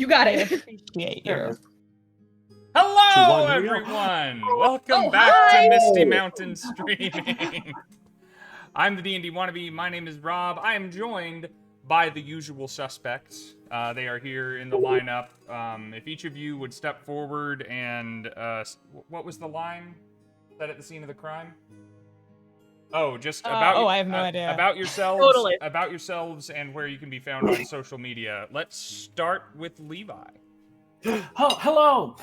You got it. Appreciate you. Hello, everyone! Welcome back to Misty Mountain Streaming. I'm the D&D Wannabe. My name is Rob. I am joined by the usual suspects. They are here in the lineup. If each of you would step forward and... what was the line said at the scene of the crime? Oh, just about... I have no idea. About yourselves, Totally. About yourselves and where you can be found on social media. Let's start with Levi. Oh, hello.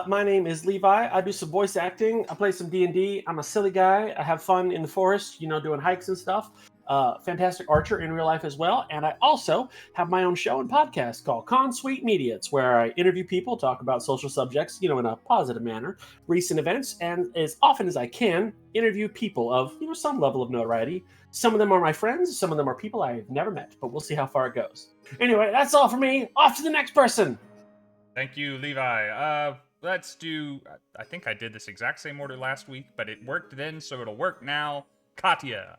My name is Levi. I do some voice acting. I play some D&D. I'm a silly guy. I have fun in the forest, doing hikes and stuff. Fantastic archer in real life as well. And I also have my own show and podcast called Con Sweet Media. It's where I interview people, talk about social subjects, in a positive manner, recent events, and as often as I can, interview people of, some level of notoriety. Some of them are my friends. Some of them are people I've never met, but we'll see how far it goes. Anyway, that's all for me. Off to the next person. Thank you, Levi. Let's do... I think I did this exact same order last week, but it worked then, so it'll work now. Katya.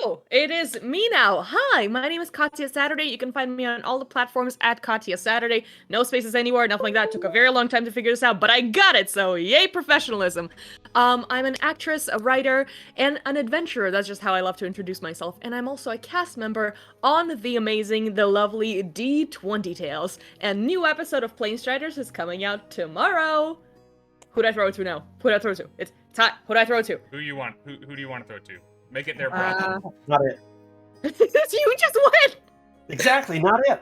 Oh, it is me now. Hi, my name is Katya Saturday. You can find me on all the platforms at Katya Saturday. No spaces anywhere, nothing like that. Took a very long time to figure this out, but I got it, so yay professionalism. I'm an actress, a writer, and an adventurer. That's just how I love to introduce myself. And I'm also a cast member on the amazing, the lovely D20 Tales. And new episode of Planestriders is coming out tomorrow. Who'd I throw it to now? Who'd I throw it to? It's Ty. Who'd I throw it to? Who you want? Who do you want to throw it to? Make it their problem. Not it. You just went. Exactly, not it.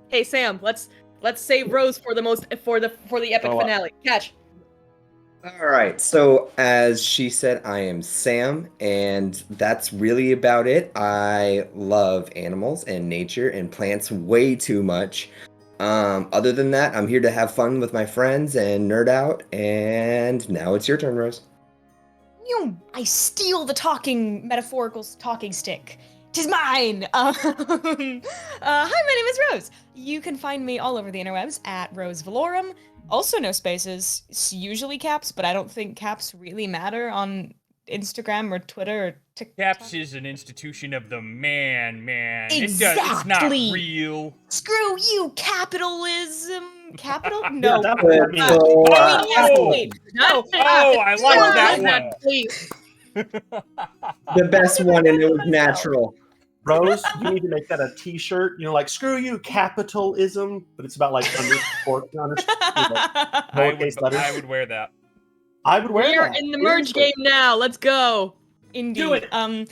Hey Sam, let's save Rose for the epic finale. Catch. All right. So as she said, I am Sam, and that's really about it. I love animals and nature and plants way too much. Other than that, I'm here to have fun with my friends and nerd out, and now it's your turn, Rose. I steal the metaphorical talking stick. 'Tis mine! Hi, my name is Rose. You can find me all over the interwebs at Rose Valorum. Also no spaces, it's usually caps, but I don't think caps really matter on Instagram or Twitter or TikTok. Caps is an institution of the man. Exactly. It's not real. Screw you, capitalism. Capital? No. Yeah, I like that one. Please. The best one, and it was natural. Rose, you need to make that a t-shirt, like, screw you, capitalism, but it's about, lowercase letters. I would wear that. I would wear We're that. in the merge game now. Let's go. Indeed. Do it. I'm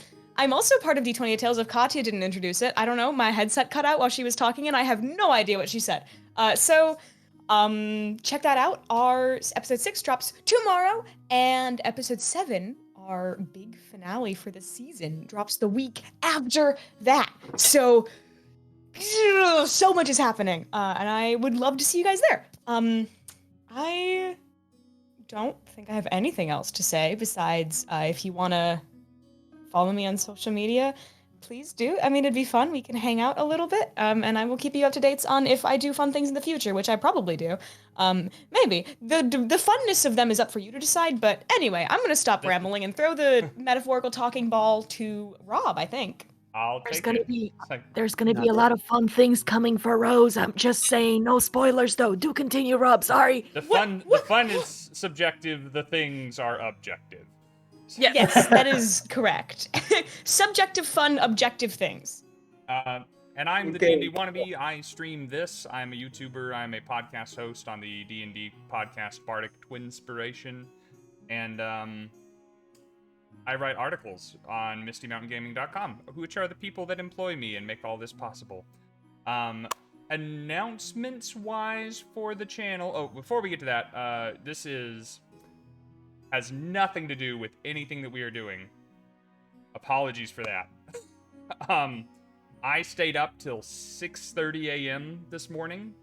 also part of D20 Tales. If Katya didn't introduce it, I don't know, my headset cut out while she was talking, and I have no idea what she said. So check that out. Our episode 6 drops tomorrow, and episode 7, our big finale for the season, drops the week after that. So much is happening, and I would love to see you guys there. I don't think I have anything else to say besides if you want to follow me on social media, please do. I mean, it'd be fun. We can hang out a little bit, and I will keep you up to dates on if I do fun things in the future, which I probably do. Maybe. The funness of them is up for you to decide, but anyway, I'm going to stop rambling and throw the metaphorical talking ball to Rob, I think. There's gonna be a lot of fun things coming for Rose. I'm just saying, no spoilers though. Do continue, Rob. Sorry. The fun is subjective. The things are objective. Yes, that is correct. Subjective fun, objective things. And I'm the D&D Wannabe. I stream this. I'm a YouTuber. I'm a podcast host on the D&D podcast Bardic Twinspiration. And I write articles on MistyMountainGaming.com, which are the people that employ me and make all this possible. Announcements-wise for the channel... Oh, before we get to that, this has nothing to do with anything that we are doing. Apologies for that. I stayed up till 6:30 a.m. this morning.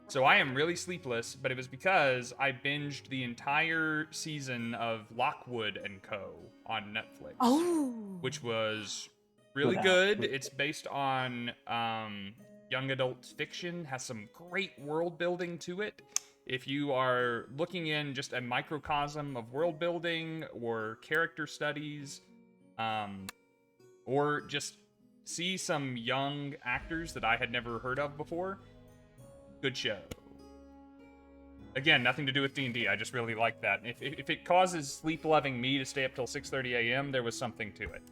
So I am really sleepless, but it was because I binged the entire season of Lockwood & Co. on Netflix. Oh. Which was really good. It's based on young adult fiction, has some great world building to it. If you are looking in just a microcosm of world building or character studies, or just see some young actors that I had never heard of before, Good show. Again, nothing to do with D&D. I just really like that. If it causes sleep-loving me to stay up till 6:30 a.m., there was something to it.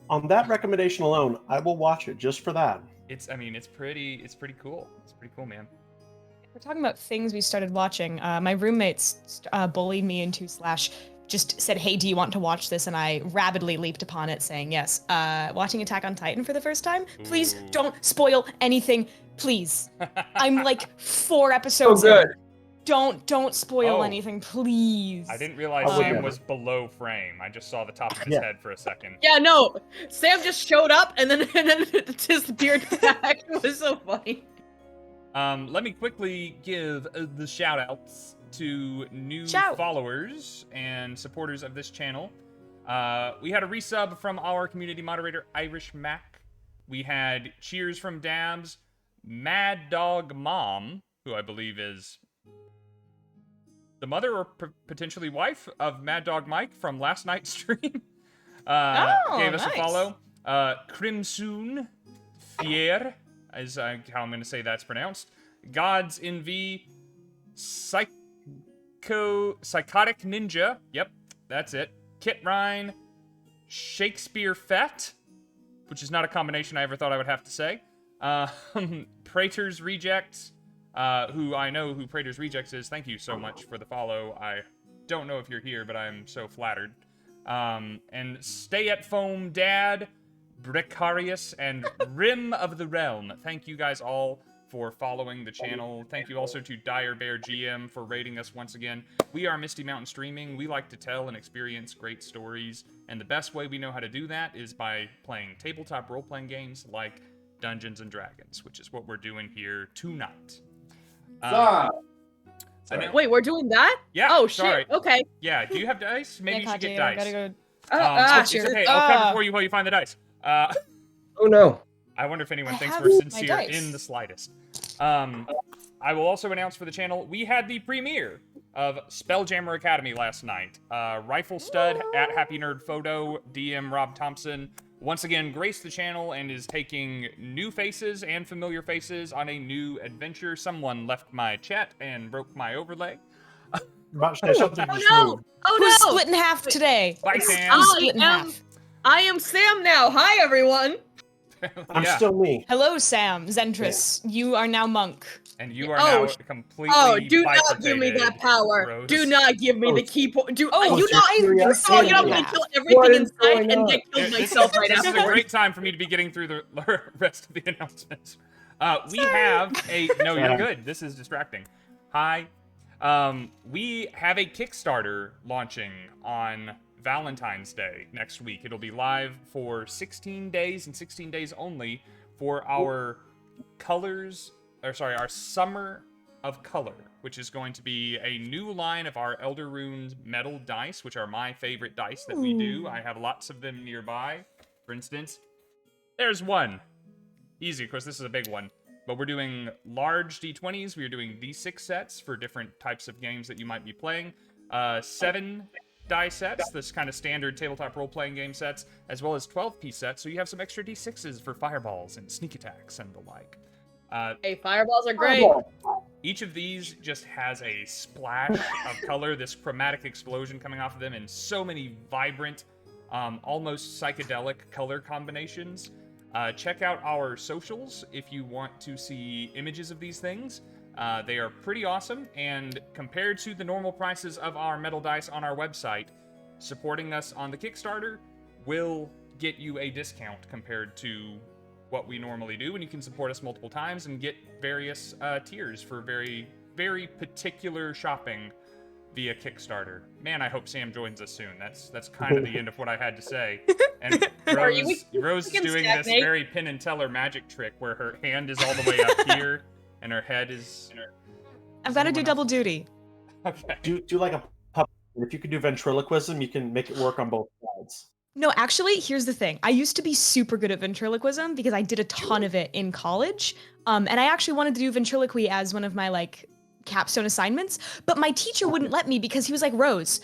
On that recommendation alone, I will watch it just for that. It's pretty cool. It's pretty cool, man. We're talking about things we started watching. My roommates bullied me into / just said, hey, do you want to watch this? And I rabidly leaped upon it saying yes. Watching Attack on Titan for the first time. Please don't spoil anything, please. I'm like 4 episodes in. Don't spoil anything, please. I didn't realize Sam was below frame. I just saw the top of his head for a second. Yeah, no. Sam just showed up and then disappeared back. It was so funny. Let me quickly give the shout-outs to new followers and supporters of this channel. We had a resub from our community moderator, Irish Mac. We had cheers from Dabs, Mad Dog Mom, who I believe is the mother or potentially wife of Mad Dog Mike from last night's stream. Gave us a follow. Crimsoon Fier, is how I'm going to say that's pronounced. Gods in V, Psychotic Ninja, yep, that's it. Kit Ryan, Shakespeare Fett, which is not a combination I ever thought I would have to say. Praetor's Rejects, who I know who Praetor's Rejects is. Thank you so much for the follow. I don't know if you're here, but I'm so flattered. And Stay at Foam Dad, Brecarious, and Rim of the Realm. Thank you guys all for following the channel. Thank you also to Dire Bear GM for rating us once again. We are Misty Mountain Streaming. We like to tell and experience great stories, and the best way we know how to do that is by playing tabletop role-playing games like Dungeons & Dragons, which is what we're doing here tonight. Wait, we're doing that? Yeah. Oh, sorry. shit. Okay. Yeah, do you have dice? Maybe you should get I dice. gotta go. It's okay. I'll cover for you while you find the dice. Oh no. I wonder if anyone thinks have we're my sincere dice. in the slightest. I will also announce for the channel, we had the premiere of Spelljammer Academy last night. Rifle Stud at Happy Nerd Photo, DM Rob Thompson, once again graced the channel and is taking new faces and familiar faces on a new adventure. Someone left my chat and broke my overlay. About to say something Oh just no! moved. Oh Who's no! split in half today? Bye, Sam. I Split in am- half. I am Sam now. Hi, everyone. I'm Yeah. still me. Hello, Sam. Zentris. You are now monk. And you are Oh, now completely Oh, do not give me that bifurcated, power. Rose. Do not give me the key point. You Oh, know, Tyria I'm Sam. gonna kill What everything is inside going and on? get killed This myself right this is a afterwards. great time for me to be getting through the rest of the announcements. We have a... No, you're good. This is distracting. Hi. We have a Kickstarter launching on Valentine's Day next week. It'll be live for 16 days and 16 days only for our our Summer of Color, which is going to be a new line of our Elder Runes metal dice, which are my favorite dice that we do. I have lots of them nearby. For instance, there's one. Easy, of course, this is a big one. But we're doing large D20s. We're doing D6 sets for different types of games that you might be playing. 7 die sets, this kind of standard tabletop role-playing game sets, as well as 12-piece sets, so you have some extra D6s for fireballs and sneak attacks and the like. Hey, fireballs are great. Each of these just has a splash of color, this chromatic explosion coming off of them, and so many vibrant, almost psychedelic color combinations. Check out our socials if you want to see images of these things. They are pretty awesome, and compared to the normal prices of our metal dice on our website, supporting us on the Kickstarter will get you a discount compared to what we normally do, and you can support us multiple times and get various tiers for very, very particular shopping via Kickstarter. Man, I hope Sam joins us soon. That's kind of the end of what I had to say. And Rose is doing this very Penn and Teller magic trick where her hand is all the way up here and her head is... I've got to do double duty. Okay. Do like a puppet. If you can do ventriloquism, you can make it work on both sides. No, actually, here's the thing. I used to be super good at ventriloquism because I did a ton of it in college. And I actually wanted to do ventriloquy as one of my, capstone assignments. But my teacher wouldn't let me because he was like, Rose,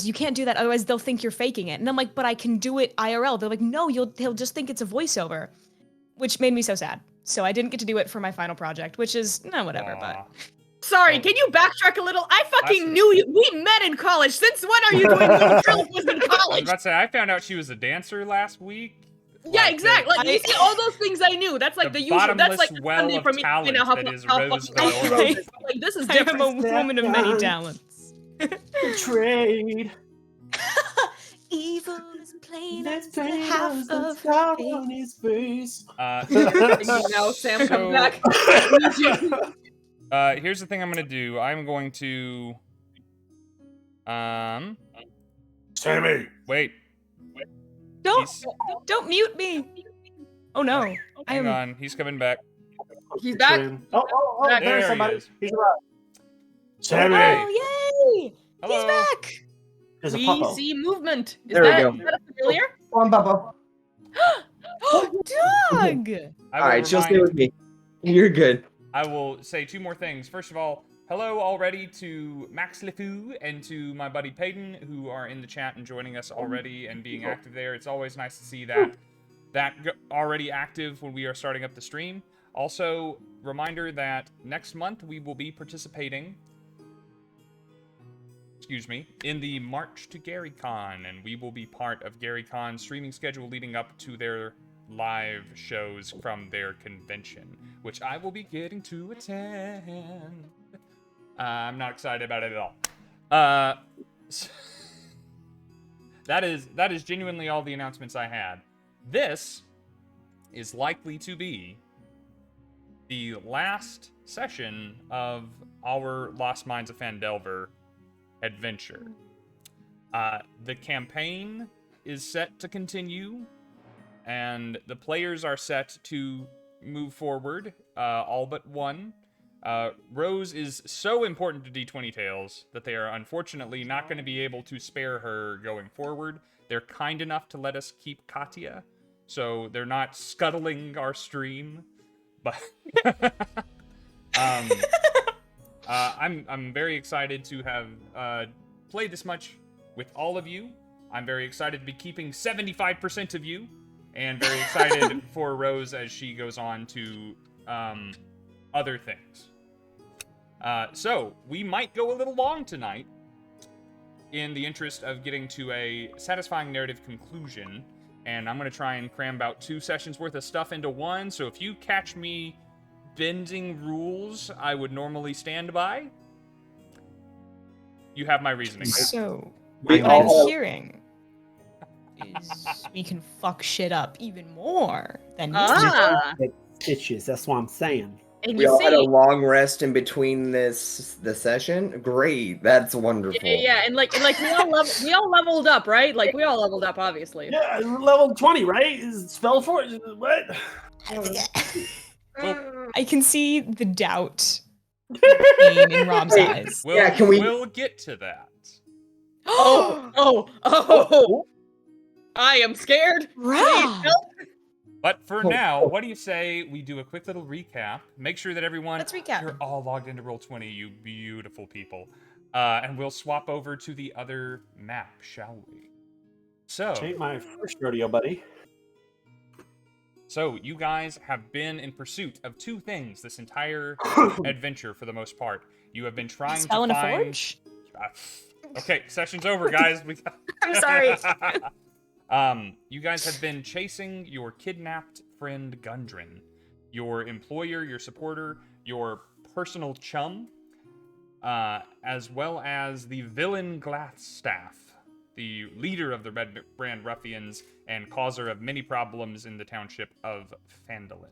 you can't do that. Otherwise, they'll think you're faking it. And I'm like, but I can do it IRL. They're like, no, he'll just think it's a voiceover. Which made me so sad. So I didn't get to do it for my final project, which is, whatever, but... Aw. Sorry, Oh. can you backtrack a little? I fucking That's- knew you. We met in college. Since when are you doing ventriloquism in I was college? about to say, I found out she was a dancer last week. Yeah, exactly. Like, you see, all those things I knew. That's like the the usual. That's like bottomless the well Sunday of for me. talent How that is fucking Rose fucking Valora. Rose is. Like, this is I am different. a woman of many talents. Betrayed. Evil is plain Let's as the play half as the of star her on face. his face. Now, Sam, come So- back. Here's the thing I'm gonna do. I'm going to, Sammy. wait. Don't mute me. Oh no. I Hang am on. He's coming back. He's back. Oh, Back. There there's he somebody. is. He's arrived. Sammy. Oh, yay! Hello. He's back. There's a We puppo. see movement. Is There we that, go. is that familiar? Come on, Bubba. Oh, dog! I All will right, she'll stay remind- with me. You're good. I will say two more things. First of all, hello already to Max LeFou and to my buddy Peyton, who are in the chat and joining us already and being active there. It's always nice to see that already active when we are starting up the stream. Also, reminder that next month we will be participating, in the March to GaryCon, and we will be part of GaryCon's streaming schedule leading up to their live shows from their convention, which I will be getting to attend. I'm not excited about it at all. That is genuinely all the announcements I had. This is likely to be the last session of our Lost Mines of Phandelver adventure. The campaign is set to continue, and the players are set to move forward, all but one. Rose is so important to D20 Tales that they are unfortunately not going to be able to spare her going forward. They're kind enough to let us keep Katya, so they're not scuttling our stream, but I'm very excited to have played this much with all of you. I'm very excited to be keeping 75% of you, and very excited for Rose as she goes on to other things. So, we might go a little long tonight in the interest of getting to a satisfying narrative conclusion, and I'm going to try and cram about 2 sessions worth of stuff into one, so if you catch me bending rules I would normally stand by, you have my reasoning. So, We what I'm all- hearing is we can fuck shit up even more than Stitches. That's what I'm saying. And We you all see, had a long rest in between the session. Great, that's wonderful. yeah, and like we all leveled up, right? Like we all leveled up, obviously. Yeah, level 20, right? Is spell for what? I can see the doubt pain in Rob's Wait. eyes. We'll get to that. Oh! I am scared. Rob! Please help. But for now, what do you say we do a quick little recap? Make sure that everyone, Let's recap. you're all logged into Roll20, you beautiful people. And we'll swap over to the other map, shall we? So, Ain't my first rodeo, buddy. So, you guys have been in pursuit of 2 things this entire adventure for the most part. You have been trying Spell to in a find... forge? Okay, session's over, guys. I'm sorry. You guys have been chasing your kidnapped friend Gundren, your employer, your supporter, your personal chum, as well as the villain Glasstaff, the leader of the Red Brand Ruffians and causer of many problems in the township of Phandelver.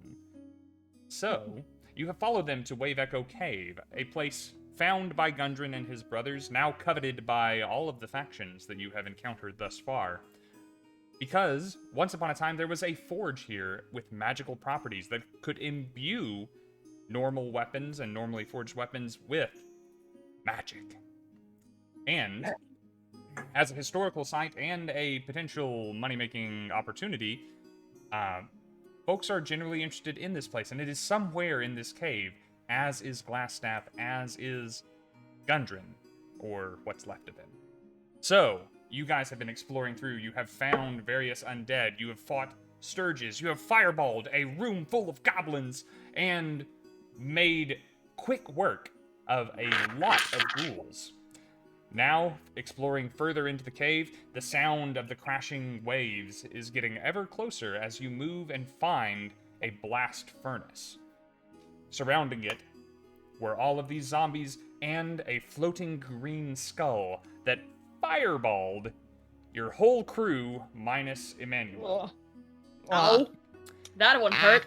So, you have followed them to Wave Echo Cave, a place found by Gundren and his brothers, now coveted by all of the factions that you have encountered thus far. Because, once upon a time, there was a forge here with magical properties that could imbue normal weapons and normally forged weapons with magic. And, as a historical site and a potential money-making opportunity, folks are generally interested in this place, and it is somewhere in this cave, as is Glasstaff, as is Gundren, or what's left of him. So, you guys have been exploring through, you have found various undead, you have fought Sturges. You have fireballed a room full of goblins and made quick work of a lot of ghouls. Now, exploring further into the cave, the sound of the crashing waves is getting ever closer as you move and find a blast furnace. Surrounding it were all of these zombies and a floating green skull that fireballed your whole crew minus Emannuel. Ow. That one hurt.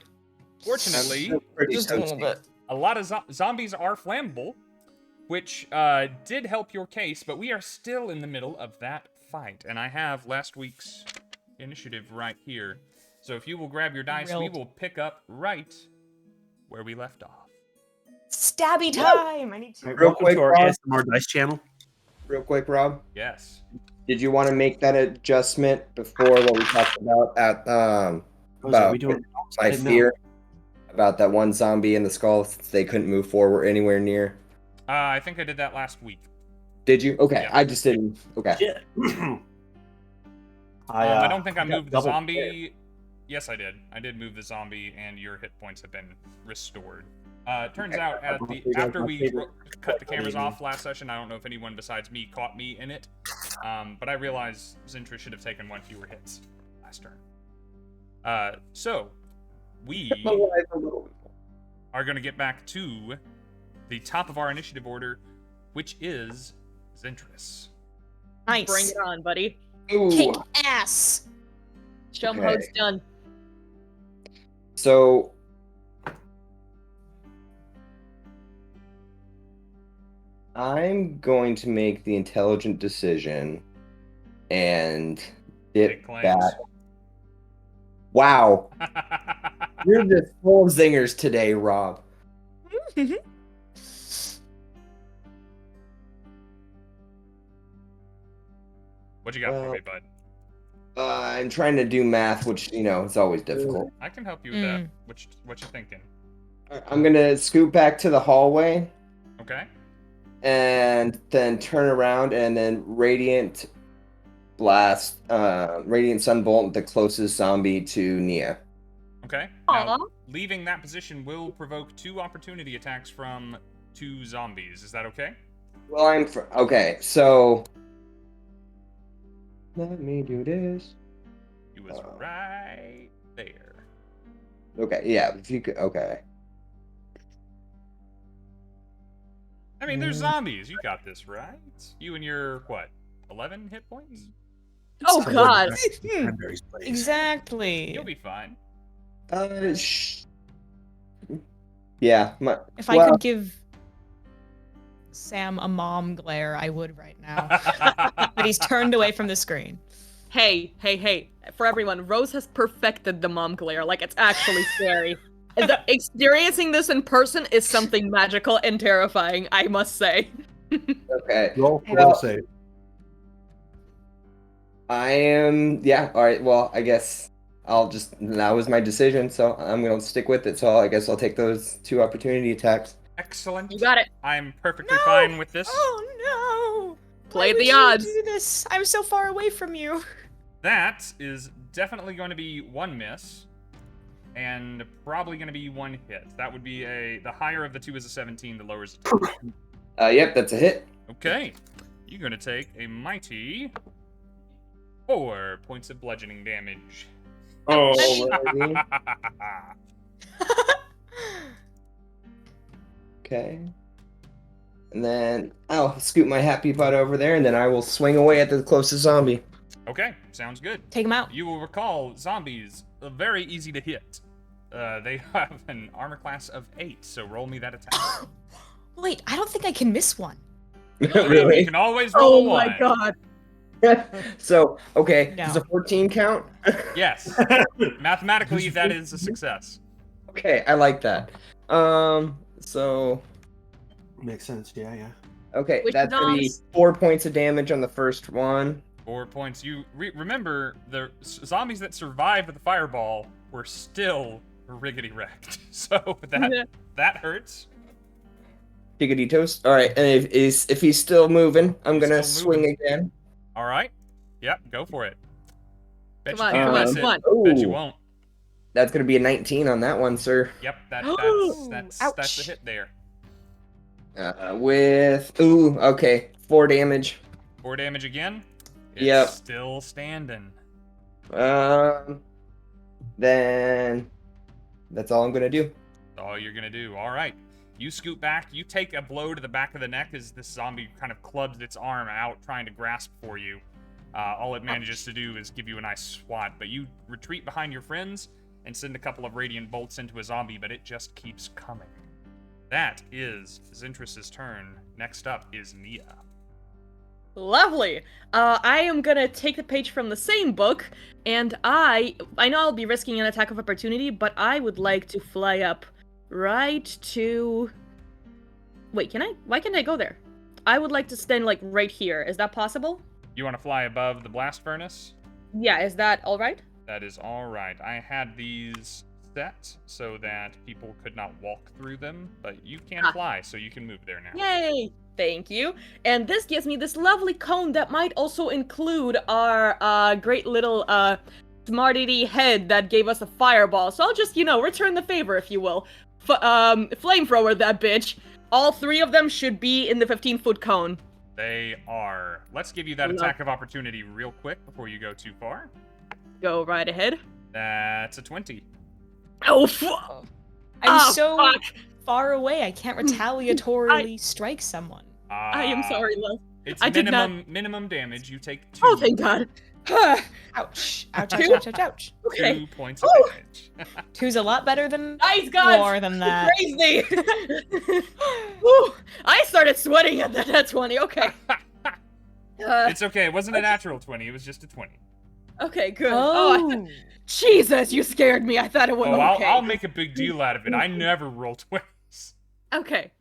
Fortunately, Just a little bit. a lot of zombies are flammable, which did help your case, but we are still in the middle of that fight. And I have last week's initiative right here. So if you will grab your dice, we will pick up right where we left off. Stabby time! I need to. Real Welcome quick, to our Rob. ASMR Dice channel. Real quick, Rob. Yes. Did you want to make that adjustment before what we talked about at Are we doing? my fear about that one zombie in the skull? They couldn't move forward anywhere near. I think I did that last week. Did you? Okay, Yeah. I just didn't. Okay. Shit. I don't think I got moved the double zombie. Yes, I did. I did move the zombie, and your hit points have been restored. Turns out, after we cut the cameras off last session, I don't know if anyone besides me caught me in it, but I realized Zentris should have taken one fewer hits last turn. So, we are going to get back to the top of our initiative order, which is Zentris. Nice. Bring it on, buddy. Kick ass. Show 'em Okay. how it's done. So, I'm going to make the intelligent decision and Big dip claims. back. Wow, you're just full of zingers today, Rob. What you got for me, bud? I'm trying to do math, which is always difficult. I can help you with that. What you thinking? I'm gonna scoot back to the hallway Okay. and then turn around and then radiant blast, radiant sunbolt the closest zombie to Nia. Okay. Aw. Now, leaving that position will provoke 2 opportunity attacks from 2 zombies. Is that okay? Well, okay. So let me do this. He was right there. Okay, yeah. If you could, okay. I mean, there's zombies. You got this, right? You and your, what, 11 hit points? Oh, God. Cranberries, please. Exactly. You'll be fine. Yeah. If I could give Sam a mom glare, I would right now. But he's turned away from the screen. Hey. For everyone, Rose has perfected the mom glare. Like, it's actually scary. Experiencing this in person is something magical and terrifying, I must say. Okay. Roll for Well, the save. I am. Yeah. All right. Well, I guess that was my decision, so I'm gonna stick with it. So I guess I'll take those 2 opportunity attacks. Excellent. You got it. I'm perfectly No! fine with this. Oh no! Play Why the would you odds. do this? I'm so far away from you. That is definitely going to be 1 miss, and probably going to be 1 hit. That would be the higher of the 2 is a 17, the lower is a 2. Yep, that's a hit. Okay. You're going to take a mighty 4 points of bludgeoning damage. Alrighty. Okay. And then I'll scoot my happy butt over there, and then I will swing away at the closest zombie. Okay, sounds good. Take him out. You will recall zombies are very easy to hit. They have an armor class of 8, so roll me that attack. Wait, I don't think I can miss one. You Really? can always roll Oh a 1. my god. So, okay, No. does a 14 count? Yes. Mathematically, that is a success. Okay, I like that. So, Makes sense. Yeah. okay, Which that's gonna be dogs? 4 points of damage on the first one. 4 points. You remember the zombies that survived the fireball were still riggedy wrecked. So that hurts. Diggity toast. All right, and if he's still moving, I'm He's gonna still swing moving. again. All right. Yep. Go for it. Bet Come you on, can't come on, miss come it. on. Bet you Ooh. won't. That's gonna be a 19 on that one, sir. Yep, that's Ouch. a hit there. Okay, 4 damage. 4 damage again. It's Yep. still standing. Then that's all I'm gonna do. That's all you're gonna do. All right. You scoot back. You take a blow to the back of the neck as this zombie kind of clubs its arm out, trying to grasp for you. All it manages to do is give you a nice swat, but you retreat behind your friends and send a couple of radiant bolts into a zombie, but it just keeps coming. That is Zentris' turn. Next up is Nia. Lovely. I am gonna take the page from the same book, and I know I'll be risking an attack of opportunity, but I would like to fly up right to... Wait, can I? Why can't I go there? I would like to stand, like, right here. Is that possible? You want to fly above the blast furnace? Yeah, is that alright? That is all right. I had these set so that people could not walk through them, but you can fly, so you can move there now. Yay! Thank you. And this gives me this lovely cone that might also include our great little smartity head that gave us a fireball. So I'll just, return the favor, if you will. Flamethrower that bitch. All 3 of them should be in the 15-foot cone. They are. Let's give you that attack of opportunity real quick before you go too far. Go right ahead. That's a 20. Oh, I'm so fuck. far away, I can't retaliatorily strike someone. I am sorry, love. It's I did not- minimum damage. You take 2. Oh, thank God. Ouch. Ouch, ouch, ouch, ouch, ouch. Okay. 2 points of damage. 2's a lot better than Nice, God. more than that. Crazy. Woo. I started sweating at that 20. Okay. It's okay. It wasn't a natural 20. It was just a 20. Okay, good. Oh. Jesus, you scared me. I thought it was okay. I'll make a big deal out of it. I never roll 20s. Okay.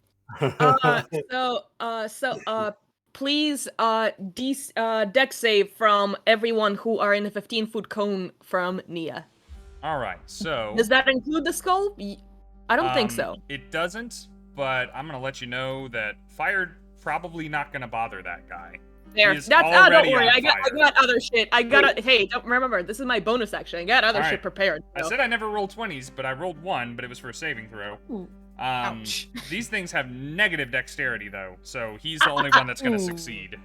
Please, deck save from everyone who are in a 15-foot cone from Nia. All right, so... Does that include the skull? I don't think so. It doesn't, but I'm going to let you know that fire probably not going to bother that guy. There. He is Don't already worry. on I got fire. other shit. Hey, don't remember. This is my bonus action. I got other All shit right. prepared. I so. said I never rolled 20s, but I rolled 1, but it was for a saving throw. Ouch. These things have negative dexterity, though, so he's the only one that's going to Ooh. succeed.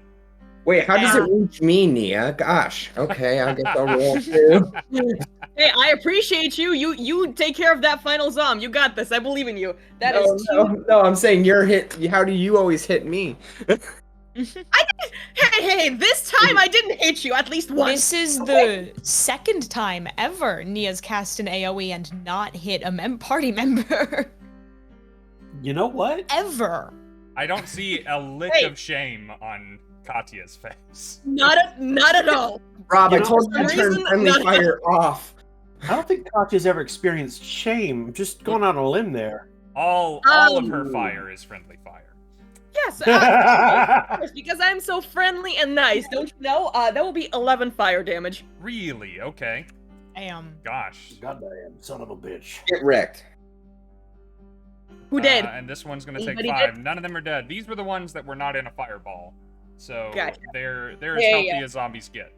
Wait, how does it reach me, Nia? Gosh. Okay, I guess I'll roll too. Hey, I appreciate you. You take care of that final zom. You got this. I believe in you. That is No, I'm saying you're hit. How do you always hit me? Hey, this time I didn't hit you at least once. This is the second time ever Nia's cast an AoE and not hit a party member. You know what? Ever. I don't see a lick Hey. of shame on Katya's face. Not at all. Rob, I You know, told you for to some turn reason, friendly none of fire off. I don't think Katya's ever experienced shame. I'm just going on a limb there. All of her fire is friendly fire. Yes, of course, because I'm so friendly and nice. Don't you know? That will be 11 fire damage. Really? Okay. Gosh. Goddamn son of a bitch. Get wrecked. Who did? And this one's going to take Anybody 5. None of them are dead. These were the ones that were not in a fireball. So Gotcha. they're as Yeah, healthy yeah. as zombies get.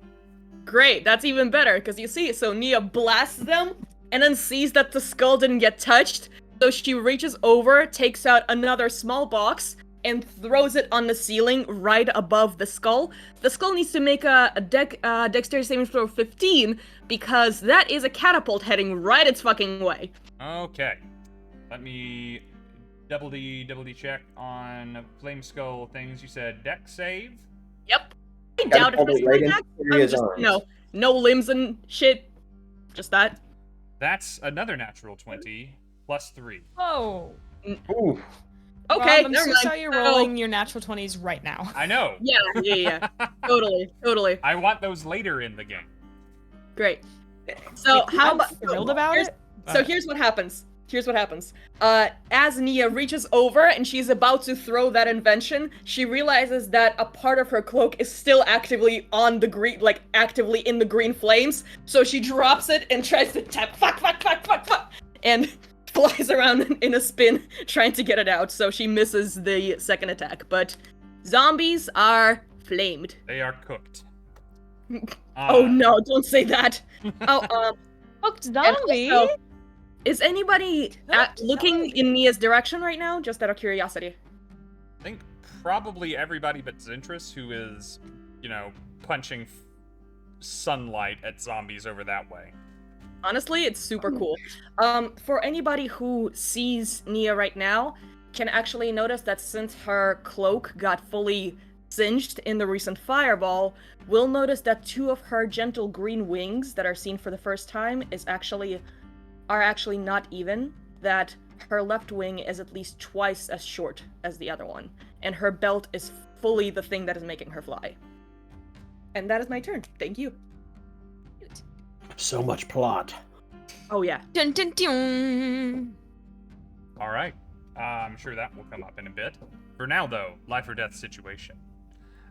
Great, that's even better, because you see, so Nia blasts them, and then sees that the skull didn't get touched, so she reaches over, takes out another small box, and throws it on the ceiling right above the skull. The skull needs to make a dexterity saving throw of 15, because that is a catapult heading right its fucking way. Okay. Let me double D check on Flame Skull things. You said dex save? Yep. I doubt if it's like that. I'm just, no limbs and shit. Just that. That's another natural 20 plus 3. Oh. Ooh. Okay, Rob, I'm never so mind. sorry you're rolling your natural 20s right now. I know. Yeah. Totally. I want those later in the game. Great. So how I'm about thrilled about it. So here's what happens. As Nia reaches over and she's about to throw that invention, she realizes that a part of her cloak is still actively on the green, actively in the green flames. So she drops it and tries to tap, fuck, and flies around in a spin trying to get it out. So she misses the second attack. But zombies are flamed. They are cooked. Oh no! Don't say that. Hooked And zombie. also, is anybody Hooked looking zombie. in Nia's direction right now? Just out of curiosity. I think probably everybody but Zentris, who is, punching sunlight at zombies over that way. Honestly, it's super cool. For anybody who sees Nia right now, can actually notice that since her cloak got fully singed in the recent fireball, will notice that 2 of her gentle green wings that are seen for the first time are actually not even. That her left wing is at least twice as short as the other one, and her belt is fully the thing that is making her fly. And that is my turn. Thank you. So much plot. Oh yeah. Dun, dun, dun. All right. I'm sure that will come up in a bit. For now, though, life or death situation.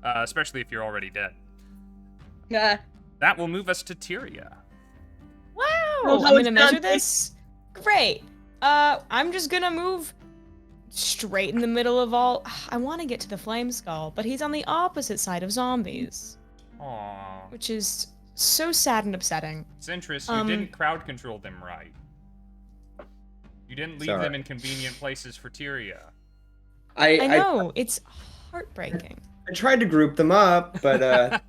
Especially if you're already dead. That will move us to Tyria. Wow. Well, I'm gonna it's measure done. this. Great. I'm just gonna move straight in the middle of all. I want to get to the flame skull, but he's on the opposite side of zombies, Aww. which is so sad and upsetting. Zentris, you didn't crowd control them right. You didn't leave Sorry. them in convenient places for Tyria. I know, it's heartbreaking. I tried to group them up, but And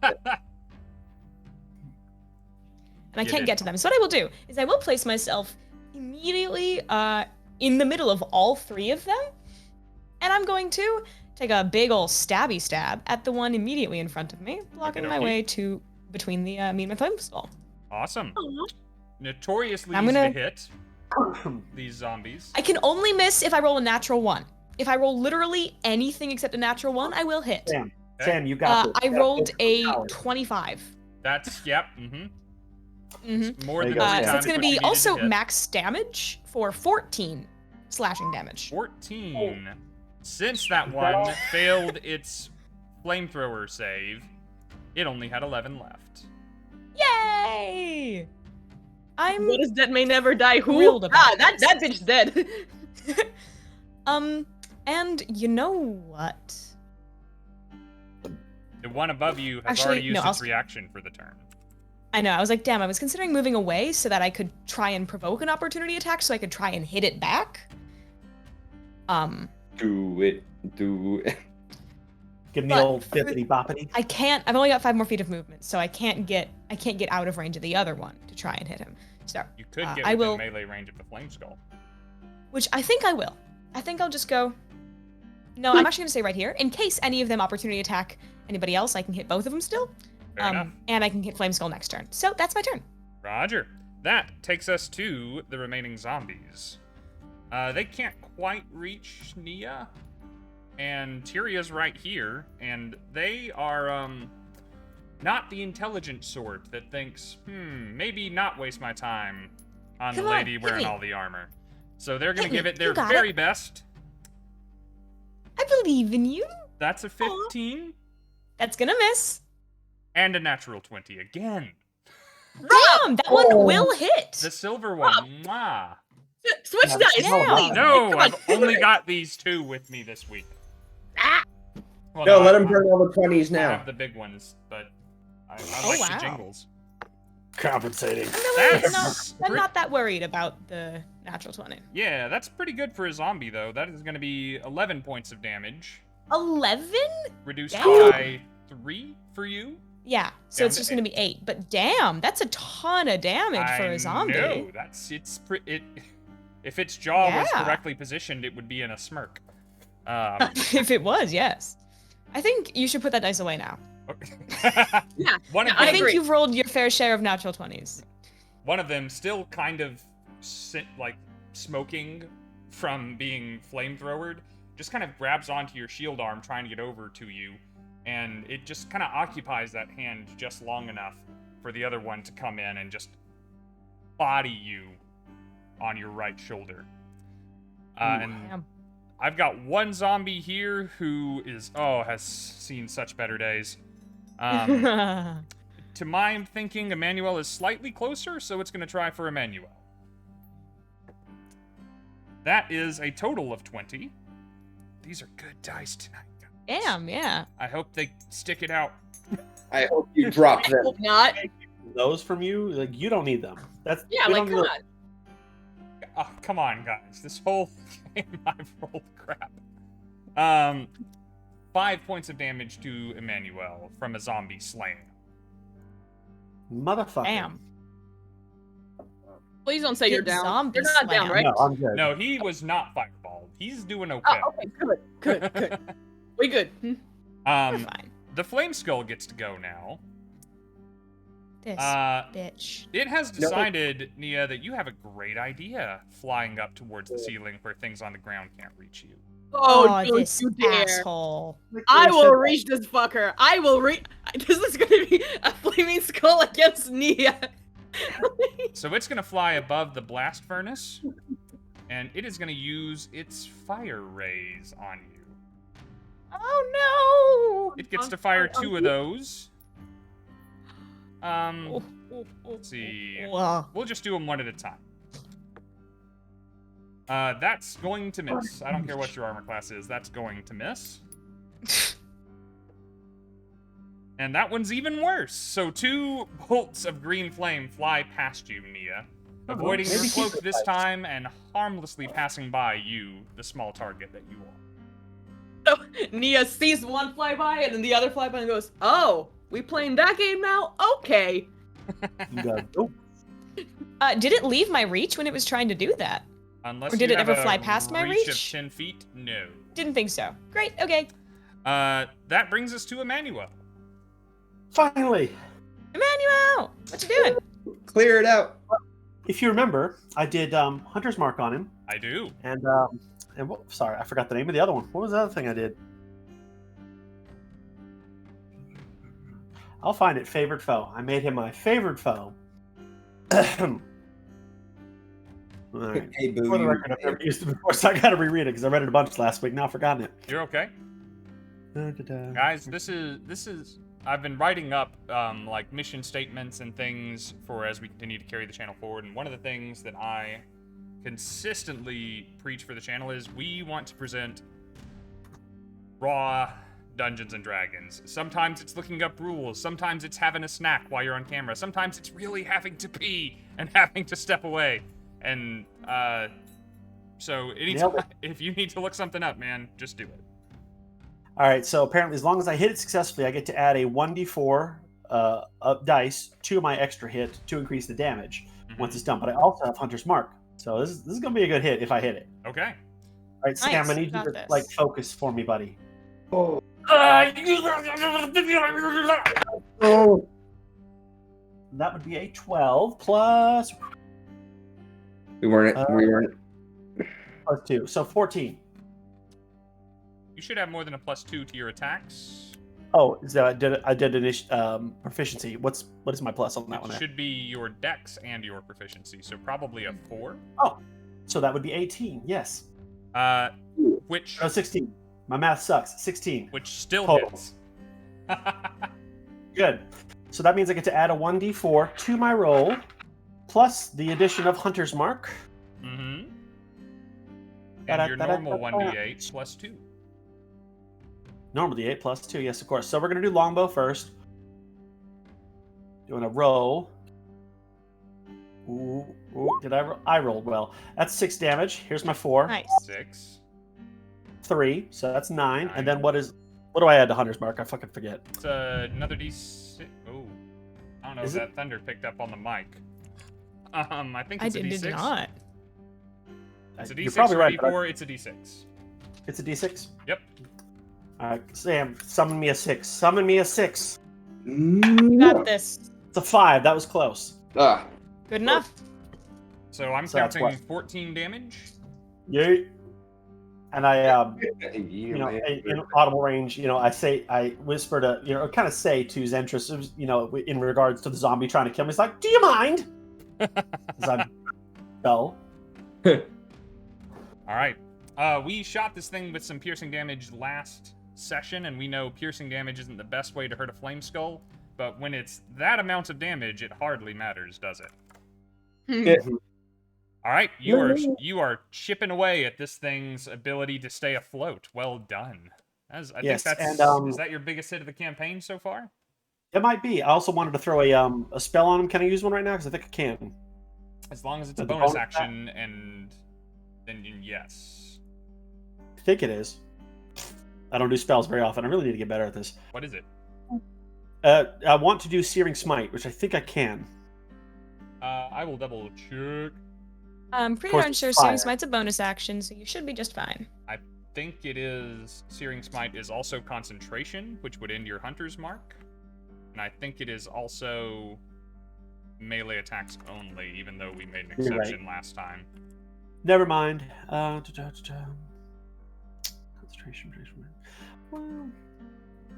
I You can't did. get to them. So what I will do is I will place myself immediately in the middle of all 3 of them. And I'm going to take a big ol' stabby stab at the one immediately in front of me, blocking my Okey-dokey. way to between the me and my flame skull. Awesome. Notoriously I'm easy gonna- to hit these zombies. I can only miss if I roll a natural 1. If I roll literally anything except a natural 1, I will hit. Sam, Sam, you got this. I You got rolled this. a Power. 25. That's, yep, mm-hmm. Mm-hmm. More There than you go. 3 times So it's going what to you be needed also to hit. max damage for 14 slashing damage. 14. Since that one failed its flamethrower save, it only had 11 left. Yay! I'm What is Dead May Never Die? Who? thrilled about that bitch dead. and you know what? The one above you has Actually, already used no, its reaction for the turn. I know, I was like, damn, I was considering moving away so that I could try and provoke an opportunity attack so I could try and hit it back. do it. Give me the But old bippity boppity. I can't. I've only got 5 more feet of movement, so I can't get out of range of the other one to try and hit him. So You could get I within will, melee range of the flame skull. which I think I will. I think I'll just go. No, I'm actually gonna stay right here in case any of them opportunity attack anybody else. I can hit both of them still. Fair enough. And I can hit flame skull next turn. So that's my turn. Roger. That takes us to the remaining zombies. They can't quite reach Nia, and Tyria's right here, and they are, not the intelligent sort that thinks, maybe not waste my time on Come the on, lady hit wearing me. all the armor. So they're gonna Hit me. give it You their got very it. best. I believe in you. That's a 15 That's gonna miss. and a natural 20 again. Damn, that one will hit. The silver one, mwah. Switch Yeah, dice. damn. please. No, Come on. I've only got these 2 with me this week. Ah. Well, No, let I- him burn all the 20s I now. have the big ones, but I Oh, like wow. the jingles. Compensating. I'm not that worried about the natural 20. Yeah, that's pretty good for a zombie, though. That is going to be 11 points of damage, 11? reduced Damn. by 3 for you. Yeah, so Down it's to just gonna be 8. But damn, that's a ton of damage for I a zombie. know, if its jaw was Yeah. correctly positioned, it would be in a smirk. If it was, yes. I think you should put that dice away now. Yeah, One of yeah, I them, think agree. you've rolled your fair share of natural 20s. one of them still kind of smoking from being flamethrowered, just kind of grabs onto your shield arm trying to get over to you, and it just kind of occupies that hand just long enough for the other one to come in and just body you on your right shoulder. And Damn. I've got one zombie here who has seen such better days. To my thinking, Emmanuel is slightly closer, so it's going to try for Emmanuel. That is a total of 20. These are good dice tonight. guys. Damn, yeah. I hope they stick it out. I hope you drop them. Hope not. Those from you, like you don't need them. That's Yeah, we like, don't come really- on. Oh, come on, guys. This whole game I've rolled crap. 5 points of damage to Emannuel from a zombie slaying. Motherfucker. Damn. Please don't say you're Get down. zombie You're not down, slam. right? No, I'm good. No, he was not fireballed. He's doing Oh, okay. okay, good. We good. We're Um, fine. the Flame Skull gets to go now. This bitch. It has decided, Nia, that you have a great idea flying up towards the ceiling where things on the ground can't reach you. Oh, don't this you dare. asshole. I will reach this fucker. I will reach. This is gonna be a flaming skull against Nia. So it's going to fly above the blast furnace, and it is going to use its fire rays on you. Oh It gets to fire 2 of those. no! Let's see. Whoa. We'll just do them one at a time. That's going to miss. I don't care what your armor class is. That's going to miss. And that one's even worse. So 2 bolts of green flame fly past you, Nia, avoiding your maybe cloak keep it this light. time and harmlessly passing by you, the small target that you are. So Nia sees one fly by and then the other fly by and goes, "Oh, we playing that game now? Okay." You go, "Oh, Did it leave my reach when it was trying to do that? Unless Or did you it have ever a fly past my reach of reach? 10 feet, no. Didn't think so. Great, okay. That brings us to Emannuel. finally." Emmanuel! What you doing? Clear it out. If you remember, I did Hunter's Mark on him, I do. and sorry, I forgot the name of the other one. What was the other thing I did? I'll find it. Favorite foe. I made him my favorite foe. All right. Hey, boo. For the record, I've never used it before, so I got to reread it because I read it a bunch last week. Now I've forgotten it. You're okay. Da-da-da. Guys, this is I've been writing up like mission statements and things for as we continue to carry the channel forward, and one of the things that I consistently preach for the channel is we want to present raw Dungeons and Dragons. Sometimes it's looking up rules, sometimes it's having a snack while you're on camera, sometimes it's really having to pee and having to step away. And so anytime, Nailed if you need to look something up, man, just do it. All right, so apparently, as long as I hit it successfully, I get to add a 1d4 dice to my extra hit to increase the damage once it's done. But I also have Hunter's Mark, so this is going to be a good hit if I hit it. Okay. All right, Sam, Nice, I need you got to this. like focus for me, buddy. Oh. Oh. That would be a 12 plus We weren't. plus 2, so 14. You should have more than a +2 to your attacks. Oh, so I did proficiency. What is my plus on that one? It should be your dex and your proficiency, so probably a 4. So that would be 18. Yes. Which No, 16. My math sucks. 16. still Total. hits. Good. So that means I get to add a 1d4 to my roll, plus the addition of Hunter's Mark. Mm-hmm. And your normal 1d8 +2. Normally 8 plus 2, yes, of course. So we're going to do longbow first. Doing a roll. Ooh, did I roll? I rolled well. That's 6 damage. Here's my 4. Nice. 6. 3, so that's 9. 9. And then what do I add to Hunter's Mark? I fucking forget. It's another d6. Oh, I don't know Is if it? that thunder picked up on the mic. I think I it's a d6. did not. It's a d6 You're probably or right. but d4. It's a d6. It's a d6? Yep. All right, Sam, summon me a 6. Summon me a 6. You got this. It's a 5. That was close. Ah. Good enough. So I'm So that's counting what? 14 damage. Yay. And I, You in audible range, I whisper to, kind of say to Zentris, in regards to the zombie trying to kill me, it's like, do you mind? Because I'm dull. All right. We shot this thing with some piercing damage last session, and we know piercing damage isn't the best way to hurt a flame skull, but when it's that amount of damage, it hardly matters, does it? All right, you are chipping away at this thing's ability to stay afloat. Well done. I Yes, think that's and, is that your biggest hit of the campaign so far? It might be. I also wanted to throw a spell on him. Can I use one right now? Because I think I can. As long as it's a The bonus bonus action, and then yes. I think it is. I don't do spells very often. I really need to get better at this. What is it? I want to do Searing Smite, which I think I can. I will double check. I'm pretty course darn it's sure fire. Searing Smite's a bonus action, so you should be just fine. I think it is. Searing Smite is also concentration, which would end your hunter's mark. And I think it is also melee attacks only, even though we made an You're right. exception last time. Never mind. Concentration. Well,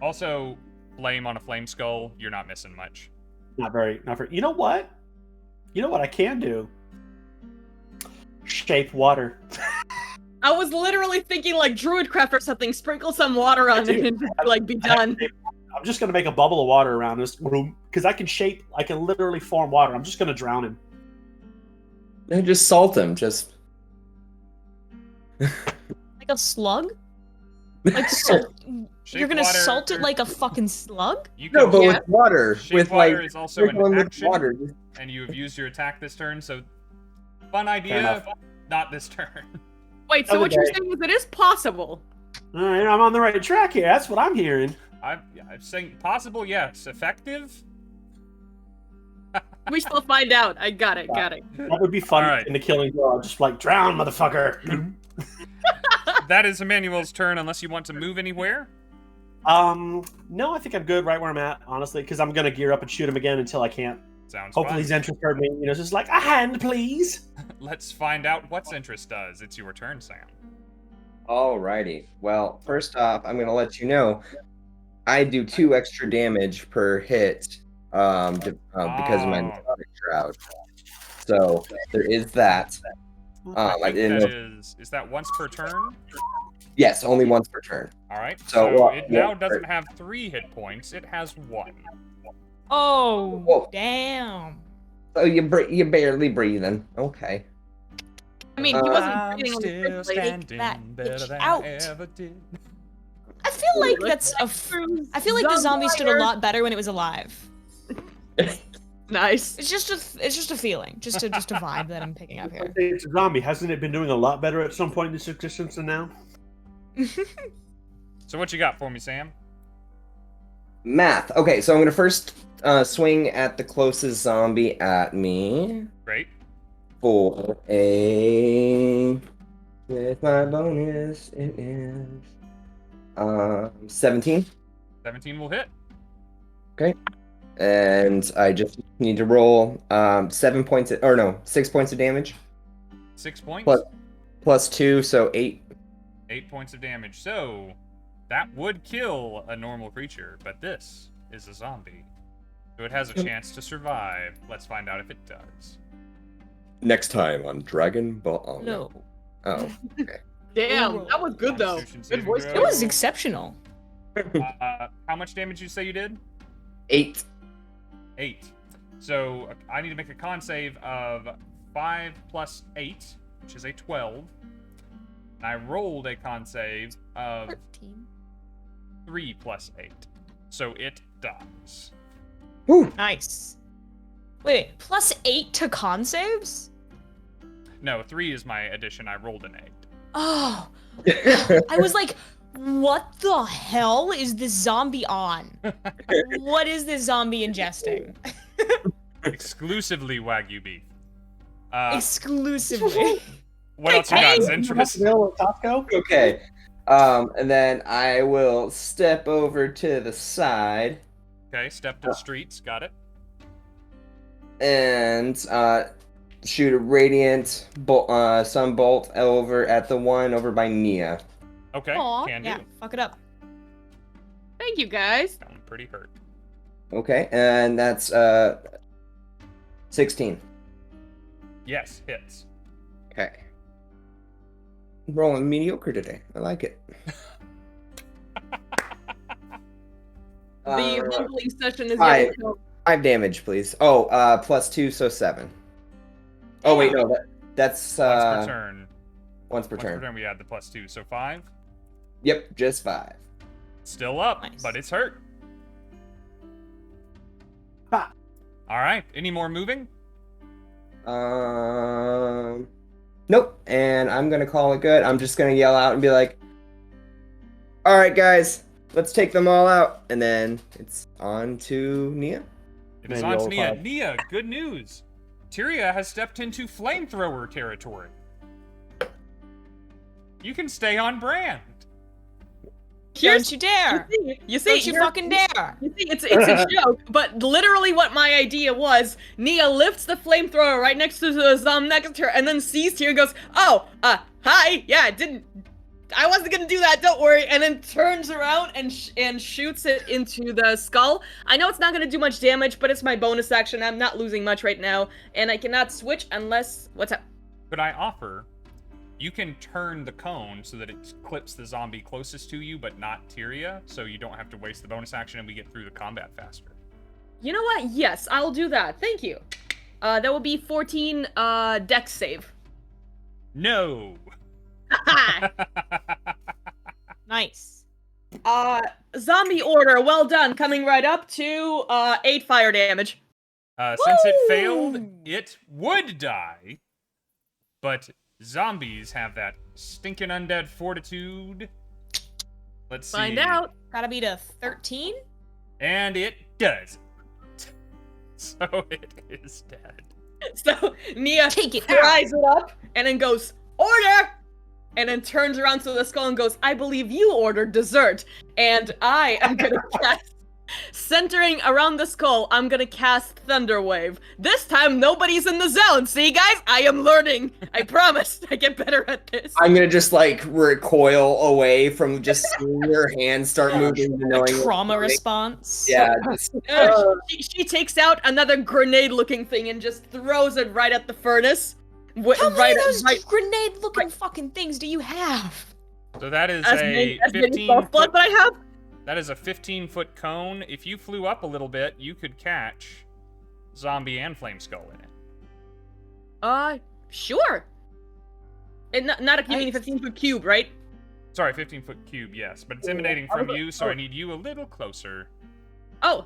Also, flame on a flame skull, you're not missing much. not very. You know what? I can do? Shape water. I was literally thinking like Druidcraft or something. Sprinkle some water on it and like be done. I'm just gonna make a bubble of water around this room because I can literally form water. I'm just gonna drown him. And just salt him. Just. Like a slug? Like salt? Shape You're gonna water- salt it like a fucking slug? You No, can but Yeah. with water. Shape With water like is also an sprinkling with action, water. and you have used your attack this turn, so fun Fair idea, enough. not this turn. Wait, so Other what you're day. saying is it is possible? All right, I'm on the right track here. That's what I'm hearing. I'm saying possible, yes. Effective? We shall find out. I got it. That would be fun All right. in the killing blow. Just like drown, motherfucker. That is Emmanuel's turn, unless you want to move anywhere. No, I think I'm good right where I'm at, honestly, because I'm gonna gear up and shoot him again until I can't. Sounds Hopefully, fine. Zentris heard me. Just like a hand, please. Let's find out what Zentris does. It's your turn, Sam. Alrighty. Well, first off, I'm gonna let you know I do 2 extra damage per hit because of my Oh. Necrotic Shroud. So there is that. I I think didn't that know. is that once per turn? Yes, only once per turn. All right. So, So, well, it yeah, now doesn't have 3 hit points. It has 1. Oh, Whoa. damn. So you barely breathing. Okay. I mean, he wasn't I'm breathing on the still first place. standing that better bitch than out. I ever did. I feel like that's I feel like the zombie stood a lot better when it was alive. Nice. It's just a feeling, just a vibe that I'm picking up here. It's a zombie. Hasn't it been doing a lot better at some point in its existence than now? So what you got for me, Sam? Math. Okay, so I'm gonna first swing at the closest zombie at me Great. for a. With my bonus, it is 17. 17 will hit. And I just need to roll 6 points of damage 6 points. plus 2, so 8. 8 points of damage. So that would kill a normal creature, but this is a zombie. So it has a chance to survive. Let's find out if it does. Next time on Dragon Ball. No, Oh, okay. Damn, that was good though. Constitution Good saving voice. throw. it was exceptional. How much damage did you say you did? 8. 8. So I need to make a con save of 5 plus 8, which is a 12. And I rolled a con save of 13. 3 plus 8. So it dies. Whew. Nice. Wait, +8 to con saves? No, 3 is my addition. I rolled an 8. Oh, I was like, what the hell is this zombie on? What is this zombie ingesting? Exclusively Wagyu beef. Exclusively. What else you got, Zentris? Available at Costco? Okay. And then I will step over to the side Okay, step to the streets. Got it. and shoot a radiant sun bolt over at the one over by Nia. Okay, Aw, can yeah, do. fuck it up. Thank you guys. I'm pretty hurt. Okay, and that's 16. Yes, hits. Okay. Rolling mediocre today. I like it. The humbling session is hi. yet to come. 5 damage, please. Oh, plus 2, so 7. Oh wait, no, that's Once per turn. once per Once per turn. turn, we add the +2, so 5. Yep, just 5. Still up, Nice. but it's hurt. Ha. All right. Any more moving? Nope. And I'm gonna call it good. I'm just gonna yell out and be like, "All right, guys, let's take them all out." And then it's on to Nia. It is on to Nia. Nia, good news. Tyria has stepped into flamethrower territory. You can stay on brand. Don't you dare! You see, don't you fucking dare! You see, it's a joke, but literally what my idea was, Nia lifts the flamethrower right next to the zombie next to her, and then sees Tyria and goes, "Oh, hi, yeah, I wasn't gonna do that, don't worry," and then turns around and shoots it into the skull. I know it's not gonna do much damage, but it's my bonus action. I'm not losing much right now, and I cannot switch unless... What's up? Could I offer... You can turn the cone so that it clips the zombie closest to you, but not Tyria, so you don't have to waste the bonus action and we get through the combat faster. You know what? Yes, I'll do that. Thank you. That will be 14 dex save. No! Nice. Zombie order, well done. Coming right up to 8 fire damage. Since it failed, it would die, but... Zombies have that stinking undead fortitude. Let's see. Find out. Gotta beat a 13? And it does. So it is dead. So Nia Take it pries it up and then goes, "Order!" And then turns around to the skull and goes, "I believe you ordered dessert." And I am gonna cast... Centering around the skull, I'm gonna cast Thunder Wave. This time, nobody's in the zone. See, guys? I am learning. I promise. I get better at this. I'm gonna just, like, recoil away from just seeing your hands start moving. A trauma response. Yeah. She takes out another grenade-looking thing and just throws it right at the furnace. How many of those grenade-looking fucking things do you have? So that is as a many 15 blood that I have? That is a 15-foot cone. If you flew up a little bit, you could catch Zombie and Flame Skull in it. Sure. Not a 15-foot cube, right? Sorry, 15-foot cube, yes. But it's emanating from you, so I need you a little closer. Oh,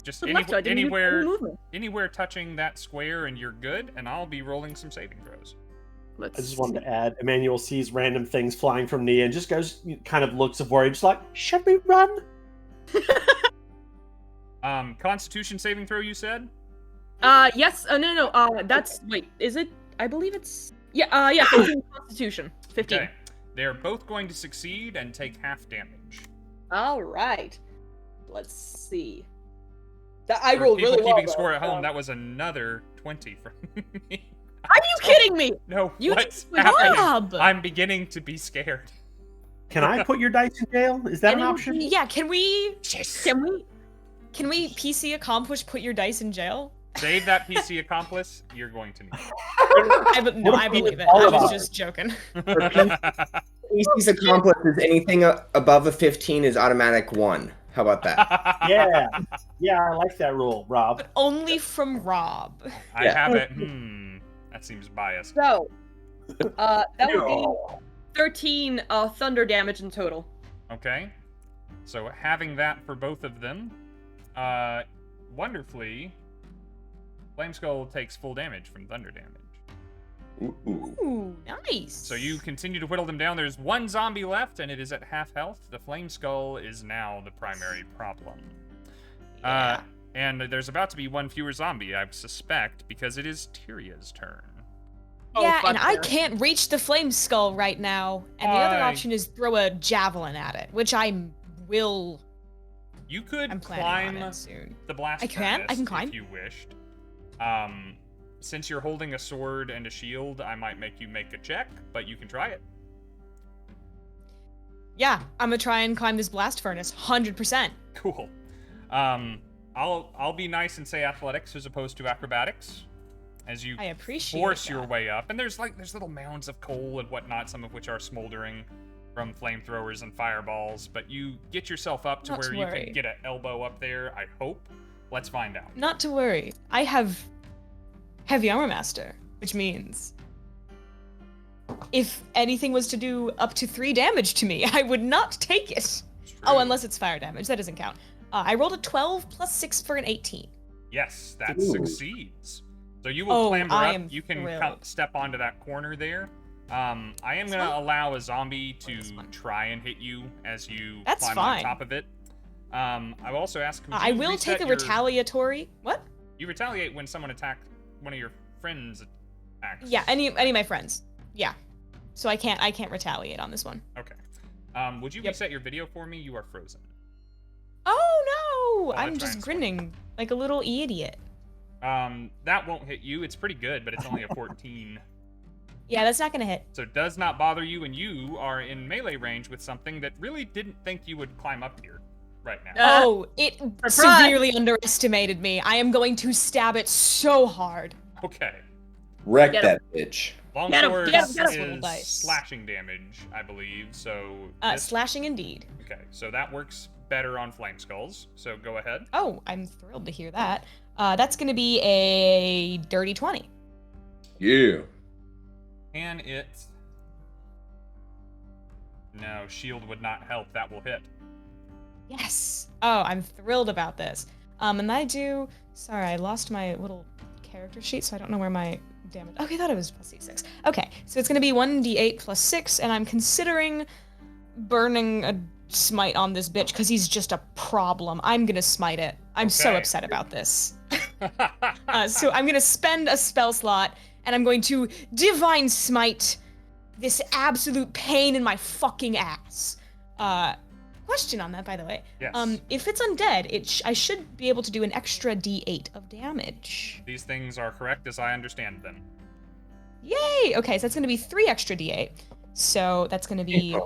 Just absolutely. anywhere touching that square and you're good, and I'll be rolling some saving throws. I just wanted to add, Emmanuel sees random things flying from Nia and just goes, kind of looks of worry, just like, should we run? Constitution saving throw, you said? Yes. No. That's, wait, is it? I believe it's, yeah, 15 Constitution. 15. Okay. They're both going to succeed and take half damage. All right. Let's see. I rolled really well. People keeping score at home, that was another 20 from me. Are you kidding me? No, You what's did happening? Rob! I'm beginning to be scared. Can I put your dice in jail? Is that an option? Yeah, can we Can we PC accomplish put your dice in jail? Save that PC accomplice, you're going to need I believe it. I was just joking. PC's accomplice is anything above a 15 is automatic 1. How about that? Yeah, I like that rule, Rob. But only from Rob. I have it. That seems biased. So, that would be 13 thunder damage in total. Okay. So having that for both of them, wonderfully, Flame Skull takes full damage from thunder damage. Ooh, nice. So you continue to whittle them down. There's one zombie left, and it is at half health. The Flame Skull is now the primary problem. Yeah. And there's about to be one fewer zombie, I suspect, because it is Tyria's turn. Yeah, and I can't reach the Flame Skull right now. And the other option is throw a javelin at it, which I will. You could I'm climb on it soon. the blast I can furnace climb. if you wished. Since you're holding a sword and a shield, I might make you make a check, but you can try it. Yeah, I'm gonna try and climb this blast furnace, 100%. Cool. I'll be nice and say athletics as opposed to acrobatics, as you I appreciate force that. your way up. And there's little mounds of coal and whatnot, some of which are smoldering from flamethrowers and fireballs. But you get yourself up to where you can get an elbow up there. I hope. Let's find out. Not to worry. I have Heavy Armor Master, which means if anything was to do up to 3 damage to me, I would not take it. Oh, unless it's fire damage. That doesn't count. I rolled a 12 plus 6 for an 18. Yes, that succeeds. So you will clamber I up. am You can thrilled. step onto that corner there. I am going to allow a zombie to try and hit you as you That's climb fine. on top of it. I will also ask, would I you will reset take a your- retaliatory. What? You retaliate when someone attacks one of your friends attacks. Yeah, any of my friends. Yeah. So I can't retaliate on this one. Okay. Would you Yep. reset your video for me? You are frozen. Oh no! I'll I'm try just and grinning like a little idiot. That won't hit you. It's pretty good, but it's only a 14. Yeah, that's not gonna hit. So it does not bother you, and you are in melee range with something that really didn't think you would climb up here right now. Oh, it Surprise! severely underestimated me. I am going to stab it so hard. Okay. Wreck Get 'em. that bitch. Longsword get 'em, get 'em. Little is dice. slashing damage, I believe. So Slashing indeed. okay, so that works better on flame skulls. So go ahead. Oh, I'm thrilled to hear that. That's gonna be a dirty 20. You. Can it? No, shield would not help. That will hit. Yes. Oh, I'm thrilled about this. And I do. Sorry, I lost my little character sheet, so I don't know where my damage. Okay, I thought it was plus d6. Okay, so it's gonna be 1d8 plus 6, and I'm considering burning a smite on this bitch because he's just a problem. I'm gonna smite it. I'm so Okay. upset about this. So I'm gonna spend a spell slot, and I'm going to divine smite this absolute pain in my fucking ass. Question on that, by the way. Yes. If it's undead, I should be able to do an extra d8 of damage. These things are correct as I understand them. Yay! Okay, so that's gonna be 3 extra d8. So that's gonna be 6.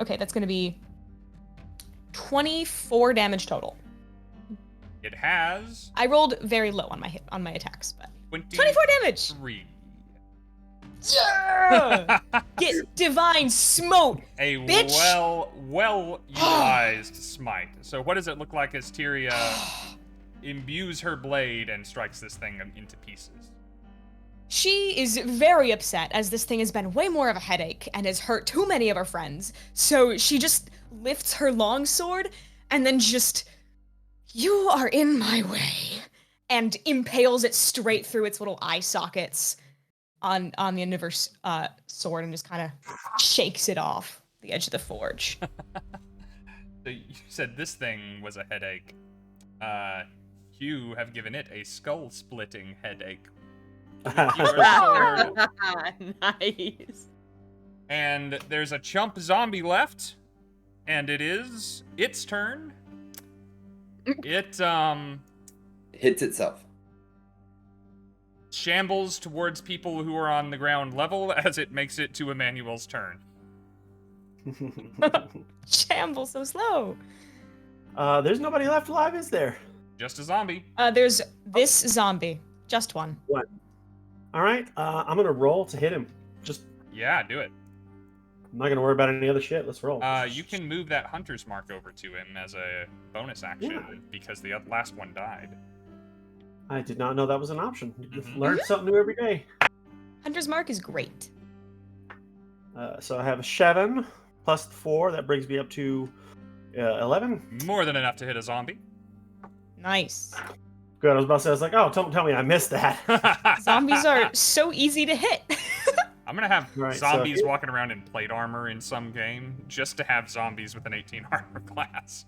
Okay, that's gonna be 24 damage total. It has I rolled very low on my attacks, but 23. 24 damage. Yeah! Get divine smote. A Bitch! well utilized smite. So what does it look like as Tyria imbues her blade and strikes this thing into pieces? She is very upset as this thing has been way more of a headache and has hurt too many of her friends. So she just lifts her longsword and then just, you are in my way, and impales it straight through its little eye sockets on the end of her sword and just kind of shakes it off the edge of the forge. So you said this thing was a headache. You have given it a skull-splitting headache. With your sword. Nice. And there's a chump zombie left, and it is its turn. It Hits itself. shambles towards people who are on the ground level as it makes it to Emmanuel's turn. Shamble so slow. There's nobody left alive, is there? Just a zombie. There's this zombie. Just one. All right, I'm gonna roll to hit him. Yeah, do it. I'm not gonna worry about any other shit. Let's roll. You can move that hunter's mark over to him as a bonus action Yeah. because the last one died. I did not know that was an option. You Mhm. learn something new every day. Hunter's Mark is great. So I have a 7 plus 4. That brings me up to 11. More than enough to hit a zombie. Nice. Good. I was about to say, I was like, oh, tell me I missed that. Zombies are so easy to hit. I'm gonna have Right, so zombies here- walking around in plate armor in some game just to have zombies with an 18 armor class.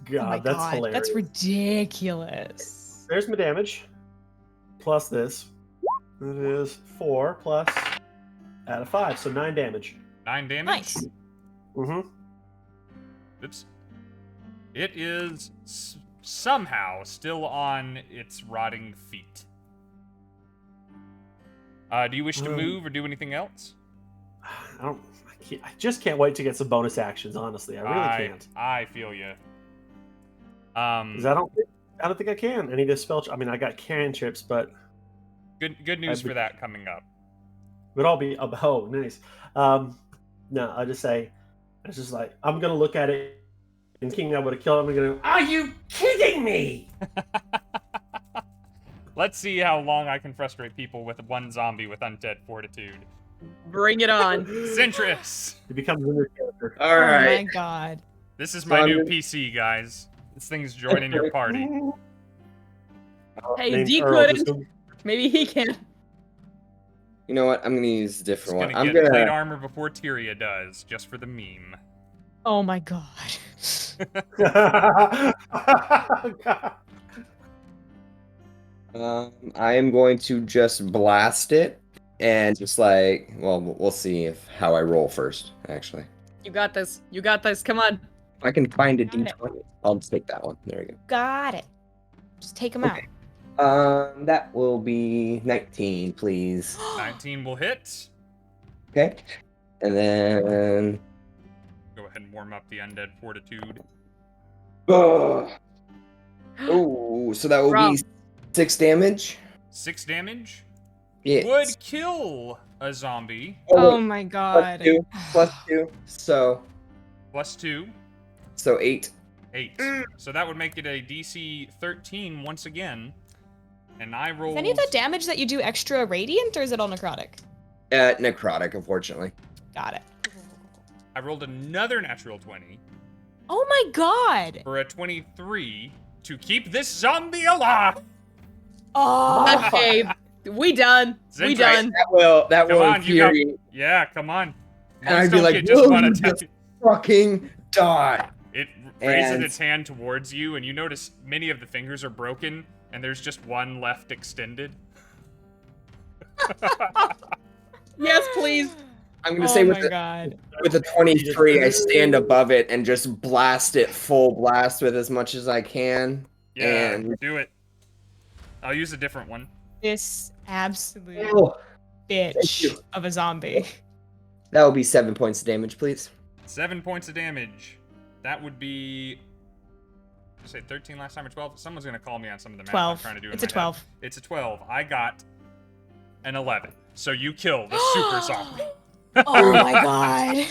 God, Oh my that's God, hilarious. that's ridiculous. There's my damage. Plus this. It is 4 plus out of 5, so 9 damage. 9 damage. Nice. Mm-hmm. Oops. It is somehow still on its rotting feet. Do you wish to move or do anything else? I just can't wait to get some bonus actions. Honestly, I really can't. I feel you. 'Cause I don't think I can. I need a spell. I mean, I got cantrips, but Good news for that coming up. it would all be. Oh, nice. No, I just say, it's just like I'm gonna look at it, and thinking I would have killed him. I'm gonna go, are you kidding me? Let's see how long I can frustrate people with one zombie with undead fortitude. Bring it on. Zentris! It becomes a new character. All Oh right. my God. This is my new Simon. PC, guys. This thing's joining your party. Hey, Name's D Earl, couldn't. just- Maybe he can. You know what? I'm gonna use a It's different one. gonna I'm get plate gonna. armor before Tyria does, just for the meme. Oh my god. I am going to just blast it and just like, well, we'll see how I roll first. Actually, You got this. You got this. Come on. if I can find a Got it. D20, I'll just take that one. There we go. Got it. Just take him Okay. That will be 19, please. out. 19 will hit. Okay, and then. Go ahead and warm up the undead fortitude. Oh, so that will Rob. be 6 damage. 6 damage Yes. would kill a zombie. Oh my god. Plus 2. So Plus 2, 8. 8. So that would make it a DC 13 once again. And I rolled. Is any of that damage that you do extra radiant, or is it all necrotic? Necrotic, unfortunately. Got it. I rolled another natural 20 Oh my god. for a 23 to keep this zombie alive. Oh. Okay, we done. We Zentris. done. That Come will on, you got. infuriate. Yeah, come on. And I'd be Stone like, Kid just "Will wanna you tell just you." fucking die. It raises And- its hand towards you, and you notice many of the fingers are broken, and there's just one left extended. Yes, please. I'm gonna say with god. the 23, I stand above it and just blast it full blast with as much as I can. Yeah, And- do it. I'll use a different one. This absolute Oh, thank bitch you. of a zombie. that will be 7 points of damage, please. 7 points of damage. That would be. I say 13 last time or 12. Someone's gonna call me on some of the math I'm 12. trying to do. It's in a my head. 12. It's a 12. I got an 11. So you kill the super zombie. Oh my god.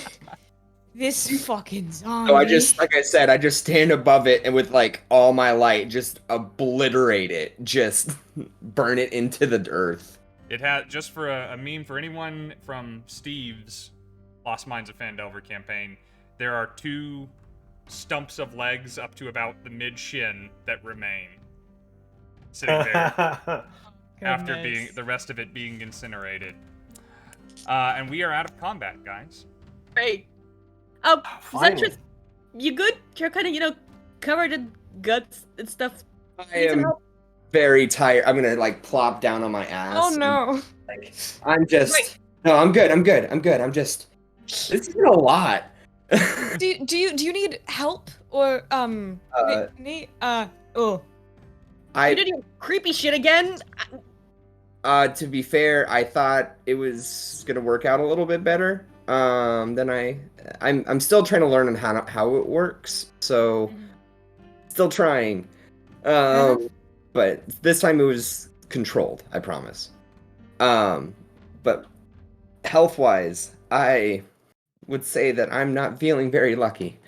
This fucking zombie. So I just, like I said, I just stand above it and with like all my light, just obliterate it, just burn it into the earth. It had, just for a meme for anyone from Steve's Lost Mines of Phandelver campaign, there are 2 stumps of legs up to about the mid-shin that remain. Sitting there after being the rest of it being incinerated. And we are out of combat, guys. Great. Finally. Zentris, you good? You're kind of, covered in guts and stuff. I am very tired. I'm gonna like plop down on my ass. Oh no. Like, I'm just. Right. No, I'm good. I'm just. This has been a lot. Do you need help or oh. You did your creepy shit again. To be fair, I thought it was gonna work out a little bit better. Then I'm still trying to learn on how it works. So, still trying. But this time it was controlled. I promise. But health-wise, I would say that I'm not feeling very lucky.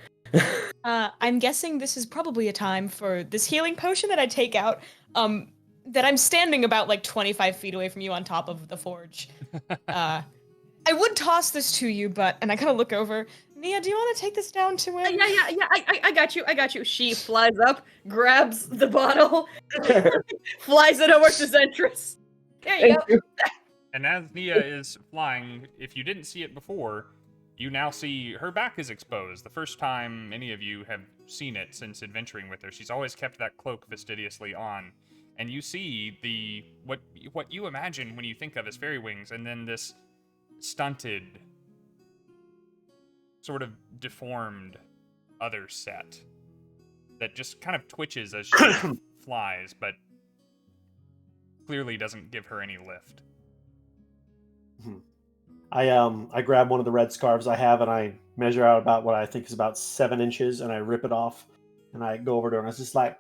I'm guessing this is probably a time for this healing potion that I take out. That I'm standing about like 25 feet away from you on top of the forge. I would toss this to you, and I kind of look over. Nia, do you want to take this down to him? Yeah. I got you. She flies up, grabs the bottle, flies it over to Zentris. There you go. And as Nia is flying, if you didn't see it before, you now see her back is exposed. The first time any of you have seen it since adventuring with her. She's always kept that cloak fastidiously on. And you see what you imagine when you think of as fairy wings, and then this stunted, sort of deformed other set that just kind of twitches as she flies, but clearly doesn't give her any lift. I grab one of the red scarves I have and I measure out about what I think is about 7 inches and I rip it off and I go over to her and I was just like,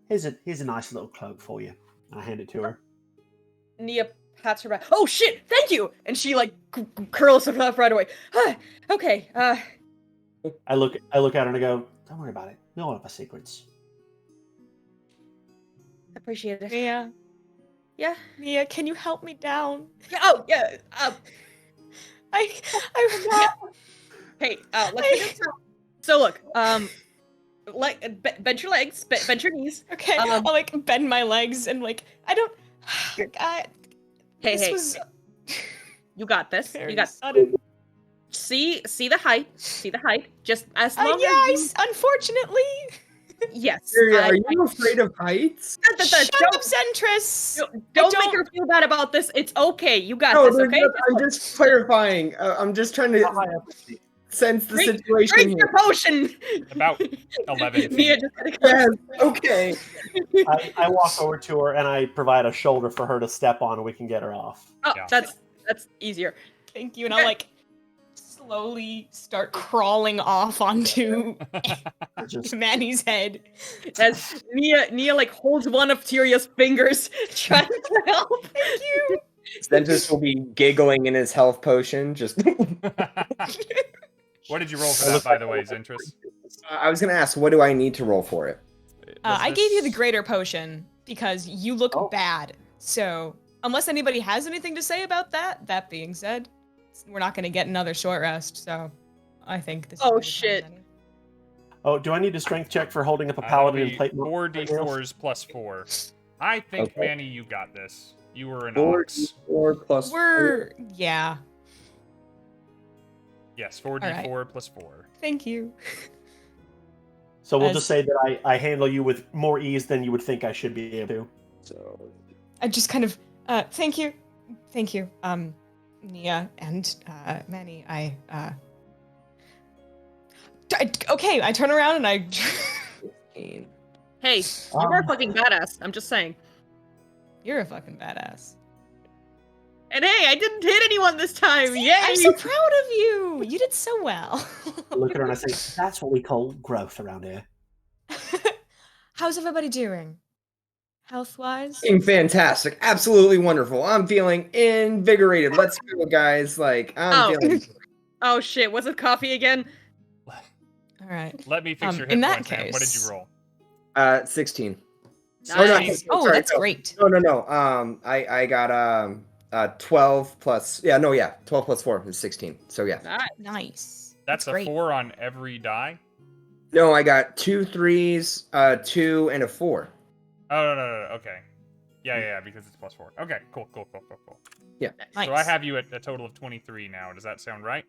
here's a nice little cloak for you. And I hand it to her. Nia pats her back. Oh shit! Thank you. And she curls her up right away. Okay. I look at her and I go, don't worry about it. We all have our secrets. Appreciate it. Nia. Yeah. Nia, can you help me down? Oh yeah. I Hey, let's get this out. So look, bend your legs, bend your knees. Okay, I'll like bend my legs and like I don't. Hey, this was you got this. very You got. sudden. See the height. See the height. Just as long as you. Unfortunately. Yes. Tyria, are you afraid of heights? Shut up, Zentris. Don't make her feel bad about this. It's okay. You got No, this. Okay. I'm just clarifying. I'm just trying to sense the situation. Drink your potion. About 11 Nia feet. just Yes, okay. I walk over to her and I provide a shoulder for her to step on, and we can get her off. Oh, Yeah. that's easier. Thank you, and I'll like slowly start crawling off onto Manny's head. As Nia like holds one of Tyria's fingers, trying to help. Thank you. Zentris will be giggling in his health potion. Just. What did you roll for that, by the way, Zentris? I was gonna ask, what do I need to roll for it? I gave you the greater potion because you look bad. So unless anybody has anything to say about that, that being said, we're not going to get another short rest. So I think this. Oh, is shit. Oh, do I need a strength check for holding up a paladin and plate? 4d4s plus 4. I think, Okay. Manny, you got this. You were an 4 ox. 4 plus 4. Yeah. Yes, 4d4 right. plus 4. Thank you. So we'll just say that I handle you with more ease than you would think I should be able to. So I just kind of, thank you, Nia and Manny. Okay, I turn around and I. 15. Hey, you were fucking badass. I'm just saying. You're a fucking badass. And hey, I didn't hit anyone this time. See, Yay! I'm so proud of you. You did so well. I look at her and I say, "That's what we call growth around here." How's everybody doing? Health-wise? Feeling fantastic. Absolutely wonderful. I'm feeling invigorated. Let's go, guys. Like, I'm feeling. Oh shit, what's with coffee again? All right. Let me fix your hit in that points, man. What did you case- roll? 16. Nice. Oh, sorry, that's great. No. I got 12 plus. 12 plus 4 is 16. So yeah. Nice. That's a great. 4 on every die? No, I got 2 3s, 2, and a 4. Oh, no. Okay. Yeah, because it's plus 4. Okay, cool. Yeah. Nice. So I have you at a total of 23 now. Does that sound right?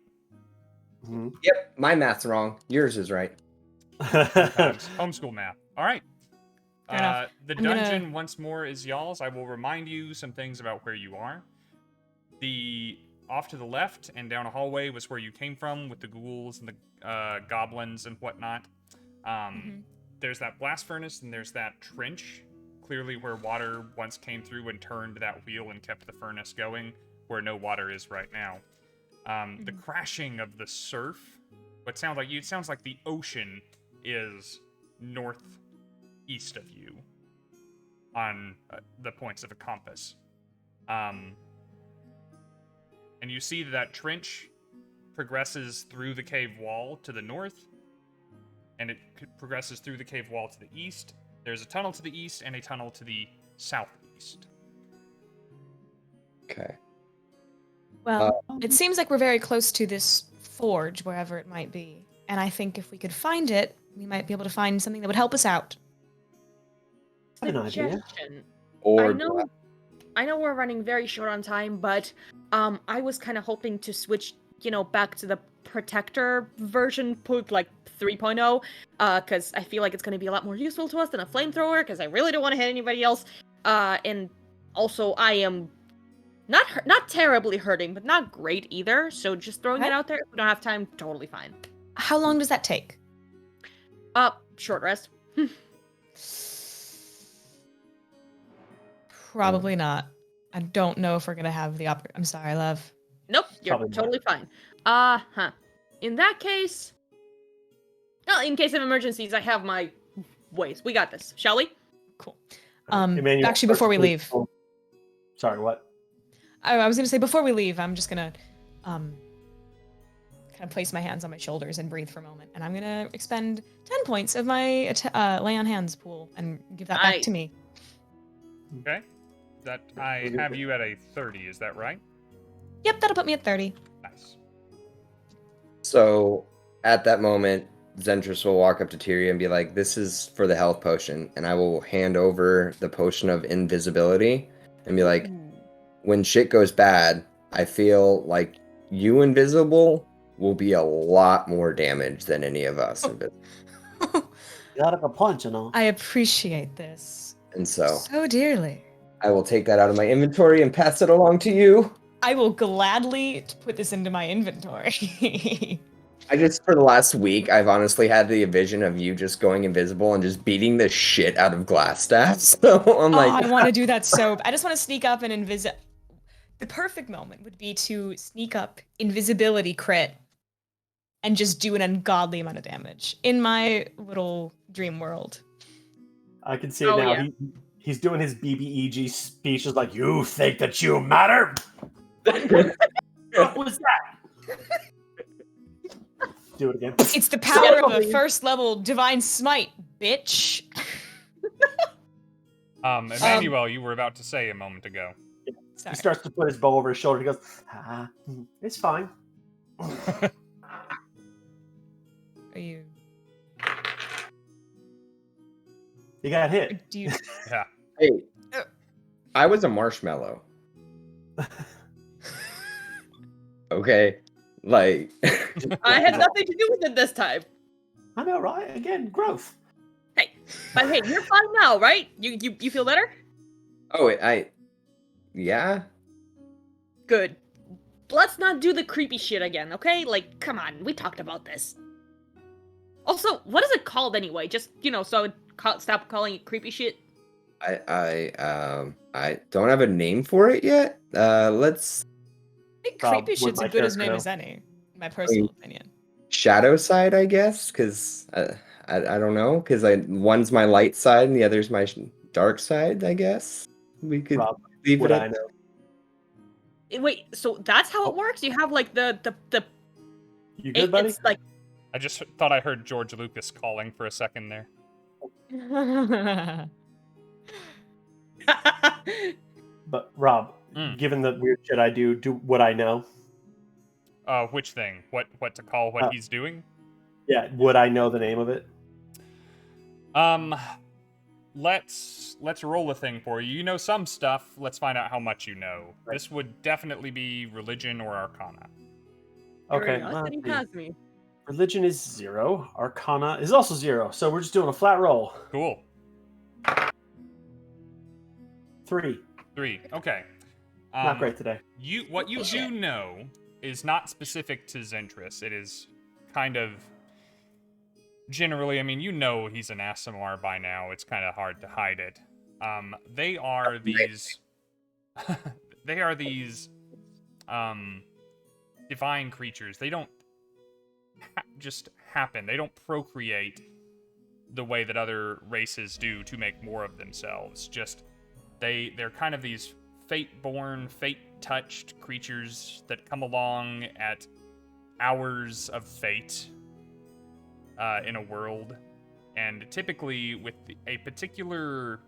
Mm-hmm. Yep, my math's wrong. Yours is right. Homeschool math. All right. Fair enough. The I'm gonna- dungeon once more is y'all's. I will remind you some things about where you are. Off to the left and down a hallway was where you came from with the ghouls and the goblins and whatnot. There's that blast furnace and there's that trench, clearly where water once came through and turned that wheel and kept the furnace going, where no water is right now. The crashing of the surf, it sounds like the ocean is northeast of you on the points of a compass. And you see that trench progresses through the cave wall to the north, and it progresses through the cave wall to the east. There's a tunnel to the east and a tunnel to the southeast. Okay. Well, it seems like we're very close to this forge, wherever it might be. And I think if we could find it, we might be able to find something that would help us out. I have an idea. Suggestion. Or I know we're running very short on time, but I was kind of hoping to switch, back to the Protector version, like 3.0, because I feel like it's going to be a lot more useful to us than a flamethrower, because I really don't want to hit anybody else. And also, I am not terribly hurting, but not great either. So just throwing it out there, if we don't have time, totally fine. How long does that take? Short rest. Probably not. I don't know if we're gonna have the I'm sorry, love. Nope, you're Probably not. totally fine. In that case, well, in case of emergencies, I have my ways. We got this, shall we? Cool. Emannuel, Actually, before we leave, Sorry, what? I was gonna say before we leave, I'm just gonna kind of place my hands on my shoulders and breathe for a moment, and I'm gonna expend 10 points of my lay on hands pool and give that back to me. Okay. That I have you at a 30, is that right? Yep, that'll put me at 30. Nice. So at that moment, Zentris will walk up to Tyria and be like, "This is for the health potion," and I will hand over the potion of invisibility and be like, "When shit goes bad, I feel like you invisible will be a lot more damage than any of us." You got up a punch and all. I appreciate this And so so dearly. I will take that out of my inventory and pass it along to you. I will gladly put this into my inventory. For the last week, I've honestly had the vision of you just going invisible and just beating the shit out of Glasstaff. So I'm like, I want to do that I just want to sneak up and The perfect moment would be to sneak up, invisibility crit, and just do an ungodly amount of damage in my little dream world. I can see it now. Yeah. He's doing his BBEG speech. Is like, "You think that you matter? What was that?" Do it again. It's the power of a first level divine smite, bitch. Emmanuel, you were about to say a moment ago. Sorry. He starts to put his bow over his shoulder. He goes, "It's fine." Are you? He got hit. Do you? Yeah. hey, I was a marshmallow. Okay, like I had nothing to do with it this time. I know, right? Again, growth. Hey, but hey, you're fine now, right? You feel better? oh, yeah. Good. Let's not do the creepy shit again, okay? Like, come on, we talked about this. Also, what is it called anyway? Just, so I would stop calling it creepy shit. I don't have a name for it yet. Let's I think Rob, creepy would shit's my a good as character name know? as any. My personal opinion. shadow side, I guess, because I don't know, because one's my light side and the other's my dark side. I guess we could Rob, leave would it I at know? Wait, so that's how it works? You have like the You good, buddy? it's like I just thought I heard George Lucas calling for a second there. But Rob, given the weird shit I do would I know? Which thing? What to call what he's doing? Yeah, would I know the name of it? Let's roll a thing for you. You know some stuff. Let's find out how much you know. Right. This would definitely be religion or arcana. Okay. curiosity has me. Religion is 0. Arcana is also 0. So we're just doing a flat roll. Cool. 3. 3. Okay. Not great today. What you do know is not specific to Zentris. It is kind of generally, I mean, you know he's an Aasimar by now. It's kind of hard to hide it. They are these divine creatures. They don't just happen. They don't procreate the way that other races do to make more of themselves. Just they're kind of these fate-born, fate-touched creatures that come along at hours of fate in a world, and typically with a particular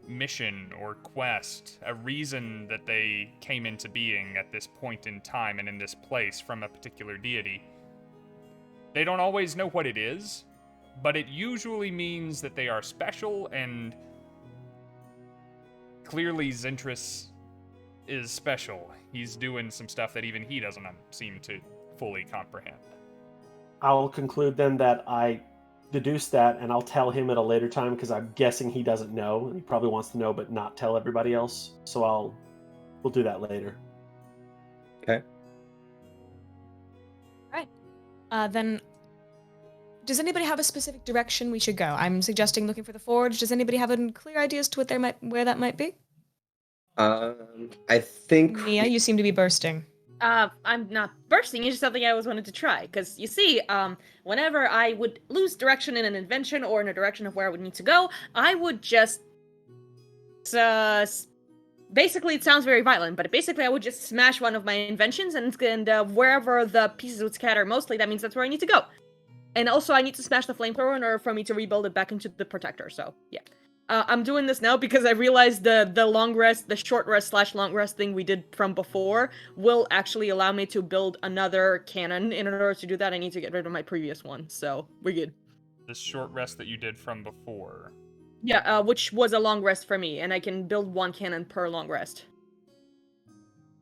mission or quest, a reason that they came into being at this point in time and in this place from a particular deity. They don't always know what it is, but it usually means that they are special, and clearly Zentris is special. He's doing some stuff that even he doesn't seem to fully comprehend. I'll conclude then that I deduce that, and I'll tell him at a later time because I'm guessing he doesn't know. He probably wants to know, but not tell everybody else. So we'll do that later. Okay. Then, does anybody have a specific direction we should go? I'm suggesting looking for the forge. Does anybody have a clear idea as to where that might be? I think Nia, you seem to be bursting. I'm not bursting. It's just something I always wanted to try. Because you see, whenever I would lose direction in an invention or in a direction of where I would need to go, I would just basically, it sounds very violent, but basically I would just smash one of my inventions, and wherever the pieces would scatter mostly, that means that's where I need to go. And also, I need to smash the flamethrower in order for me to rebuild it back into the protector, so, yeah. I'm doing this now because I realized the long rest, the short rest / long rest thing we did from before will actually allow me to build another cannon. In order to do that, I need to get rid of my previous one, so we're good. This short rest that you did from before. Yeah, which was a long rest for me, and I can build one cannon per long rest.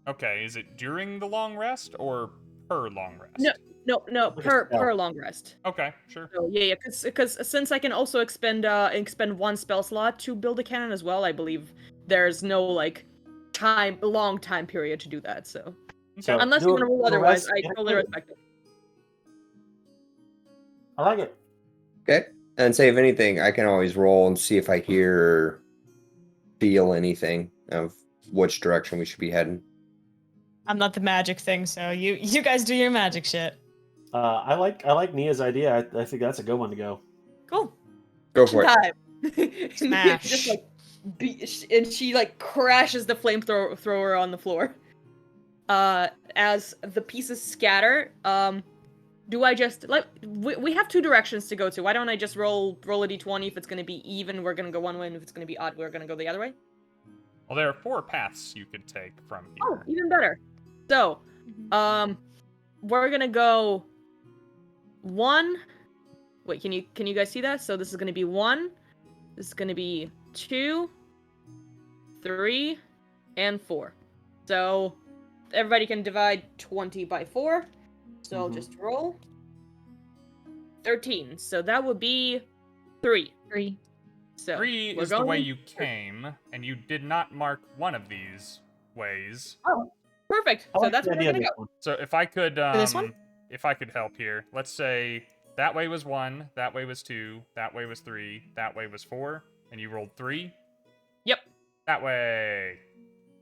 Okay, is it during the long rest or per long rest? No, per long rest. Okay, sure. So yeah, because since I can also expend one spell slot to build a cannon as well, I believe there's no like long time period to do that. So So unless you want to rule otherwise, I totally respect it. I like it. Okay. And say if anything, I can always roll and see if I hear or feel anything of which direction we should be heading. I'm not the magic thing, so you guys do your magic shit. I like Nia's idea. I think that's a good one to go. Cool. Go for it. Time. Smash. Just like and she like crashes the flamethrower on the floor. As the pieces scatter, do I just like we have two directions to go to? Why don't I just roll a d20? If it's gonna be even, we're gonna go one way, and if it's gonna be odd, we're gonna go the other way. Well, there are 4 paths you could take from here. Oh, even better. So, we're gonna go 1. Wait, can you guys see that? So this is gonna be 1. This is gonna be 2, 3, and 4. So everybody can divide 20 by 4. So I'll just roll 13. So that would be 3. 3. So 3 is the way you came, and you did not mark one of these ways. Oh, perfect. I So like that's the where we're idea of gonna this go. one. So if I could, this one? if I could help here, let's say that way was 1, that way was 2, that way was 3, that way was 4, and you rolled 3. Yep. That way.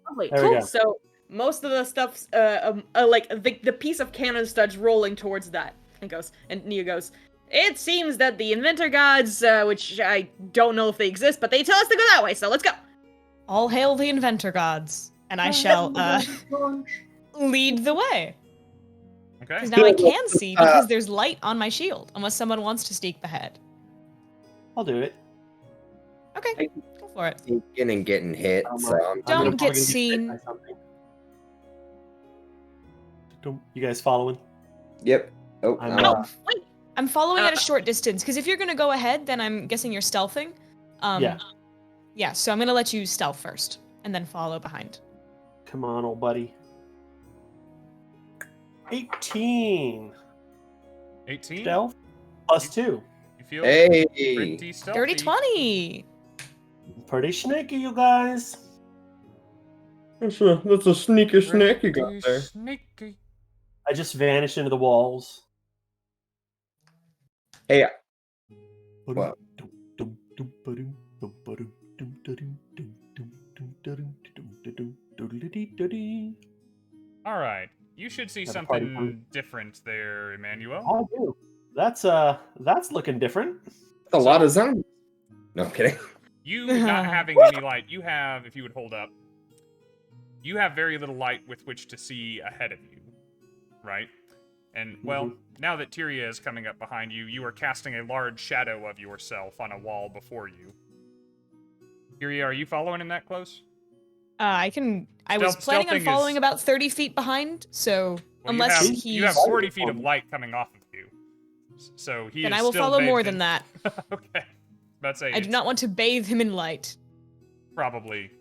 Lovely. There we Cool. go. So most of the stuff's like the piece of cannon starts rolling towards that and Nia goes, it seems that the inventor gods, which I don't know if they exist, but they tell us to go that way, so let's go. All hail the inventor gods, and I shall lead the way. Okay. Because now I can see because there's light on my shield, unless someone wants to sneak ahead. I'll do it. Okay, go for it. Sneaking and getting hit. So Don't probably get gonna seen. hit by something. You guys following? Yep. Oh, I'm, Wait. I'm following at a short distance, because if you're gonna go ahead, then I'm guessing you're stealthing. Yeah. Yeah, so I'm gonna let you stealth first, and then follow behind. Come on, old buddy. 18. 18? Stealth plus 2. You feel hey. pretty stealthy. Dirty 20! Pretty sneaky, you guys. That's a sneaky snack you got Pretty there. Sneaky. I just vanished into the walls. Hey. What? All right. You should see Got a party something different there, Emannuel. I do. That's looking different. A lot of zombies. No, I'm kidding. You not having any light, you have, if you would hold up, you have very little light with which to see ahead of you, right? And, well, now that Tyria is coming up behind you, you are casting a large shadow of yourself on a wall before you. Tyria, are you following him that close? I was planning on stealthing following is- about 30 feet behind, so Well, unless you have he's... 40 feet of light coming off of you. So he Then is I will still follow more bathed than in- that. Okay. About to say, I do not want to bathe him in light. probably,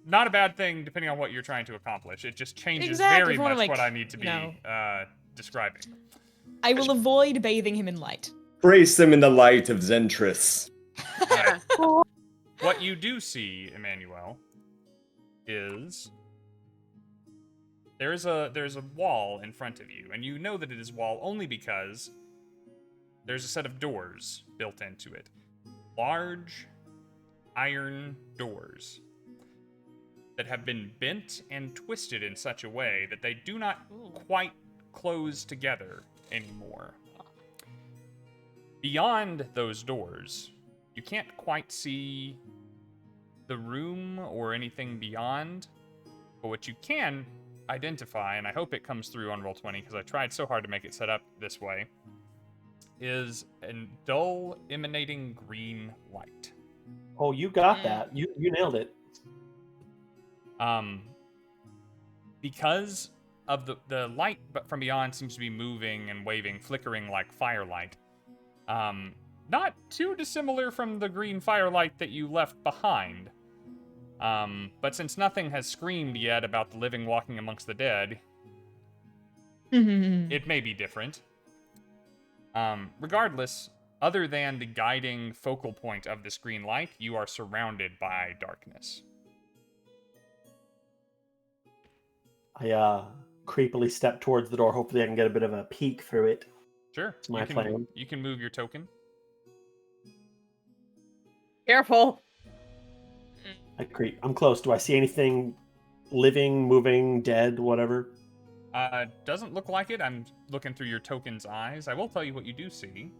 not a bad thing depending on what you're trying to accomplish. It just changes Exactly, very if you wanna, much like, what I need to be you describing. I will avoid bathing him in light. Praise him in the light of Zentris. What you do see, Emannuel, is there's a wall in front of you, and you know that it is wall only because there's a set of doors built into it. Large iron doors that have been bent and twisted in such a way that they do not quite close together anymore. Beyond those doors, you can't quite see the room or anything beyond, but what you can identify, and I hope it comes through on Roll20 because I tried so hard to make it set up this way, is a dull emanating green light. Oh, you got that. You nailed it. Because of the light from beyond seems to be moving and waving, flickering like firelight. Not too dissimilar from the green firelight that you left behind. But since nothing has screamed yet about the living walking amongst the dead, it may be different. Regardless, other than the guiding focal point of this green light, you are surrounded by darkness. I creepily step towards the door. Hopefully, I can get a bit of a peek through it. Sure. It's my plan. You can move your token. Careful. I creep. I'm close. Do I see anything living, moving, dead, whatever? Doesn't look like it. I'm looking through your token's eyes. I will tell you what you do see.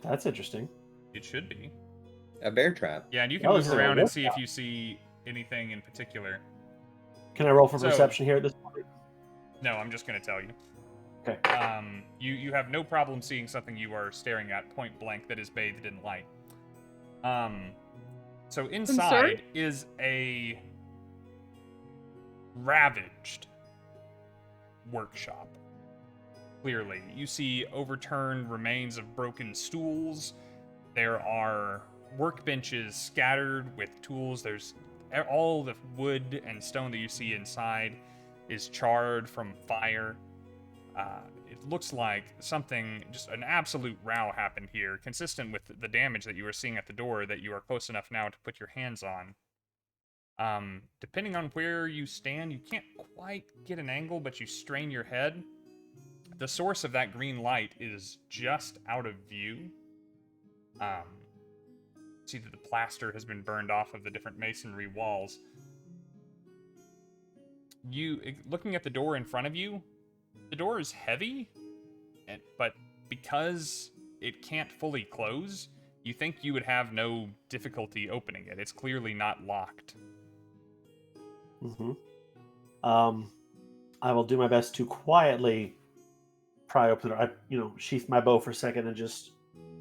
That's interesting. It should be A bear trap. Yeah, and you can move around and see if you see anything in particular. Can I roll for perception here at this point? No, I'm just going to tell you. Okay. You have no problem seeing something you are staring at point blank that is bathed in light. So inside is a ravaged workshop. Clearly, you see overturned remains of broken stools. There are workbenches scattered with tools. There's all the wood and stone that you see inside is charred from fire. It looks like something, just an absolute row happened here, consistent with the damage that you were seeing at the door that you are close enough now to put your hands on. Depending on where you stand, you can't quite get an angle, but you strain your head. The source of that green light is just out of view. See that the plaster has been burned off of the different masonry walls. Looking at the door in front of you, the door is heavy, but because it can't fully close, you think you would have no difficulty opening it. It's clearly not locked. I will do my best to quietly pry open the door. I, sheath my bow for a second and just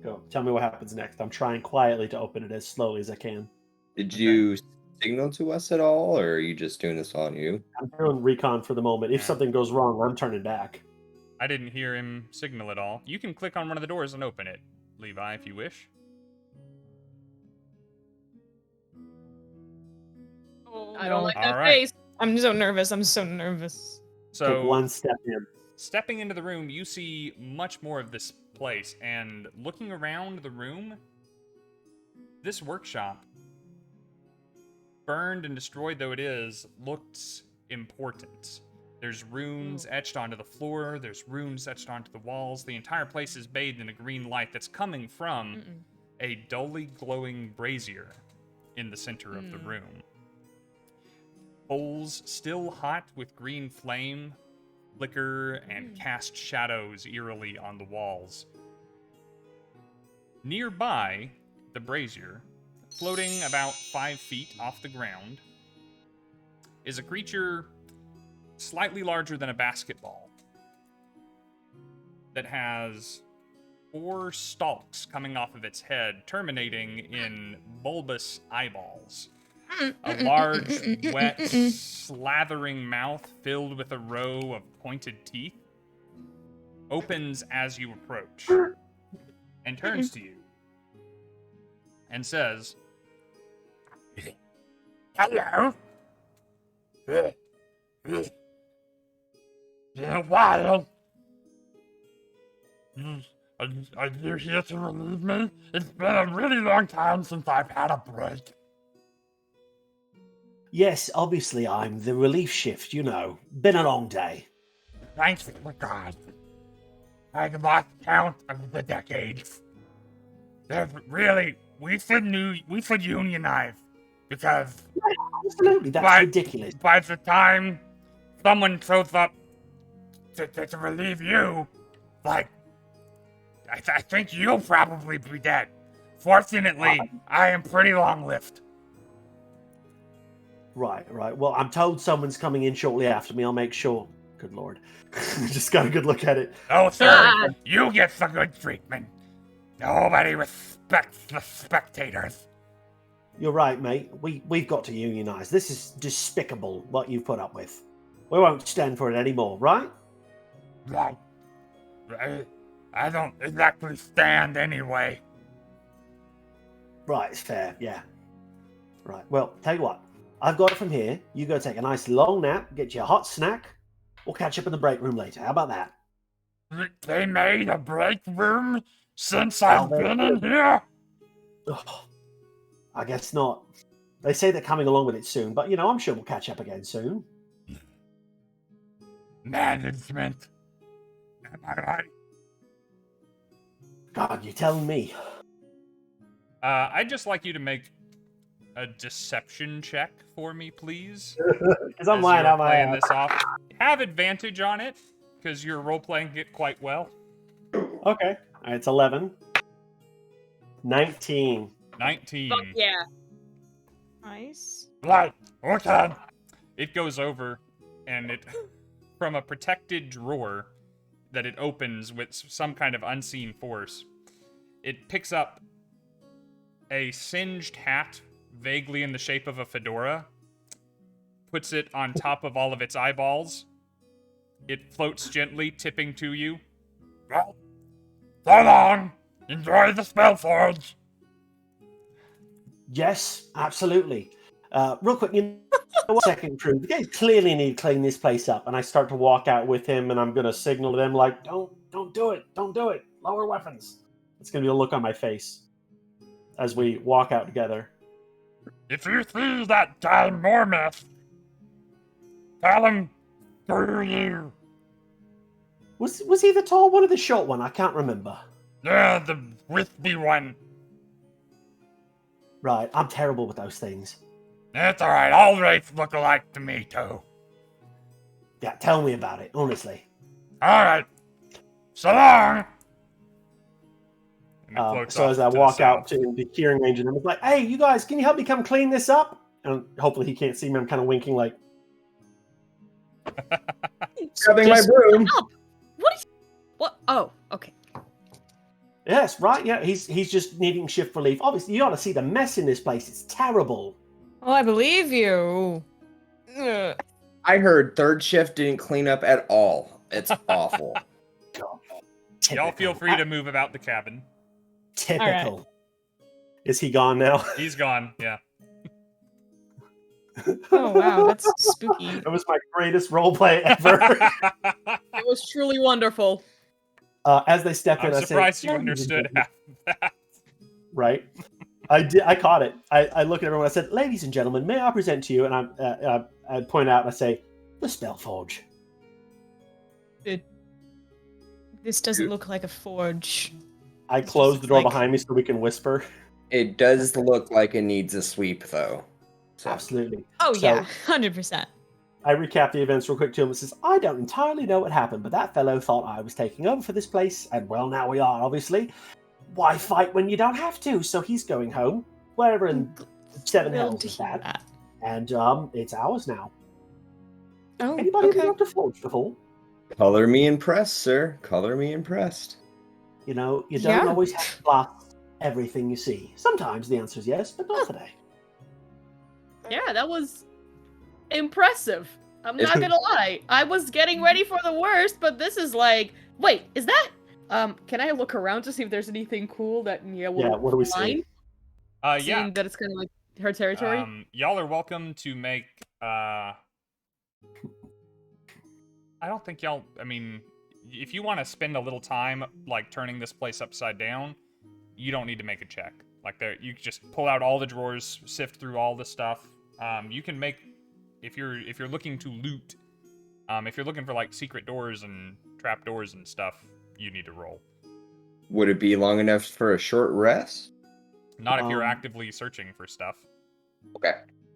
go, tell me what happens next. I'm trying quietly to open it as slowly as I can. Did you signal to us at all, or are you just doing this on you? I'm doing recon for the moment. If something goes wrong, I'm turning back. I didn't hear him signal at all. You can click on one of the doors and open it, Levi, if you wish. Oh, I don't like that All right. face. I'm so nervous. I'm so nervous. So, take one step in. Stepping into the room, you see much more of this place, and looking around the room, this workshop, burned and destroyed though it is, looks important. There's runes etched onto the floor, there's runes etched onto the walls. The entire place is bathed in a green light that's coming from a dully glowing brazier in the center of the room. Bowls still hot with green flame flicker and cast shadows eerily on the walls. Nearby the brazier, floating about 5 feet off the ground, is a creature slightly larger than a basketball that has 4 stalks coming off of its head, terminating in bulbous eyeballs. A large, wet, slathering mouth filled with a row of pointed teeth opens as you approach and turns to you and says, "Hello. Been a while. Are you here to relieve me? It's been a really long time since I've had a break." Yes, obviously I'm the relief shift, Been a long day. Thanks for God. I've lost count of the decades. We should unionize, because Absolutely, that's ridiculous. by the time someone shows up to relieve you, I think you'll probably be dead. Fortunately, I am pretty long-lived. Right. Well, I'm told someone's coming in shortly after me. I'll make sure. Good Lord. Just got a good look at it. Oh, sir, you get the good treatment. Nobody respects the spectators. You're right, mate. We've got to unionize. This is despicable, what you've put up with. We won't stand for it anymore, right? Right. I don't exactly stand anyway. Right, it's fair, yeah. Right, well, tell you what. I've got it from here. You go take a nice long nap, get you a hot snack. We'll catch up in the break room later. How about that? They made a break room since Well, I've been in here? Ugh, I guess not. They say they're coming along with it soon, but I'm sure we'll catch up again soon. Management. Am I right? God, you're telling me. I'd just like you to make a deception check for me, please. Because I'm as lying you're out my playing ass. this off. Have advantage on it, because you're role-playing it quite well. Okay. All right, it's 11. 19. 19. Fuck yeah. Nice. Right. Okay. It goes over, and it, from a protected drawer that it opens with some kind of unseen force, it picks up a singed hat, vaguely in the shape of a fedora, puts it on top of all of its eyeballs. It floats gently, tipping to you. Well, so long. Enjoy the Spellforge. Yes, absolutely. Real quick, second crew. You guys clearly need to clean this place up. And I start to walk out with him, and I'm going to signal to them like, don't do it. Don't do it. Lower weapons. It's going to be a look on my face as we walk out together. If you see that guy Mormeth, tell him screw you. Was he the tall one or the short one? I can't remember. Yeah, the wispy one. Right, I'm terrible with those things. That's alright, all races look alike to me, too. Yeah, tell me about it, honestly. Alright. So long! And it floats So off as I to the walk out south. to the hearing range, and I'm like, hey, you guys, can you help me come clean this up? And hopefully he can't see me. I'm kind of winking like, Grabbing my broom. Help! What is... What? Oh, okay. yes, right, yeah, he's just needing shift relief. Obviously, you ought to see the mess in this place. It's terrible. Oh, I believe you. Ugh. I heard third shift didn't clean up at all. It's awful. Y'all feel free to move about the cabin. Typical. All Is he gone now? He's gone, yeah. Oh wow, that's spooky. That was my greatest roleplay ever. It was truly wonderful. As they step in, I'm I say, surprised you "Yeah, understood half of that. Right. I caught it. I look at everyone. I said, "Ladies and gentlemen, may I present to you?" And I point out and I say, "The Spellforge." This doesn't look like a forge. I It's close just the door like- behind me so we can whisper. It does look like it needs a sweep, though. So, Absolutely. Oh So- yeah, 100%. I recap the events real quick to him and says, "I don't entirely know what happened, but that fellow thought I was taking over for this place, and well, now we are, obviously. Why fight when you don't have to?" So he's going home, wherever in seven Thrilled hells to is hear that. And it's ours now. Oh, Anybody okay. ever looked at Forge before? color me impressed, sir. Color me impressed. You know, you don't Yeah. always have to blast everything you see. Sometimes the answer is yes, but not today. Yeah, that was impressive. I'm It's- not gonna lie. I was getting ready for the worst, but this is like, wait, is that? Can I look around to see if there's anything cool that Nia will Yeah, what do we see? find? Yeah. Seeing that it's kind of like her territory. Y'all are welcome to make, I don't think y'all, I mean, if you want to spend a little time, like, turning this place upside down, you don't need to make a check. Like, there, you just pull out all the drawers, sift through all the stuff. You can make, if you're looking to loot, if you're looking for, like, secret doors and trap doors and stuff, you need to roll. Would it be long enough for a short rest? Not if you're Um, actively searching for stuff. Okay.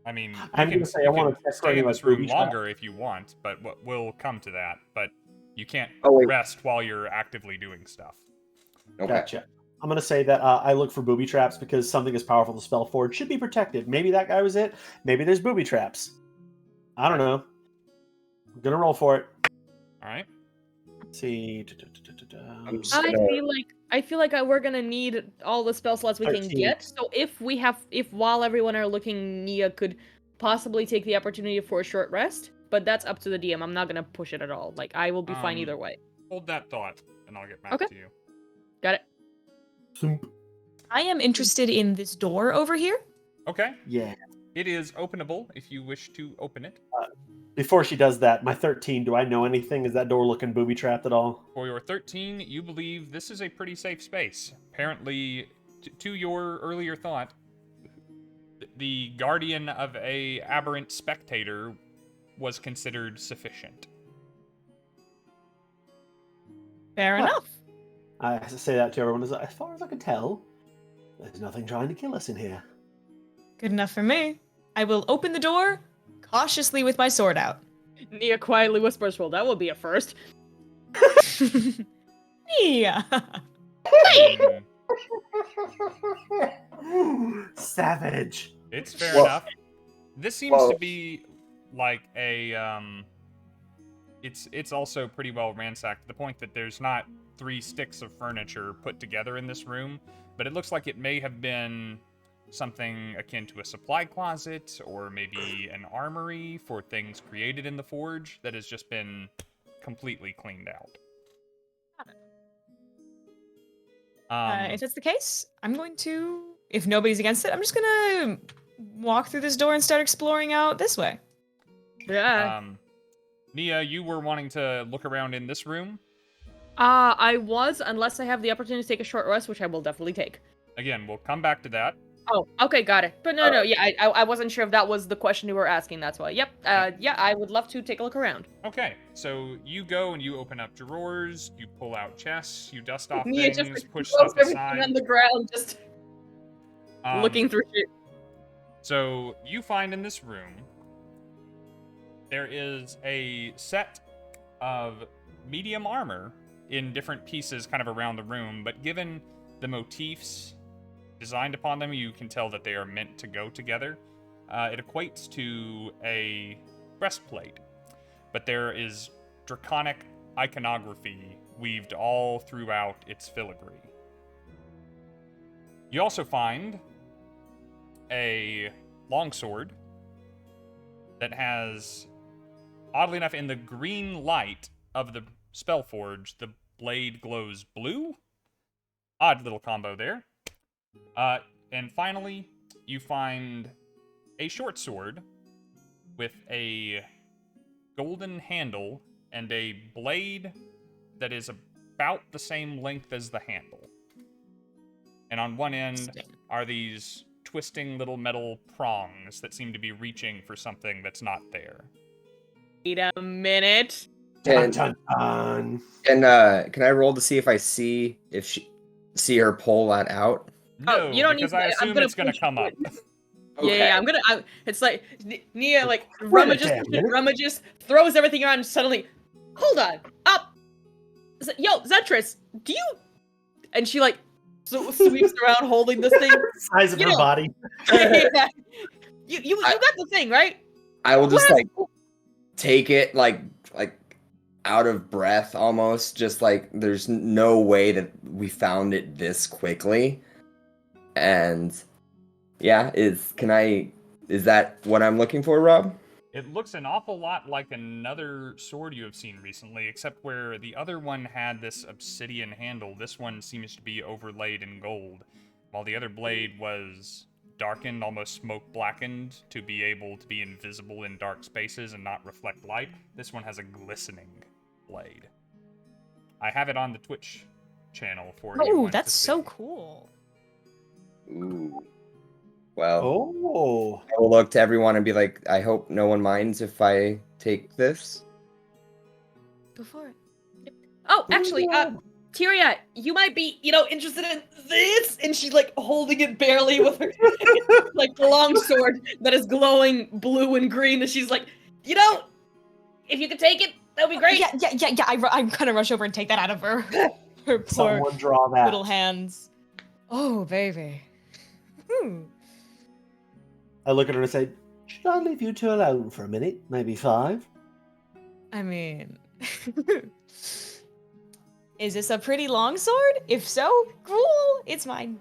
I mean, I'm you can, gonna say I you want can to check for stay any in like this room booby traps. longer if you want, but we'll come to that. But you can't Oh, wait. rest while you're actively doing stuff. Okay. Gotcha. I'm gonna say that I look for booby traps because something as powerful as Spellforge should be protected. Maybe that guy was it. Maybe there's booby traps. I don't know. I'm gonna roll for it. All right. Let's see. I'm just I gonna- feel like I feel like we're gonna need all the spell slots we can 13. get. So if while everyone are looking, Nia could possibly take the opportunity for a short rest. But that's up to the DM. I'm not gonna push it at all. Like I will be fine either way. Hold that thought, and I'll get back Okay. to you. Got it. I am interested in this door over here. Okay. Yeah. It is openable if you wish to open it. Before she does that, my 13, do I know anything? Is that door looking booby-trapped at all? For your 13, you believe this is a pretty safe space. Apparently, to your earlier thought, the guardian of a aberrant spectator was considered sufficient. Fair Huh. enough. I say that to everyone. As far as I can tell, there's nothing trying to kill us in here. Good enough for me. I will open the door cautiously with my sword out. Nia quietly whispers, "Well, that will be a first." Yeah. Savage. It's fair Well- enough. This seems well- to be like a it's also pretty well ransacked to the point that there's not 3 sticks of furniture put together in this room, but it looks like it may have been something akin to a supply closet or maybe an armory for things created in the forge that has just been completely cleaned out. If that's the case, I'm going to, if nobody's against it, I'm just gonna walk through this door and start exploring out this way. Yeah. Nia, you were wanting to look around in this room. I was, unless I have the opportunity to take a short rest, which I will definitely take. Again, we'll come back to that. Oh, okay, got it. But no, yeah, I wasn't sure if that was the question you were asking. That's why. Yep. Yeah, I would love to take a look around. Okay, so you go and you open up drawers, you pull out chests, you dust off Nia things, just push throws stuff everything aside. on the ground, just looking through shit. So you find in this room there is a set of medium armor in different pieces kind of around the room, but given the motifs designed upon them, you can tell that they are meant to go together. It equates to a breastplate, but there is draconic iconography weaved all throughout its filigree. You also find a longsword that has, oddly enough, in the green light of the Spellforge, the blade glows blue. Odd little combo there. And finally, you find a short sword with a golden handle and a blade that is about the same length as the handle. And on one end are these twisting little metal prongs that seem to be reaching for something that's not there. Wait a minute. Dun, Can, dun, dun. can I roll to see if I see her pull that out? No, you don't need because to. I I'm assume gonna it's going to push come you up. Yeah, it's like Nia like Wait a damn minute. rummages, throws everything around, and suddenly, hold on, up. Yo, Zentris, do you? And she like sweeps around holding this thing. Size of You her know- body. Yeah. You got the thing, right? I will just What? take it like out of breath almost, just like there's no way that we found it this quickly. And yeah, is that what I'm looking for, Rob? It looks an awful lot like another sword you have seen recently, except where the other one had this obsidian handle, this one seems to be overlaid in gold, while the other blade was darkened, almost smoke blackened, to be able to be invisible in dark spaces and not reflect light. This one has a glistening blade. I have it on the Twitch channel for Oh, anyone that's to so see. cool. Ooh. Well, Oh. I will look to everyone and be like, I hope no one minds if I take this. Go for it. Oh, actually, Tyria, you might be, interested in this, and she's like holding it barely with her, like the long sword that is glowing blue and green, and she's like, if you could take it, that'd be great. Yeah. I kind of rush over and take that out of her. Her poor Someone draw that. little hands. Oh, baby. I look at her and say, should I leave you two alone for a minute? Maybe 5? I mean, Is this a pretty long sword? If so, cool, it's mine.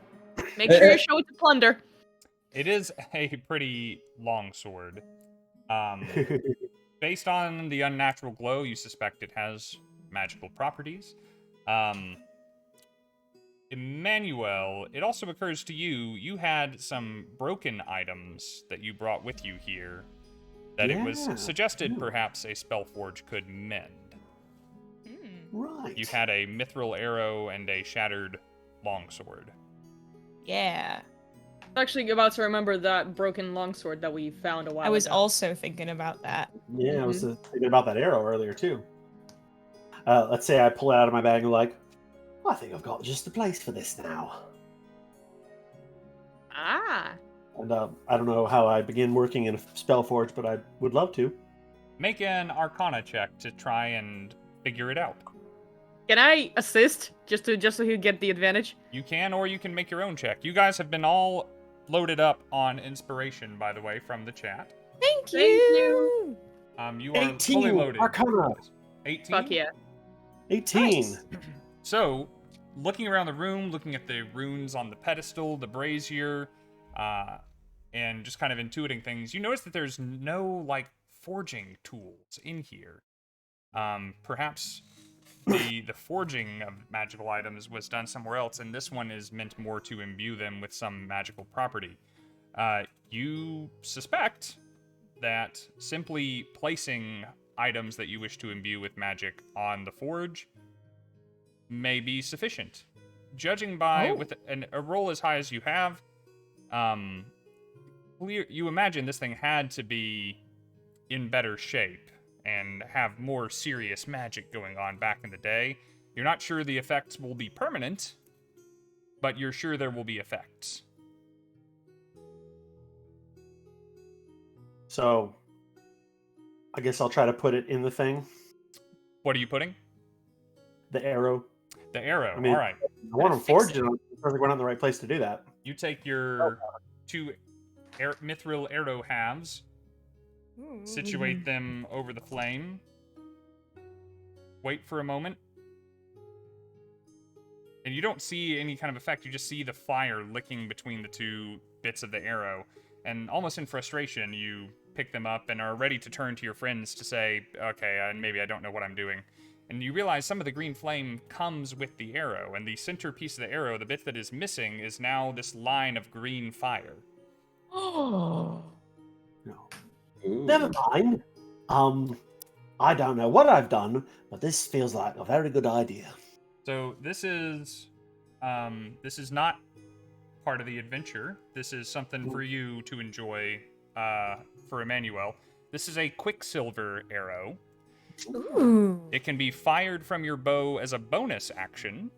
Make sure you show it to Plunder. It is a pretty long sword. Based on the unnatural glow, you suspect it has magical properties. Emannuel, it also occurs to you, you had some broken items that you brought with you here that it was suggested perhaps a Spellforge could mend. Right. You had a mithril arrow and a shattered longsword. Yeah. I'm actually about to remember that broken longsword that we found a while ago. I was also thinking about that. Yeah, I was thinking about that arrow earlier too. Let's say I pull it out of my bag and like, I think I've got just the place for this now. Ah. And I don't know how I begin working in a Spellforge, but I would love to. Make an Arcana check to try and figure it out. Can I assist just so you get the advantage? You can, or you can make your own check. You guys have been all loaded up on inspiration, by the way, from the chat. Thank Thank you. You are 18 fully loaded. Arcana. 18? Fuck yeah. 18. Nice. So, looking around the room, looking at the runes on the pedestal, the brazier, and just kind of intuiting things, you notice that there's no, like, forging tools in here. Perhaps the forging of magical items was done somewhere else, and this one is meant more to imbue them with some magical property. You suspect that simply placing items that you wish to imbue with magic on the forge may be sufficient. Judging by with a roll as high as you have, you imagine this thing had to be in better shape and have more serious magic going on back in the day. You're not sure the effects will be permanent, but you're sure there will be effects. So, I guess I'll try to put it in the thing. What are you putting? The arrow. The arrow. I mean, all right. I want to forge it. It sounds like we're not in the right place to do that. You take your two mithril arrow halves, situate them over the flame, wait for a moment, and you don't see any kind of effect. You just see the fire licking between the two bits of the arrow, and almost in frustration, you pick them up and are ready to turn to your friends to say, okay, maybe I don't know what I'm doing. And you realize some of the green flame comes with the arrow, and the center piece of the arrow, the bit that is missing, is now this line of green fire. Oh. No. Ooh. Never mind. I don't know what I've done, but this feels like a very good idea. So this is not part of the adventure. This is something for you to enjoy, for Emannuel. This is a quicksilver arrow. Ooh. It can be fired from your bow as a bonus action.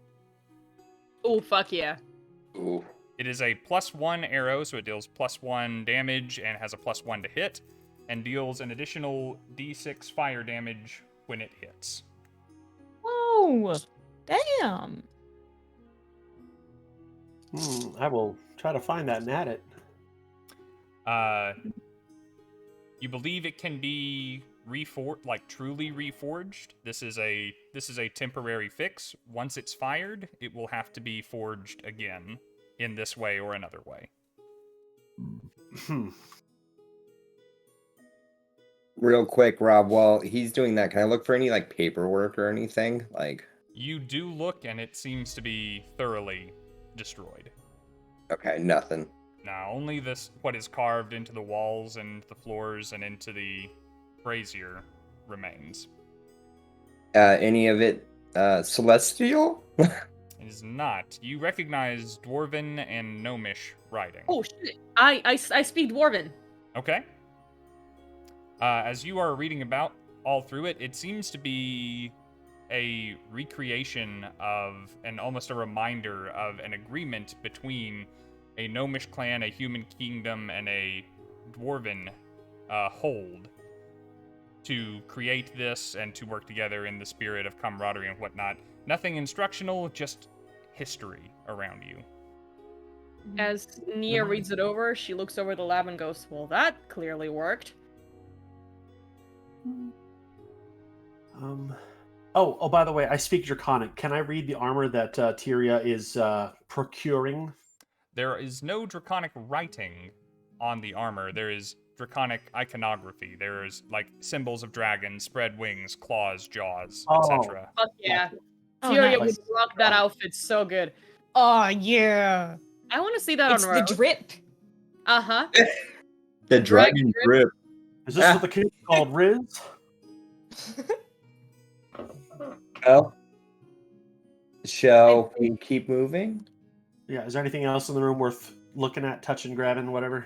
Oh, fuck yeah. Ooh. It is a +1 arrow, so it deals +1 damage and has a +1 to hit, and deals an additional d6 fire damage when it hits. Oh, damn. I will try to find that and add it. You believe it can be truly reforged. This is a temporary fix. Once it's fired, it will have to be forged again in this way or another way. Real quick, Rob, while he's doing that, can I look for any like paperwork or anything? Like, You do look, and it seems to be thoroughly destroyed. okay, nothing. Now, only what is carved into the walls and the floors and into the brazier remains. Any of it celestial? It is not. You recognize Dwarven and Gnomish writing. Oh shit! I speak Dwarven. Okay. As you are reading about all through it, it seems to be a recreation of, and almost a reminder of, an agreement between a Gnomish clan, a human kingdom, and a Dwarven hold to create this and to work together in the spirit of camaraderie and whatnot. Nothing instructional, just history around you. As Nia reads it over, she looks over the lab and goes, "Well, that clearly worked." Oh, by the way, I speak Draconic. Can I read the armor that Tyria is procuring? There is no draconic writing on the armor. There is draconic iconography. There's like symbols of dragons, spread wings, claws, jaws, etc. Fuck yeah. Gotcha. Oh, Tyria nice. would rock that outfit so good. Oh, yeah. I want to see that It's on the Rose. drip. Uh-huh. The dragon drip. Is this what the kid's called, Riz? Well, shall we keep moving? Yeah, is there anything else in the room worth looking at, touching, grabbing, whatever?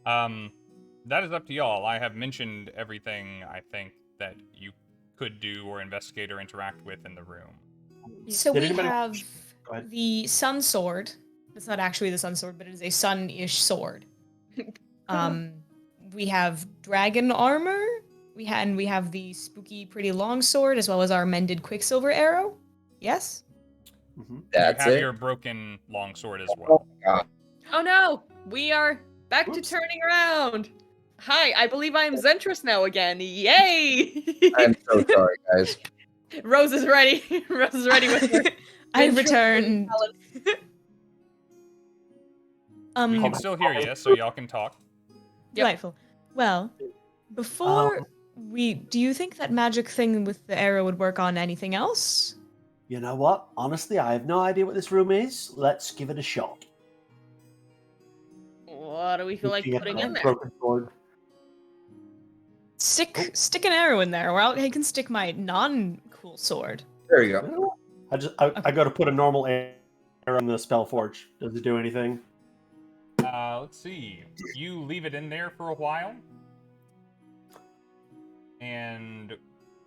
That is up to y'all. I have mentioned everything I think that you could do or investigate or interact with in the room. So Did we anybody- have Go ahead. the sun sword. It's not actually the sun sword, but it is a sun-ish sword. We have dragon armor. We have the spooky, pretty long sword, as well as our mended quicksilver arrow. Yes. Mm-hmm. That's you have it. your broken longsword as well. Oh no! We are back Oops. to turning around! Hi, I believe I am Zentris now again. Yay! I'm so sorry, guys. Rose is ready. Rose is ready with her. I ventriloquism returned. talent. We can still hear you, so y'all can talk. Delightful. Well, before do you think that magic thing with the arrow would work on anything else? You know what? Honestly, I have no idea what this room is. Let's give it a shot. What do we feel like Looking at putting the in there? broken sword. Stick an arrow in there, or I can stick my non-cool sword. There you go. I go to put a normal arrow in the spell forge. Does it do anything? Let's see. You leave it in there for a while. And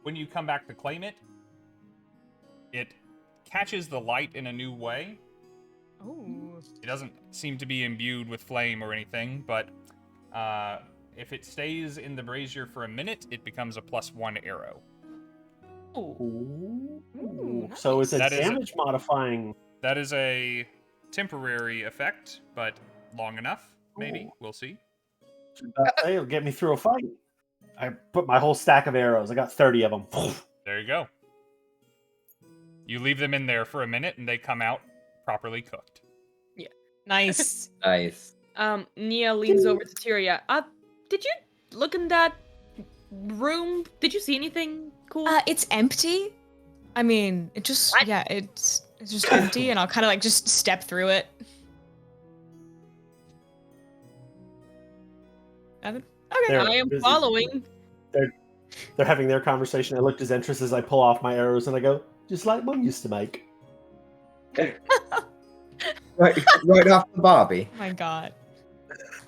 when you come back to claim it, it catches the light in a new way. Oh. It doesn't seem to be imbued with flame or anything, but if it stays in the brazier for a minute, it becomes a +1 arrow. Ooh. Ooh, So it's a That is a- damage modifying. That is a temporary effect, but long enough, maybe. Ooh. We'll see. It'll get me through a fight. I put my whole stack of arrows. I got 30 of them. There you go. You leave them in there for a minute, and they come out properly cooked. Nice. Nice. Nia leans over to Tyria. Did you look in that room? Did you see anything cool? It's empty. I mean, it just What? it's just empty, and I'll kind of like just step through it. Nothing. Okay. There. I am busy. following. They're having their conversation. I look to Zentris as I pull off my arrows and I go, just like Mum used to make. Right off the Bobby. Oh my god.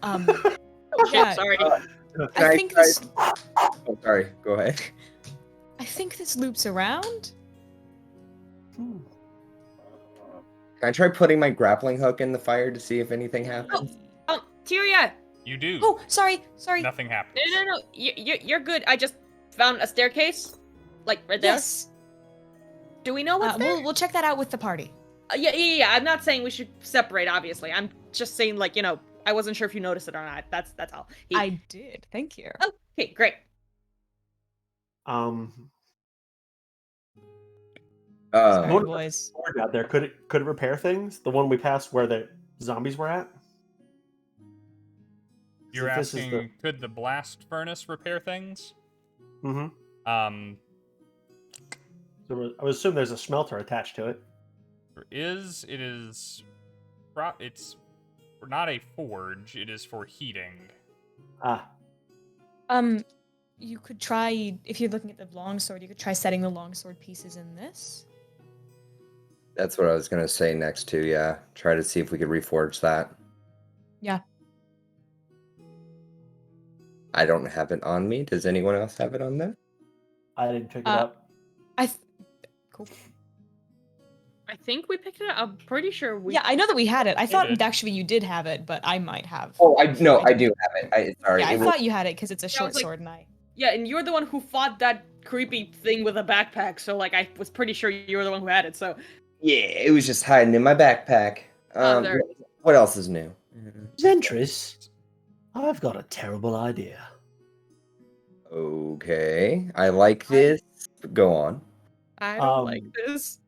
Oh, Yeah. sorry. I think this. Oh, sorry. Go ahead. I think this loops around. Can I try putting my grappling hook in the fire to see if anything happens? Tyria! You do. Oh, sorry. Nothing happens. No. You're good. I just found a staircase. Like, right there. Yes. Do we know what's there? We'll check that out with the party. Yeah. I'm not saying we should separate, obviously. I'm just saying, like, I wasn't sure if you noticed it or not. That's all. I did. Thank you. Okay, great. Sorry, What- boys. Sword out there. Could it repair things? The one we passed where the zombies were at? You're So this is asking, could the blast furnace repair things? Mm-hmm. There So I would assume there's a smelter attached to it. is. It's not a forge. It is for heating. Ah, You could try, if you're looking at the longsword, you could try setting the longsword pieces in this. That's what I was gonna say next to, yeah. Try to see if we could reforge that. Yeah. I don't have it on me. Does anyone else have it on them? I didn't pick it up. Cool. I think we picked it up. I'm pretty sure we. Yeah, I know that we had it. I thought did. actually you did have it, but I might have. Oh, I do have it. Sorry. Yeah, I it was- thought you had it because it's a I short was like- sword, and I. Yeah, and you're the one who fought that creepy thing with a backpack. So, like, I was pretty sure you were the one who had it. So, Yeah, it was just hiding in my backpack. there. What else is new? Zentris, I've got a terrible idea. Okay, I like this. Go on. I don't like this.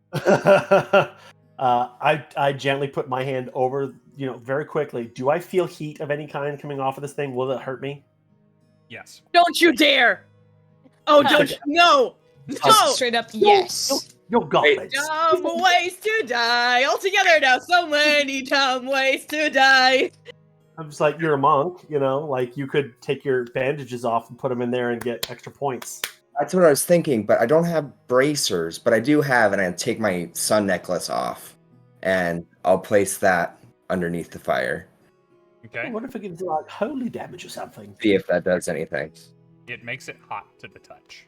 I gently put my hand over, very quickly. Do I feel heat of any kind coming off of this thing? Will it hurt me? Yes. Don't you dare! Oh, don't you? No! No! Straight up, yes. You'll got Wait. this. Dumb ways to die. All together now. So many dumb ways to die. I'm just like, you're a monk, like you could take your bandages off and put them in there and get extra points. That's what I was thinking, but I don't have bracers, but I do have, and I take my sun necklace off, and I'll place that underneath the fire. Okay. What if it gives like holy damage or something? See if that does anything. It makes it hot to the touch.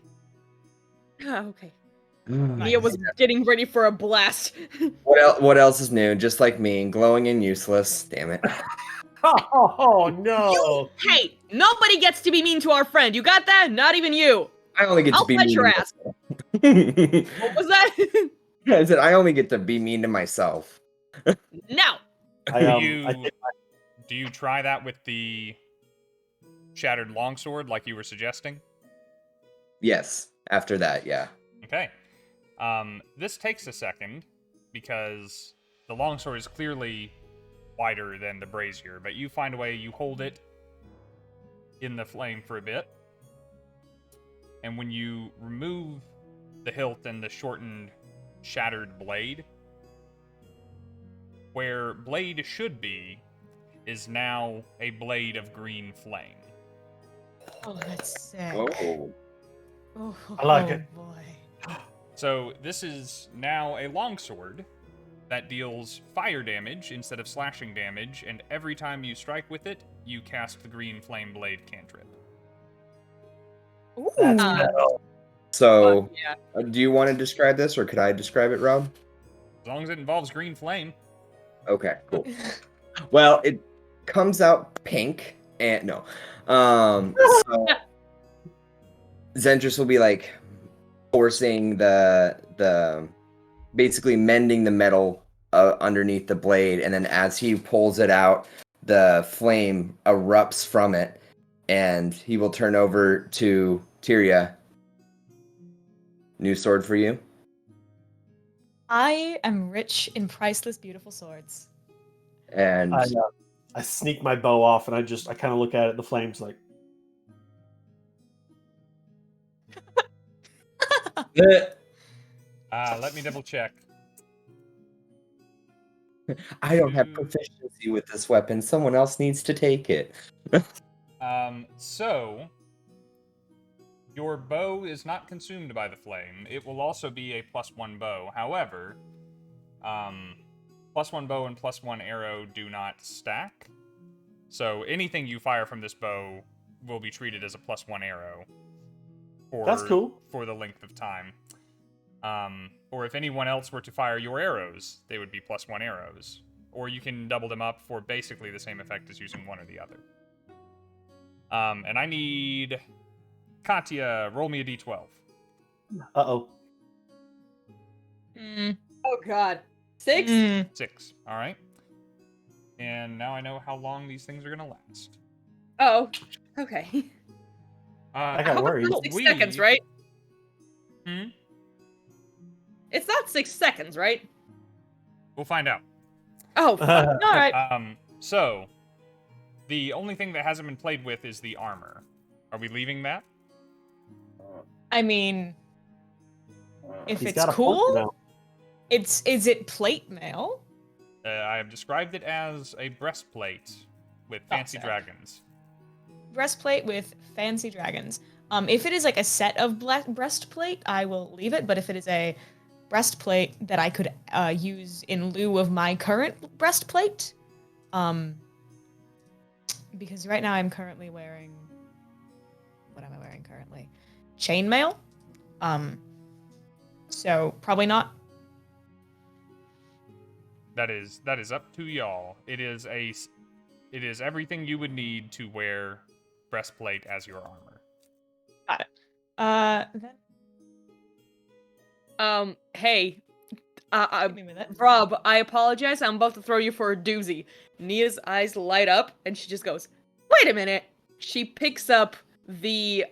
Oh, okay. What Nia was getting ready for a blast. What else is new? Just like me, glowing and useless. Damn it. Oh no! Hey, nobody gets to be mean to our friend. You got that? Not even you. I only get I'll to be punch mean your to ass. myself. What was that? I said I only get to be mean to myself. No. Do you try that with the shattered longsword like you were suggesting? Yes. After that, yeah. Okay. This takes a second because the longsword is clearly wider than the brazier, but you find a way, you hold it in the flame for a bit, and when you remove the hilt and the shortened, shattered blade, where blade should be is now a blade of green flame. Oh, that's sick. Whoa. Oh, I like it. Boy. So this is now a longsword that deals fire damage instead of slashing damage, and every time you strike with it, you cast the green flame blade cantrip. Ooh. That's Uh, metal. So, yeah. do you want to describe this, or could I describe it, Rob? As long as it involves green flame. Okay, cool. Well, it comes out pink, and no. So Zentris will be like forcing the basically mending the metal underneath the blade, and then as he pulls it out, the flame erupts from it, and he will turn over to Tyria. New sword for you. I am rich in priceless, beautiful swords. And I sneak my bow off and I kind of look at it. The flames like. Let me double check. I don't have proficiency with this weapon. Someone else needs to take it. So your bow is not consumed by the flame. It will also be a +1 bow. However, +1 bow and +1 arrow do not stack. So anything you fire from this bow will be treated as a +1 arrow. That's cool. For the length of time. Or if anyone else were to fire your arrows, they would be +1 arrows. Or you can double them up for basically the same effect as using one or the other. And I need Katya, roll me a d12. Uh-oh. Oh god. 6? 6. All right. And now I know how long these things are gonna last. Oh. Okay. I got worried. 6 seconds, right? Hmm? It's not 6 seconds, right? We'll find out. Oh, fuck. All right. So the only thing that hasn't been played with is the armor. Are we leaving that? I mean, if He's it's got a point cool, now. is it plate mail? I have described it as a breastplate with fancy sick. dragons. Breastplate with fancy dragons. If it is like a set of breastplate, I will leave it. But if it is a breastplate that I could use in lieu of my current breastplate, because right now I'm currently wearing. What am I wearing currently? Chainmail. So probably not. That is up to y'all. It is everything you would need to wear breastplate as your armor. Got it. Then Hey. hit me with it. Rob, I apologize. I'm about to throw you for a doozy. Nia's eyes light up, and she just goes, "Wait a minute." She picks up the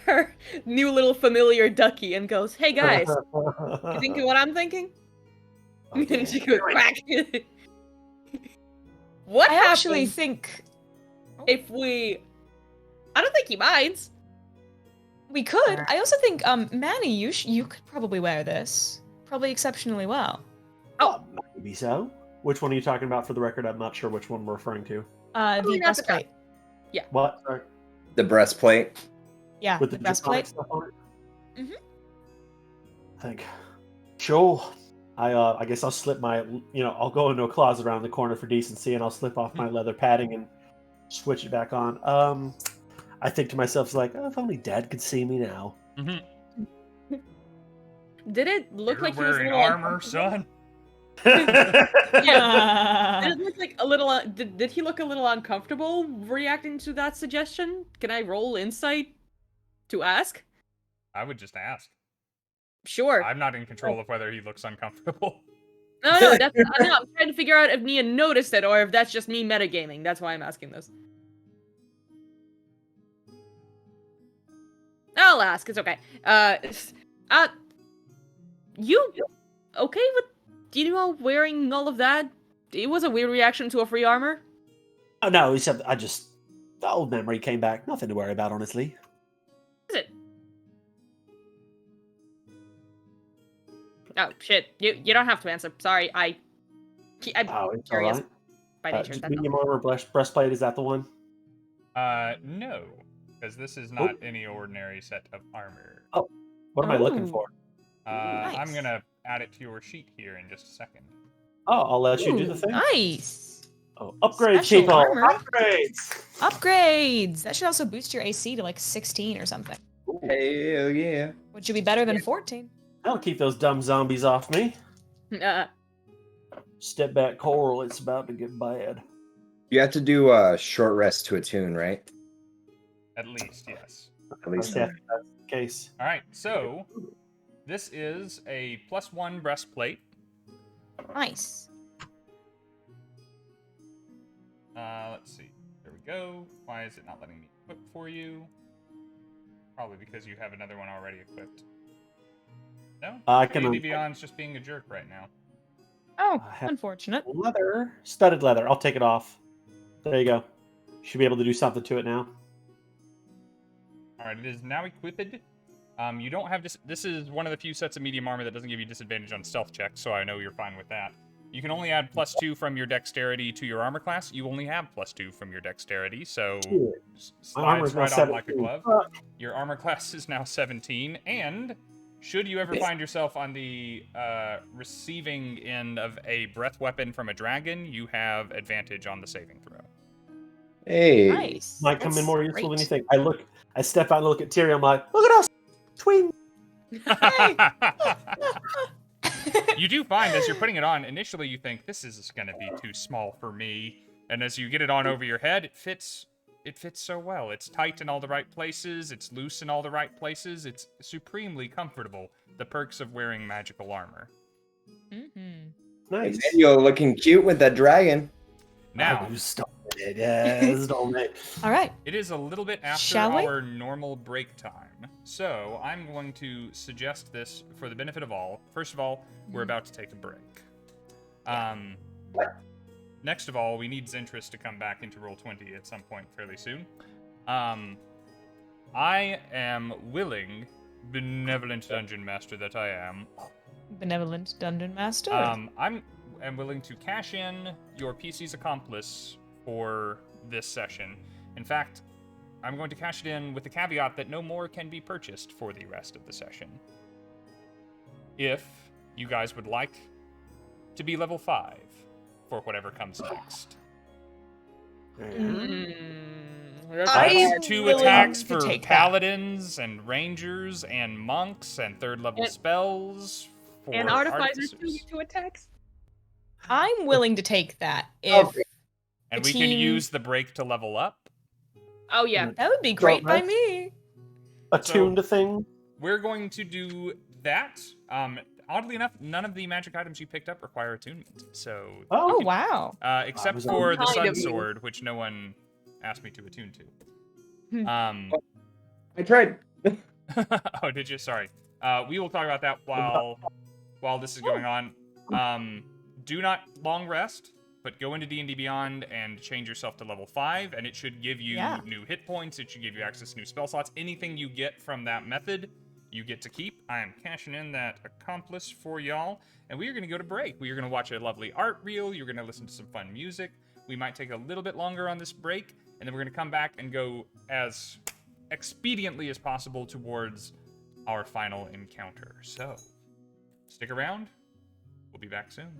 her new little familiar ducky and goes, "Hey guys, you thinking what I'm thinking?" And she goes, "Quack." What I happens actually think if we? I don't think he minds. we could. I also think, Manny, you could probably wear this. Probably exceptionally well. Oh, maybe so. Which one are you talking about? For the record, I'm not sure which one we're referring to. The not the breastplate. What? Sorry. The breastplate. Yeah, With the the breastplate. stuff on it? Mhm. I think. Sure. I guess I'll slip my, I'll go into a closet around the corner for decency, and I'll slip off my leather padding and switch it back on. I think to myself, it's like, oh, if only Dad could see me now. Did it look You're like he was a wearing little armor, uncomfortable? son. Did it look like a little? Did he look a little uncomfortable reacting to that suggestion? Can I roll insight to ask? I would just ask. Sure. I'm not in control of whether he looks uncomfortable. No, that's no, I'm trying to figure out if Nia noticed it or if that's just me metagaming. That's why I'm asking this. I'll ask. It's okay. You okay with wearing all of that? It was a weird reaction to a free armor. Oh, no, he said, the old memory came back. Nothing to worry about, honestly. Is it? Oh shit! You don't have to answer. Sorry, I'm Oh, it's curious alright. by nature. Just That's medium armor breastplate, is that the one? No, because this is not any ordinary set of armor. What am I looking Oh. for? I'm Nice. gonna add it to your sheet here in just a second. Oh, I'll let you do the thing. Nice. Oh, upgrades, Special people! armor. Upgrades! Upgrades. That should also boost your AC to like 16 or something, Hell yeah. which would be better than 14. That'll keep those dumb zombies off me. Uh, Step back, Coral. It's about to get bad. You have to do a short rest to attune, right? At least, yes. At least. Yeah, that's the case. All right, so this is a +1 breastplate. Nice. Let's see. There we go. Why is it not letting me equip for you? Probably because you have another one already equipped. No? I can D&D Beyond's just being a jerk right now. Oh, I have- unfortunate. leather, studded leather. I'll take it off. There you go. Should be able to do something to it now. Alright, it is now equipped. You don't have this is one of the few sets of medium armor that doesn't give you disadvantage on stealth checks, so I know you're fine with that. You can only add +2 from your dexterity to your armor class. You only have +2 from your dexterity, so My armor's slides now right on like a 17. glove. Your armor class is now 17, and should you ever find yourself on the receiving end of a breath weapon from a dragon, you have advantage on the saving throw. Hey. Nice. Might come in That's more useful great. than you think. I step out and look at Tyria. I'm like, look at us, twin. You do find as you're putting it on, initially you think this is going to be too small for me, and as you get it on over your head, it fits so well. It's tight in all the right places, it's loose in all the right places, it's supremely comfortable. The perks of wearing magical armor. Mm-hmm. Nice. You're looking cute with that dragon. Now, Oh, stop it. Yeah, stop it. All right. it is a little bit after Shall we? our normal break time, so I'm going to suggest this for the benefit of all. First of all, we're about to take a break. Next of all, we need Zentris to come back into Roll20 at some point fairly soon. I am willing, benevolent dungeon master that I am, Benevolent Dungeon Master. I'm willing to cash in your PC's accomplice for this session. In fact, I'm going to cash it in with the caveat that no more can be purchased for the rest of the session. If you guys would like to be level 5 for whatever comes next. That's I hard. am 2 willing attacks to for take that. paladins and rangers and monks and 3rd level And- spells for And artificers artificers. 2 attacks. I'm willing to take that if And the we can team- use the break to level up. Oh yeah. that would be great by nice. me. Attuned to thing. We're going to do that. Oddly enough, none of the magic items you picked up require attunement. So, Oh Oh, wow. except was for the kind sun of you. sword, which no one asked me to attune to. Hmm. I tried Oh, did you? Sorry. We will talk about that while this is going on. Do not long rest, but go into D&D Beyond and change yourself to level 5, and it should give you new hit points. It should give you access to new spell slots. Anything you get from that method, you get to keep. I am cashing in that accomplice for y'all, and we are going to go to break. We are going to watch a lovely art reel. You're going to listen to some fun music. We might take a little bit longer on this break, and then we're going to come back and go as expediently as possible towards our final encounter. So, stick around. We'll be back soon.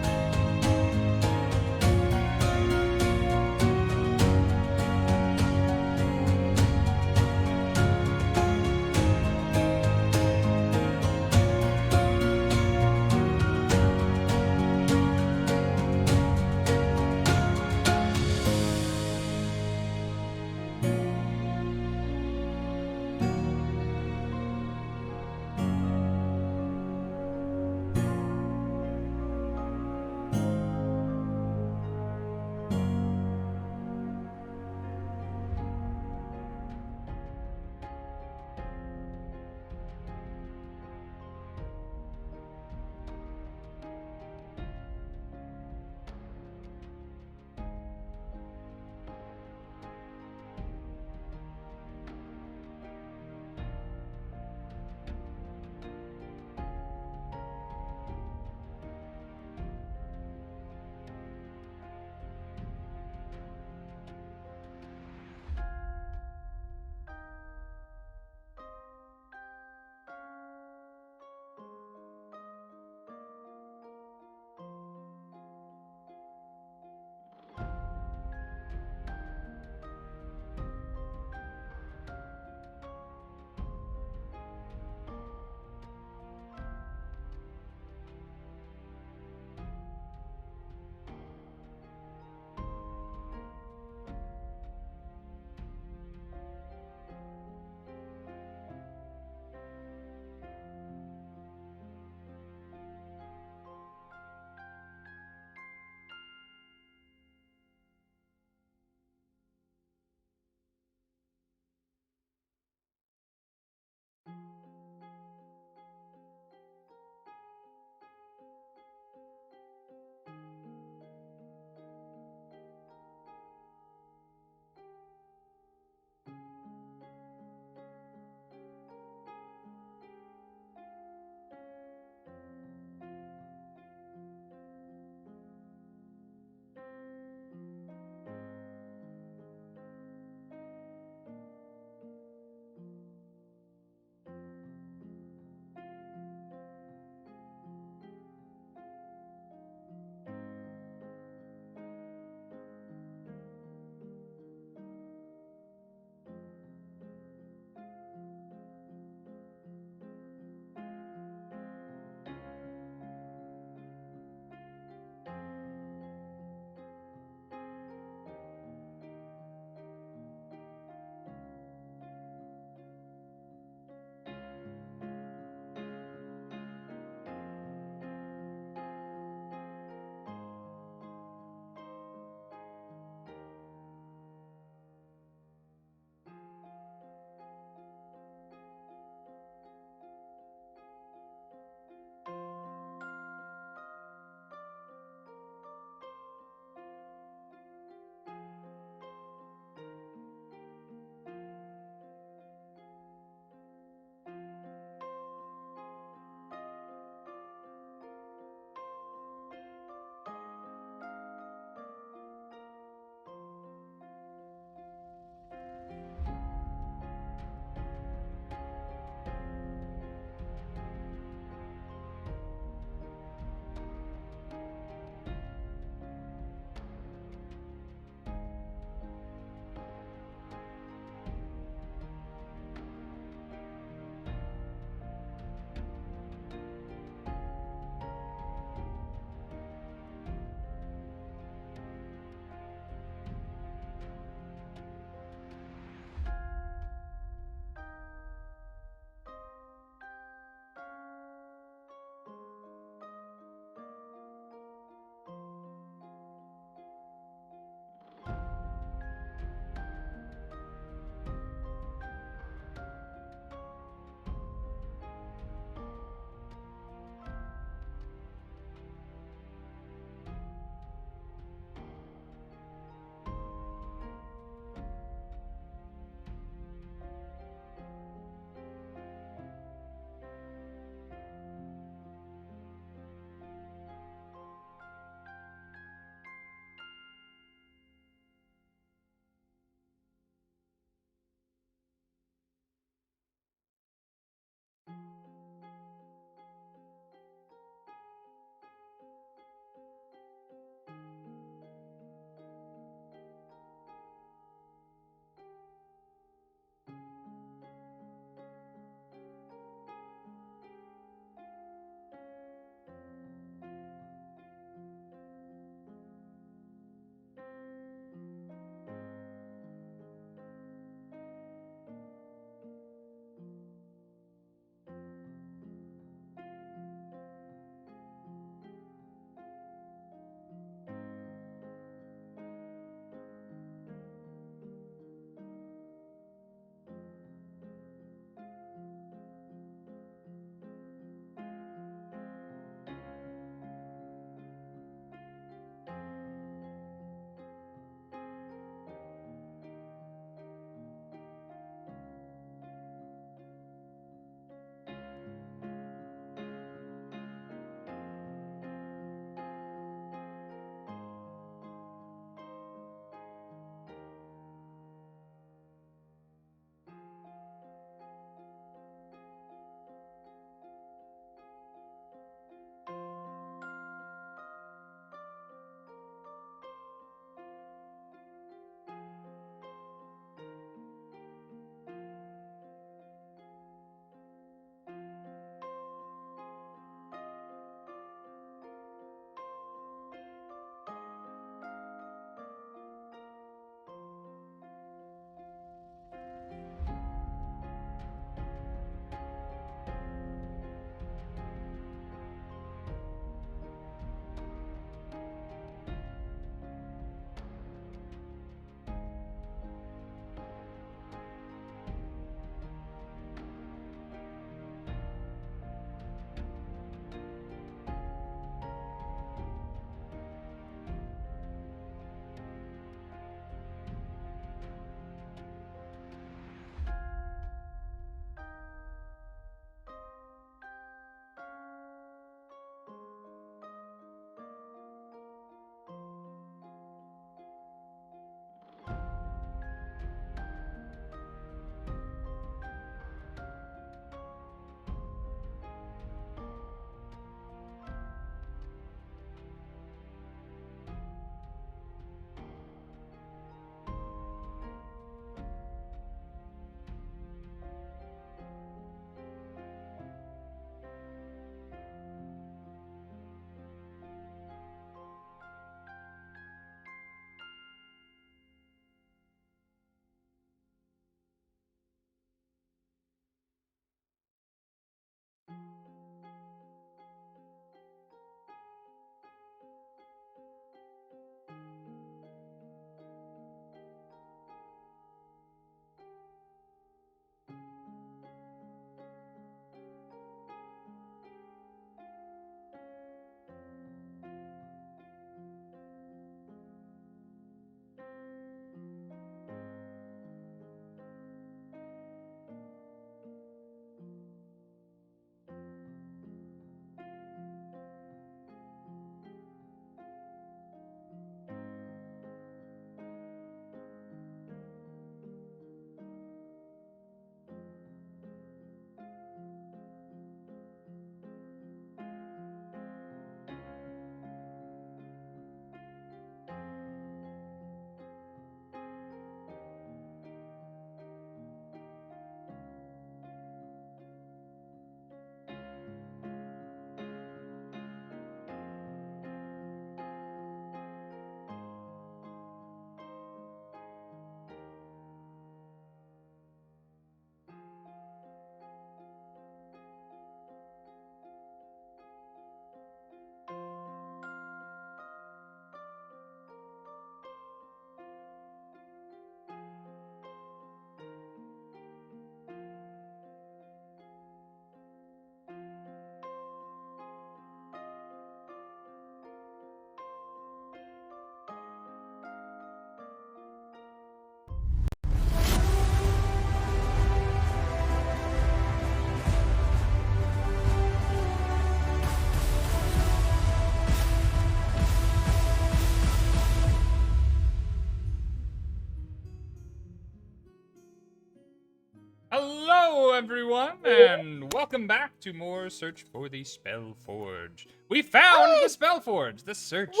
everyone, and welcome back to more Search for the Spellforge. We found the Spellforge. The search is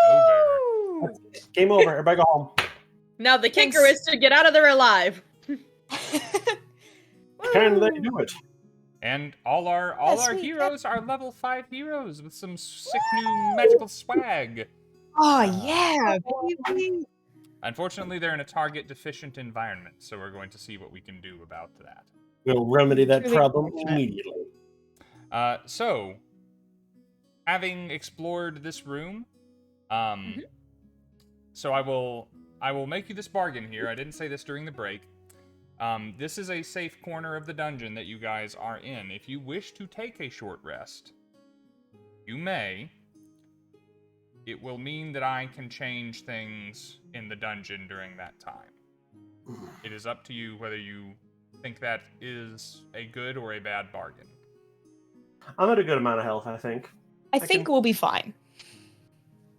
over. Game over. Everybody go home. Now the kicker is to get out of there alive. Can they do it? And all our sweet. heroes are level 5 heroes with some sick new magical swag. Oh yeah, baby. Unfortunately, they're in a target deficient environment, so we're going to see what we can do about that. We'll remedy that Really problem cool. immediately. So, having explored this room, so I will make you this bargain here. I didn't say this during the break. This is a safe corner of the dungeon that you guys are in. If you wish to take a short rest, you may. It will mean that I can change things in the dungeon during that time. It is up to you whether you think that is a good or a bad bargain. I'm at a good amount of health, I think. I think we'll be fine.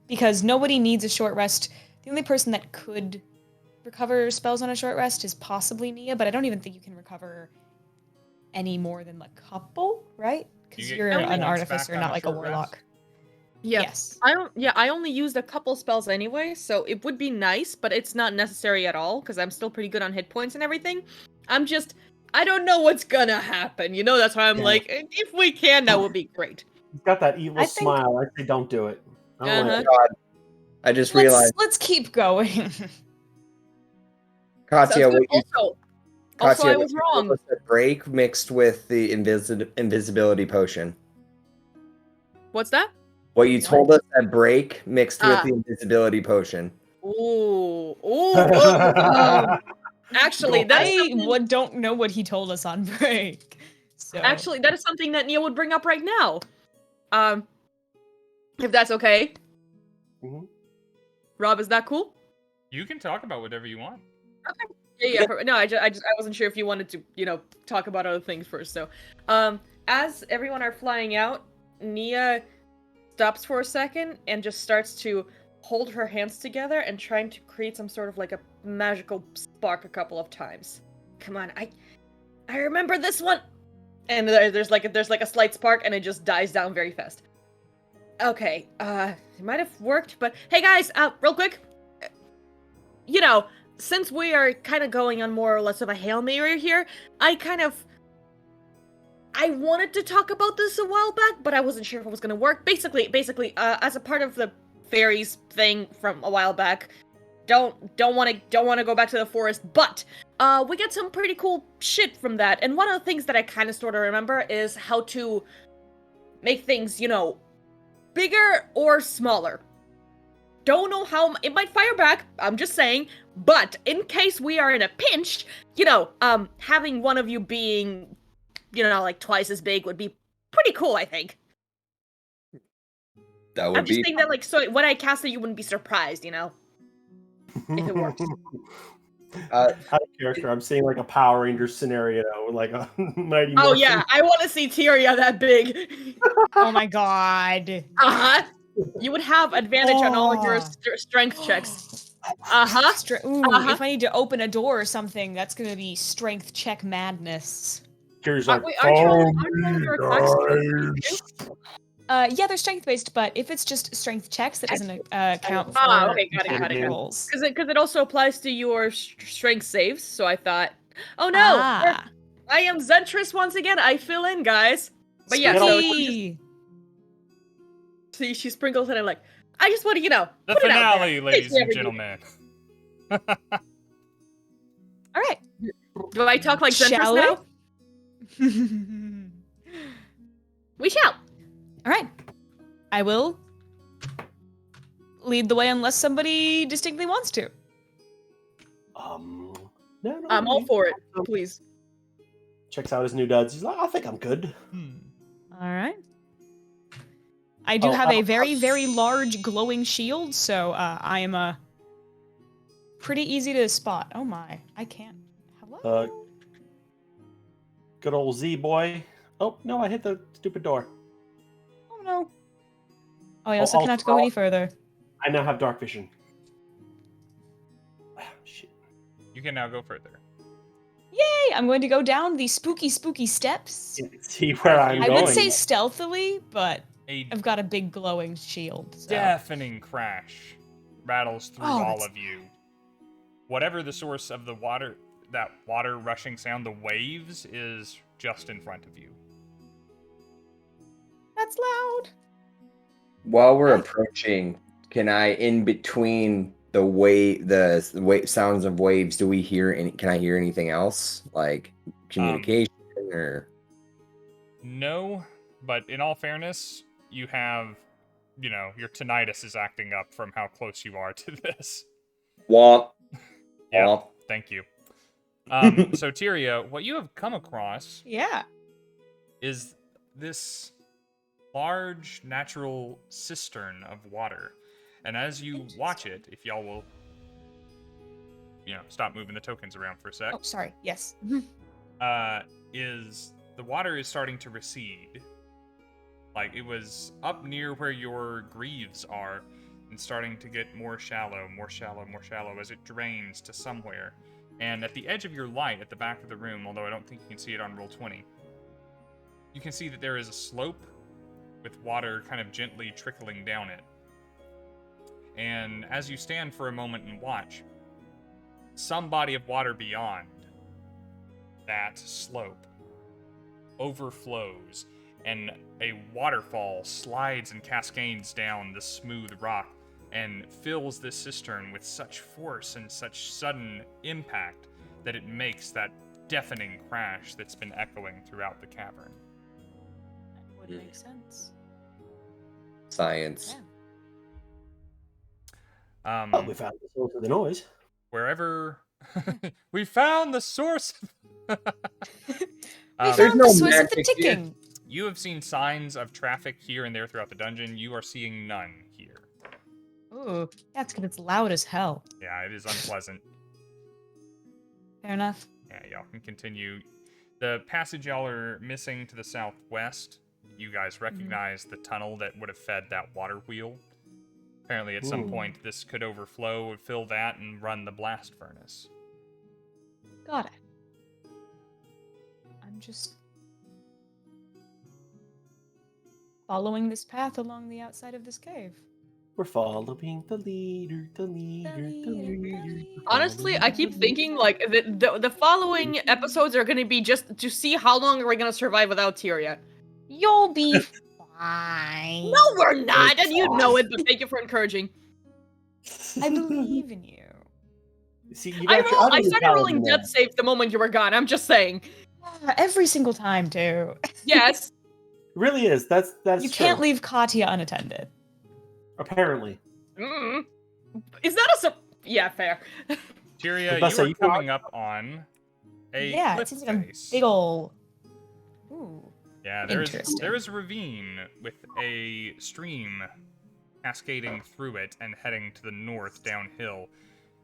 Because nobody needs a short rest. The only person that could recover spells on a short rest is possibly Nia, but I don't even think you can recover any more than a couple, right? Because You get you're only an once artificer, back on not a like a short rest? warlock. Yeah. Yes. I only used a couple spells anyway, so it would be nice, but it's not necessary at all because I'm still pretty good on hit points and everything. I don't know what's gonna happen. That's why I'm like, if we can, that would be great. He's got that evil I think- smile. I say don't do it. I don't like Uh-huh. it. God, I just realized, Let's keep going. Katya, Sounds what good. you, Also, Katya, I what was you told wrong. us at break mixed with the invisibility potion. What's that? What you told us at break mixed with Ah. the invisibility potion. Ooh. Actually, Go that's I don't know what he told us on break. So. Actually, that is something that Nia would bring up right now. If that's okay. Mhm. Rob, is that cool? You can talk about whatever you want. Yeah. No, I wasn't sure if you wanted to, talk about other things first. So, as everyone are flying out, Nia stops for a second and just starts to hold her hands together and trying to create some sort of like a magical spark a couple of times. Come on, I remember this one. And there's like a slight spark and it just dies down very fast. Okay, it might have worked, but hey guys, real quick. Since we are kind of going on more or less of a Hail Mary here, I wanted to talk about this a while back, but I wasn't sure if it was gonna work. Basically, as a part of the fairies thing from a while back, don't want to go back to the forest, but we get some pretty cool shit from that. And one of the things that I kind of sort of remember is how to make things, bigger or smaller. Don't know how it might fire back, I'm just saying, but in case we are in a pinch, having one of you being, like twice as big would be pretty cool, I think. That would I'm just be. saying that, so when I cast it, you wouldn't be surprised, if it works. Out of character, I'm seeing like a Power Rangers scenario, like a Mighty Oh Morphin. yeah, I want to see Tyria that big. Oh my god. You would have advantage on all of your strength checks. If I need to open a door or something, that's gonna be strength check madness. Tyria's like, Wait, "Follow aren't me, your attacks guys." Yeah, they're strength based, but if it's just strength checks, that doesn't count for okay, got it. rolls. Because it also applies to your strength saves, so I thought, oh no, Ah. I am Zentris once again. I fill in, guys. But yeah, so Spooky. see, she sprinkles it. I'm like, I just want to, The put it out finale, there. ladies and Everybody. gentlemen. All right. Do I talk like Zentris Shall now? we? We shall. All right. I will lead the way unless somebody distinctly wants to. No, I'm all for it. Please. Checks out his new duds. He's like, I think I'm good. All right. I do have a very, very large glowing shield, so I am pretty easy to spot. Oh my, I can't. Hello? Good old Z boy. Oh no, I hit the stupid door. Oh no. Oh, I also cannot go any further. I now have dark vision. Ah, shit. You can now go further. Yay! I'm going to go down the spooky steps. See where I'm I going. would say stealthily, but A I've got a big glowing shield. So. deafening crash rattles through Oh, all that's of you. Whatever the source of the water, that water rushing sound, the waves, is just in front of you. That's loud. While we're approaching, can I, in between the sounds of waves, do we hear any? Can I hear anything else, like communication or? No, but in all fairness, you have, your tinnitus is acting up from how close you are to this. Womp. Yeah, Womp. thank you. So Tyria, what you have come across Yeah. is this large natural cistern of water. And as you watch it, if y'all will, stop moving the tokens around for a sec, Oh, sorry. Yes. is the water is starting to recede. Like, it was up near where your greaves are, and starting to get more shallow as it drains to somewhere. And at the edge of your light at the back of the room, although I don't think you can see it on roll 20, you can see that there is a slope with water kind of gently trickling down it. And as you stand for a moment and watch, some body of water beyond that slope overflows, and a waterfall slides and cascades down the smooth rock and fills this cistern with such force and such sudden impact that it makes that deafening crash that's been echoing throughout the cavern. That would make sense. Science. Oh, we found the source of the noise. Wherever we found the source. We There's found no the source of the magic here. ticking. You have seen signs of traffic here and there throughout the dungeon. You are seeing none here. Ooh, that's because it's loud as hell. Yeah, it is unpleasant. Fair enough. Yeah, y'all can continue. The passage y'all are missing to the southwest, you guys recognize the tunnel that would have fed that water wheel. Apparently, at some point, this could overflow, fill that, and run the blast furnace. Got it. I'm just following this path along the outside of this cave. We're following the leader, the leader. Honestly, I keep thinking like the following episodes are gonna be just to see how long are we gonna survive without Tyria. You'll be fine. No, we're not, and you know it. But thank you for encouraging. I believe in you. See, you I got your started rolling death save the moment you were gone. I'm just saying. Every single time, too. Yes. It really is. That's You can't true. leave Katya unattended. Apparently. Is that a yeah, fair. Tyria, Best you say are you coming up on a Yeah, it cliff seems like a face. big ol'... Ooh. Yeah, Interesting. there is a ravine with a stream cascading through it and heading to the north downhill.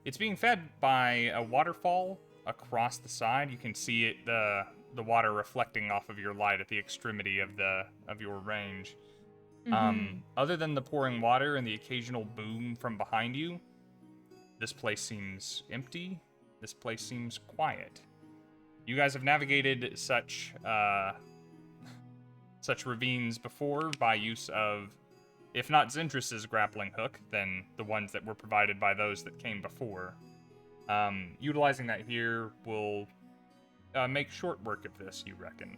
It's being fed by a waterfall across the side. You can see it, the water reflecting off of your light at the extremity of your range. Other than the pouring water and the occasional boom from behind you, this place seems empty. This place seems quiet. You guys have navigated such ravines before by use of, if not Zentris' grappling hook, then the ones that were provided by those that came before. Utilizing that here will make short work of this, you reckon,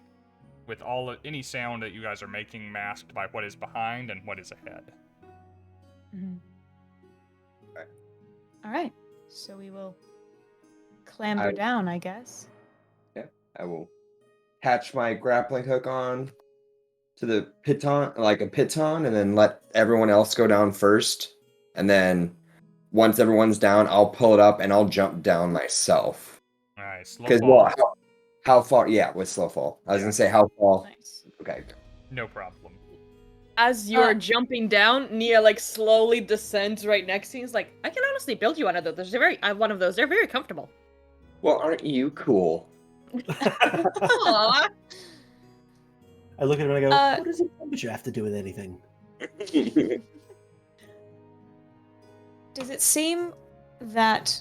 with any sound that you guys are making masked by what is behind and what is ahead. All right. So we will clamber down, I guess. Yeah, I will hatch my grappling hook on to the piton, like a piton, and then let everyone else go down first. And then once everyone's down, I'll pull it up and I'll jump down myself. All right, slow Because, fall. well, how far? Yeah, with slow fall. I was going to say how far. Nice. Okay. No problem. As you're jumping down, Nia like slowly descends right next to you. He's like, I can honestly build you one of those. They're very comfortable. Well, aren't you cool? Aww. I look at him and I go, what does the temperature have to do with anything? Does it seem that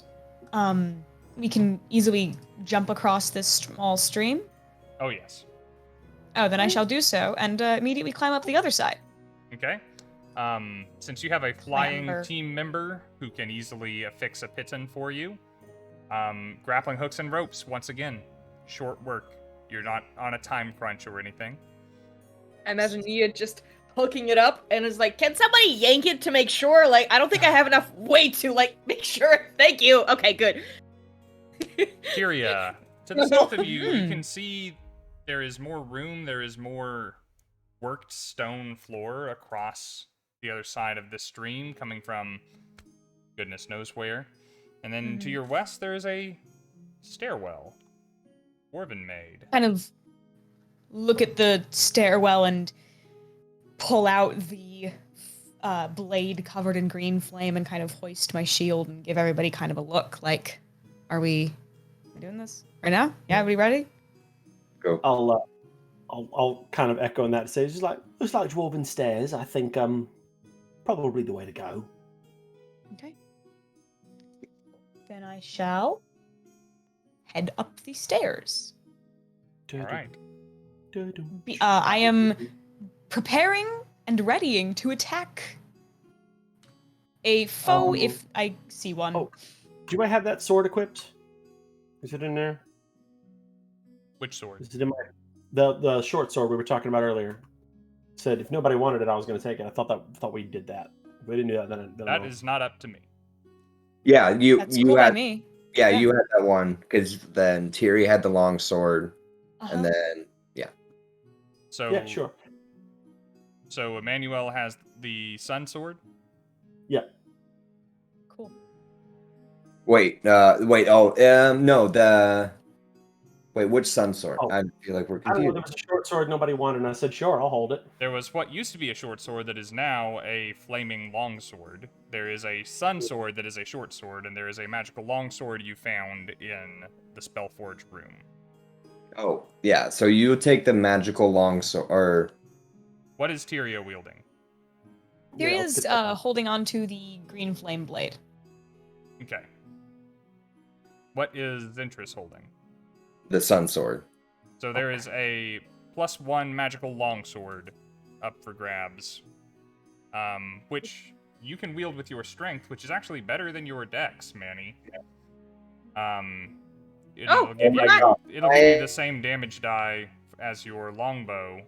we can easily jump across this small stream? Oh, yes. Oh, then I shall do so, and immediately climb up the other side. Okay. Since you have a flying Clamber. team member who can easily affix a piton for you, grappling hooks and ropes, once again, short work. You're not on a time crunch or anything. I imagine Nia just hooking it up and is like, can somebody yank it to make sure? Like, I don't think I have enough weight to, like, make sure. Thank you. Okay, good. Tyria, to the south of you, you can see there is more room, there is more worked stone floor across the other side of the stream, coming from goodness knows where. And then to your west, there is a stairwell. Dwarven made. Kind of look at the stairwell and pull out the blade covered in green flame and kind of hoist my shield and give everybody kind of a look. Like, are we doing this right now? Yeah, everybody ready? Go. I'll kind of echo on that. Say it's like looks like dwarven stairs. I think probably the way to go. Okay. Then I shall head up the stairs. All right. I am preparing and readying to attack a foe if I see one. Oh, do I have that sword equipped? Is it in there? Which sword? Is it in my the short sword we were talking about earlier? Said if nobody wanted it, I was going to take it. I thought we did that. If we didn't do that, then That is not up to me. Yeah, That's cool by had me. yeah, you had that one because then Tyria had the long sword, Uh-huh. and then So yeah, sure. So Emmanuel has the sun sword. Yeah. Cool. wait, no, which sun sword? Oh. I feel like we're I don't know. confused. There was a short sword nobody wanted, and I said, sure, I'll hold it. There was what used to be a short sword that is now a flaming long sword. There is a sun sword that is a short sword, and there is a magical long sword you found in the Spellforge room. Oh, yeah. So you take the magical long sword, or What is Tyria wielding? Tyria's holding on to the green flame blade. Okay. What is Zentris holding? the sun sword. So there is a +1 magical longsword up for grabs, which you can wield with your strength, which is actually better than your dex, Manny. It'll give you the same damage die as your longbow,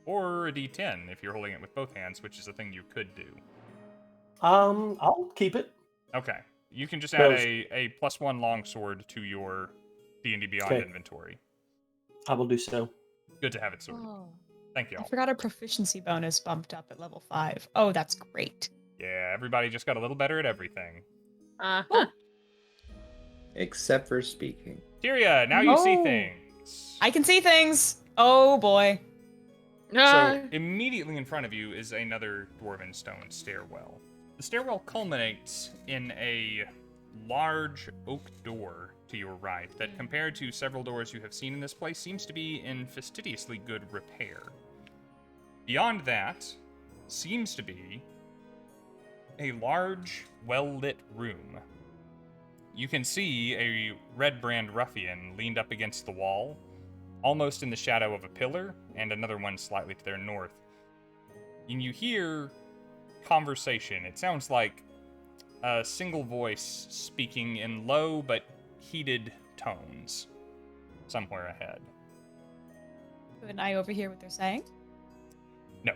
or a d10 if you're holding it with both hands, which is a thing you could do. I'll keep it. Okay, you can just add a +1 longsword to your D&D Beyond Okay. inventory. I will do so. Good to have it sorted. Oh. Thank you I all. forgot our proficiency bonus bumped up at level 5. Oh, that's great. Yeah, everybody just got a little better at everything. Uh-huh. Except for speaking. Tyria, now you see Oh. things. I can see things. Oh boy. So, immediately in front of you is another dwarven stone stairwell. The stairwell culminates in a large oak door to your right that, compared to several doors you have seen in this place, seems to be in fastidiously good repair. Beyond that seems to be a large, well-lit room. You can see a red brand ruffian leaned up against the wall, almost in the shadow of a pillar, and another one slightly to their north. And you hear conversation. It sounds like a single voice speaking in low but heated tones somewhere ahead. Can I overhear what they're saying? No,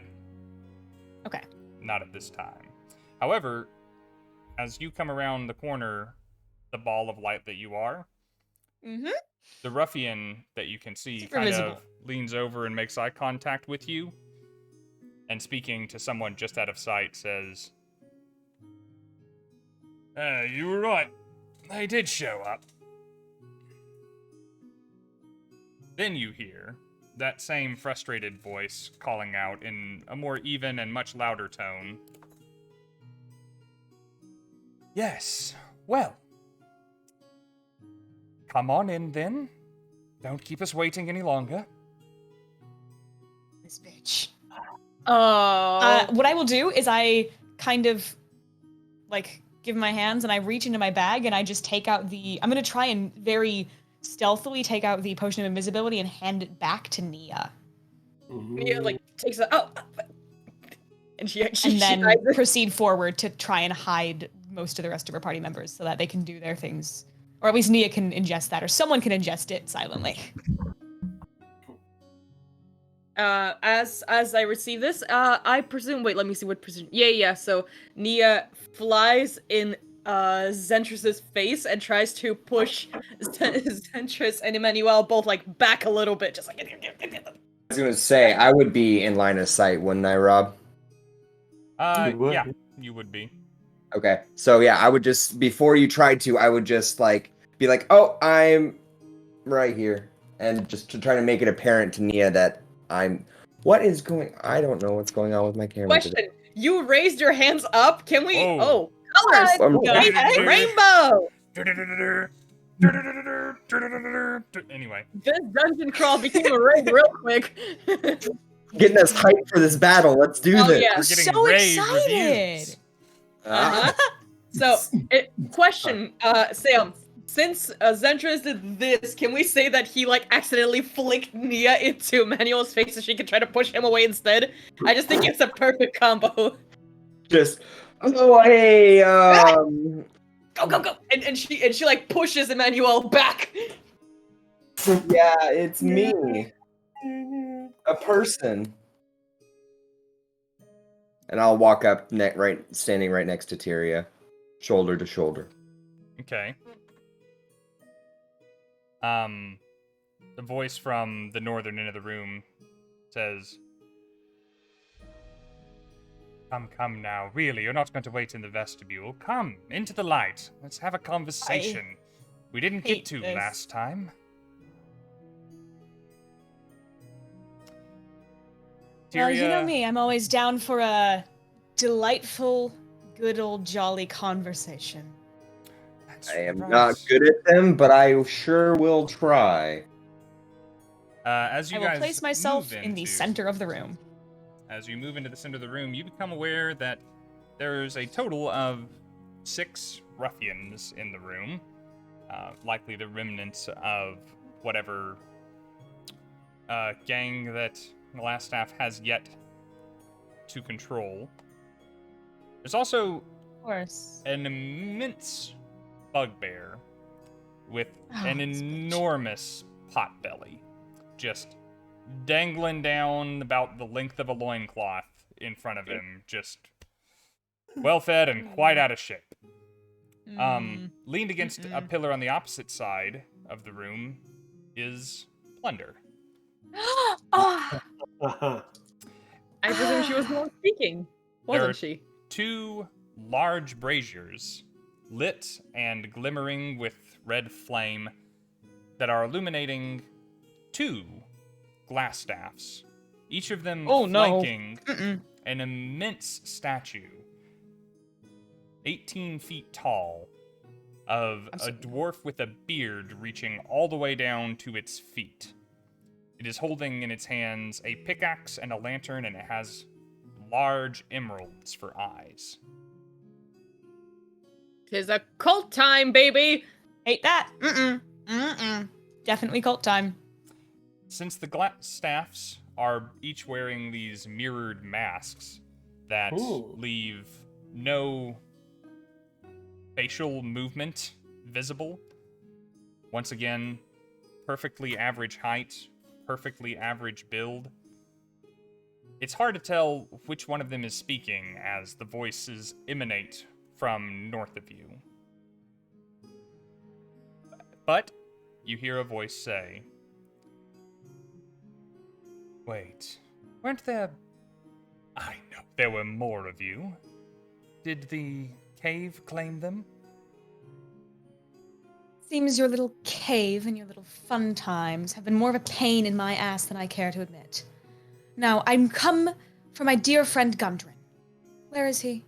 Okay. not at this time. However, as you come around the corner, the ball of light that you are, Mm-hmm. the ruffian that you can see Super kind visible. of leans over and makes eye contact with you, and speaking to someone just out of sight says, you were right. They did show up. Then you hear that same frustrated voice calling out in a more even and much louder tone. Yes, well. Come on in then. Don't keep us waiting any longer. This bitch. Oh. What I will do is I kind of, like, give my hands and I reach into my bag and I just take out I'm gonna try and very stealthily take out the potion of invisibility and hand it back to Nia. Nia like takes it. Oh, and she And then hides it. proceed forward to try and hide most of the rest of her party members so that they can do their things. Or at least Nia can ingest that, or someone can ingest it silently. As I receive this, I presume. Wait, let me see what precision. Yeah. So Nia flies in Zentris's face and tries to push Zentris and Emannuel both like back a little bit, just like. I was gonna say I would be in line of sight, wouldn't I, Rob? You would. Yeah, you would be. Okay, so yeah, I would just before you tried to, I would just like be like, "Oh, I'm right here," and just to try to make it apparent to Nia that I'm. What is going? I don't know what's going on with my camera. Question: today. You raised your hands up. Can we? Oh. Oh, colors. I'm- Rainbow. Anyway. This dungeon crawl became a raid real quick. Getting us hyped for this battle. Let's do Oh, this. yeah. We're getting So rave excited! reviews. Uh-huh. So, question, Sam. Since Zentris did this, can we say that he like accidentally flicked Nia into Emannuel's face so she could try to push him away instead? I just think it's a perfect combo. Just oh hey Go! And she like pushes Emannuel back. yeah, it's me, a person, and I'll walk up standing right next to Tyria, shoulder to shoulder. Okay. The voice from the northern end of the room says, Come now, really, you're not going to wait in the vestibule. Come, into the light. Let's have a conversation. We didn't get hate to this. last time. Well, you know Tyria- me, I'm always down for a delightful, good old jolly conversation. That's I am right. not good at them, but I sure will try. As you I will guys place myself move in the into- center of the room. As you move into the center of the room, you become aware that there's a total of 6 ruffians in the room, likely the remnants of whatever gang that Glasstaff has yet to control. There's also Of course. an immense bugbear with Oh, an this bitch. enormous potbelly, just dangling down about the length of a loincloth in front of him, just well-fed and quite out of shape. Leaned against a pillar on the opposite side of the room is Plunder. Oh, I presume she was the one speaking, There are wasn't she? 2 large braziers, lit and glimmering with red flame, that are illuminating 2 Glasstaffs, each of them Oh, no. flanking an immense statue, 18 feet tall, of a dwarf with a beard reaching all the way down to its feet. It is holding in its hands a pickaxe and a lantern, and it has large emeralds for eyes. 'Tis a cult time, baby. hate that. Definitely cult time. Since the Glasstaffs are each wearing these mirrored masks that Ooh. leave no facial movement visible, once again, perfectly average height, perfectly average build, it's hard to tell which one of them is speaking as the voices emanate from north of you. But you hear a voice say, Wait, weren't there... I know there were more of you. Did the cave claim them? Seems your little cave and your little fun times have been more of a pain in my ass than I care to admit. Now, I'm come for my dear friend Gundren. Where is he?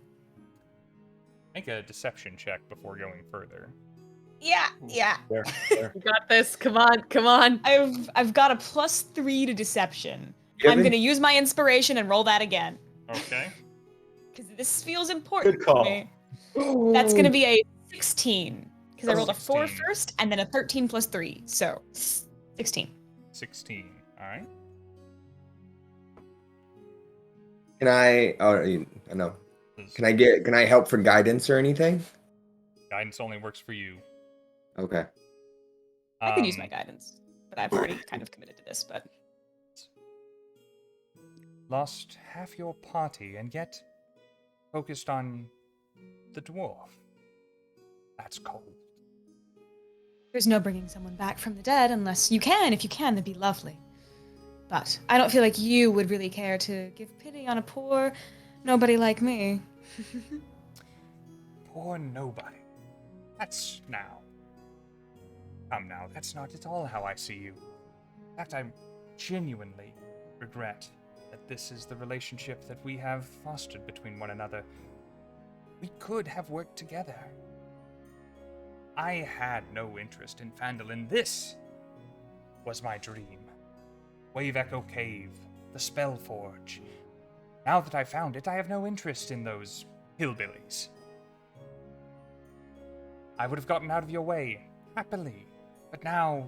Make a deception check before going further. Yeah. There. You got this. Come on. I've got a +3 to deception. You I'm haven't- gonna use my inspiration and roll that again. Okay. Because this feels important Good call. to me. That's gonna be a 16. Because I rolled a 4 16. first, and then a 13 plus 3. So, 16. 16. All right. Can I? Oh, I know. Can I help for guidance or anything? Guidance only works for you. Okay. I could use my guidance, but I've already kind of committed to this, but... Lost half your party and yet focused on the dwarf. That's cold. There's no bringing someone back from the dead unless you can. If you can, that'd be lovely. But I don't feel like you would really care to give pity on a poor nobody like me. Poor nobody. That's now. Come now, that's not at all how I see you. In fact, I genuinely regret that this is the relationship that we have fostered between one another. We could have worked together. I had no interest in Phandelver. This was my dream. Wave Echo Cave, the Spell Forge. Now that I found it, I have no interest in those hillbillies. I would have gotten out of your way, happily, but now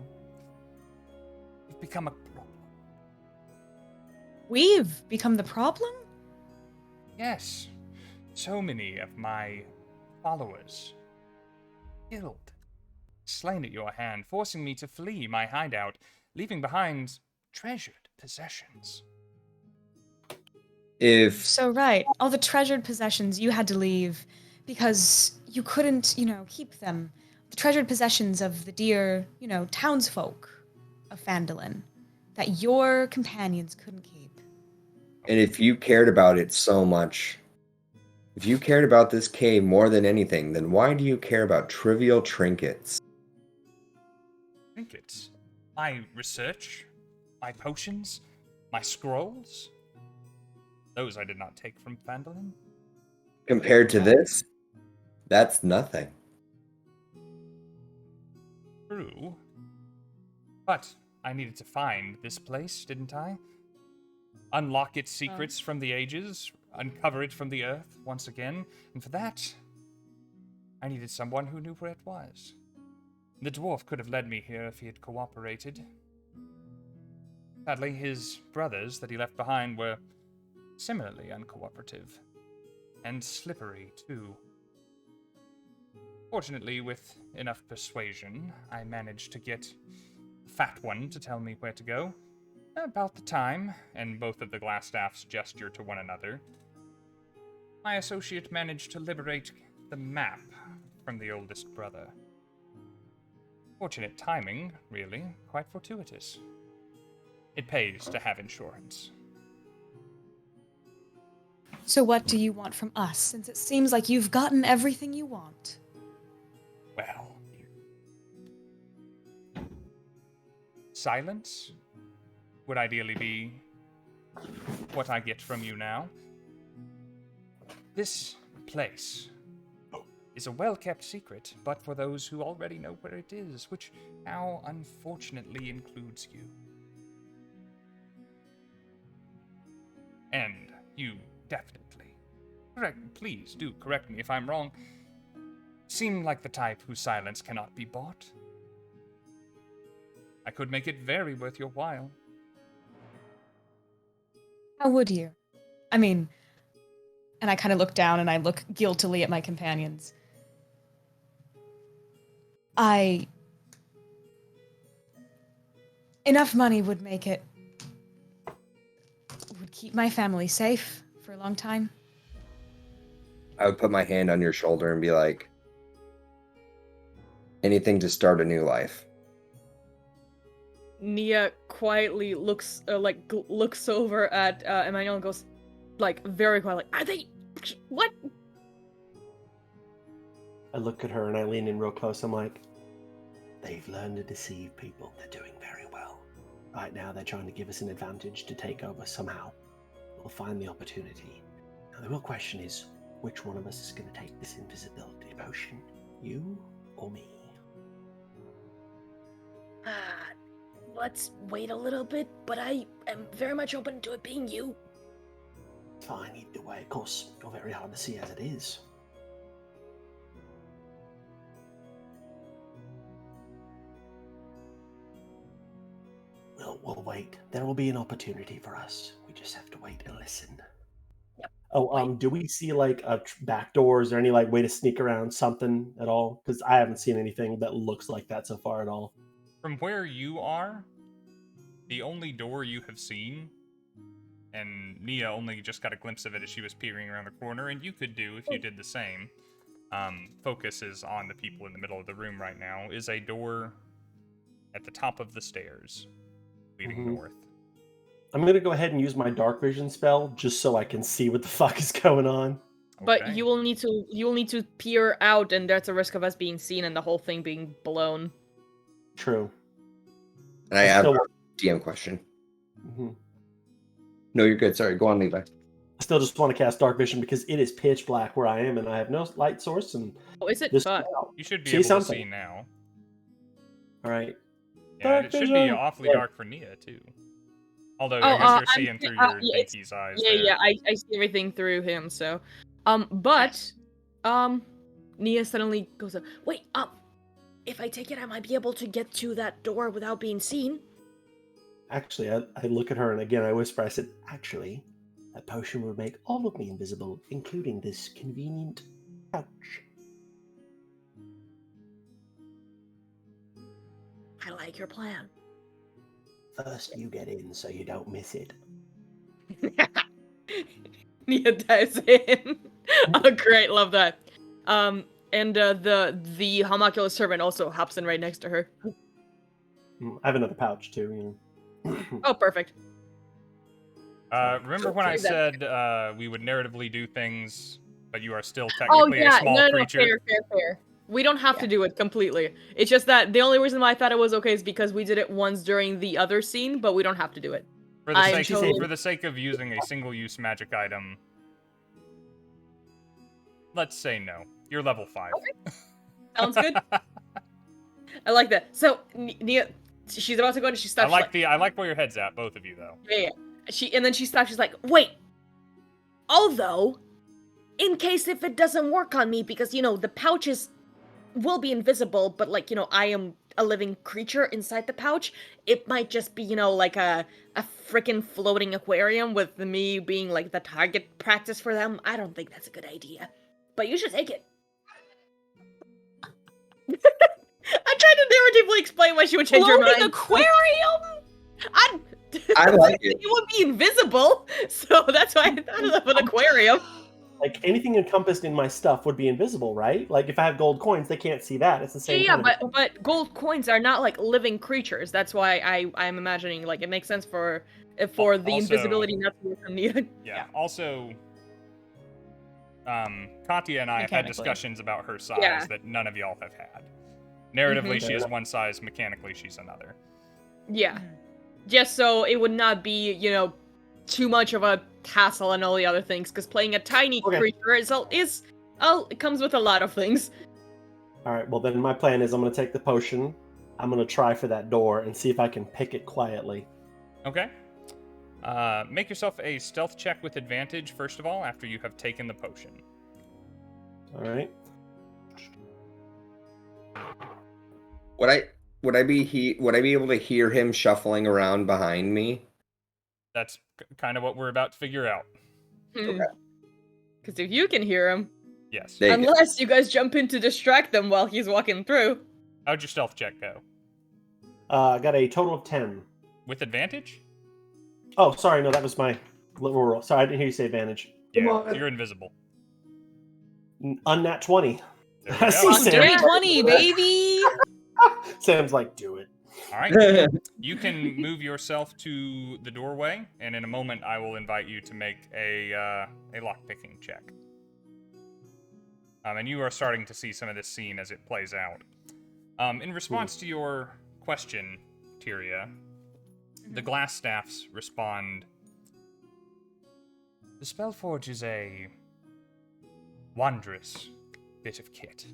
you've become a problem. We've become the problem? Yes, so many of my followers killed, slain at your hand, forcing me to flee my hideout, leaving behind treasured possessions. So right, all the treasured possessions you had to leave because you couldn't, keep them. The treasured possessions of the dear, townsfolk of Phandelver that your companions couldn't keep. And if you cared about it so much, if you cared about this cave more than anything, then why do you care about trivial trinkets? Trinkets? My research? My potions? My scrolls? Those I did not take from Phandelver. Compared to this, that's nothing. True. But I needed to find this place, didn't I? Unlock its secrets from the ages, uncover it from the earth once again, and for that, I needed someone who knew where it was. The dwarf could have led me here if he had cooperated. Sadly, his brothers that he left behind were similarly uncooperative, and slippery, too. Fortunately, with enough persuasion, I managed to get the fat one to tell me where to go. About the time, and both of the Glasstaffs gesture to one another, my associate managed to liberate the map from the oldest brother. Fortunate timing, really, quite fortuitous. It pays to have insurance. So what do you want from us, since it seems like you've gotten everything you want? Well, silence would ideally be what I get from you now. This place is a well-kept secret, but for those who already know where it is, which now unfortunately includes you. And you definitely. Please do correct me if I'm wrong. Seem like the type whose silence cannot be bought. I could make it very worth your while. How would you? I mean, and I kind of look down and I look guiltily at my companions. Enough money would make it... would keep my family safe for a long time. I would put my hand on your shoulder and be like, anything to start a new life. Nia quietly looks over at Emannuel and goes, very quietly, are they... what? I look at her and I lean in real close. I'm like, they've learned to deceive people. They're doing very well. Right now, they're trying to give us an advantage to take over somehow. We'll find the opportunity. Now, the real question is, which one of us is going to take this invisibility potion? You or me? Let's wait a little bit, but I am very much open to it being you. Fine, either way. Of course, you're very hard to see as it is. wait. There will be an opportunity for us. We just have to wait and listen. Yep. Oh, do we see like a back door? Is there any like way to sneak around something at all? Because I haven't seen anything that looks like that so far at all. From where you are, the only door you have seen, and Nia only just got a glimpse of it as she was peering around the corner, and you could do if you did the same. Focus is on the people in the middle of the room right now, is a door at the top of the stairs leading north. I'm going to go ahead and use my dark vision spell just so I can see what the fuck is going on. But Okay. you will need to peer out, and there's a risk of us being seen and the whole thing being blown. True. And I have Still- a DM question. Mhm. No, you're good. Sorry, go on, Levi. I still just want to cast dark vision because it is pitch black where I am and I have no light source. And Oh, is it? this Fuck. You should be See able to something. see now. All right. Yeah, Dark and it should be vision. awfully Yeah. dark for Nia, too. Although, Oh, I guess you're I'm seeing see- through yeah, your it's- dinky's eyes Yeah, there. yeah, I see everything through him, so. But, Nia suddenly goes up, wait, if I take it, I might be able to get to that door without being seen. Actually, I look at her and again I whisper, I said, actually, that potion would make all of me invisible, including this convenient couch. I like your plan. First, you get in so you don't miss it. Nia dives in. Oh, great, love that. And the homunculus servant also hops in right next to her. I have another pouch too. You know. Oh, perfect. Remember when I Save that. said we would narratively do things, but you are still Oh technically yeah, a small no, creature? fair. We don't have to do it completely. It's just that the only reason why I thought it was okay is because we did it once during the other scene, but we don't have to do it. For the, I'm sake, totally- for the sake of using a single-use magic item, let's say no. You're level 5. Sounds good. I like that. So Nia, she's about to go and she stops. I like where your head's at, both of you though. Yeah. And then she stops. She's like, wait. Although, in case if it doesn't work on me, because the pouches will be invisible, but I am a living creature inside the pouch. It might just be like a freaking floating aquarium with me being like the target practice for them. I don't think that's a good idea. But you should take it. I tried to narratively explain why she would change her Floating mind. aquarium? I like it. It would be invisible, so that's why I thought of an aquarium. Like anything encompassed in my stuff would be invisible, right? Like if I have gold coins, they can't see that. It's the same. Yeah, kind of but gold coins are not like living creatures. That's why I'm imagining like it makes sense for the Also- invisibility not to work on the. Yeah. Also, Katya and I have had Mechanically. discussions about her size Yeah. that none of y'all have had. Narratively, Mhm. she is one size. Mechanically, she's another. Yeah, just so it would not be too much of a hassle and all the other things. Because playing a tiny Okay. creature it comes with a lot of things. All right. Well, then my plan is I'm going to take the potion. I'm going to try for that door and see if I can pick it quietly. Okay. Make yourself a stealth check with advantage first of all, after you have taken the potion. All right. Would I be able to hear him shuffling around behind me? That's kind of what we're about to figure out. Because if you can hear him, Yes. There you go. unless you guys jump in to distract them while he's walking through. How'd your stealth check go? I got a total of 10. With advantage? Oh, sorry. No, that was my little roll. Sorry, I didn't hear you say advantage. Yeah, you're invisible. Unnat 20. There I we see go. Sam. Dirty 20, baby! Sam's like, do it. All right. You can move yourself to the doorway, and in a moment, I will invite you to make a lockpicking check. And you are starting to see some of this scene as it plays out. In response to your question, Tyria, the Glasstaffs respond. The Spellforge is a wondrous bit of kit.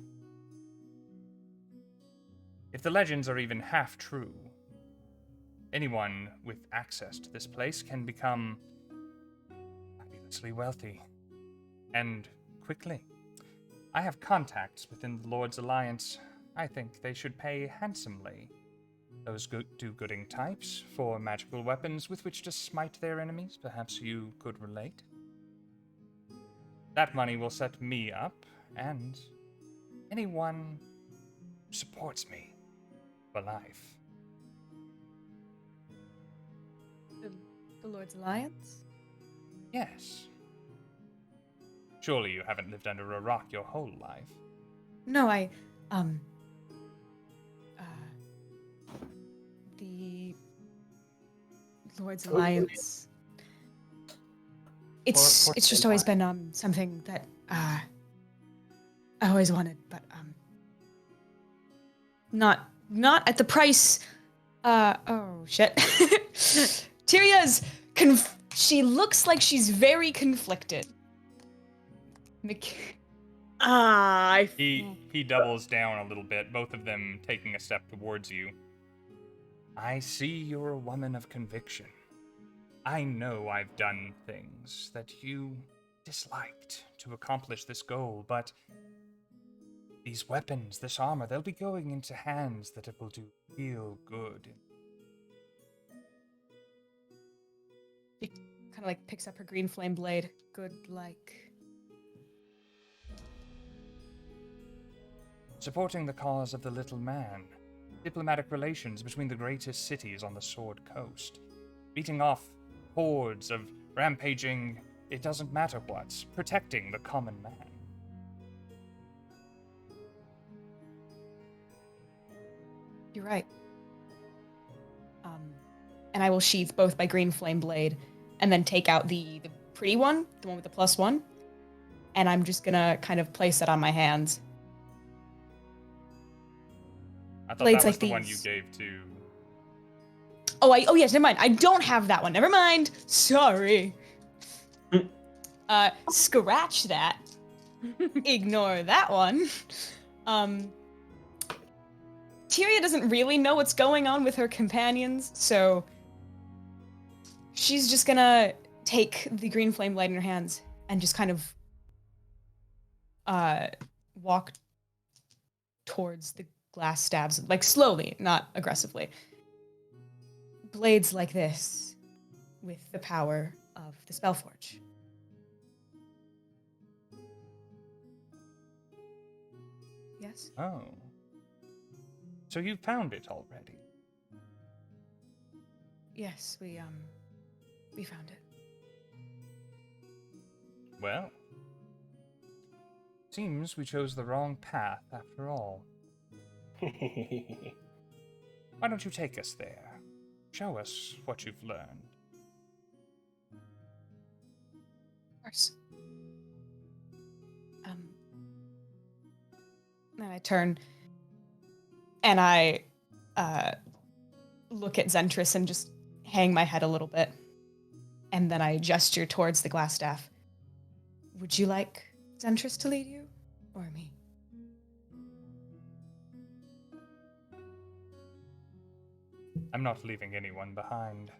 If the legends are even half true, anyone with access to this place can become fabulously wealthy. And quickly. I have contacts within the Lord's Alliance. I think they should pay handsomely those do-gooding types for magical weapons with which to smite their enemies. Perhaps you could relate. That money will set me up, and anyone who supports me for life. The Lord's Alliance? Yes. Surely you haven't lived under a rock your whole life. No, the Lord's Alliance. It's just always been something that I always wanted, but not at the price. Oh shit. Tyria's she looks like she's very conflicted. He doubles down a little bit, both of them taking a step towards you. I see you're a woman of conviction. I know I've done things that you disliked to accomplish this goal, but these weapons, this armor, they'll be going into hands that it will do real good. She kind of like picks up her green flame blade. Good, like. Supporting the cause of the little man. Diplomatic relations between the greatest cities on the Sword Coast. Beating off hordes of rampaging, it doesn't matter what, protecting the common man. You're right. And I will sheath both my green flame blade and then take out the pretty one, the one with the +1, and I'm just gonna kind of place it on my hands. I thought Blades that was like the one you these. gave to... Oh yes, never mind. I don't have that one. Never mind. Sorry. Scratch that. Ignore that one. Tyria doesn't really know what's going on with her companions, so she's just gonna take the green flame blade in her hands and just kind of walk towards the glass stabs, like slowly, not aggressively. Blades like this, with the power of the Spellforge. Yes? Oh. So you found it already? Yes, we found it. Well, seems we chose the wrong path after all. Why don't you take us there? Show us what you've learned. Of course. And I turn and I look at Zentris and just hang my head a little bit. And then I gesture towards the Glasstaff. Would you like Zentris to lead you, or me? I'm not leaving anyone behind.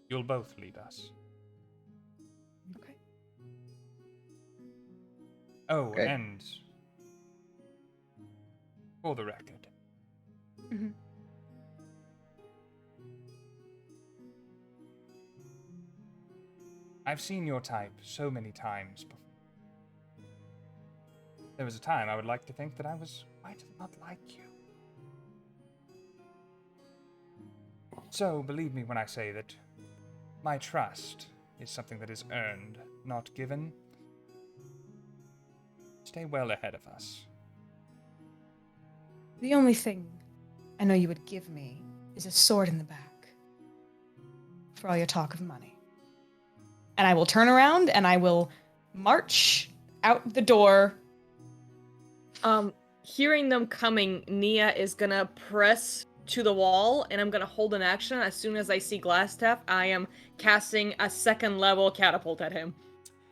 You'll both lead us. Okay. Oh, Okay. and for the record, Mm-hmm. I've seen your type so many times before. There was a time I would like to think that I was quite a lot like you. So, believe me when I say that my trust is something that is earned, not given. Stay well ahead of us. The only thing I know you would give me is a sword in the back for all your talk of money. And I will turn around and I will march out the door. Hearing them coming, Nia is gonna press to the wall, and I'm gonna hold an action. As soon as I see Glasstaff, I am casting a 2nd level catapult at him.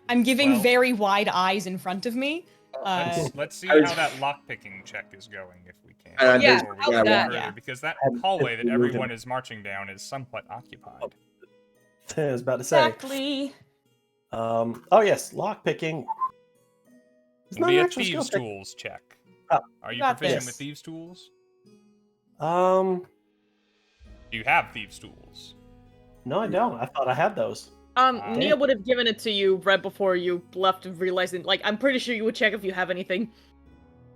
I'm giving Well- very wide eyes in front of me. Let's see how that lockpicking check is going, if we can. Yeah, before we how go about that? further, Yeah. because that hallway that everyone is marching down is somewhat occupied. I was about to say. Exactly. Oh yes, lock picking. It's It'll not be an a actual skill thieves' check. tools check. Oh, Are you got proficient this. with thieves' tools? Um, Do you have thieves' tools? no, I don't. I thought I had those. Nia would have given it to you right before you left, realizing, like, I'm pretty sure you would check if you have anything.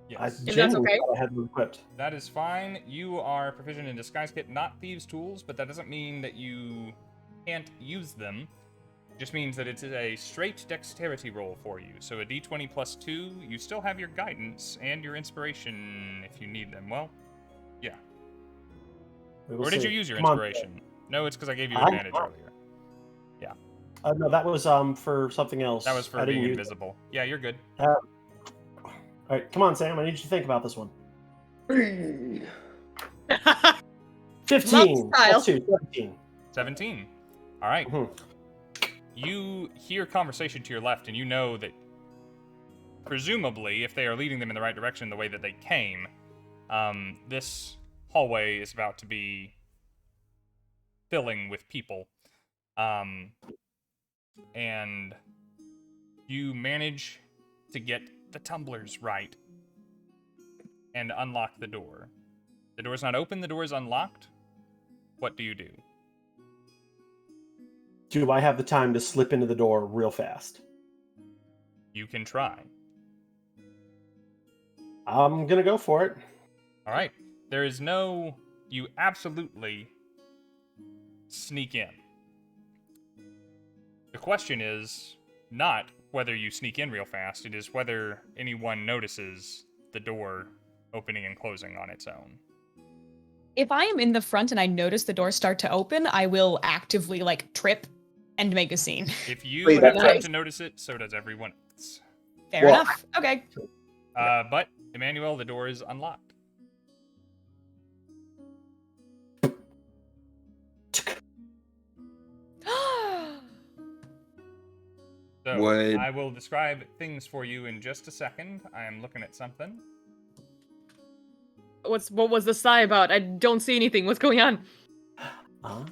I Yes. that's genuinely okay. thought I had them equipped. That is fine. You are proficient in disguise kit, not thieves' tools, but that doesn't mean that you can't use them. It just means that it's a straight dexterity roll for you. So a d20 plus 2, you still have your guidance and your inspiration if you need them. Well, yeah. We will Or did see. you use your Come on. inspiration? No, it's because I gave you I- advantage earlier. No, that was for something else. That was for I didn't being use it. invisible. Yeah, you're good. All right, come on, Sam. I need you to think about this one. 15 plus 2, 17. 17. All right. Mhm. You hear conversation to your left, and you know that presumably, if they are leading them in the right direction the way that they came, this hallway is about to be filling with people. And you manage to get the tumblers right and unlock the door. The door's not open, the door is unlocked. What do you do? Do I have the time to slip into the door real fast? You can try. I'm gonna go for it. All right. There is no... You absolutely sneak in. The question is not whether you sneak in real fast, it is whether anyone notices the door opening and closing on its own. If I am in the front and I notice the door start to open, I will actively, like, trip and make a scene. If you Wait, have that's time nice. to notice it, so does everyone else. Fair Well, enough. Okay. But, Emmanuel, the door is unlocked. So, Would- I will describe things for you in just a second. I am looking at something. What was the sigh about? I don't see anything. What's going on? Ah.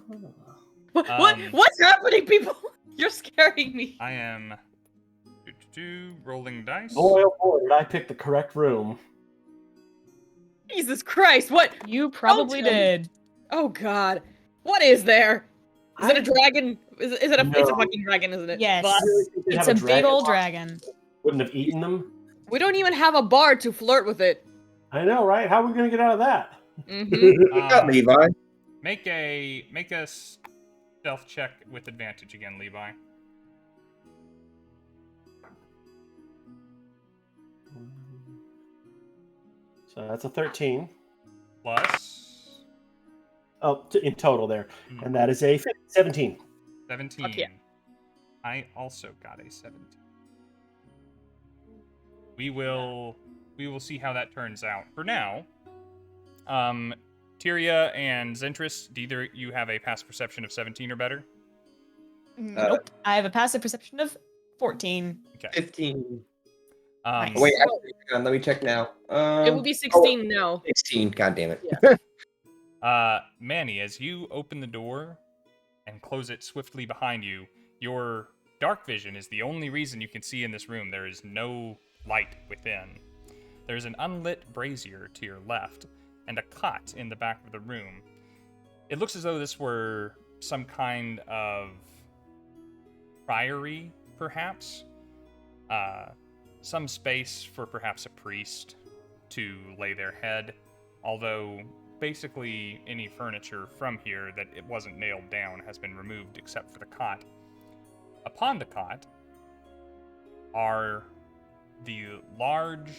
What's happening, people? You're scaring me. I am rolling dice. Boy, oh boy, did I pick the correct room. Jesus Christ, what? You probably tell me. did. Oh god. What is there? Is it a dragon? Is it a, it's a No. fucking dragon, isn't it? Yes. But They'd It's have a big old dragon. dragon. Wouldn't have eaten them. we don't even have a bar to flirt with it. I know, right? How are we gonna get out of that? Mm-hmm. Levi. Make a stealth check with advantage again, Levi. So that's a 13. Plus Oh, in total there. And that is a 17. 17. Fuck yeah. I also got a 17. We will see how that turns out. For now, Tyria and Zentris, do either you have a passive perception of 17 or better? Nope. I have a passive perception of 14. Okay. 15. Nice. Wait, actually, hang on, let me check now. It will be 16 now. 16. God damn it. Manny, as you open the door and close it swiftly behind you, your dark vision is the only reason you can see in this room. There is no light within. There's an unlit brazier to your left and a cot in the back of the room. It looks as though this were some kind of priory, perhaps. Some space for perhaps a priest to lay their head, although basically any furniture from here that it wasn't nailed down has been removed except for the cot. Upon the cot are the large,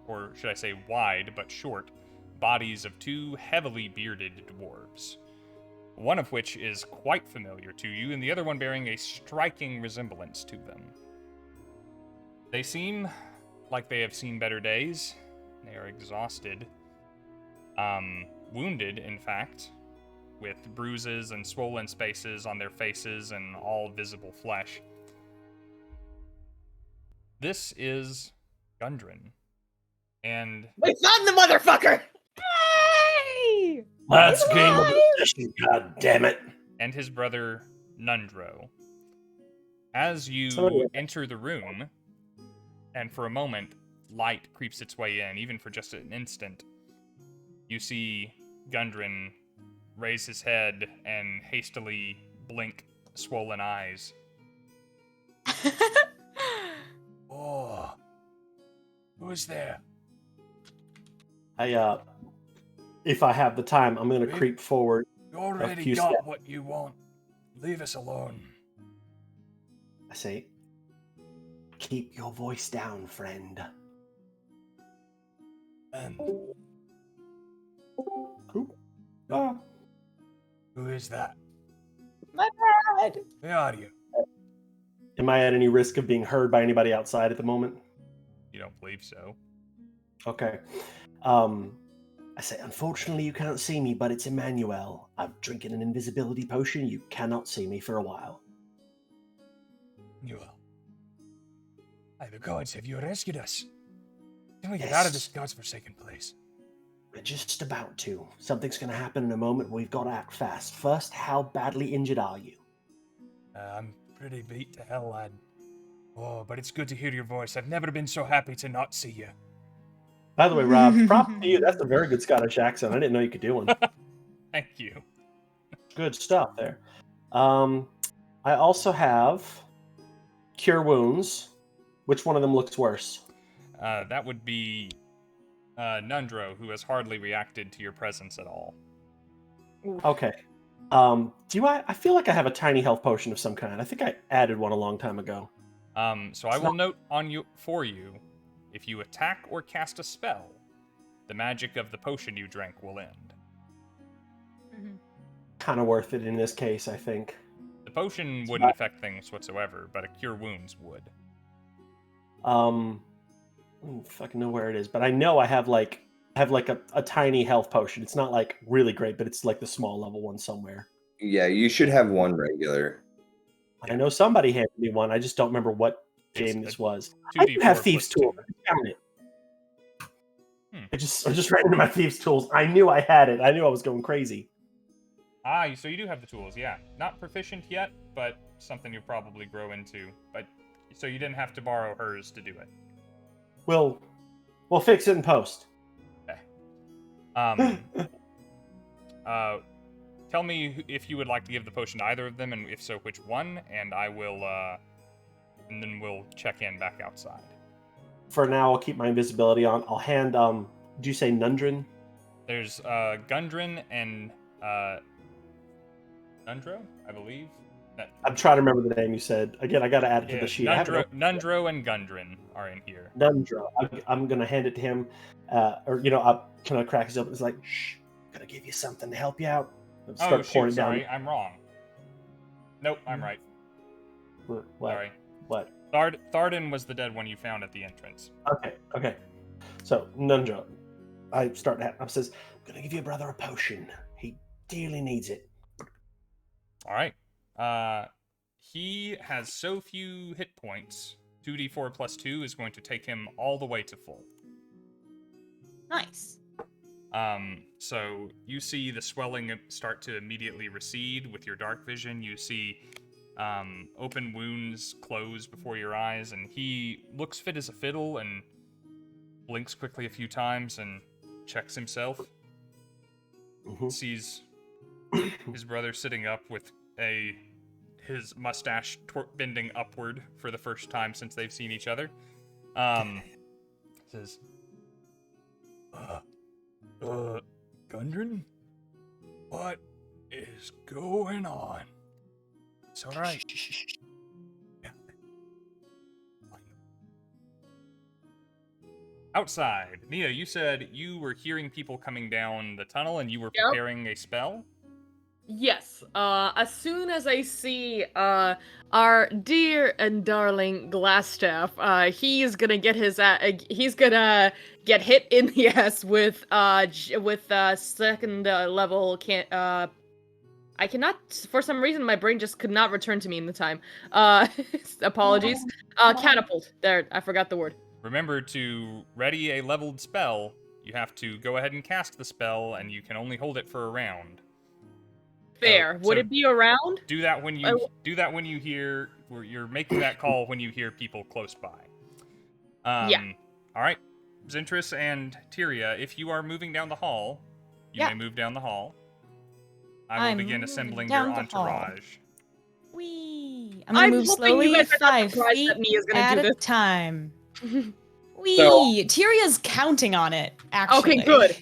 or should I say wide but short, bodies of two heavily bearded dwarves, one of which is quite familiar to you, and the other one bearing a striking resemblance to them. They seem like they have seen better days. They are exhausted. Wounded, in fact, with bruises and swollen spaces on their faces and all visible flesh. This is Gundren. And We found the motherfucker! Hey! Let's game of possession, god damn it. and his brother Nundro. As you Somebody- enter the room, and for a moment, light creeps its way in, even for just an instant, you see Gundren raise his head and hastily blink swollen eyes. Oh, who's there? If I have the time, I'm gonna creep forward. You already few got steps. what you want. Leave us alone. I say, keep your voice down, friend. And who is that? My bad. Where are you? Am I at any risk of being heard by anybody outside at the moment? You don't believe so? Okay. I say, unfortunately, you can't see me, but it's Emannuel. I'm drinking an invisibility potion. You cannot see me for a while. You will. By the gods, have you rescued us? Can we get out of this god's-forsaken place? We're just about to. Something's going to happen in a moment. We've got to act fast. First, how badly injured are you? I'm pretty beat to hell, lad. Oh, but it's good to hear your voice. I've never been so happy to not see you. By the way, Rob, props to you. That's a very good Scottish accent. I didn't know you could do one. Thank you. Good stuff there. I also have Cure Wounds. Which one of them looks worse? That would be Nundro, who has hardly reacted to your presence at all. Okay. I feel like I have a tiny health potion of some kind. I think I added one a long time ago. So I will note for you, if you attack or cast a spell, the magic of the potion you drank will end. Kind of worth it in this case, I think. The potion wouldn't affect things whatsoever, but a Cure Wounds would. I don't fucking know where it is, but I know I have like a tiny health potion. It's not like really great, but it's like the small level one somewhere. Yeah, you should have one regular. I know somebody handed me one. I just don't remember what game this was. I do 2d4 have thieves' plus 2. tools. Damn it. I just ran into my thieves' tools. I knew I had it. I knew I was going crazy. So you do have the tools, yeah. Not proficient yet, but something you'll probably grow into. But so you didn't have to borrow hers to do it. We'll fix it in post. Okay. Tell me if you would like to give the potion to either of them, and if so, which one, and I will, and then we'll check in back outside. For now, I'll keep my invisibility on. I'll hand, do you say Gundren? There's, Gundren and, Nundro, I believe. I'm trying to remember the name you said. Again, I gotta add it to the sheet. Nundro and Gundren are in here. Nundro. I'm gonna hand it to him, I'll kind of crack his open. It's like, shh, I'm gonna give you something to help you out. Oh, shoot, sorry, I'm wrong. Nope, I'm right. What? Sorry. What? Tharden was the dead one you found at the entrance. Okay. So, Nundro, I says, I'm gonna give your brother a potion. He dearly needs it. All right. He has so few hit points. 2d4 plus 2 is going to take him all the way to full. Nice. So you see the swelling start to immediately recede with your dark vision. You see open wounds close before your eyes, and he looks fit as a fiddle and blinks quickly a few times and checks himself. Sees his brother sitting up with his mustache bending upward for the first time since they've seen each other. Says, Gundren? What is going on? It's alright. Yeah. outside. Nia, you said you were hearing people coming down the tunnel and you were preparing a spell? Yes. As soon as I see our dear and darling Glasstaff, he's gonna get he's gonna get hit in the ass with second level I cannot, for some reason my brain just could not return to me in the time. Apologies. Catapult. There, I forgot the word. Remember, to ready a leveled spell, you have to go ahead and cast the spell, and you can only hold it for a round. Fair. Would it be around? Do that when you hear, or you're making that call when you hear people close by. Yeah. All right, Zentris and Tyria, if you are moving down the hall, You may move down the hall. I will I'm begin moving assembling down your the hall. entourage. Wee. I'm gonna move hoping you slowly, guys are not 5 surprised feet that Nia's gonna at do a this. time. Wee. Tyria's counting on it, actually. Okay, good.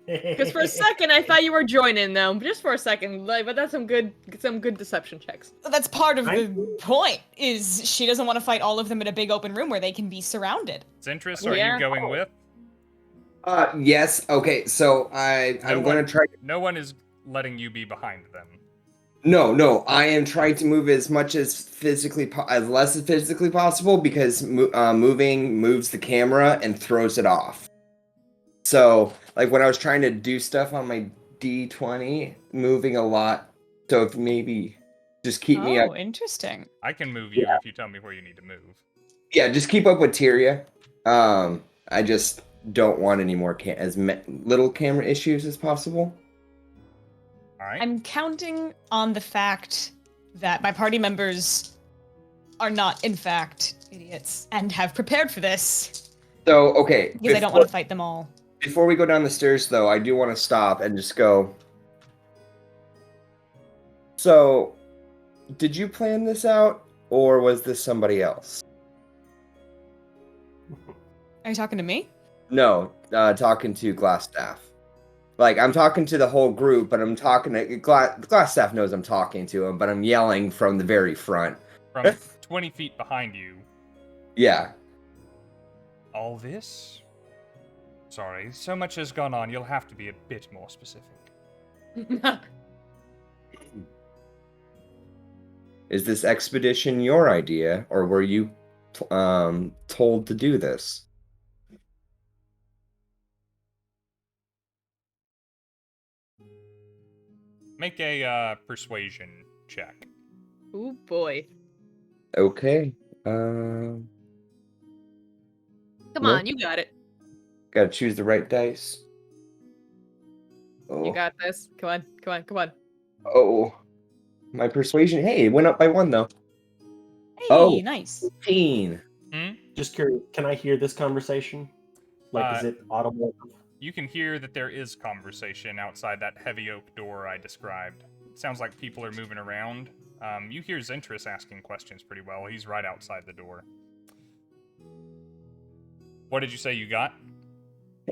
Because for a second I thought you were joining them, just for a second. Like, but that's some good deception checks. That's part of the point, is she doesn't want to fight all of them in a big open room where they can be surrounded. Zentris, are Yeah. you going with? Yes. Okay. So I'm going to try. No one is letting you be behind them. No. I am trying to move as much as as less as physically possible because moving moves the camera and throws it off. So, like when I was trying to do stuff on my D20, moving a lot. So if maybe just keep me up. Oh, interesting. I can move you if you tell me where you need to move. Yeah, just keep up with Tyria. I just don't want any more little camera issues as possible. All right. I'm counting on the fact that my party members are not, in fact, idiots and have prepared for this. So, okay. Because I don't want to fight them all. Before we go down the stairs, though, I do want to stop and just go. So, did you plan this out, or was this somebody else? Are you talking to me? No, talking to Glasstaff. Like, I'm talking to the whole group, but I'm talking to... Glasstaff knows I'm talking to him, but I'm yelling from the very front. From 20 feet behind you. Yeah. All this? Sorry, so much has gone on, you'll have to be a bit more specific. Is this expedition your idea, or were you told to do this? Make a persuasion check. Ooh boy. Okay. Come Nope. on, you got it. Gotta choose the right dice. Oh. You got this. Come on. Oh. My persuasion. Hey, it went up by 1, though. Hey, Oh. nice. 18. Just curious, can I hear this conversation? Like, is it audible? You can hear that there is conversation outside that heavy oak door I described. It sounds like people are moving around. You hear Zentris asking questions pretty well. He's right outside the door. What did you say you got?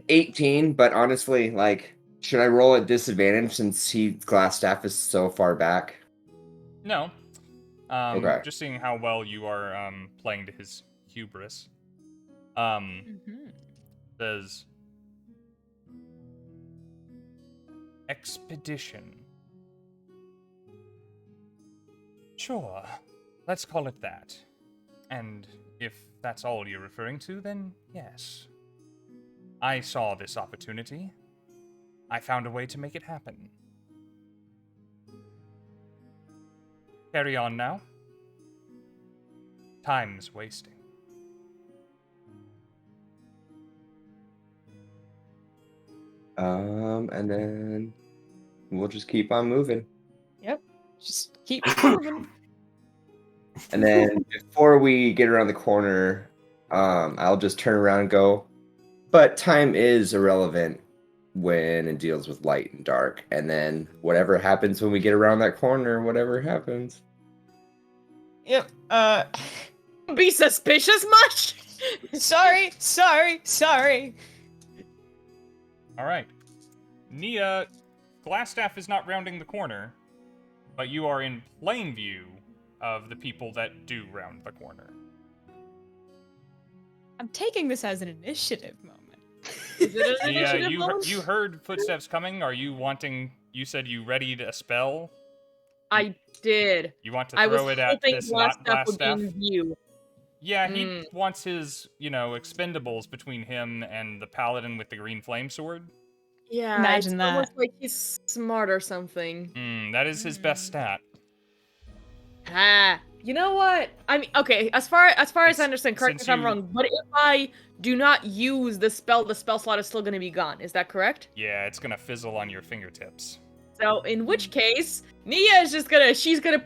18, but honestly, like, should I roll at disadvantage since Glasstaff is so far back? No. Okay. Just seeing how well you are playing to his hubris. Says expedition. Sure, let's call it that. And if that's all you're referring to, then yes. I saw this opportunity. I found a way to make it happen. Carry on now. Time's wasting. And then we'll just keep on moving. Yep. Just keep moving. And then before we get around the corner, I'll just turn around and go, but time is irrelevant when it deals with light and dark. And then whatever happens when we get around that corner, whatever happens. Yep. Be suspicious much? Sorry. All right. Nia, Glasstaff is not rounding the corner, but you are in plain view of the people that do round the corner. I'm taking this as an initiative moment. Is it an Nia, initiative mode? you heard footsteps coming. Are you wanting? You said you readied a spell. I did. You want to I was throw it at hoping this not Glasstaff would be Glasstaff? in view. Yeah, he wants his, expendables between him and the paladin with the green flame sword. Yeah, Imagine it's that. almost like he's smart or something. That is his best stat. You know what? I mean, okay, as far as I understand, correct me Since if I'm you- wrong, but if I do not use the spell slot is still going to be gone. Is that correct? Yeah, it's gonna fizzle on your fingertips. So, in which case, Nia is just she's gonna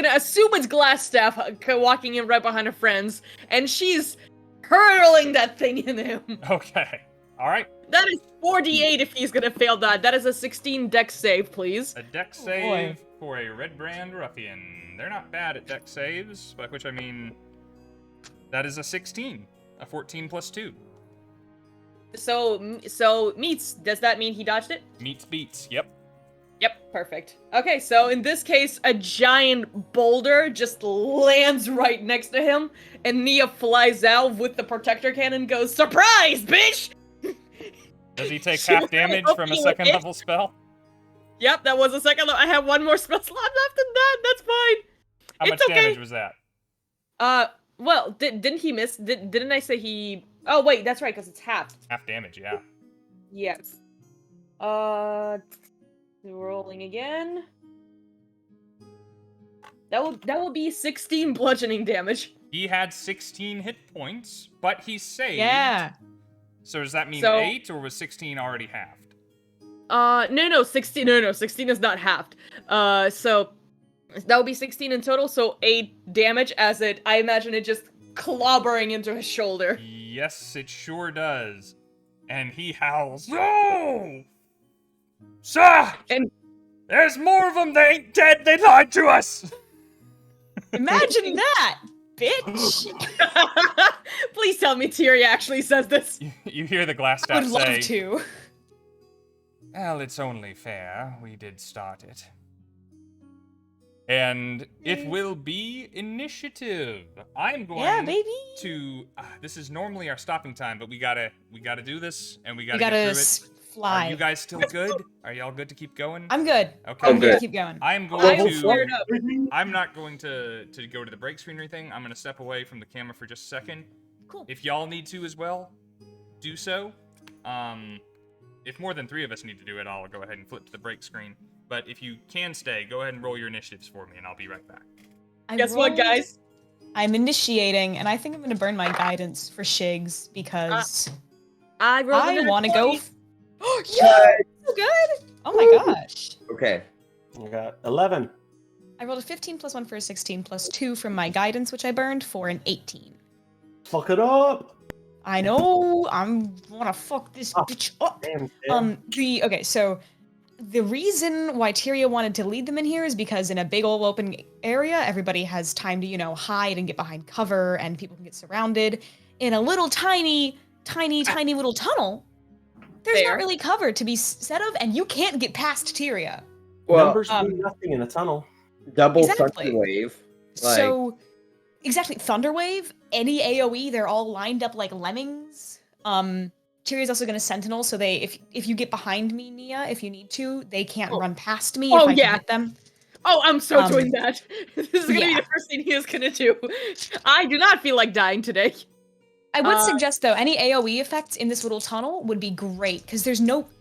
assume it's Glasstaff walking in right behind her friends, and she's hurling that thing in him. Okay. All right. That is 4d8 if he's gonna fail that. That is a 16 dex save, please. A dex boy. save for a Red Brand Ruffian. They're not bad at dex saves, by which I mean that is a 16. A 14 plus 2. So meets. Does that mean he dodged it? Meets beats. Yep. Yep, perfect. Okay, so in this case, a giant boulder just lands right next to him, and Nia flies out with the protector cannon and goes, "Surprise, bitch!" Does he take She half was really damage from a hoping second it- level spell? Yep, that was a second level. I have one more spell slot left in that. That's fine. How It's much okay. damage was that? Well, didn't he miss? Didn't I say he? Oh wait, that's right, because it's half. Half damage, yeah. Yes. Rolling again. That will be 16 bludgeoning damage. He had 16 hit points, but he saved. Yeah. So does that mean So- 8, or was 16 already halved? No, 16. No, 16 is not halved. So that would be 16 in total. So 8 damage as I imagine it just clobbering into his shoulder. Yes, it sure does. And he howls, "No! Sir! And- There's more of them! They ain't dead! They lied to us!" Imagine that, bitch. Please tell me Tyria actually says this. You hear the I Glasstaff would love say, to. "Well, it's only fair. We did start it. And it will be initiative. I'm going Yeah, baby. to. This is normally our stopping time, but we gotta do this, and we You gotta gotta get through it. fly. Are you guys still good? Are y'all good to keep going? I'm good. Okay. I'm good good. to keep going. I'm going I'm to. fired up. I'm not going to go to the break screen or anything. I'm gonna step away from the camera for just a second. Cool. If y'all need to as well, do so. If more than 3 of us need to do it, I'll go ahead and flip to the break screen. But if you can stay, go ahead and roll your initiatives for me, and I'll be right back. Guess what, rolled- guys? I'm initiating, and I think I'm gonna burn my guidance for Shigs because I rolled a I nat want to go. 20. Yeah, so good. Oh my gosh. Okay. I got 11. I rolled a 15 plus 1 for a 16 plus 2 from my guidance, which I burned for an 18. Fuck it up. I know. I'm wanna fuck this bitch up. Damn. Sam. Okay, so the reason why Tyria wanted to lead them in here is because in a big old open area, everybody has time to, hide and get behind cover, and people can get surrounded. In a little tiny little tunnel, there's Fair. not really cover to be set of, and you can't get past Tyria. Well, Numbers mean nothing in a tunnel. double exactly. thunder wave. Like, So, exactly, Thunderwave, any AoE, they're all lined up like lemmings. Tyria's also gonna sentinel, so if you get behind me, Nia, if you need to, they can't run past me if Oh, I yeah. can hit them. Oh, I'm so Um, doing that. This is gonna be yeah. the first thing he is gonna do. I do not feel like dying today. I would suggest though, any AoE effects in this little tunnel would be great, because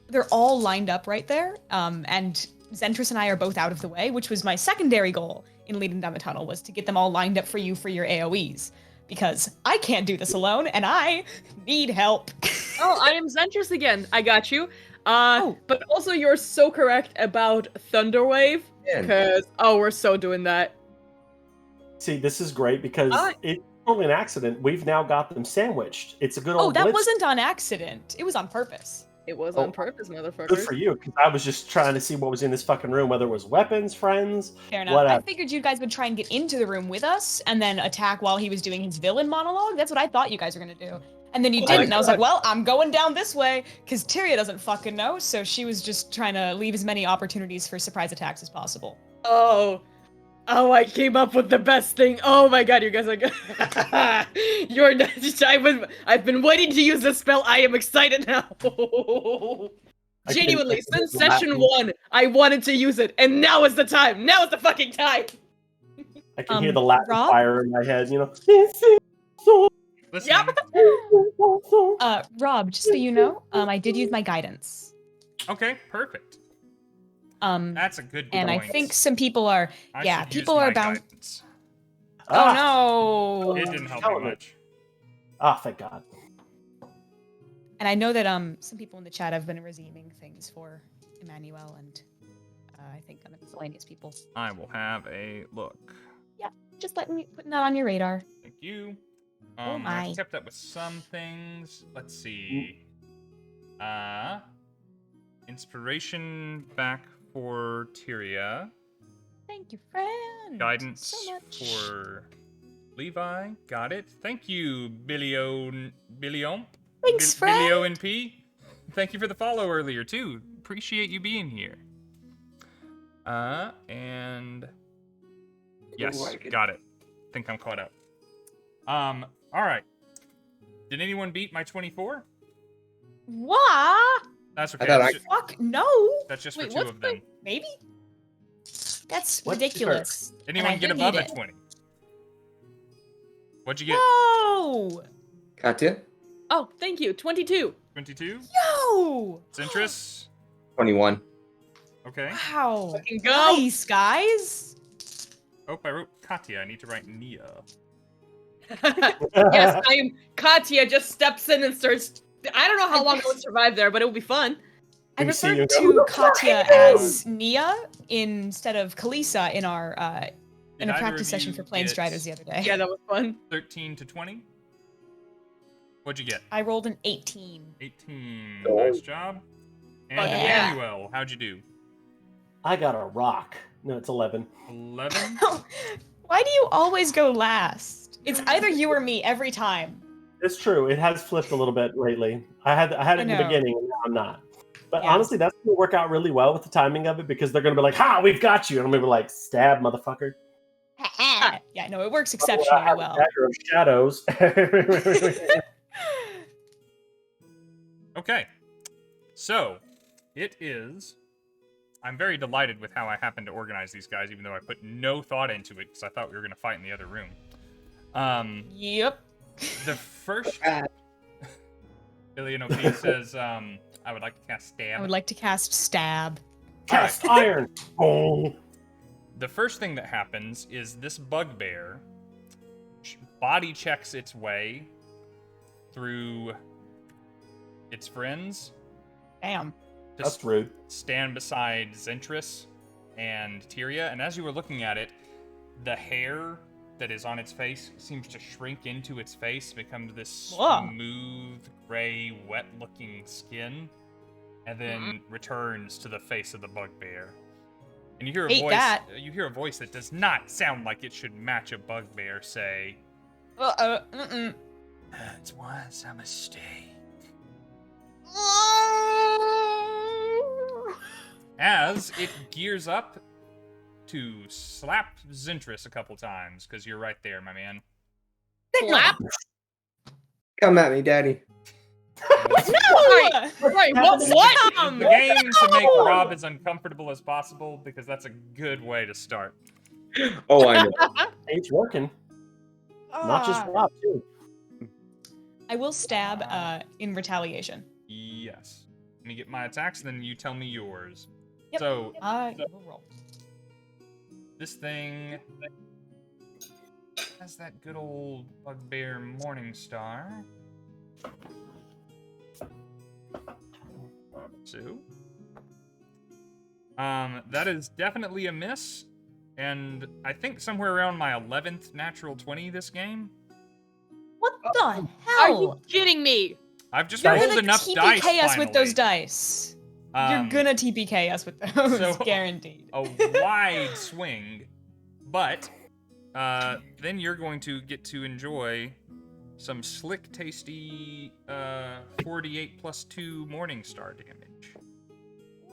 they're all lined up right there. And Zentris and I are both out of the way, which was my secondary goal in leading down the tunnel, was to get them all lined up for you for your AoEs. Because I can't do this alone, and I need help. Oh, I am Zentris again. I got you. Oh. But also you're so correct about Thunderwave. Man. Because, we're so doing that. See, this is great because it's only an accident. We've now got them sandwiched. It's a good Oh, old that blitz. wasn't on accident. It was on purpose. It was Oh, on purpose, motherfucker. Good for you, because I was just trying to see what was in this fucking room, whether it was weapons, friends. Fair enough. Whatever. I figured you guys would try and get into the room with us and then attack while he was doing his villain monologue. That's what I thought you guys were gonna do. And then you Oh didn't, my and I was like, God. well, I'm going down this way, because Tyria doesn't fucking know, so she was just trying to leave as many opportunities for surprise attacks as possible. Oh, I came up with the best thing. Oh my god, you guys are good. You're not, I've been waiting to use this spell. I am excited now. Genuinely, since session 1, I wanted to use it, and now is the time. Now is the fucking time. I can hear the Latin Rob? fire in my head, Listen, Yep. Rob, just so you know, I did use my guidance. Okay, perfect. That's a good And point. I think some people are, I yeah, should use people are my bound. guidance. Oh no! It didn't help Telling me it. much. Thank God. And I know that some people in the chat have been redeeming things for Emmanuel and I think other miscellaneous people. I will have a look. Just putting that on your radar. Thank you. Oh my. I've kept up with some things. Let's see. Inspiration back for Tyria. Thank you, friend. Guidance so much. for Levi. Got it. Thank you, Billion. Thanks, friend. Billio and P. Thank you for the follow earlier too. Appreciate you being here. And yes, got it. Think I'm caught up. All right. Did anyone beat my 24? What? That's okay. I thought Fuck no. That's just Wait, for two of them. Maybe? That's What's ridiculous. Anyone I get do above need a it. 20? What'd you get? No! Katya? Oh, thank you. 22. 22? Yo! Centris? 21. Okay. Wow. Fucking go. Nice, guys. Oh, I wrote Katya. I need to write Nia. Yes, I am. Katya just steps in and starts. I don't know how long I would survive there, but it will be fun. I Have you seen referred your- to Katya as Nia instead of Kalisa in our in Did a either practice of session you for Planestriders get the other day. Yeah, that was fun. 13 to 20? What'd you get? I rolled an 18. 18. Oh. Nice job. And Yeah. Emmanuel, how'd you do? I got a rock. No, it's 11. 11? Why do you always go last? It's either you or me every time. It's true. It has flipped a little bit lately. I had it in the know. beginning, and now I'm not. But Yeah. honestly, that's going to work out really well with the timing of it because they're going to be like, "Ha, we've got you," and I'm going to be like, "Stab, motherfucker!" Yeah, no, it works I exceptionally have a well. dagger of shadows. Okay. So, it is. I'm very delighted with how I happened to organize these guys, even though I put no thought into it because I thought we were going to fight in the other room. Yep. The first. Billion OP says, I would like to cast Stab. I would like to cast Stab. Cast iron. Oh. The first thing that happens is this bugbear body checks its way through its friends Damn. to That's rude. stand beside Zentris and Tyria, and as you were looking at it, the hair that is on its face seems to shrink into its face, becomes this Whoa. smooth, gray, wet-looking skin, and then returns to the face of the bugbear. And you hear a Hate voice. that. You hear a voice that does not sound like it should match a bugbear. Say, Mm-mm. "It was a mistake." As it gears up to slap Zentris a couple times, because you're right there, my man. Slap? Come at me, daddy. Right, right. What? The game to make Rob as uncomfortable as possible, because that's a good way to start. Oh, I know. It's working. Not just Rob, too. I will stab in retaliation. Yes. Let me get my attacks, then you tell me yours. Yep. So, You will roll. this thing has that good old bugbear Morningstar. So, that is definitely a miss, and I think somewhere around my 11th natural 20 this game. What the Are you hell? kidding me? I've just You're rolled gonna enough TPK dice us with those finally. dice. You're Um, gonna TPK us with those, so- guaranteed. a wide swing, but then you're going to get to enjoy some slick, tasty 48 plus 2 Morningstar damage.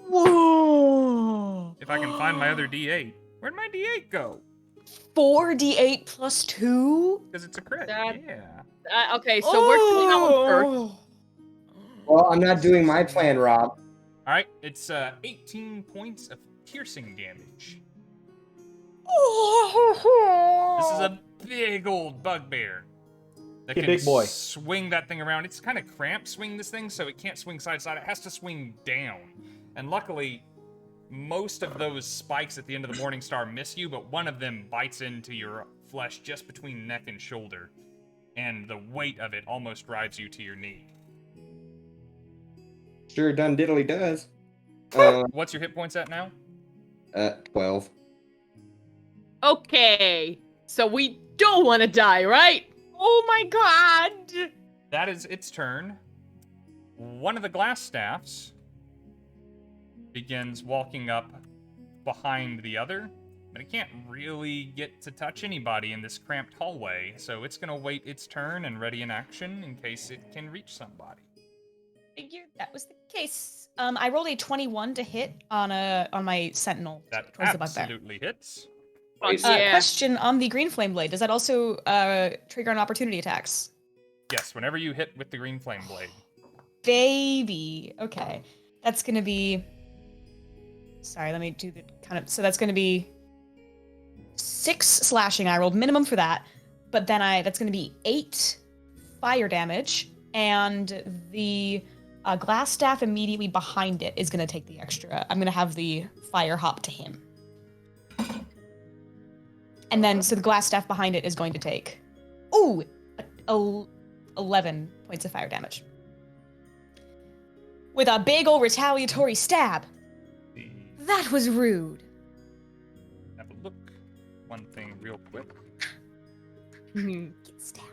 Whoa! If I can find my other D8. Where'd my D8 go? 4d8 plus 2? Because it's a crit. That- Yeah. Okay, so we're doing that one first. Well, I'm not doing my plan, Rob. All right, it's 18 points of piercing damage. This is a big old bugbear that Hey, can big boy. swing that thing around. It's kind of cramped swing this thing, so it can't swing side to side. It has to swing down. And luckily, most of those spikes at the end of the Morningstar miss you, but one of them bites into your flesh just between neck and shoulder, and the weight of it almost drives you to your knee. Sure done diddly does. What's your hit points at now? 12. Okay, so we don't want to die, right? Oh my god! That is its turn. one of the Glasstaffs begins walking up behind the other, but it can't really get to touch anybody in this cramped hallway, so it's gonna wait its turn and ready in action in case it can reach somebody. Figured that was the case. I rolled a 21 to hit on my sentinel That towards the bugbear. absolutely hits. Yeah. Question on the green flame blade. Does that also trigger an opportunity attacks? Yes, whenever you hit with the green flame blade. Baby. Okay. That's gonna be. Sorry, let me do the kind of. So that's gonna be 6 slashing. I rolled minimum for that, but then that's gonna be 8 fire damage, and the Glasstaff immediately behind it is gonna take the extra. I'm gonna have the fire hop to him, and then so the Glasstaff behind it is going to take 11 points of fire damage with a big ol' retaliatory stab. That was rude. Have a look. One thing real quick. Get stabbed.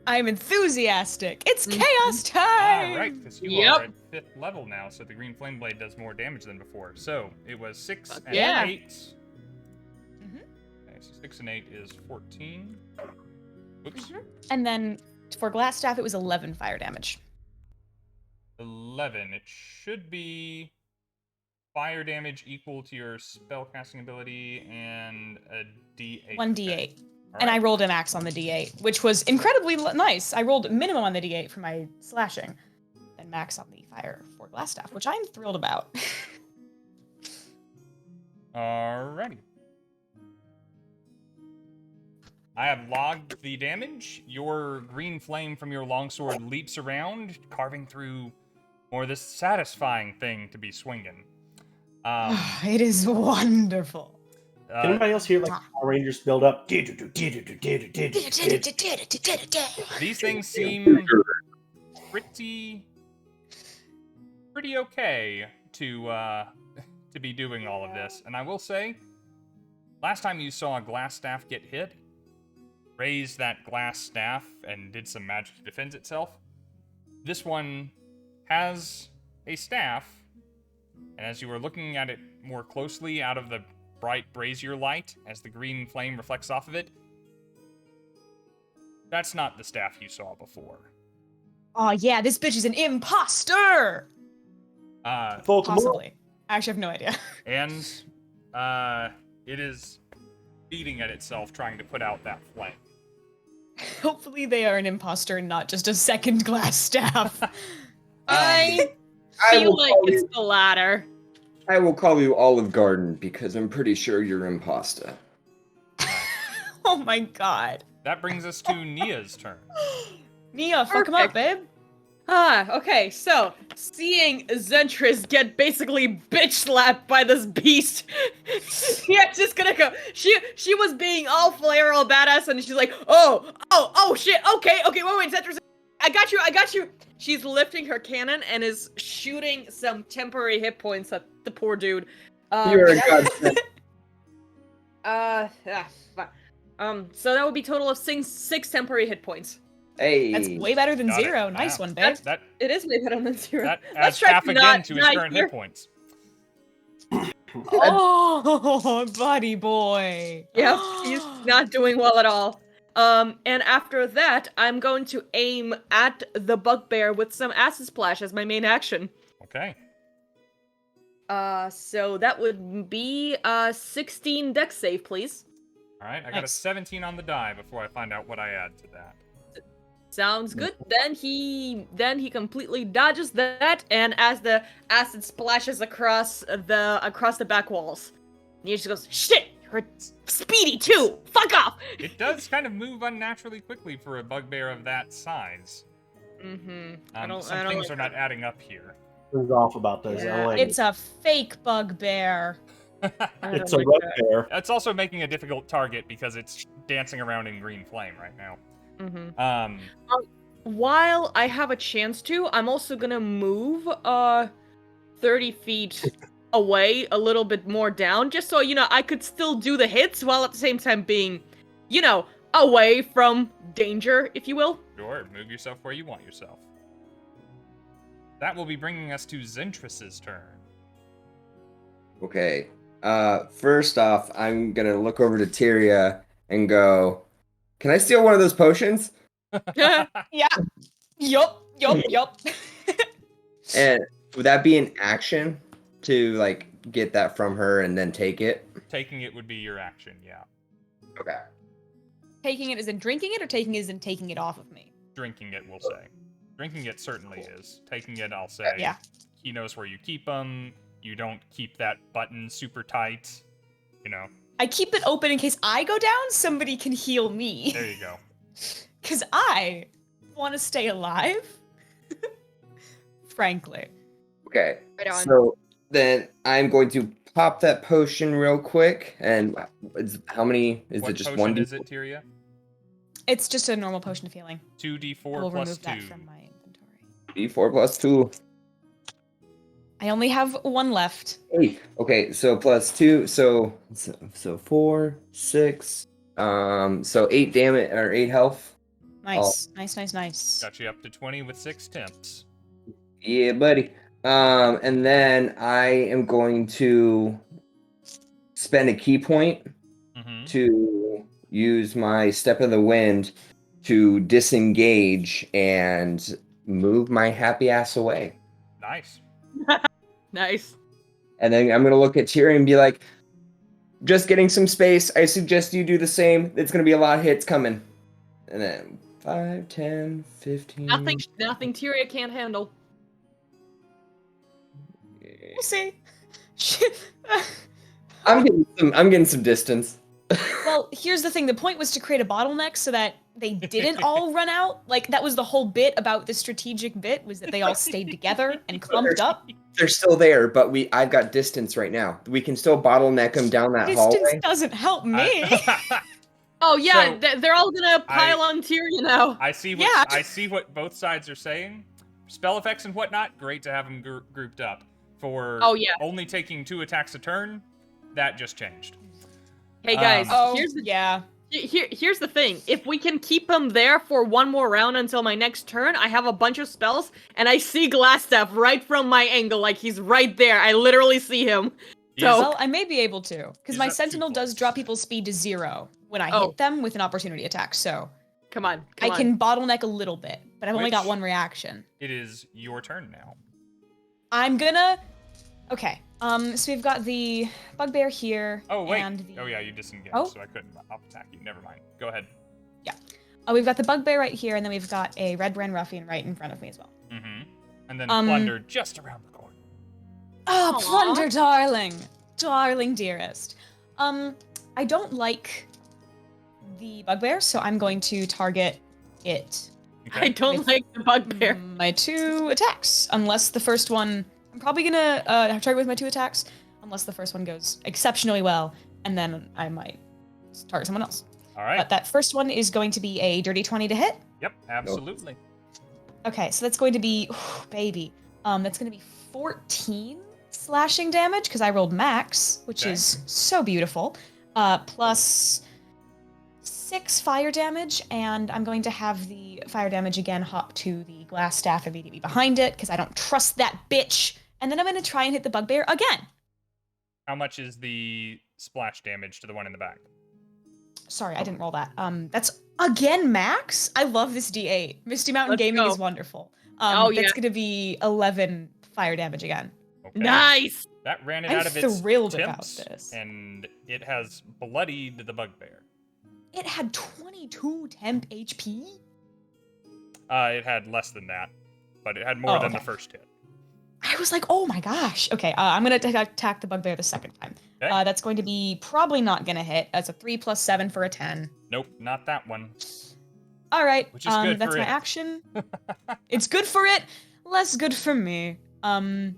I'm enthusiastic. It's chaos time. All right, because you Yep. are at 5th level now, so the green flame blade does more damage than before. So it was 6 and yeah. 8. Mhm. Okay, so 6 and 8 is 14. Oops. And then for Glasstaff, it was 11 fire damage. 11. It should be fire damage equal to your spellcasting ability and a D8. 1d8. All And I right. rolled an axe on the d8, which was incredibly nice. I rolled minimum on the d8 for my slashing, then max on the fire for Glasstaff, which I'm thrilled about. Alrighty. I have logged the damage. Your green flame from your longsword leaps around, carving through more of this satisfying thing to be swinging. It is wonderful. Can anybody else hear like Power Rangers build up? These things seem pretty okay to be doing all of this. And I will say, last time you saw a Glasstaff get hit, raised that Glasstaff and did some magic to defend itself. This one has a staff, and as you were looking at it more closely out of the bright brazier light, as the green flame reflects off of it, that's not the staff you saw before. Oh yeah, this bitch is an imposter! Possibly. I actually have no idea. And it is beating at itself, trying to put out that flame. Hopefully they are an imposter and not just a second Glasstaff. I I feel will like call it's you- the latter. I will call you Olive Garden because I'm pretty sure you're imposter. Oh my god. That brings us to Nia's turn. Nia, fuck him up, babe. Okay, so seeing Zentris get basically bitch slapped by this beast, yeah, just gonna go. She was being all flair, all badass, and she's like, oh shit, okay, wait, Zentris, I got you. She's lifting her cannon and is shooting some temporary hit points at the poor dude. You're a godsend. Fuck. So that would be total of six temporary hit points. Hey. That's way better than Got it. 0. Nice Wow. one, babe. That It is way better than 0. that Let's adds try half to again not to his die current here. hit points. Oh, buddy boy. Yep, he's not doing well at all. And after that, I'm going to aim at the bugbear with some acid splash as my main action. Okay. So that would be 16 dex save, please. All right. I got a Nice. 17 on the die before I find out what I add to that. Sounds good. Then he completely dodges that, and as the acid splashes across the back walls, he just goes, "Shit, you're speedy too. Fuck off." It does kind of move unnaturally quickly for a bugbear of that size. Mm-hmm. Some things are not adding up here. Something's off about this. I Yeah. don't like It's a fake bugbear. It's a red bear. It's also making a difficult target because it's dancing around in green flame right now. Mm-hmm. While I have a chance to, I'm also gonna move 30 feet away, a little bit more down, just so I could still do the hits while at the same time being, away from danger, if you will. Sure, move yourself where you want yourself. That will be bringing us to Zentris's turn. Okay. First off, I'm gonna look over to Tyria and go, "Can I steal one of those potions?" Yeah. Yup. And would that be an action to like get that from her and then take it? Taking it would be your action, yeah. Okay. Taking it as in drinking it, or taking it as in taking it off of me? Drinking it, we'll say. Drinking it certainly is. Taking it, I'll say. Yeah. He knows where you keep them. You don't keep that button super tight. You know. I keep it open in case I go down, somebody can heal me. There you go. Because I want to stay alive. Frankly. Okay. Right on. So then I'm going to pop that potion real quick. And how many? Is What it just potion one? is it, Tyria? It's just a normal potion of healing. 2d4 We'll plus remove 2. that from my inventory. D4 plus 2. I only have one left. 8. Okay, so plus 2. So 4, 6. So 8 damage or 8 health. Nice. Nice. Got you up to 20 with 6 temps. Yeah, buddy. And then I am going to spend a key point Mm-hmm. to use my Step of the Wind to disengage and move my happy ass away. Nice. Nice. And then I'm going to look at Tyrion and be like, just getting some space. I suggest you do the same. It's going to be a lot of hits coming. And then 5, 10, 15. Nothing Tyria can't handle. We'll see. I'm getting some distance. Well, here's the thing. The point was to create a bottleneck so that they didn't all run out. Like, that was the whole bit about the strategic bit, was that they all stayed together and clumped up. They're still there, but I've got distance right now. We can still bottleneck them down that Distance hallway. doesn't help me. Oh yeah, So, they're all gonna pile on Tyria now. I see what Yeah. I see what both sides are saying. Spell effects and whatnot, great to have them grouped up. For Oh, yeah. only taking 2 attacks a turn, that just changed. Hey guys, Oh, here's the yeah. here's the thing. If we can keep him there for one more round until my next turn, I have a bunch of spells, and I see Glasstaff right from my angle, like he's right there. I literally see him. So Well, I may be able to, because He's my up 2 Sentinel does points. drop people's speed to 0 when I Oh. hit them with an opportunity attack, so come on. I can bottleneck a little bit, but I've only got Which- one reaction. It is your turn now. I'm gonna... Okay, so we've got the bugbear here, Oh wait. and the... Oh yeah, you disengaged, Oh. so I couldn't attack you. Never mind. Go ahead. We've got the bugbear right here, and then we've got a red brand ruffian right in front of me as well. Mm-hmm. And then Um, plunder just around the corner. Oh, Aw. Plunder, darling! Darling dearest. I don't like the bugbear, so I'm going to target it. I don't With- like the bugbear. My 2 attacks, unless the first one... I'm probably gonna target with my 2 attacks, unless the first one goes exceptionally well, and then I might target someone else. All right. But that first one is going to be a dirty 20 to hit. Yep, absolutely. Okay, so that's going to be... baby. That's going to be 14 slashing damage, because I rolled max, which Okay. is so beautiful. Plus 6 fire damage, and I'm going to have the fire damage again hop to the Glasstaff immediately behind it, because I don't trust that bitch. And then I'm going to try and hit the bugbear again. How much is the splash damage to the one in the back? Sorry, I didn't roll that. That's again max? I love this D8. Misty Mountain Let's Gaming go. is wonderful. Oh, yeah. That's going to be 11 fire damage again. Okay. Nice. That ran it I'm out of its thrilled about temps, this. and it has bloodied the bugbear. It had 22 temp HP? It had less than that, but it had more than the okay. first hit. I was like, oh my gosh. Okay, I'm going to attack the bugbear the second time. Okay. That's going to be probably not going to hit. That's a 3 plus 7 for a 10. Nope, not that one. All right, Which is good that's for my it. action. It's good for it, less good for me. And...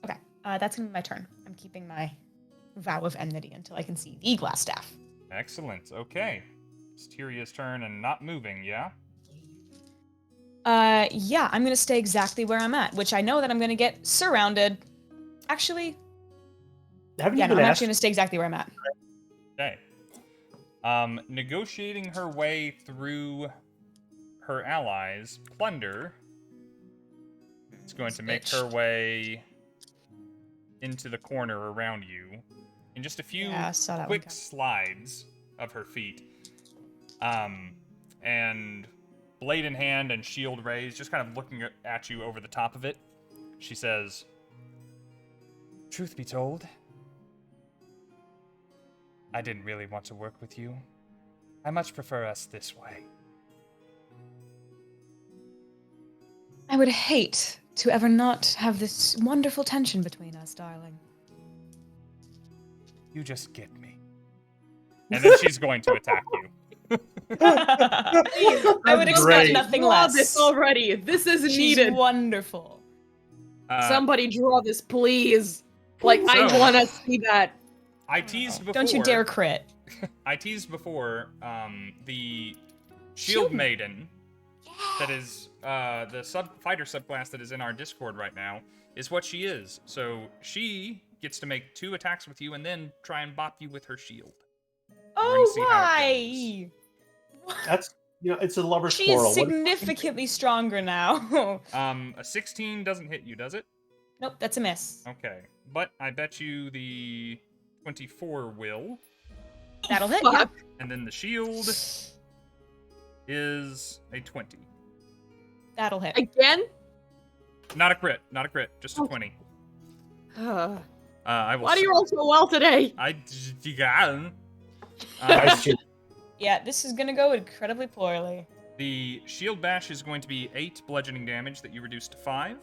Okay, that's going to be my turn. I'm keeping my vow of enmity until I can see the Glasstaff. Excellent. Okay. It's Tyria's turn and not moving, yeah? Yeah, I'm gonna stay exactly where I'm at, which I know that I'm gonna get surrounded. Actually, Haven't yeah, you no, been I'm asked? actually gonna stay exactly where I'm at. Okay. Negotiating her way through her allies, Plunder is going to make her way into the corner around you in just a few Yeah, I saw that quick one. slides of her feet. And blade in hand and shield raised, just kind of looking at you over the top of it, she says, "Truth be told, I didn't really want to work with you. I much prefer us this way." I would hate to ever not have this wonderful tension between us, darling. You just get me. And then she's going to attack you. I would expect great. nothing Draw less. this already. This is She's needed. wonderful. Somebody draw this, please. Like, I So- want to see that. I teased before. Don't you dare crit. I teased before the Shield Maiden that is the fighter subclass that is in our Discord right now is what she is. So she gets to make 2 attacks with you and then try and bop you with her shield. Oh, see how it why? That's it's a lover's She quarrel. is significantly stronger now. A 16 doesn't hit you, does it? Nope, that's a miss. Okay. But I bet you the 24 will. That'll hit. Fuck. Yep. And then the shield is a 20. That'll hit. Again? Not a crit, just a Oh. 20. Ugh. I will. Why do you roll so well today? Nice shield. Yeah, this is gonna go incredibly poorly. The shield bash is going to be 8 bludgeoning damage that you reduce to 5.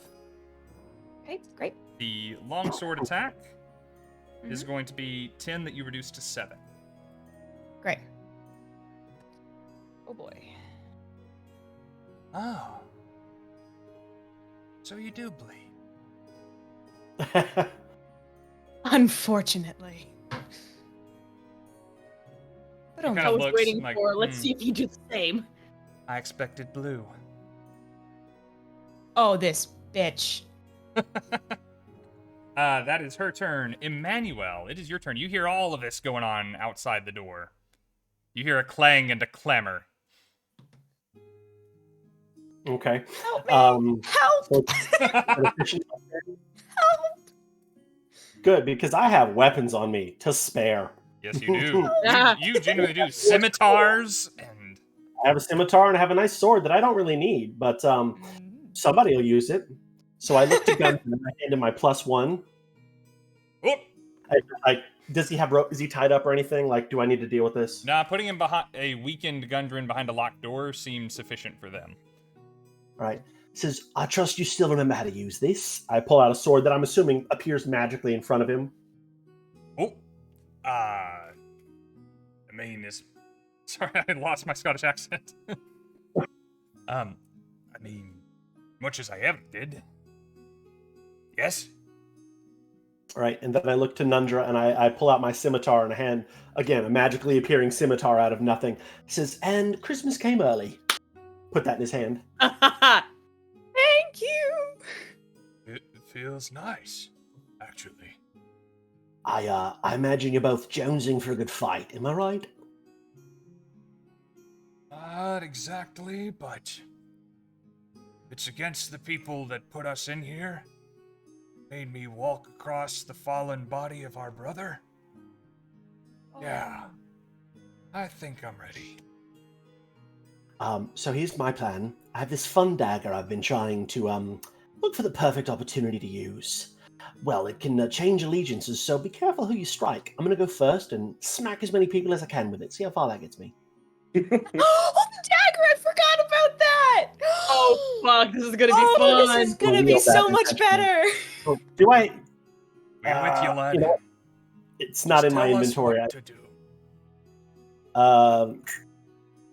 Okay, great. The longsword attack is going to be 10 that you reduce to 7. Great. Oh boy. Oh. So you do bleed. Unfortunately. But It oh, kinda I was looks waiting like, for. Let's see if you do the same. I expected blue. oh, this bitch. That is her turn. Emmanuel, it is your turn. You hear all of this going on outside the door. You hear a clang and a clamor. Okay. Help me! Help! Help! Good, because I have weapons on me to spare. Yes, you do. Ah. you genuinely do. Scimitars and I have a scimitar and I have a nice sword that I don't really need, but somebody will use it. So I look to Gundren and I hand him my +1. oh, Does he have rope? Is he tied up or anything? Like, do I need to deal with this? nah, putting him behind a weakened Gundren behind a locked door seemed sufficient for them. All right. Says, I trust you still remember how to use this. I pull out a sword that I'm assuming appears magically in front of him. Oh, I mean, sorry, I lost my Scottish accent. I mean, much as I ever did. Yes? All right, and then I look to Nundra and I pull out my scimitar and I hand, again, a magically appearing scimitar out of nothing. Says, and Christmas came early. Put that in his hand. Thank you! It feels nice, actually. I imagine you're both jonesing for a good fight. Am I right? Not exactly, but it's against the people that put us in here. Made me walk across the fallen body of our brother. Yeah, I think I'm ready. So here's my plan. I have this fun dagger I've been trying to look for the perfect opportunity to use. Well, it can change allegiances, so be careful who you strike. I'm gonna go first and smack as many people as I can with it. See how far that gets me. Oh, the dagger! I forgot about that! Oh, fuck. This is gonna be Oh, fun. this is gonna Real be bad so much intention. better! So, do I? We're with you, lad. You know what? It's not Just in my tell us inventory. what to do.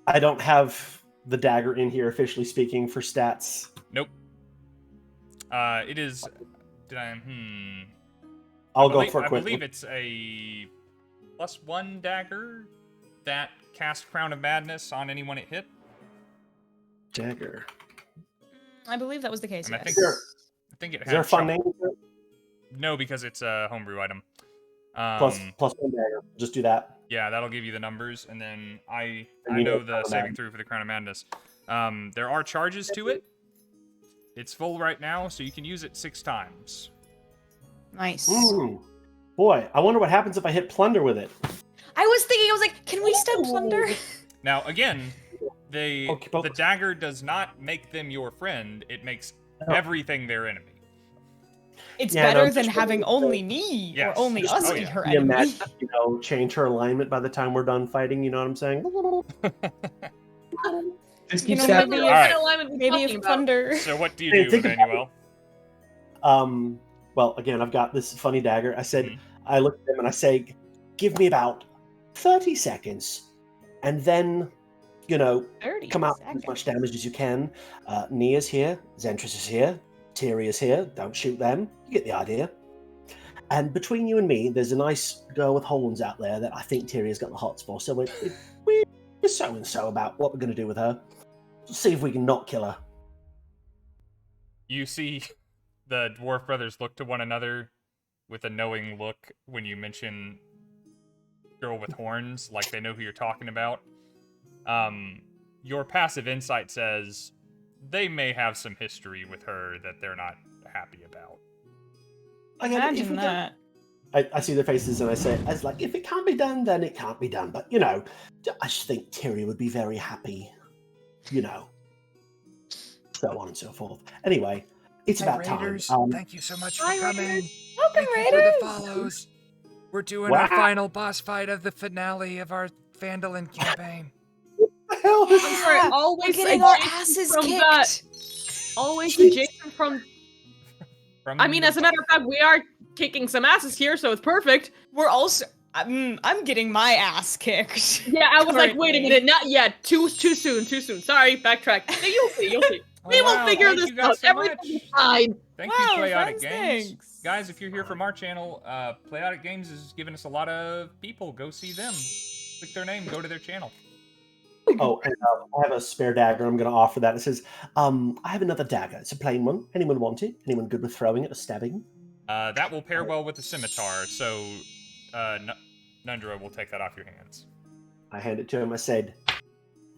I don't have the dagger in here, officially speaking, for stats. Nope. It is. Did I? I'll go for I quick. believe it's a +1 dagger that cast Crown of Madness on anyone it hit. Dagger. I believe that was the case, And I yes. think, I think it Is there a had fun trouble. name? No, because it's a homebrew item. Plus one dagger. Just do that. Yeah, that'll give you the numbers, and then I you know know the the saving throw for the Crown of Madness. There are charges to it. It's full right now, so you can use it 6 times. Nice. Boy, I wonder what happens if I hit plunder with it. I was thinking, I was like, can we step plunder? Now, again, the but- dagger does not make them your friend. It makes everything their enemy. It's Yeah, better no, than just- having only me Yes. or only us Oh, be yeah. her Can you enemy. imagine, change her alignment by the time we're done fighting? You know what I'm saying? Just You keep know, stabbing. maybe All if, right. alignment we're maybe talking if about? plunder. So what do you Hey, do, think about Emmanuel? Well, again, I've got this funny dagger. I said, Mhm. I look at him and I say, give me about 30 seconds, and then, 30 come out with as seconds. much damage as you can. Nia's here, Zentris is here, Tyria's here. Don't shoot them. You get the idea. And between you and me, there's a nice girl with horns out there that I think Tyria's got the hots for. So we're so and so about what we're going to do with her. See if we can not kill her. You see the dwarf brothers look to one another with a knowing look when you mention girl with horns, like they know who you're talking about. Your passive insight says they may have some history with her that they're not happy about. Again, if Imagine we don't- that. I see their faces and I say, if it can't be done, then it can't be done. But, I just think Tyria would be very happy, so on and so forth. Anyway, it's about time. Thank you so much for Hi, coming. Raiders. Welcome, Thank you for the Raiders. follows. We're doing Wow. our final boss fight of the finale of our Phandelver campaign. What the hell is I'm sorry, Yeah, always We're getting our adjacent asses from kicked. always adjacent from. From I mean, the as a matter of fact, we are kicking some asses here, so it's perfect. We're also. I'm getting my ass kicked. Yeah, I was like, wait a Currently. minute, not yet. Too soon. Sorry, backtrack. Yeah, you'll see. Oh, We will wow, figure thank this you guys out. so Everything much. is fine. Thank Wow, you, Chaotic friends, Games. thanks. Guys, if you're here from our channel, Chaotic Games is giving us a lot of people. Go see them. Click their name, go to their channel. Oh, and I have a spare dagger. I'm going to offer that. It says, I have another dagger. It's a plain one. Anyone want it? Anyone good with throwing it or stabbing? That will pair well with the scimitar, so Nundra will take that off your hands. I hand it to him. I said,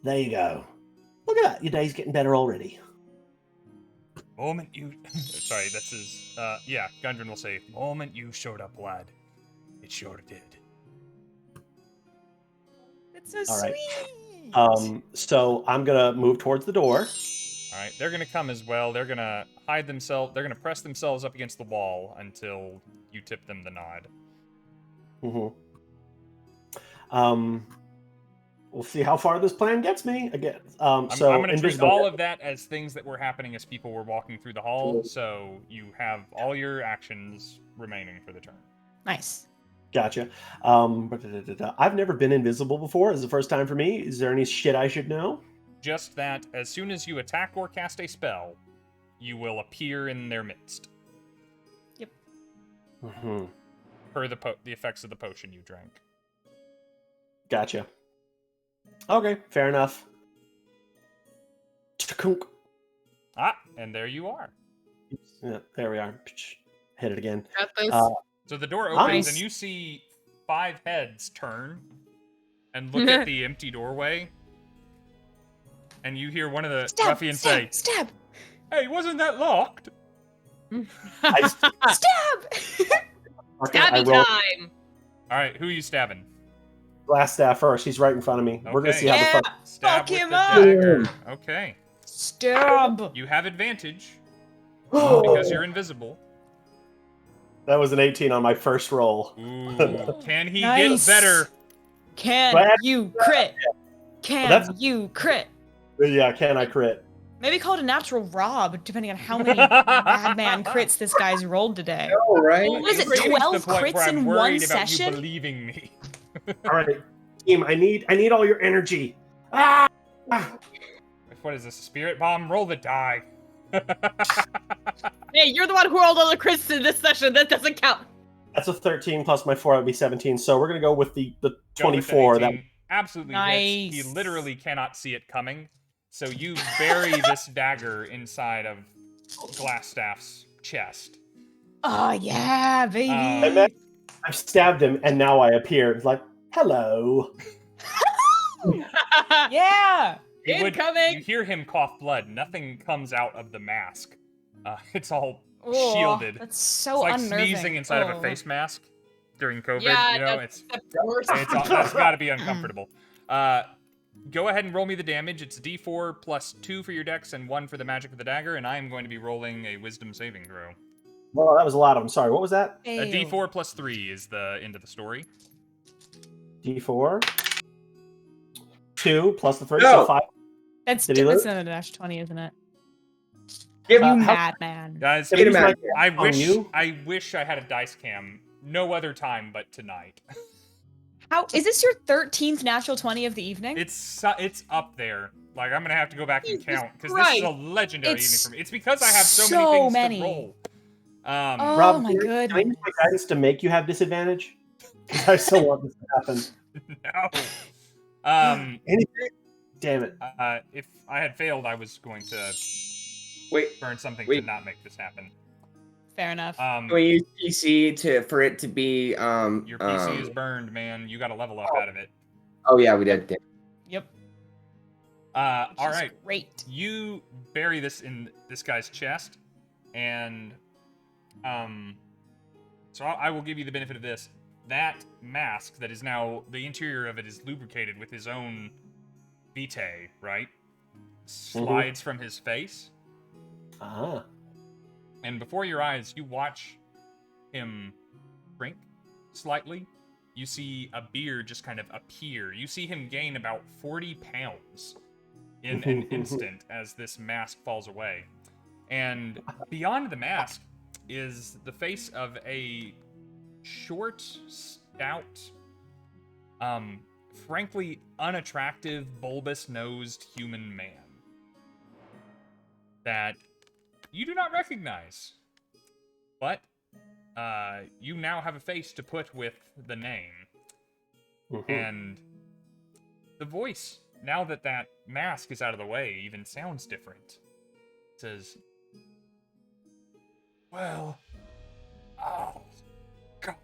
there you go. Look at that. Your day's getting better already. Moment you... Sorry, this is... yeah, Gundren will say, moment you showed up, lad. It sure did. It's so All right. sweet. So I'm going to move towards the door. Alright, they're gonna come as well. They're gonna hide themselves. They're gonna press themselves up against the wall until you tip them the nod. We'll see how far this plan gets me. Again, I'm so gonna treat invisible. all of that as things that were happening as people were walking through the hall, so you have all your actions remaining for the turn. Nice. Gotcha. I've never been invisible before. It's the first time for me. Is there any shit I should know? Just that, as soon as you attack or cast a spell, you will appear in their midst, per the effects of the potion you drank. Gotcha. Okay, fair enough. Ah, and there you are. Yeah, there we are. Hit it again. Got this. So the door opens Nice. and you see 5 heads turn and look at the empty doorway. And you hear one of the ruffians say, Stab! "Hey, wasn't that locked?" I, Stab! Stabby roll time. All right, who are you stabbing? Glasstaff first. He's right in front of me. We're gonna Okay. see how the Yeah. fun. Stab Fuck with him the up. dagger. Okay, Stab! you have advantage because you're invisible. That was an 18 on my first roll. Ooh, can he Nice. get better? Can Glad- you crit? Can Well, that's- you crit? Yeah, can I crit? Maybe call it a natural rob, depending on how many madman crits this guy's rolled today. Oh, right? What is it, It's getting to 12 the point where crits I'm in worried one about session? You believing me. All right, team. I need all your energy. Ah! What is this? A spirit bomb? Roll the die. Hey, you're the one who rolled all the crits in this session. That doesn't count. That's a 13 plus my 4. That would be 17. So we're gonna go with the Go with the 24. That 18. Absolutely hits. He Nice. literally cannot see it coming. So you bury this dagger inside of Glasstaff's chest. Oh, yeah, baby. Um, And then I've stabbed him, and now I appear. It's like, Hello. Yeah. You Incoming! hear him cough blood. Nothing comes out of the mask. It's all Oh, shielded. That's so It's like unnerving. sneezing inside of a Oh. face mask during COVID. Yeah, you know, that's the worst. that's got to be uncomfortable. Go ahead and roll me the damage. It's D4 plus 2 for your dex and 1 for the magic of the dagger, and I am going to be rolling a wisdom saving throw. Well, that was a lot. I'm sorry. What was that? A Fail. D4 plus 3 is the end of the story. D4. 2 plus the 3, No. so 5. That's Did he lose? another dash 20, isn't it? Give You how- madman. Guys, Get him out. I On wish you? I had a dice cam. No other time but tonight. How is this your 13th natural 20 of the evening? It's up there. Like, I'm gonna have to go back and Jesus count because this is a Christ. legendary It's evening for me. It's because I have so so many things many. to roll. Oh Rob, my can I goodness. use my guidance to make you have disadvantage? 'Cause I still want this to happen. No. Anything? Damn it. If I had failed, I was going to Wait, burn something to Wait. not make this happen. Fair enough. can we use PC for it to be Your PC is burned, man. You got to level up out of it. Oh yeah, we did. Yep. All Which is right. Great. You bury this in this guy's chest, and so I will give you the benefit of this. That mask that is now the interior of it is lubricated with his own vitae, right? Slides from his face, Ah. and before your eyes, you watch him shrink slightly. You see a beard just kind of appear. You see him gain about 40 pounds in an instant as this mask falls away. And beyond the mask is the face of a short, stout, frankly unattractive, bulbous-nosed human man that you do not recognize. But you now have a face to put with the name. And the voice, now that that mask is out of the way, even sounds different. It says, well, oh, God.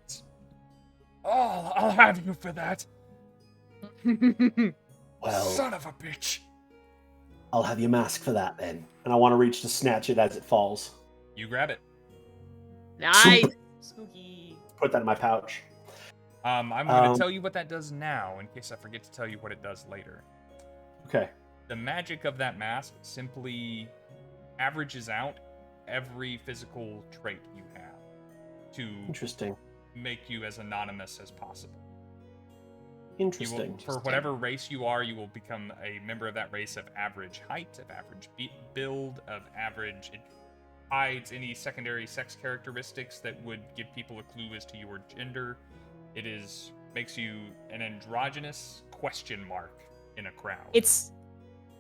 Oh, I'll have you for that. Well, Son of a bitch. I'll have your mask for that then. And I want to reach to snatch it as it falls. You grab it. Nice. Spooky. Put that in my pouch. I'm going to tell you what that does now, in case I forget to tell you what it does later. Okay. The magic of that mask simply averages out every physical trait you have to Interesting. make you as anonymous as possible. You Interesting. will, for whatever race you are, you will become a member of that race of average height, of average build, of average... It hides any secondary sex characteristics that would give people a clue as to your gender. It makes you an androgynous question mark in a crowd. It's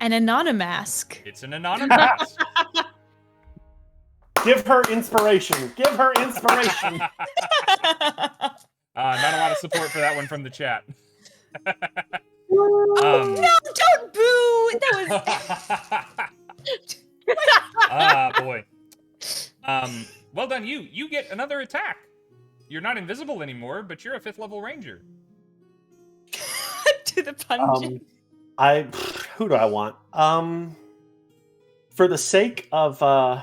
an anonymous. It's an anonymous. Give her inspiration. Give her inspiration. Not a lot of support for that one from the chat. No, don't boo! That was. Boy. Well done, you. You get another attack. You're not invisible anymore, but you're a 5th level ranger. To the pungent. Who do I want? For the sake of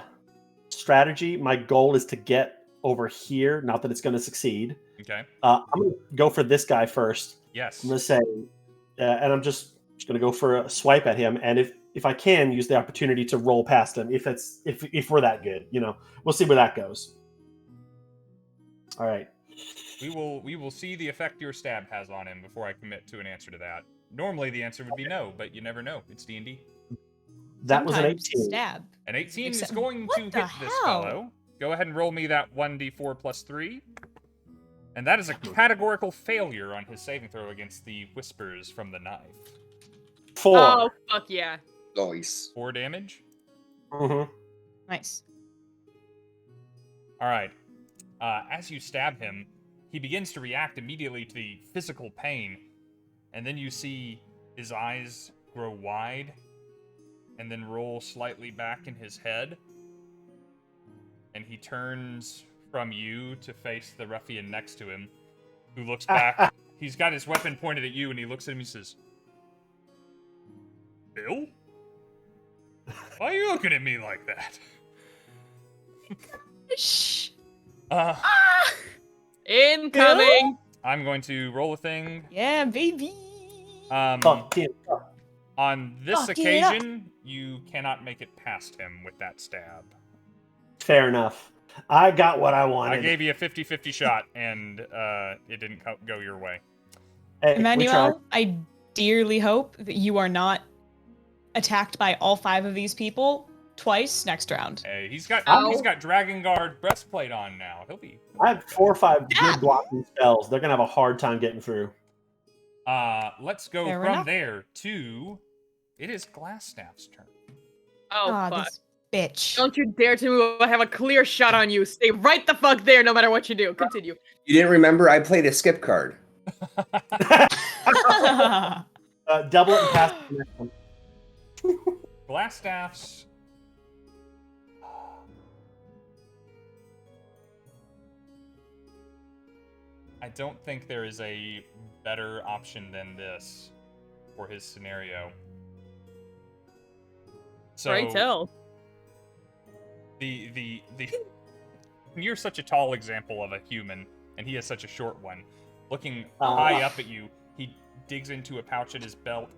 strategy, my goal is to get over here. Not that it's going to succeed. Okay. I'm going to go for this guy first. Yes. I'm going to say, and I'm just going to go for a swipe at him. And if I can, use the opportunity to roll past him. If we're that good, we'll see where that goes. All right. We will see the effect your stab has on him before I commit to an answer to that. Normally the answer would be no, but you never know. It's D&D. That was an Sometimes 18. Stab. An 18 is Except- going what to hit the this hell? fellow. Go ahead and roll me that 1d4 plus 3. And that is a categorical failure on his saving throw against the whispers from the knife. 4. Oh, fuck yeah. Nice. 4 damage. Mm-hmm. Nice. All right. As you stab him, he begins to react immediately to the physical pain, and then you see his eyes grow wide and then roll slightly back in his head, and he turns from you to face the ruffian next to him, who looks back he's got his weapon pointed at you, and he looks at him and he says, Bill? Why are you looking at me like that? Shh. Incoming. I'm going to roll a thing. Yeah, baby. Fuck it up. On this Fuck it up. occasion, you cannot make it past him with that stab. Fair enough. I got what I wanted. I gave you a 50-50 shot, and it didn't go your way. Hey, we tried. Emmanuel, I dearly hope that you are not attacked by all 5 of these people twice next round. Hey, he's got Ow. Dragon Guard breastplate on now. He'll be. I have 4 or 5 good blocking spells. They're gonna have a hard time getting through. Let's go Fair from enough. there to. It is Glasstaff's turn. Oh, Ah, fuck. this bitch. Don't you dare to move. I have a clear shot on you. Stay right the fuck there no matter what you do. Continue. You didn't remember I played a skip card. Double it and pass it to the next one. Glasstaff's. I don't think there is a better option than this for his scenario. So Pray tell. the you're such a tall example of a human, and he has such a short one. Looking high up at you, he digs into a pouch at his belt,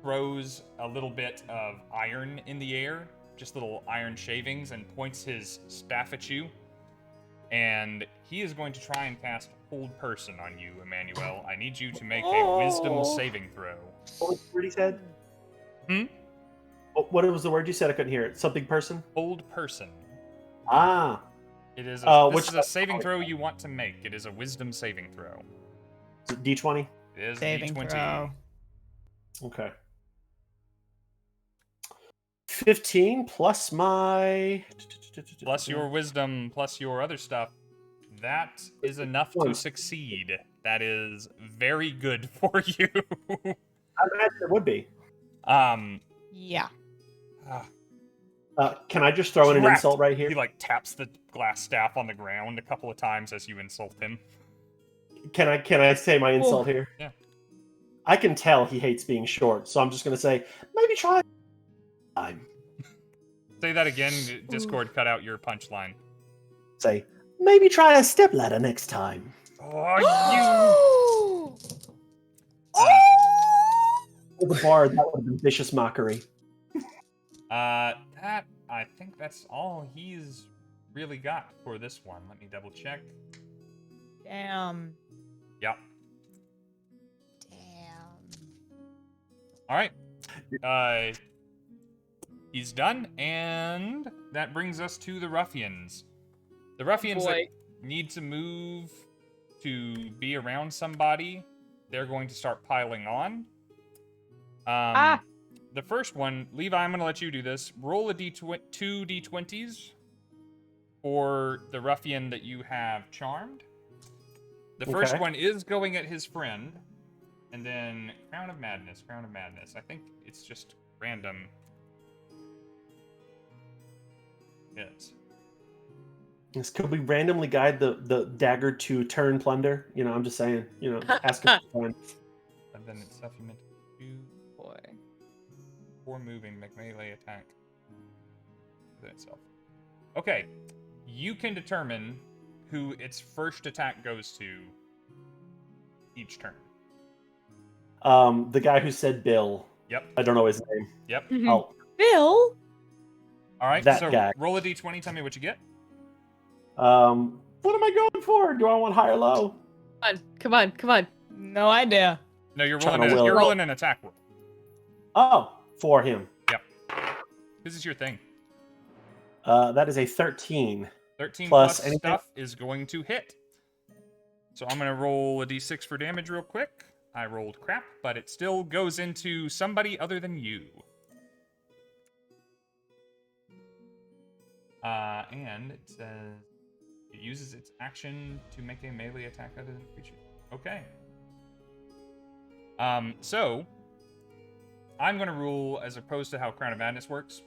throws a little bit of iron in the air, just little iron shavings, and points his staff at you. And he is going to try and cast Hold Person on you, Emmanuel. I need you to make a Wisdom saving throw. What was the word he said? Hmm? What was the word you said? I couldn't hear it. Something person? Hold Person. Ah. It is which this is a saving throw you want to make. It is a Wisdom saving throw. Is it D20? It is Saving D20. throw. Okay. 15 plus my... Plus your wisdom, plus your other stuff. That is enough to succeed. That is very good for you. I imagine it would be. Yeah. Can I just throw in an Trapped. insult right here? He like taps the Glasstaff on the ground a couple of times as you insult him. Can I say my insult here? Yeah. I can tell he hates being short, so I'm just gonna say, maybe try time. Say that again. Discord cut out your punchline. Say, maybe try a stepladder next time. Oh, With the bar, that would have been vicious mockery. that I think that's all he's really got for this one. Let me double check. Damn. Yep. Damn. All right. He's done, and that brings us to the ruffians. The ruffians that need to move to be around somebody, they're going to start piling on. The first one, Levi, I'm going to let you do this. Roll a two d20s for the ruffian that you have charmed. The first one is going at his friend, and then Crown of Madness. I think it's just random. Yes. This could we randomly guide the dagger to turn plunder? You know, I'm just saying. You know, ask him for fun. And then it's stuff you meant to do. Boy. Before moving, make melee attack. Within itself. Okay. You can determine who its first attack goes to each turn. The guy who said Bill. Yep. I don't know his name. Yep. Oh, Bill? All right. That so guy. roll a d20. Tell me what you get. what am I going for? Do I want high or low? Come on. No idea. No, you're Trying rolling. to will You're it. rolling an attack roll. Oh, for him. Yep. This is your thing. That is a 13. 13 Plus plus anything? stuff is going to hit. So I'm going to roll a d6 for damage real quick. I rolled crap, but it still goes into somebody other than you. And it says it uses its action to make a melee attack other than creature. Okay. So I'm going to rule, as opposed to how Crown of Madness works,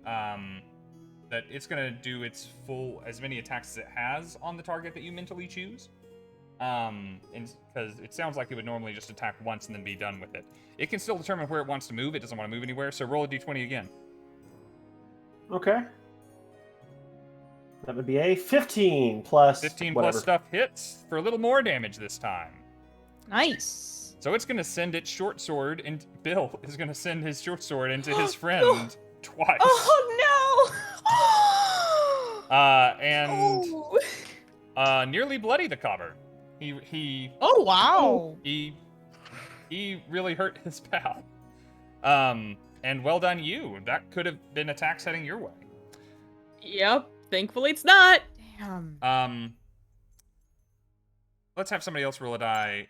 that it's going to do its full, as many attacks as it has on the target that you mentally choose. because it sounds like it would normally just attack once and then be done with it. It can still determine where it wants to move. It doesn't want to move anywhere, so roll a d20 again. Okay. That would be a 15 plus 15 whatever. plus stuff hits for a little more damage this time. Nice. So it's going to send its short sword, and Bill is going to send his short sword into his friend twice. Oh no! And nearly bloody the cobber. He Oh wow! He really hurt his pal. And well done you. That could have been attacks heading your way. Yep. Thankfully, it's not. Damn. Let's have somebody else roll a die.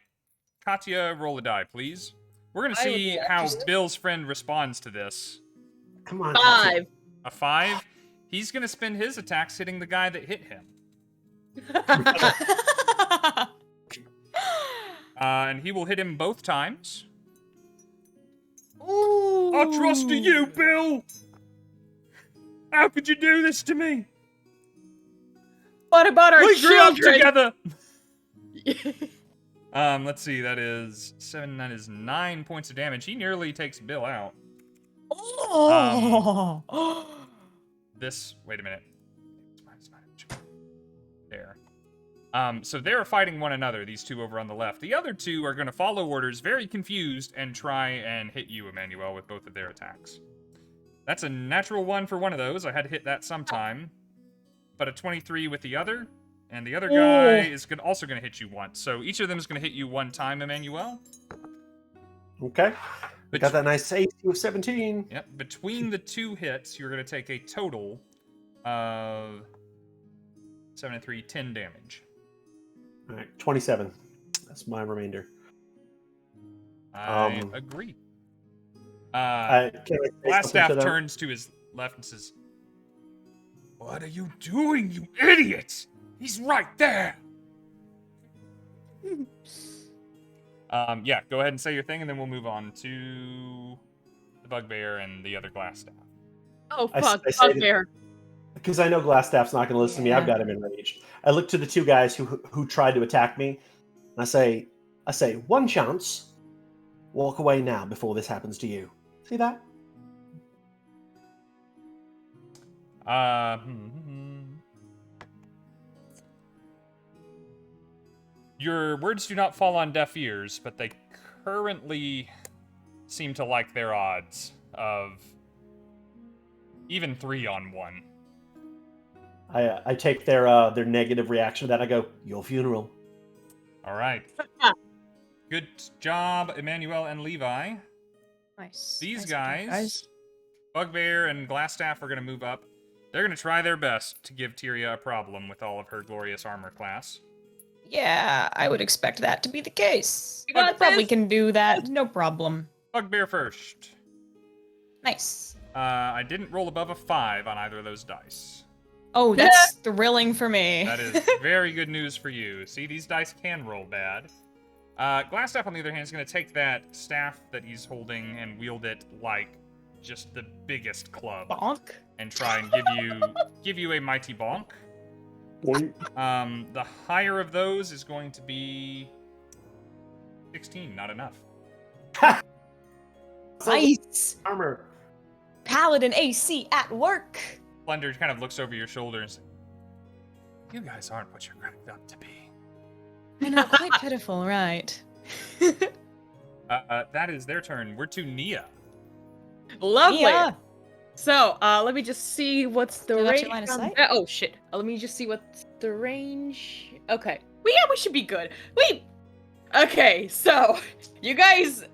Katya, roll a die, please. We're gonna I would see do that. how Just- Bill's friend responds to this. Come on. 5. A 5. He's gonna spend his attacks hitting the guy that hit him. And he will hit him both times. Ooh. I trust you, Bill! How could you do this to me? What about our We grew up children? together! Let's see, that is 7, that is 9 points of damage. He nearly takes Bill out. Oh. Wait a minute. There. So they're fighting one another, these two over on the left. The other two are going to follow orders, very confused, and try and hit you, Emannuel, with both of their attacks. That's a natural 1 for one of those. I had to hit that sometime. But a 23 with the other. And the other guy is also going to hit you once. So each of them is going to hit you one time, Emannuel. Okay. But Got that nice AC of 17. Yep. Between the two hits, you're going to take a total of 7 and 3, 10 damage. All right, 27. That's my remainder. I agree. Can I say something to Glasstaff them? turns to his left and says, "What are you doing, you idiots? He's right there." Yeah, go ahead and say your thing, and then we'll move on to the bugbear and the other Glasstaff. Oh, I fuck. say that- Bugbear. Because I know Glasstaff's not going to listen to me. I've got him enraged. I look to the two guys who tried to attack me, and I say, one chance. Walk away now before this happens to you. See that? Your words do not fall on deaf ears, but they currently seem to like their odds of even 3 on 1. I take their negative reaction to that. I go, your funeral. All right. Good job, Emannuel and Levi. Nice. These Nice guys, Bugbear and Glasstaff, are going to move up. They're going to try their best to give Tyria a problem with all of her glorious armor class. Yeah, I would expect that to be the case. You got I probably this? can do that, no problem. Bugbear first. Nice. I didn't roll above a 5 on either of those dice. Oh, that's thrilling for me. That is very good news for you. See, these dice can roll bad. Glasstaff, on the other hand, is going to take that staff that he's holding and wield it like just the biggest club. Bonk. And try and give you a mighty bonk. The higher of those is going to be 16, not enough. Nice. Armor. Paladin AC at work. Splendor kind of looks over your shoulder and says, "You guys aren't what you're cracked up to be." I know, quite pitiful, right? That is their turn. We're to Nia. Lovely. Nia. So, let me just see what's the Did I let range. you line of on sight? that. Oh shit. Let me just see what's the range. Okay. Well, yeah, we should be good. Okay, so you guys,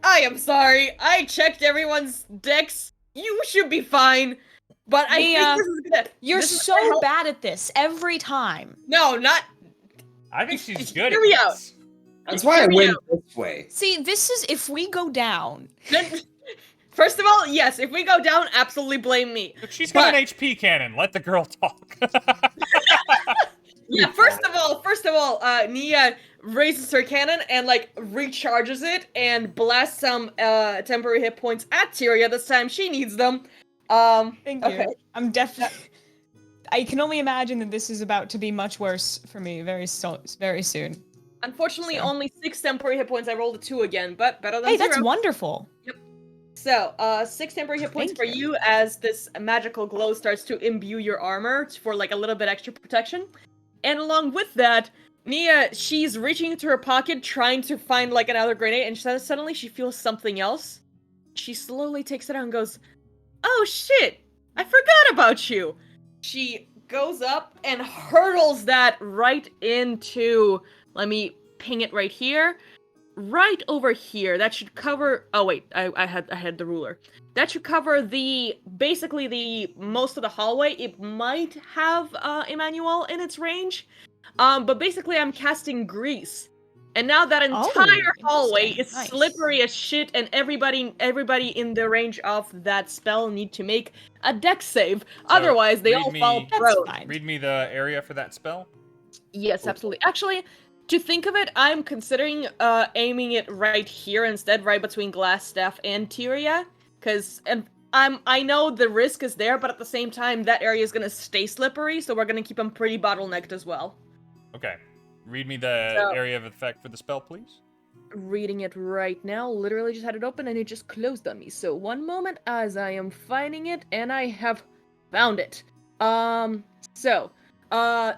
I am sorry. I checked everyone's decks. You should be fine. But I Nia, think this is gonna. You're this is so gonna help. bad at this every time. No, not. I think she's good Hear at me out. this. That's why I Hear me went out. this way. See, this is if we go down. First of all, yes. If we go down, absolutely blame me. Look, she's got But- an HP cannon. Let the girl talk. Yeah, first of all, Nia raises her cannon and like recharges it and blasts some temporary hit points at Tyria this time she needs them. Thank okay. you. I'm definitely. I can only imagine that this is about to be much worse for me very soon. Unfortunately, So- only 6 temporary hit points. I rolled a 2 again, but better than Hey, 0. that's wonderful. So, 6 temporary hit points Thank for you. you as this magical glow starts to imbue your armor for like a little bit extra protection. And along with that, Nia, she's reaching into her pocket trying to find like another grenade, and suddenly she feels something else. She slowly takes it out and goes, "Oh shit! I forgot about you!" She goes up and hurdles that right into, let me ping it right here. Right over here. That should cover. Oh wait, I had the ruler. That should cover basically the most of the hallway. It might have Emmanuel in its range, but basically I'm casting grease, and now that entire hallway is Nice. slippery as shit, and everybody in the range of that spell need to make a dex save. Otherwise, they all fall That's prone. fine. Read me the area for that spell. Yes, absolutely. Actually, to think of it, I'm considering aiming it right here instead, right between Glasstaff and Tyria, because I know the risk is there, but at the same time, that area is gonna stay slippery, so we're gonna keep them pretty bottlenecked as well. Okay. Read me the So- area of effect for the spell, please. Reading it right now, literally just had it open and it just closed on me. So one moment as I am finding it, and I have found it.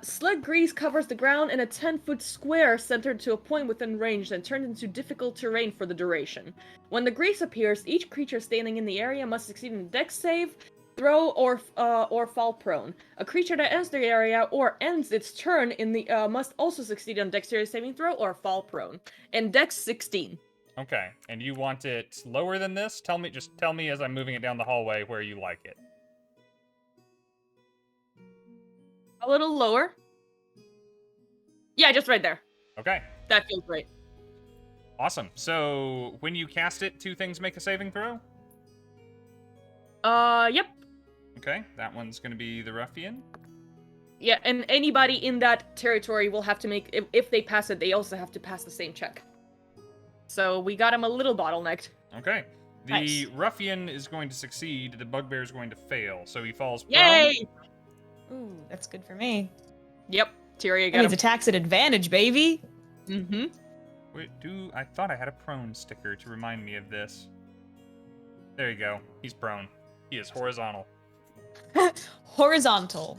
Slick grease covers the ground in a 10-foot square centered to a point within range and turned into difficult terrain for the duration. When the grease appears, each creature standing in the area must succeed in a dex save, throw, or fall prone. A creature that enters the area or ends its turn in the must also succeed on dexterity saving throw or fall prone. And dex 16. Okay. And you want it lower than this? Just tell me as I'm moving it down the hallway where you like it. A little lower. Yeah, just right there. Okay. That feels right. Awesome. So when you cast it, 2 things make a saving throw? Yep. Okay. That one's going to be the ruffian. Yeah, and anybody in that territory will have to make, if they pass it, they also have to pass the same check. So we got him a little bottlenecked. Okay. The Nice. ruffian is going to succeed. The bugbear is going to fail. So he falls prone. Yay! Ooh, that's good for me. Yep, Tyria That got means him. attacks at advantage, baby. Mm-hmm. Wait, I thought I had a prone sticker to remind me of this. There you go. He's prone. He is horizontal. Horizontal.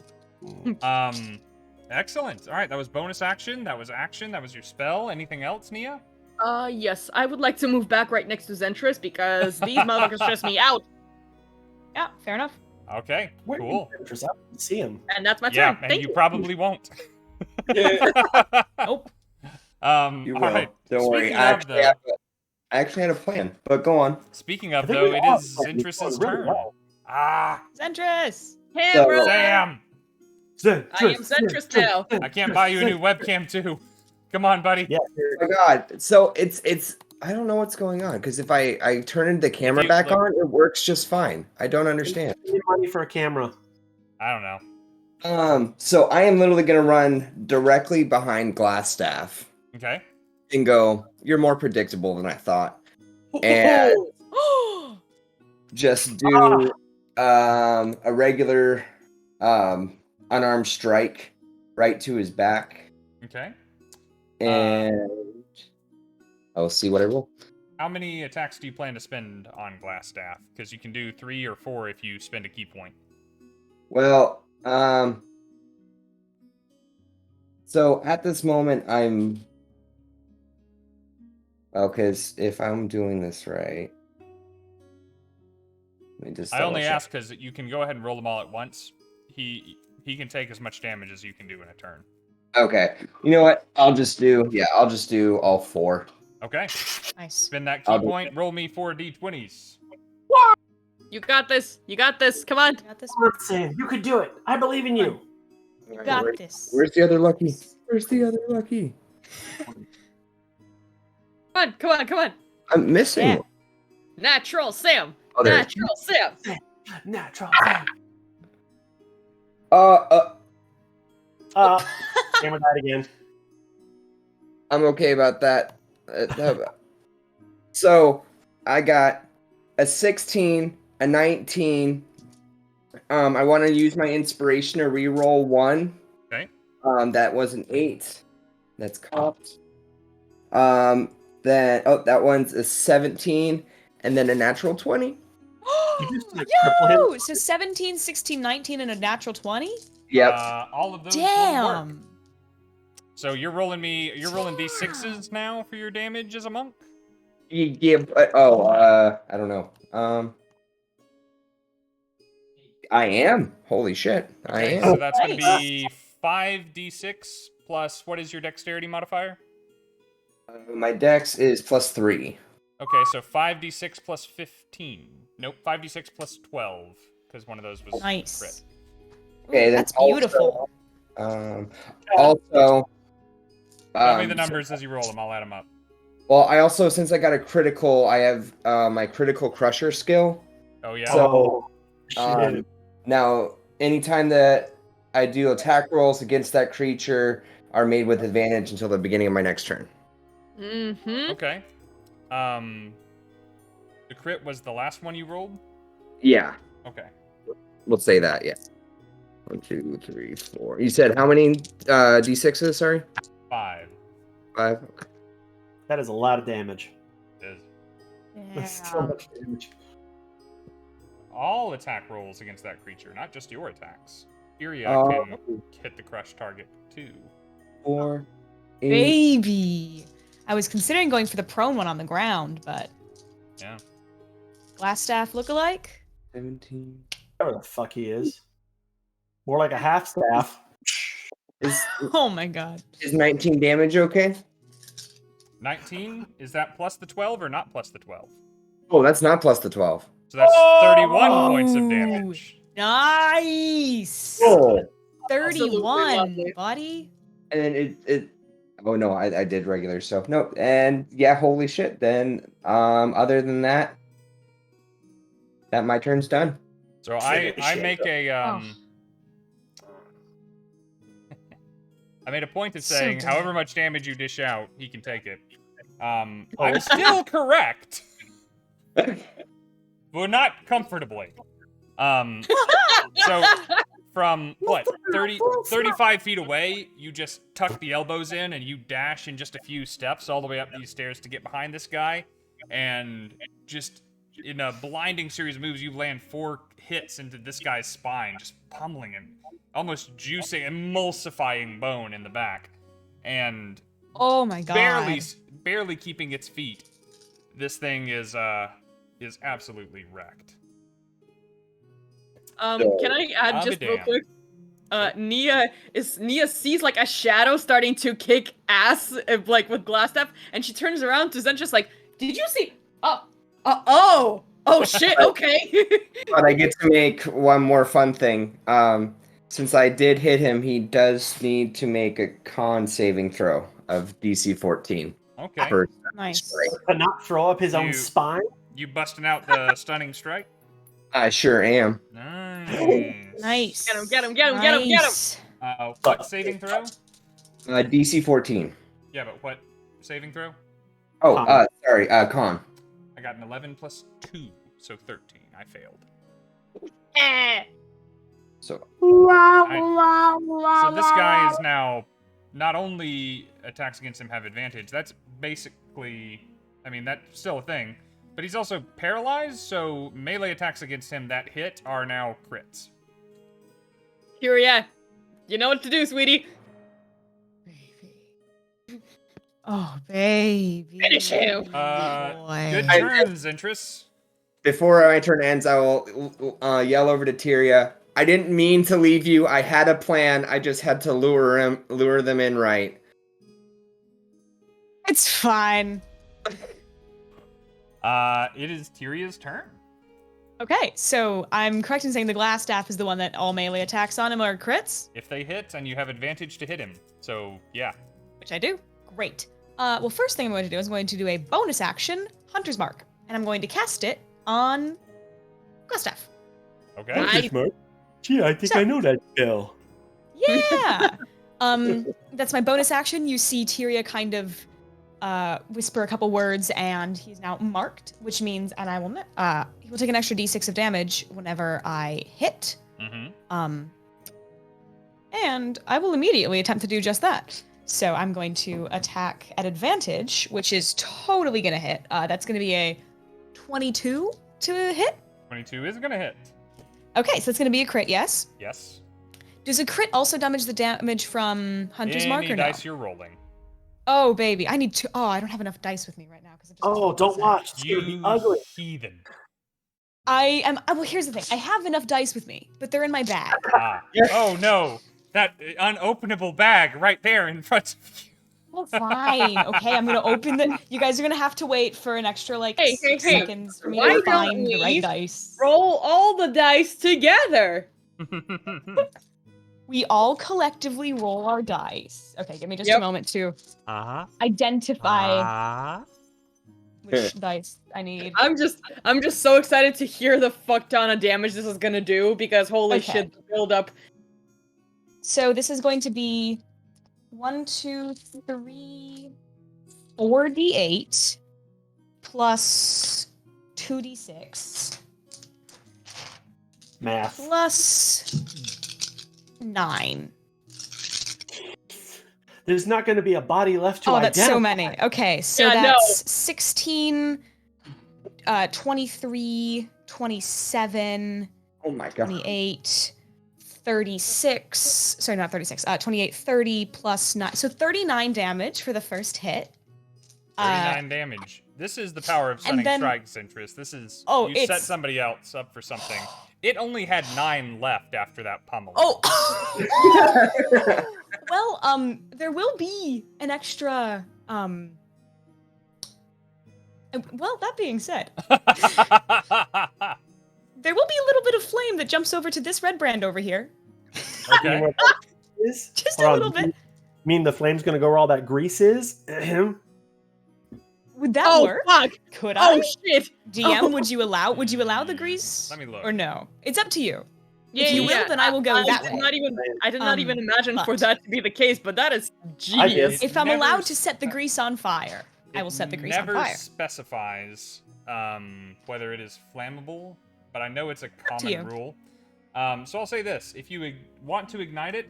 Excellent. All right, that was bonus action. That was action. That was your spell. Anything else, Nia? Yes, I would like to move back right next to Zentris because these motherfuckers stress me out. Yeah, fair enough. Okay, Where cool. is I didn't see him. And that's my Yeah, turn. and Thank you you. probably won't. Nope. You All will. right. Don't worry. Speaking I of, actually, though, I actually had a plan, but go on. speaking of, I think though, we it all is have been Zentris's doing really turn. well. Ah, Zentris! Camera! Sam! I am Zentris now. I can't buy you a new webcam, too. Come on, buddy. Yeah. Oh my god. So it's I don't know what's going on because if I turn the camera you back look- on, it works just fine. I don't understand. I need money for a camera. I don't know. So I am literally gonna run directly behind Glasstaff Okay. and go, "You're more predictable than I thought," and just do a regular unarmed strike right to his back, Okay. and I'll see what I roll. How many attacks do you plan to spend on Glasstaff? Because you can do 3 or 4 if you spend a key point. Well, so at this moment, I'm because if I'm doing this right, let me just. I only double-check. ask because you can go ahead and roll them all at once. He can take as much damage as you can do in a turn. Okay, you know what? I'll just do all 4. Okay. Nice. Spend that key I'll do point. Roll me 4 d20s. You got this. You got this. Come on. You got this. Come on, Sam. You could do it. I believe in you. You got this. Where's the other lucky? Where's the other lucky? Come on. Come on. Come on. I'm missing. Yeah. one. Natural Sam. Oh, there. it is. Natural Sam. Natural. Camera died again. I'm okay about that. So I got a 16, a 19. I want to use my inspiration to reroll 1. Okay. That was an 8. That's cocked. Then that one's a 17, and then a natural 20. You just, like, triple hit Yo! him? So 17, 16, 19, and a natural 20? Yep. All of those will work. Damn! So you're rolling d6s now for your damage as a monk? Yeah, but I don't know. I am. Holy shit. I Okay, am. so that's going to Nice. be 5d6 plus, what is your dexterity modifier? My dex is +3. Okay, so 5d6 plus 15. Nope, 5d6 plus 12, because one of those was Nice. crit. Okay, then That's beautiful. Also, Tell me the numbers as you roll them, I'll add them up. Well, I also, since I got a critical, I have my critical crusher skill. Oh, yeah? Oh, shit. Now, anytime that I do attack rolls against that creature are made with advantage until the beginning of my next turn. Mm-hmm. Okay. The crit was the last one you rolled? Yeah, Okay. we'll say that, yeah. 1, 2, 3, 4. You said how many d6s, sorry? 5. 5? That is a lot of damage. Is That's so much damage. all attack rolls against that creature, not just your attacks. Tyria can hit the crush target, too. 4, 8. Baby! I was considering going for the prone one on the ground, but... Yeah. Glasstaff lookalike? 17. Whatever the fuck he is. More like a half staff. Oh my god. Is 19 damage okay? 19? Is that plus the 12 or not plus the 12? Oh, that's not plus the 12. So that's 31 points of damage. Nice! Oh. 31, lovely. buddy. And then it oh no, I did regular, so nope. And yeah, holy shit. Then other than that, my turn's done. So I make a I made a point of So saying dumb. however much damage you dish out, he can take it. I'm still correct. But not comfortably. So from what 35 feet away, you just tuck the elbows in and you dash in just a few steps all the way up these stairs to get behind this guy, and just in a blinding series of moves, you land 4 hits into this guy's spine, just pummeling him, almost juicing, emulsifying bone in the back, and Oh my god. barely keeping its feet. This thing is absolutely wrecked. Can I add I'll be just real damned. quick? Nia sees like a shadow starting to kick ass like with Glasstaff, and she turns around to Zentris like, "Did you see? Oh shit, okay." But I get to make one more fun thing. Since I did hit him, he does need to make a con saving throw of DC 14. Okay. For Nice. But not throw up his own You- spine? You busting out the stunning strike? I sure am. Nice. Nice. Get him. Nice. What saving throw? DC 14. Yeah, but what saving throw? Oh, Con. sorry, con. I got an 11 plus 2, so 13. I failed. So So this guy is now not only attacks against him have advantage. That's basically, I mean, that's still a thing. But he's also paralyzed, so melee attacks against him that hit are now crits. Tyria, you know what to do, sweetie. Oh, baby. Finish him. Boy. Good turn, Zentris. before my turn ends, I will yell over to Tyria. I didn't mean to leave you. I had a plan. I just had to lure them in right. It's fine. It is Tyria's turn. Okay, so I'm correct in saying the Glasstaff is the one that all melee attacks on him are crits, If they hit, and you have advantage to hit him. So, yeah. which I do. Great. Well, first thing I'm going to do is I'm going to do a bonus action, Hunter's Mark, and I'm going to cast it on Glasstaff. Okay. Nice. Gee, I think So- I know that spell. Yeah. That's my bonus action. You see Tyria kind of whisper a couple words, and he's now marked, which means, and I will, he will take an extra d6 of damage whenever I hit. Mm-hmm. And I will immediately attempt to do just that. So I'm going to attack at advantage, which is totally going to hit. That's going to be a 22 to hit. 22 is gonna hit. Okay, so it's going to be a crit, yes? Yes. Does a crit also damage the damage from Hunter's Mark or no? dice you're rolling. Oh, baby. I need to... Oh, I don't have enough dice with me right now. Oh, don't watch. It's gonna be You ugly. heathen. I am... Well, here's the thing. I have enough dice with me, but they're in my bag. Ah. Oh no. That unopenable bag right there in front of you. Well, fine. Okay, I'm gonna open the... You guys are gonna have to wait for an extra, like, Hey, 6 hey, hey. seconds for me Why to don't find the we right dice. Roll all the dice together. We all collectively roll our dice. Okay, give me just a Yep. moment to Uh-huh. identify which dice I need. I'm just so excited to hear the fuck ton of damage this is gonna do because holy Okay. shit, the build up. So this is going to be 1, 2, 3, 4d8 plus 2d6 Math. plus 9. There's not going to be a body left to Oh, that's identify. so many. Okay, so Yeah, no. that's 16, 23, 27, Oh my god. 28, 36. Sorry, not 36. 28, 30 plus 9. So 39 damage for the first hit. 39 damage. This is the power of Stunning then- Strike, Zentris. This is... Oh, you set it's- somebody else up for something. It only had 9 left after that pummel. Oh! Well, there will be an extra, well, that being said, there will be a little bit of flame that jumps over to this red brand over here. Okay. You know what that is? Just Hold a on, little bit. You mean the flame's going to go where all that grease is? Would that Oh work? fuck! Could I? Oh shit! DM, Oh. would you allow the grease? Let me look. Or no? It's up to you. Yeah, If you will, then I will go that did way. Not even, I did not even imagine for but- that to be the case, but that is I did. genius. If I'm never allowed to set the grease on fire, I will set the grease on never fire. specifies whether it is flammable, but I know it's a to you. common rule. So I'll say this. If you want to ignite it,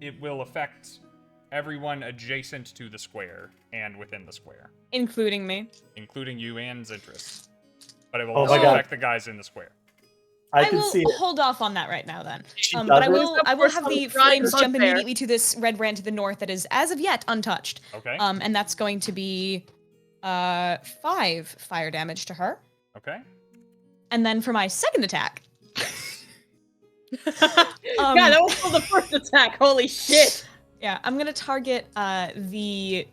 it will affect everyone adjacent to the square and within the square, Including me. including you and Zentris. But it will Oh also my God. affect the guys in the square. I I can will see it. hold off on that right now then. She But I doesn't? will have the flames jump there. immediately to this red brand to the north that is as of yet untouched. Okay. And that's going to be 5 fire damage to her. Okay. And then for my second attack. Yeah, that was for the first attack. Holy shit! Yeah, I'm gonna target the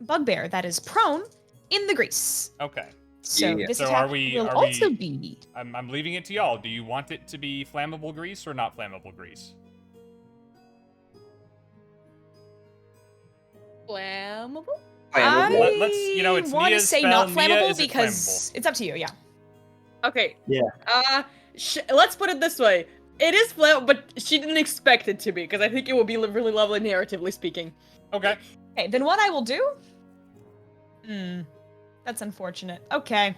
bugbear that is prone in the grease. Okay. So Yeah. this So attack are we- will are also we- be I'm leaving it to y'all. Do you want it to be flammable grease or not flammable grease? Flammable? Flammable. Let's, you know, it's want to Nia's say spell. not Nia, flammable is it because it's up to you. Yeah. Okay. Yeah. Let's put it this way. It is flammable, but she didn't expect it to be, because I think it would be really lovely narratively speaking. Okay. Okay, then what I will do? That's unfortunate. Okay.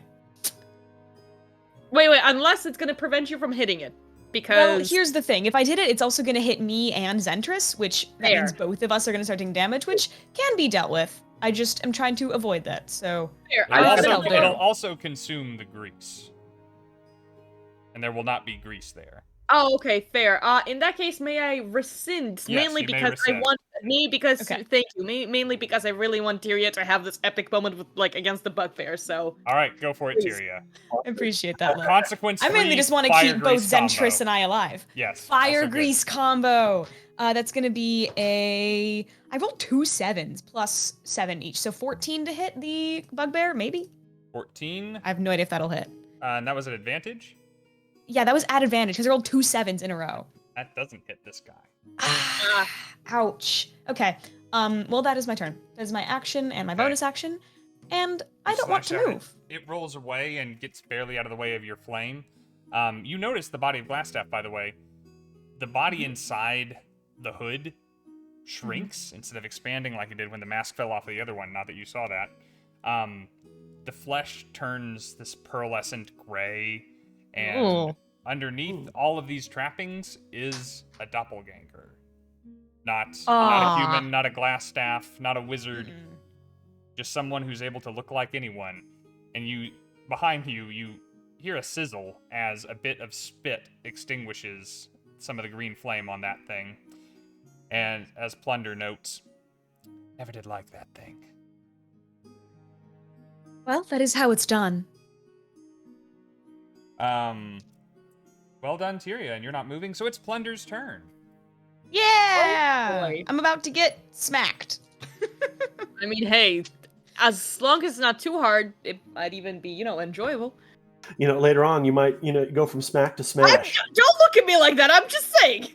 Wait, unless it's gonna prevent you from hitting it. Because... Well, here's the thing. If I did it, it's also going to hit me and Zentris, which that Fair. means both of us are going to start taking damage, which can be dealt with. I just am trying to avoid that, so... Fair. It'll That's also, what I'll do. it'll also consume the grease. And there will not be grease there. Oh, okay, fair. In that case, may I rescind? Yes, mainly you may because rescind. I want because Okay. thank you. Mainly because I really want Tyria to have this epic moment with against the bugbear. So All right, go for it, Please. Tyria. I appreciate that, Lil. Consequence. I mainly just want to keep both Zentris and I alive. Yes. Fire also good. grease combo. That's going to be a... I rolled 2 7s plus 7 each, so 14 to hit the bugbear, maybe? 14. I have no idea if that'll hit. And that was an advantage. Yeah, that was at advantage, because I rolled 2 7s in a row. That doesn't hit this guy. Ouch. Okay. Well, that is my turn. That is my action and my Okay. bonus action. And I don't want Slash to at it. move. It rolls away and gets barely out of the way of your flame. You notice the body of Glasstaff, by the way. The body inside the hood shrinks instead of expanding like it did when the mask fell off of the other one. Not that you saw that. The flesh turns this pearlescent gray, and Ooh. underneath all of these trappings is a doppelganger. Not a Aw. human, not a Glasstaff, not a wizard. Mm-mm. Just someone who's able to look like anyone. And behind you, you hear a sizzle as a bit of spit extinguishes some of the green flame on that thing. And as Plunder notes, never did like that thing. Well, that is how it's done. Well done, Tyria, and you're not moving, so it's Plunder's turn. Yeah! boy. I'm about to get smacked. I mean, hey, as long as it's not too hard, it might even be, enjoyable. Later on, you might, go from smack to smash. Don't look at me like that. I'm just saying.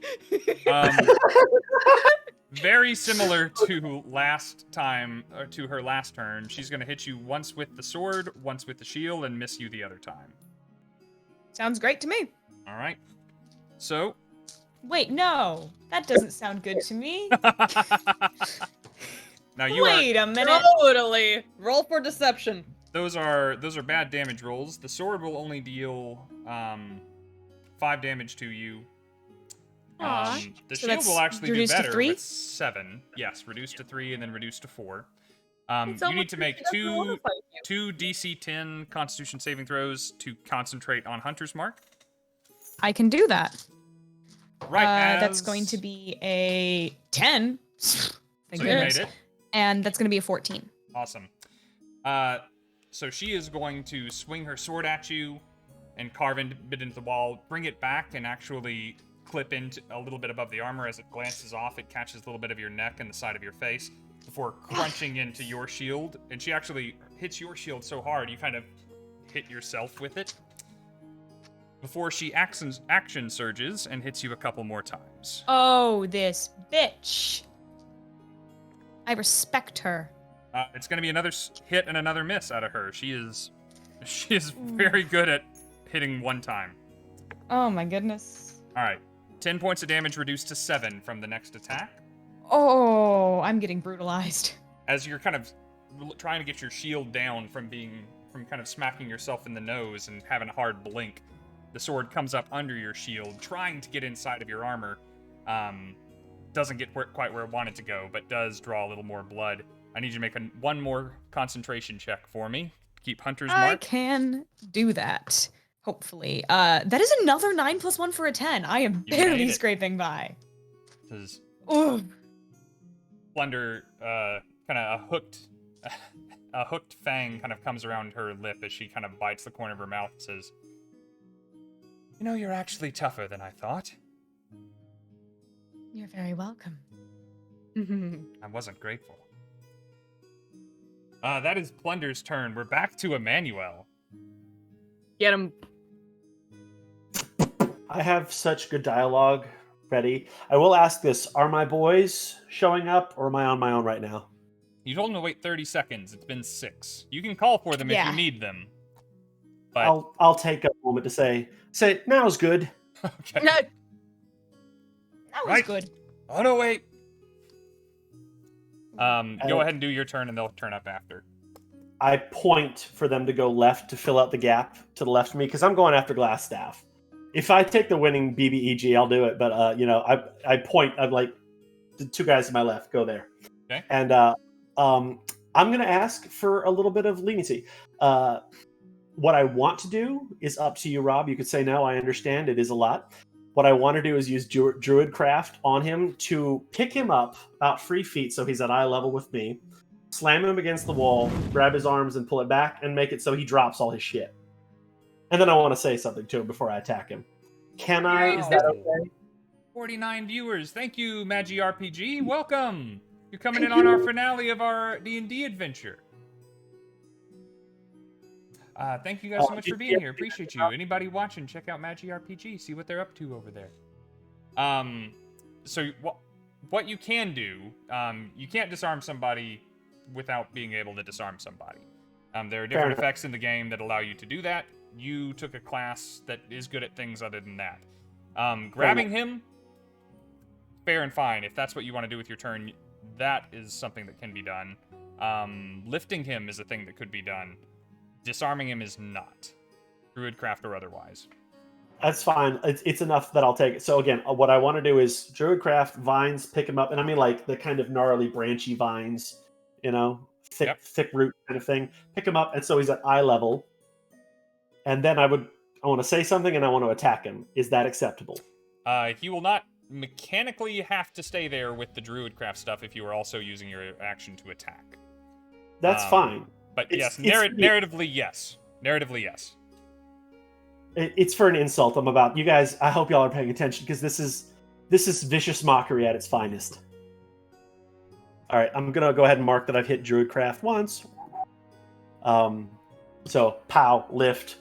Very similar to last time, or to her last turn. She's going to hit you once with the sword, once with the shield, and miss you the other time. Sounds great to me. All right. So. Wait, no. That doesn't sound good to me. Now you Wait a minute. Totally. Roll for deception. Those are bad damage rolls. The sword will only deal 5 damage to you. Aw. The So shield that's will actually do reduced to better 3? with 7. Yes, reduced to 3 and then reduced to 4. It's You need almost to make like he doesn't wanna fight you. 2 DC 10 Constitution saving throws to concentrate on Hunter's Mark. I can do that. Right. That's going to be a 10. Thank So you goodness. made it. And that's going to be a 14. Awesome. So she is going to swing her sword at you and carve a bit into the wall, bring it back, and actually clip into a little bit above the armor. As it glances off, it catches a little bit of your neck and the side of your face before crunching into your shield. And she actually hits your shield so hard, you kind of hit yourself with it. Before she action surges and hits you a couple more times. Oh, this bitch. I respect her. It's going to be another hit and another miss out of her. She is very good at hitting one time. Oh my goodness. All right, 10 points of damage reduced to 7 from the next attack. Oh, I'm getting brutalized. As you're kind of trying to get your shield down from kind of smacking yourself in the nose and having a hard blink, the sword comes up under your shield, trying to get inside of your armor. Doesn't get quite where it wanted to go, but does draw a little more blood. I need you to make one more concentration check for me. Keep Hunter's Mark. I can do that. Hopefully. That is another 9 + 1 for a 10. I am You barely made it. scraping by. Says Ooh. Plunder, kind of a hooked fang kind of comes around her lip as she kind of bites the corner of her mouth and says, you're actually tougher than I thought. You're very welcome. I wasn't grateful. That is Plunder's turn. We're back to Emannuel. Get him. I have such good dialogue ready. I will ask this: are my boys showing up, or am I on my own right now? You told him to wait 30 seconds. It's been 6. You can call for them if Yeah. you need them. But I'll take a moment to say now's good. okay. That was Right. good. Oh no, wait. Go ahead and do your turn, and they'll turn up after. I point for them to go left to fill out the gap to the left of me because I'm going after Glasstaff. If I take the winning BBEG, I'll do it. But I point. I'm like the 2 guys to my left. Go there. Okay. And I'm going to ask for a little bit of leniency. What I want to do is up to you, Rob. You could say no. I understand. It is a lot. What I want to do is use Druidcraft on him to pick him up about 3 feet so he's at eye level with me, slam him against the wall, grab his arms and pull it back, and make it so he drops all his shit. And then I want to say something to him before I attack him. Can I? Is that okay? 49 viewers. Thank you, Magi RPG. Welcome. You're coming in on our finale of our D&D adventure. Thank you guys so much for being here. Appreciate you. Anybody watching, check out Magi RPG. See what they're up to over there. So what you can do, you can't disarm somebody without being able to disarm somebody. There are different effects in the game that allow you to do that. You took a class that is good at things other than that. Grabbing him, fair and fine. If that's what you want to do with your turn, that is something that can be done. Lifting him is a thing that could be done. Disarming him is not. Druidcraft or otherwise. That's fine. It's enough that I'll take it. So again, what I want to do is Druidcraft vines, pick them up, and I mean like the kind of gnarly, branchy vines, thick root kind of thing. Pick him up, and so he's at eye level. And then I want to say something, and I want to attack him. Is that acceptable? He will not mechanically have to stay there with the Druidcraft stuff if you are also using your action to attack. That's fine. But narratively, yes. Narratively, yes. It's for an insult. You guys. I hope y'all are paying attention because this is vicious mockery at its finest. All right, I'm gonna go ahead and mark that I've hit Druidcraft once. So pow, lift.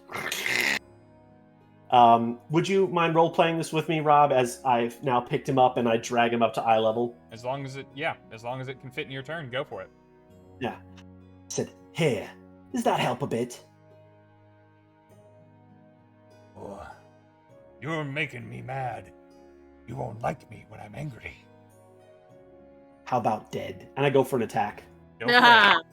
Would you mind role playing this with me, Rob? As I've now picked him up and I drag him up to eye level. As long as it can fit in your turn, go for it. Yeah. Said, here. Does that help a bit? Oh, you're making me mad. You won't like me when I'm angry. How about dead? And I go for an attack. Go for it.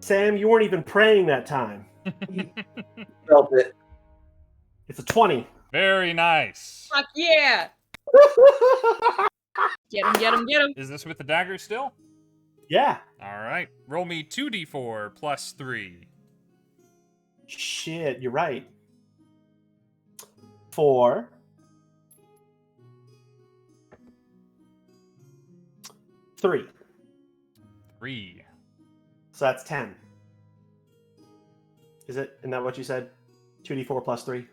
Sam, you weren't even praying that time. Felt it. It's a 20. Very nice. Fuck yeah! Get him. Is this with the dagger still? Yeah. All right. Roll me 2d4 plus 3. Shit, you're right. 4. 3. 3. So that's 10. Isn't that what you said? 2d4 plus 3?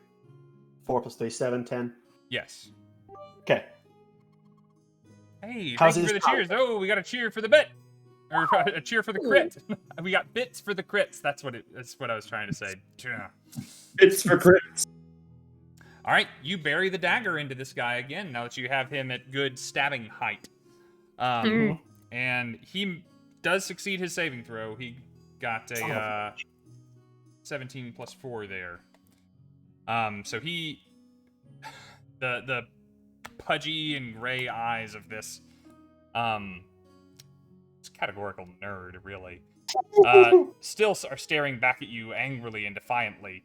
4 plus 3, 7, 10. Yes. Okay. Hey, How's thank you for the cheers. Oh, we got a cheer for the bit. Or a cheer for the crit. We got bits for the crits. That's what I was trying to say. It's for crits. All right, you bury the dagger into this guy again now that you have him at good stabbing height. And he does succeed his saving throw. He got a 17 plus 4 there. So he, the pudgy and gray eyes of this categorical nerd, really, still are staring back at you angrily and defiantly,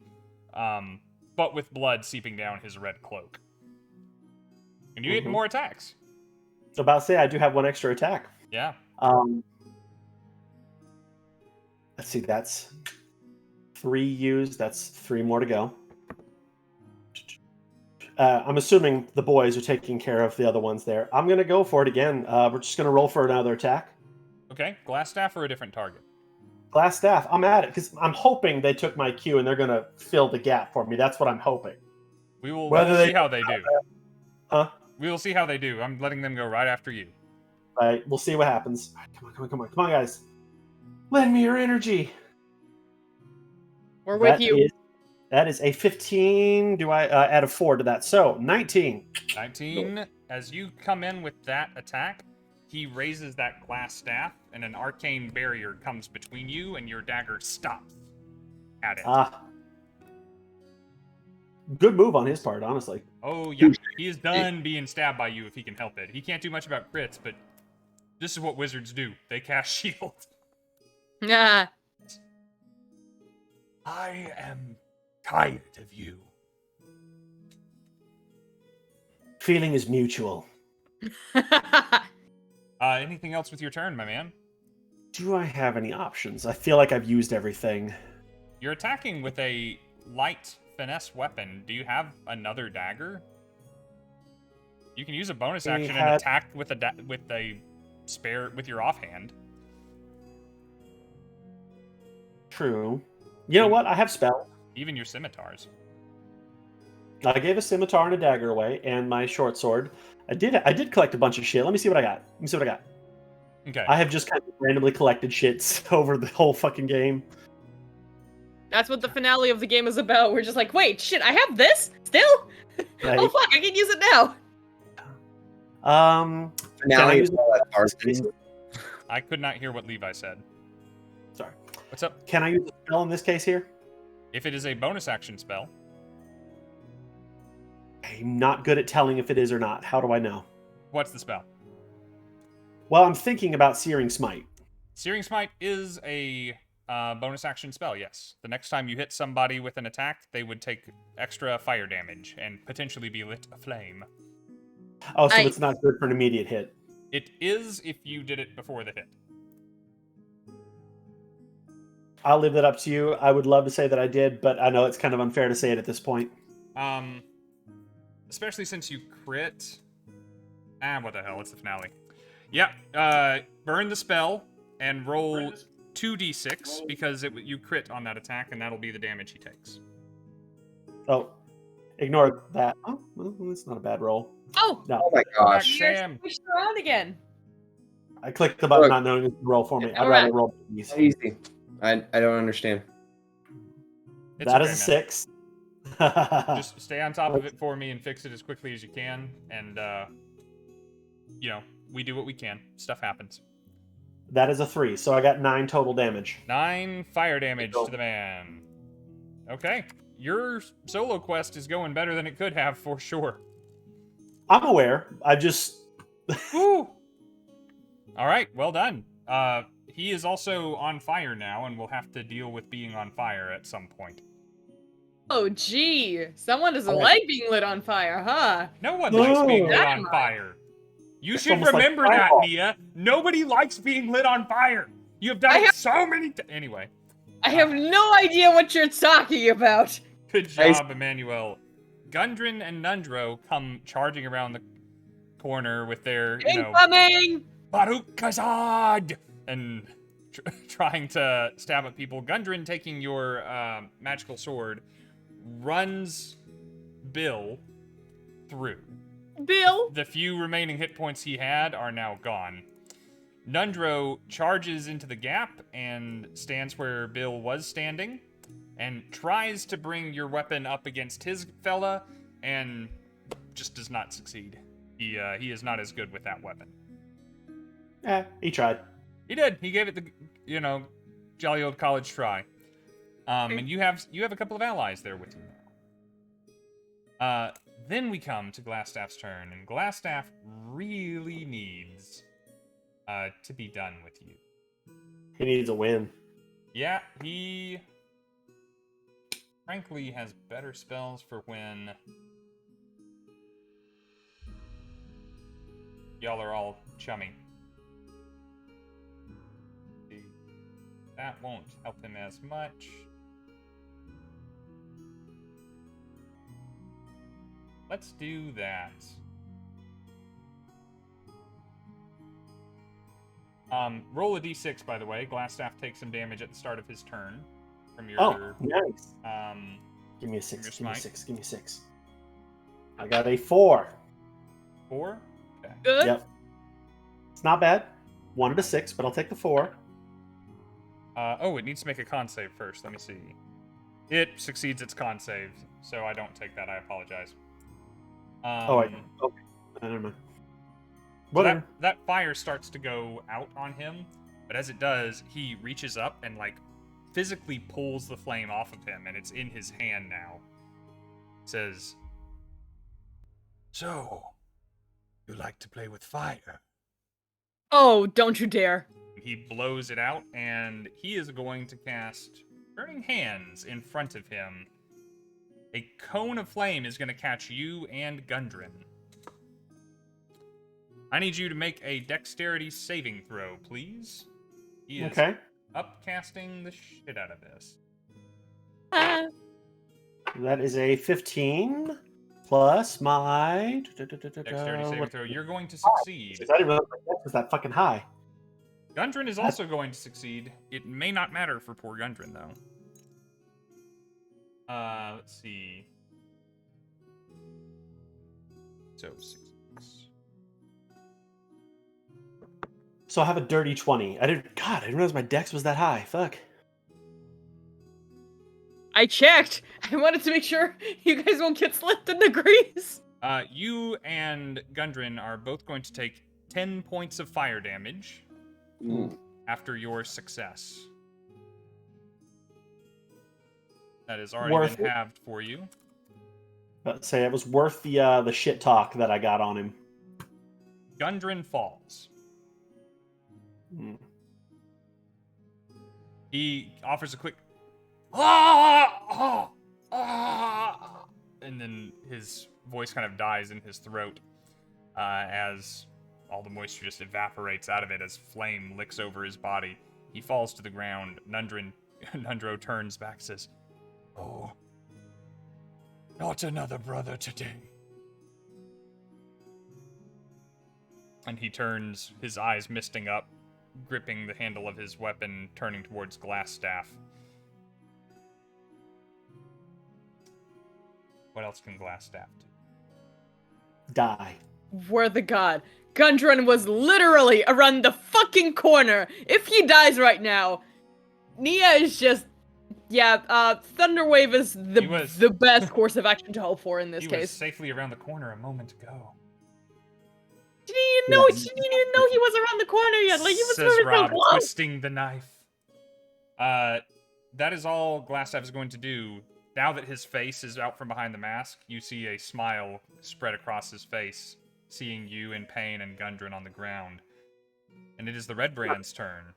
but with blood seeping down his red cloak. And you get more attacks. So about to say, I do have one extra attack. Yeah. Let's see, that's 3 used. That's 3 more to go. I'm assuming the boys are taking care of the other ones there. I'm going to go for it again. We're just going to roll for another attack. Okay, Glasstaff or a different target? Glasstaff, I'm at it because I'm hoping they took my cue and they're going to fill the gap for me. That's what I'm hoping. We will see how they do. Huh? We will see how they do. I'm letting them go right after you. Right, we'll see what happens. Right, come on, guys. Lend me your energy. We're with you. That is a 15. Do I add a 4 to that? So, 19. 19. As you come in with that attack, he raises that glass staff, and an arcane barrier comes between you, and your dagger stops at it. Good move on his part, honestly. Oh, yeah. He is done being stabbed by you if he can help it. He can't do much about crits, but this is what wizards do. They cast shield. Yeah. I am tired of you. Feeling is mutual. Anything else with your turn, my man? Do I have any options? I feel like I've used everything. You're attacking with a light finesse weapon. Do you have another dagger? You can use a bonus action and attack with a spare with your offhand. True. You know what? I have spell. Even your scimitars. I gave a scimitar and a dagger away, and my short sword. I did collect a bunch of shit. Let me see what I got. Okay. I have just kind of randomly collected shits over the whole fucking game. That's what the finale of the game is about. We're just like, wait, shit, I have this still? Right. Oh fuck, I can use it now. Finale is all at Tarzan. I could not hear what Levi said. Sorry. What's up? Can I use a spell in this case here? If it is a bonus action spell. I'm not good at telling if it is or not. How do I know? What's the spell? Well, I'm thinking about Searing Smite. Searing Smite is a bonus action spell, yes. The next time you hit somebody with an attack, they would take extra fire damage and potentially be lit aflame. Oh, so it's not good for an immediate hit. It is if you did it before the hit. I'll leave that up to you. I would love to say that I did, but I know it's kind of unfair to say it at this point. Especially since you crit. What the hell? It's the finale. Yeah, burn the spell and roll 2d6 because you crit on that attack, and that'll be the damage he takes. Oh, ignore that. Oh, well, it's not a bad roll. Oh! No. Oh my gosh. Sam. Switched around again. I clicked the button Look. not knowing it would roll for me. I'd Alright. rather roll these. Easy. I don't understand. It's That okay, is a man. 6. Just stay on top of it for me and fix it as quickly as you can, and, we do what we can. Stuff happens. That is a 3, so I got 9 total damage. 9 fire damage to the man. Okay. Your solo quest is going better than it could have, for sure. I'm aware. I just... Woo! Alright, well done. He is also on fire now, and will have to deal with being on fire at some point. Oh, gee. Someone doesn't Okay. like being lit on fire, huh? No one likes being lit on Dynamite. fire. You It's should almost like remember that, Fireball. Nia. Nobody likes being lit on fire. You have done it so many Anyway. I have no idea what you're talking about. Good job, Emannuel. Gundren and Nundro come charging around the corner with their, Incoming! Baruch Kazad! And trying to stab at people. Gundren, taking your magical sword, runs Bill through. Bill? The few remaining hit points he had are now gone. Nundro charges into the gap and stands where Bill was standing and tries to bring your weapon up against his fella and just does not succeed. He is not as good with that weapon. He tried. He did. He gave it the, jolly old college try. And you have a couple of allies there with you now. Then we come to Glasstaff's turn, and Glasstaff really needs to be done with you. He needs a win. Yeah, he frankly has better spells for when y'all are all chummy. That won't help him as much. Let's do that. Roll a d6, by the way. Glasstaff takes some damage at the start of his turn from your. Oh, nice. Give me a 6. Give me a smite. 6. Give me a 6. I got a 4. 4? Okay. Good? Yep. It's not bad. Wanted a 6, but I'll take the 4. It needs to make a con save first. Let me see. It succeeds its con save, so I don't take that. I apologize. Okay. Never mind. So Whatever. that fire starts to go out on him, but as it does, he reaches up and, physically pulls the flame off of him, and it's in his hand now. Says, "So, you like to play with fire?" Oh, don't you dare. He blows it out, and he is going to cast Burning Hands in front of him. A cone of flame is going to catch you and Gundren. I need you to make a dexterity saving throw, please. He is Okay. upcasting the shit out of this. That is a 15 plus my Dexterity saving throw. You're going to succeed. I didn't even know that was that fucking high. Gundren is also going to succeed. It may not matter for poor Gundren, though. Let's see. So, 6. So I have a dirty 20. I didn't realize my dex was that high. Fuck. I checked. I wanted to make sure you guys won't get slipped in the grease. You and Gundren are both going to take 10 points of fire damage after your success. That has already Worth been it. halved for you. Let's say it was worth the shit talk that I got on him. Gundren falls. He offers a quick, and then his voice kind of dies in his throat as all the moisture just evaporates out of it as flame licks over his body. He falls to the ground. Nundro turns back and says, "Oh, not another brother today." And he turns, his eyes misting up, gripping the handle of his weapon, turning towards Glasstaff. What else can Glasstaff do? Die. Were the god. Gundren was literally around the fucking corner. If he dies right now, Nia is just... Yeah, Thunderwave is the best course of action to hope for in this He case. was safely around the corner a moment ago. She didn't even know he was around the corner yet. Like, he was Says moving so Rob, close. twisting the knife. That is all Glasstaff is going to do. Now that his face is out from behind the mask, you see a smile spread across his face, seeing you in pain and Gundren on the ground. And it is the Red Brand's turn.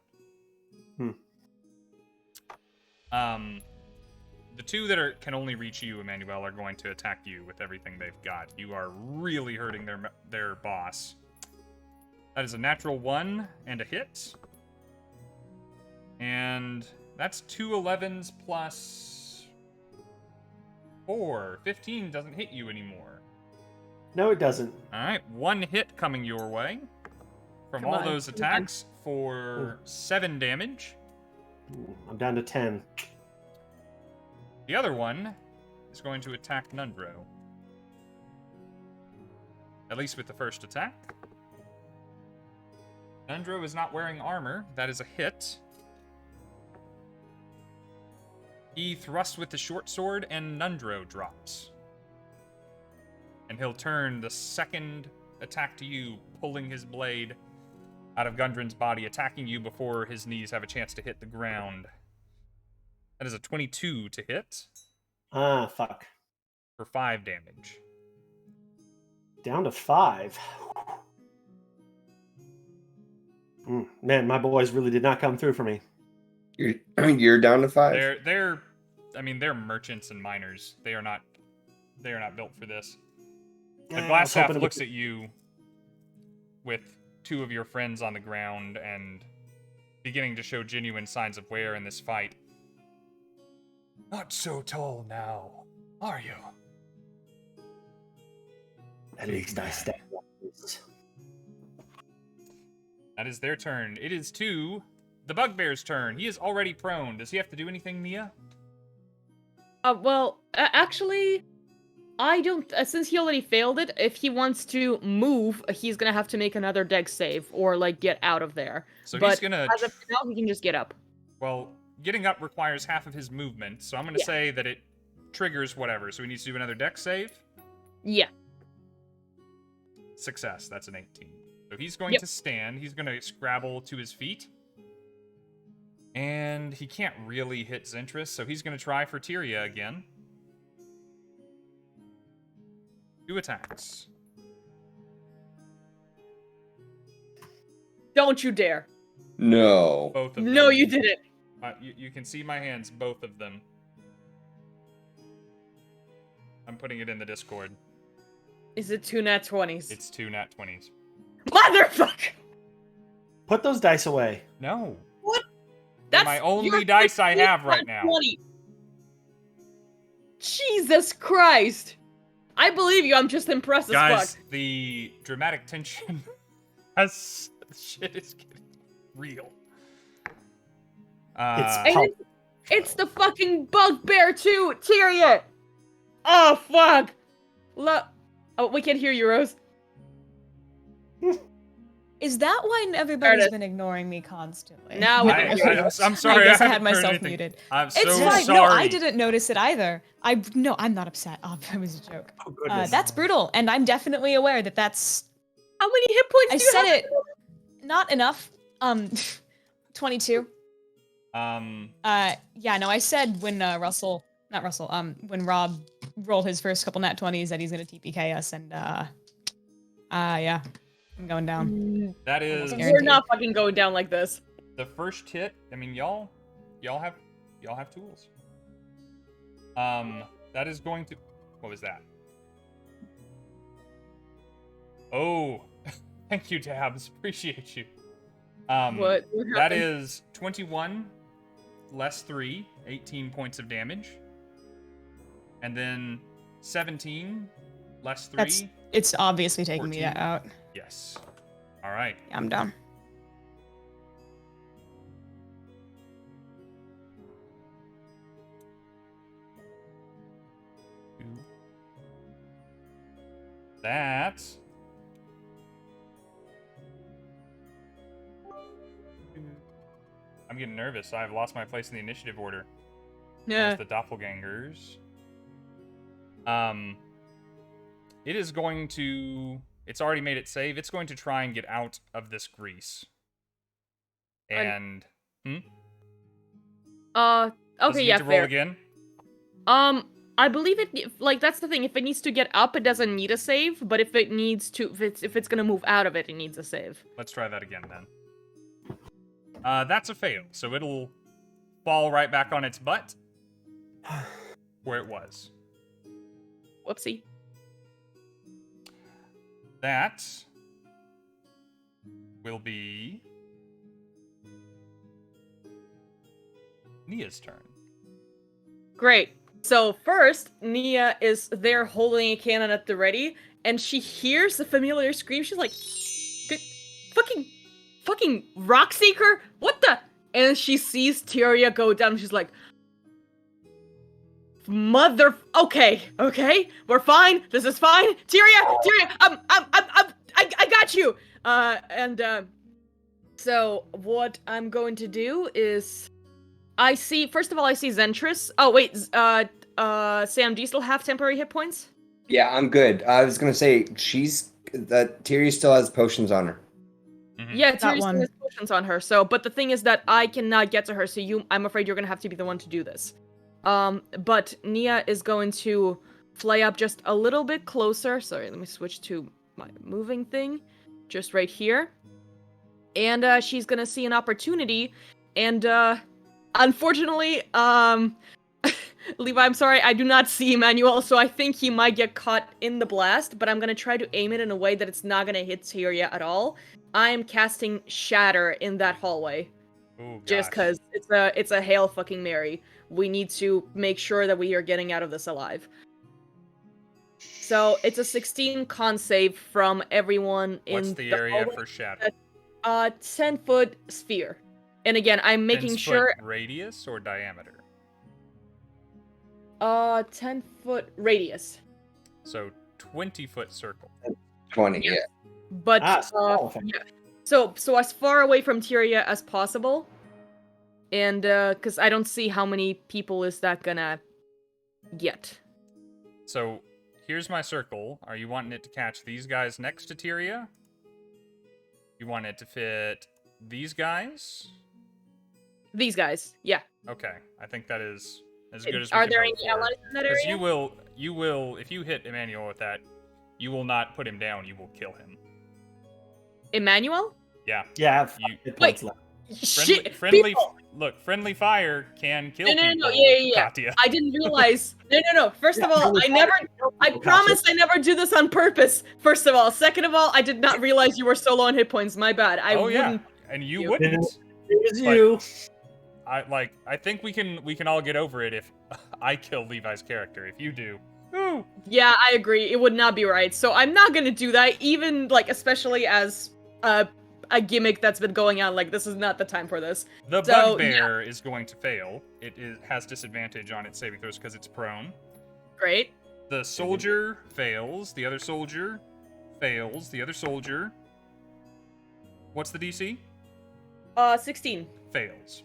The two that can only reach you, Emmanuel, are going to attack you with everything they've got. You are really hurting their boss. That is a natural 1 and a hit. And that's 2 11s plus 4. 15 doesn't hit you anymore. No, it doesn't. Alright, 1 hit coming your way from all those attacks for 7 damage. I'm down to 10. The other one is going to attack Nundro. At least with the first attack. Nundro is not wearing armor. That is a hit. He thrusts with the short sword, and Nundro drops. And he'll turn the second attack to you, pulling his blade out of Gundren's body, attacking you before his knees have a chance to hit the ground. That is a 22 to hit. Ah, fuck. For 5 damage. Down to 5. Man, my boys really did not come through for me. You're down to 5. They're merchants and miners. They are not built for this. The Glasstaff looks at you with 2 of your friends on the ground and beginning to show genuine signs of wear in this fight. Not so tall now, are you? At least I stand. That is their turn. It is to the Bugbear's turn. He is already prone. Does he have to do anything, Nia? Actually, I don't... since he already failed it, if he wants to move, he's gonna have to make another dex save, or, like, get out of there. So but he's gonna... as of now, he can just get up. Well, getting up requires half of his movement, so I'm gonna say that it triggers whatever, so he needs to do another dex save? Yeah. Success, that's an 18. So he's going to stand, he's gonna scrabble to his feet. And he can't really hit Zentris, so he's gonna try for Tyria again. 2 attacks. Don't you dare. No. Both of them. No, you didn't. You can see my hands, both of them. I'm putting it in the Discord. Is it 2 nat 20s? It's 2 nat 20s. Motherfucker! Put those dice away. No. What? They're my only dice I have right now. 20. Jesus Christ! I believe you, I'm just impressed as Guys, fuck. the dramatic tension as shit is getting real. It's the fucking bugbear too, Tyria! Oh, fuck! Oh, we can't hear you, Rose. Is that why everybody's been ignoring me constantly? Now I'm sorry. I guess I had haven't heard myself anything. muted. I'm so It's fine. sorry. No, I didn't notice it either. No, I'm not upset. Oh, it was a joke. Oh, goodness. That's brutal, and I'm definitely aware that that's. How many hit points I do you said have? it. Not enough. 22. Yeah, no, I said when when Rob rolled his first couple nat 20s that he's gonna TPK us, and yeah, I'm going down. That is We're not fucking going down like this. the first hit. I mean, y'all Y'all have tools. That is going to. What was that? Oh, thank you, Tabs. Appreciate you. What That happened? is 21 less 3, 18 points of damage. And then 17 less 3. It's obviously taking me 14. out. Yes. All right. Yeah, I'm down. That. I'm getting nervous. I've lost my place in the initiative order. Yeah. There's the doppelgangers. It is going to. It's already made it save. It's going to try and get out of this grease. And. Okay, Does it need yeah, to roll fair. again? I believe it. Like that's the thing. If it needs to get up, it doesn't need a save. But if it needs to, if it's gonna move out of it, it needs a save. Let's try that again then. That's a fail, so it'll fall right back on its butt where it was. Whoopsie. That will be Nia's turn. Great. So first, Nia is there holding a cannon at the ready, and she hears the familiar scream. She's like, fucking Rockseeker? What the? And she sees Tyria go down. She's like, okay, we're fine. This is fine. Tyria, I got you. So what I'm going to do is, first of all, I see Zentris. Oh wait, Sam, do you still have temporary hit points? Yeah, I'm good. I was gonna say Tyria still has potions on her. Mm-hmm. Yeah, That Tyria one. still has potions on her. So, but the thing is that I cannot get to her. So I'm afraid you're gonna have to be the one to do this. But Nia is going to fly up just a little bit closer. Sorry, let me switch to my moving thing, just right here. And she's gonna see an opportunity, and unfortunately, Levi, I'm sorry, I do not see Emmanuel, so I think he might get caught in the blast, but I'm gonna try to aim it in a way that it's not gonna hit Tyria at all. I am casting Shatter in that hallway. Ooh, Just gosh. cause it's a Hail fucking Mary. We need to make sure that we are getting out of this alive. So it's a 16 con save from everyone in What's the area hallway. for shadow? 10-foot sphere. And again, I'm making 10 sure foot radius or diameter? 10-foot radius. So 20-foot circle. 20, yeah. But small thing. yeah. So as far away from Tyria as possible. And because I don't see how many people is that gonna get. So here's my circle. Are you wanting it to catch these guys next to Tyria? You want it to fit these guys? These guys, yeah. Okay, I think that is as good as we Are can there hope any for. allies in that Because area? you will, if you hit Emmanuel with that, you will not put him down, you will kill him. Emmanuel? Yeah. Yeah, I have You- hit points left. Shit! Friendly, look, friendly fire can kill No, people. yeah. Katya. I didn't realize. No. First of all, I Katya. promise I never do this on purpose. First of all. Second of all, I did not realize you were so low on hit points. My bad. I Oh yeah, wouldn't. and you you. wouldn't. It was But- you. I think we can all get over it if I kill Levi's character. If you do, ooh. Yeah, I agree. It would not be right. So I'm not gonna do that, even like especially as a gimmick that's been going on. Like this is not the time for this. The So, bugbear is going to fail. It has disadvantage on its saving throws because it's prone. Great. The soldier fails. The other soldier fails. The other soldier. What's the DC? 16. Fails.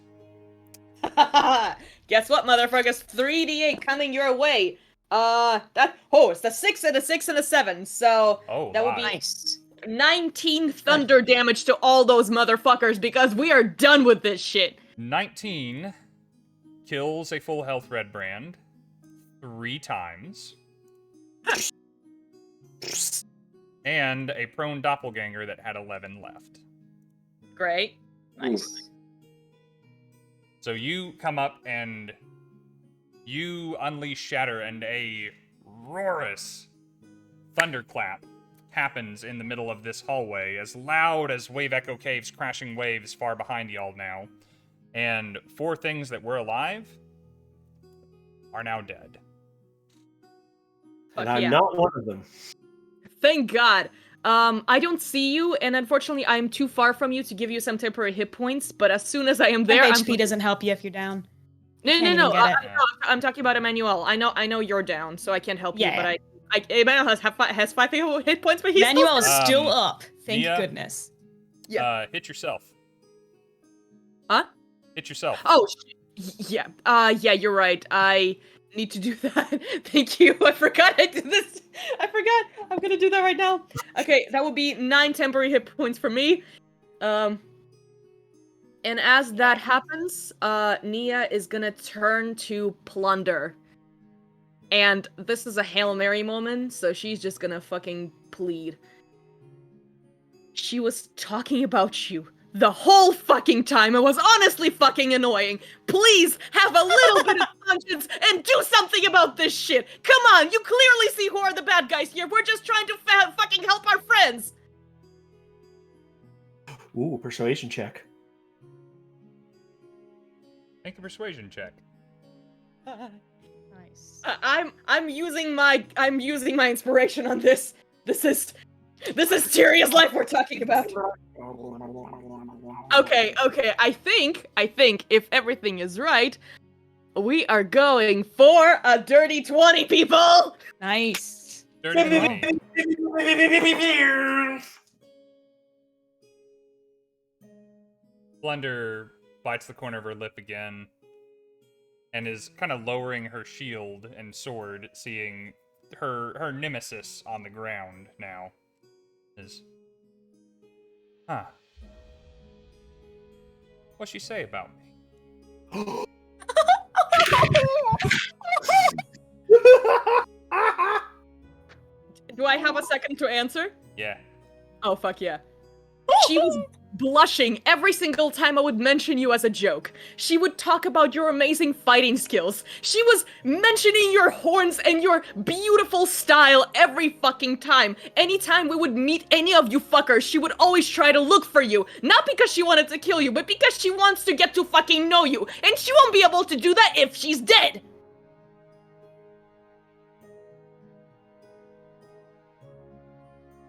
Guess what, motherfuckers? 3d8 coming your way. It's the 6 and a 6 and a 7. So Oh, that would my. be Nice. 19 thunder damage to all those motherfuckers because we are done with this shit. 19 kills a full health red brand 3 times. And a prone doppelganger that had 11 left. Great. Nice. So you come up and you unleash Shatter, and a roarous thunderclap happens in the middle of this hallway, as loud as Wave Echo Cave's crashing waves far behind y'all now. And 4 things that were alive are now dead. And Fuck I'm yeah. not one of them. Thank God. I don't see you, and unfortunately, I'm too far from you to give you some temporary hit points. But as soon as I am there, HP doesn't help you if you're down. No. Can't even get it. I'm talking about Emannuel. I know you're down, so I can't help you. Yeah. But Emannuel has 5 hit points, but he's Manuel is Um, still up. Thank Nia? goodness. Hit yourself. Huh? Hit yourself. Oh, yeah. Yeah, you're right. I need to do that. Thank you. I forgot I did this. I forgot. I'm gonna do that right now. Okay, that would be 9 temporary hit points for me. And as that happens, Nia is gonna turn to Plunder. And this is a Hail Mary moment, so she's just gonna fucking plead. She was talking about you the whole fucking time. It was honestly fucking annoying. Please have a little bit of conscience and do something about this shit. Come on, you clearly see who are the bad guys here. We're just trying to fucking help our friends. Ooh, persuasion check. Make a persuasion check. Nice. I'm using my inspiration on this. This is Tyria's life we're talking about. Okay. I think if everything is right, we are going for a dirty 20, people. Nice. Dirty 20. Plunder bites the corner of her lip again and is kind of lowering her shield and sword, seeing her nemesis on the ground now. What'd she say about me? Do I have a second to answer? Yeah. Oh, fuck yeah. She was blushing every single time I would mention you as a joke. She would talk about your amazing fighting skills. She was mentioning your horns and your beautiful style every fucking time. Anytime we would meet any of you fuckers, she would always try to look for you. Not because she wanted to kill you, but because she wants to get to fucking know you. And she won't be able to do that if she's dead.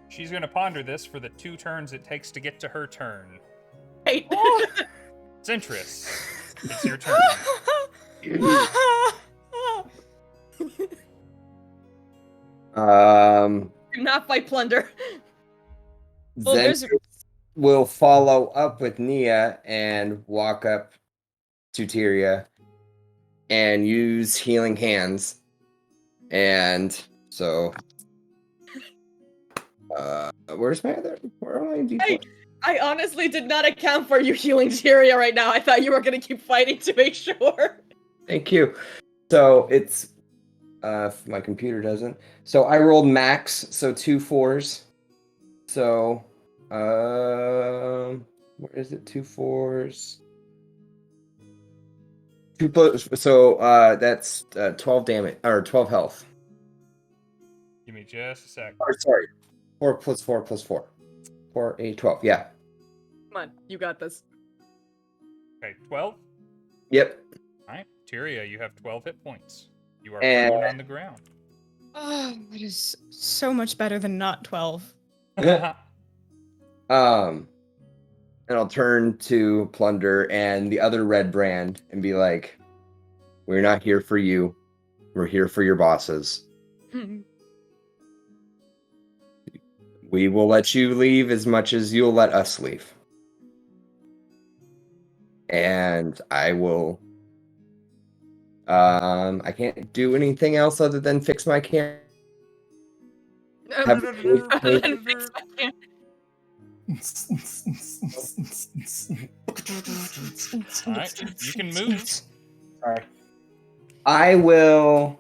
She's gonna ponder this for the 2 turns it takes to get to her turn. Hey. Zentris, it's your turn. Do not fight Plunder. Well, there's Zentris will follow up with Nia and walk up to Tyria and use healing hands. And so where's my other? Where are my D4? I honestly did not account for you healing Tyria right now. I thought you were gonna keep fighting to make sure. Thank you. So it's if my computer doesn't. So I rolled max, so 2 4s. So where is it? 2 4s. 2 plus, so that's 12 damage or 12 health. Give me just a sec. Or sorry. 4 plus 4 plus 4. 4, 8, 12. Yeah. Come on, you got this. Okay, 12? Yep. Alright, Tyria, you have 12 hit points. You are And- prone on the ground. Oh, it is so much better than not 12. And I'll turn to Plunder and the other red brand and be like, "We're not here for you. We're here for your bosses. We will let you leave as much as you'll let us leave. And I will... I can't do anything else other than fix my camera. Have a good day. Alright, you can move. Sorry. I will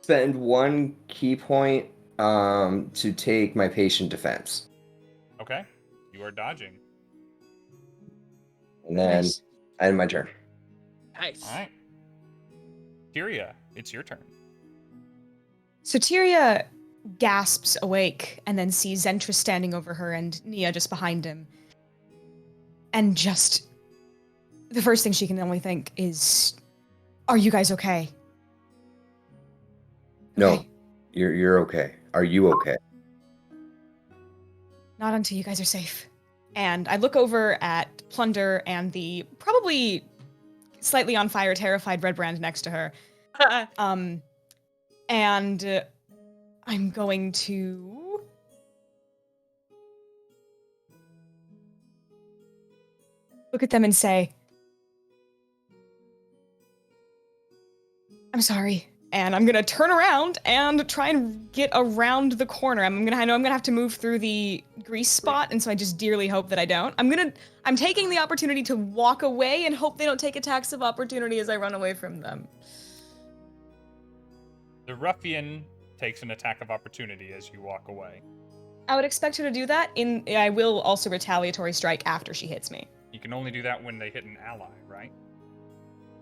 spend 1 key point to take my patient defense. Okay, you are dodging. And then Nice. I end my turn. Nice. All right. Tyria, it's your turn. So Tyria gasps awake and then sees Zentris standing over her and Nia just behind him. And just the first thing she can only think is, are you guys okay? No, Okay. you're okay. Are you okay? Not until you guys are safe. And I look over at Plunder and the probably slightly on fire, terrified Red Brand next to her. And I'm going to look at them and say, I'm sorry. And I'm gonna turn around and try and get around the corner. I know I'm gonna have to move through the grease spot, and so I just dearly hope that I don't. I'm taking the opportunity to walk away and hope they don't take attacks of opportunity as I run away from them. The ruffian takes an attack of opportunity as you walk away. I would expect her to do that. I will also retaliatory strike after she hits me. You can only do that when they hit an ally, right?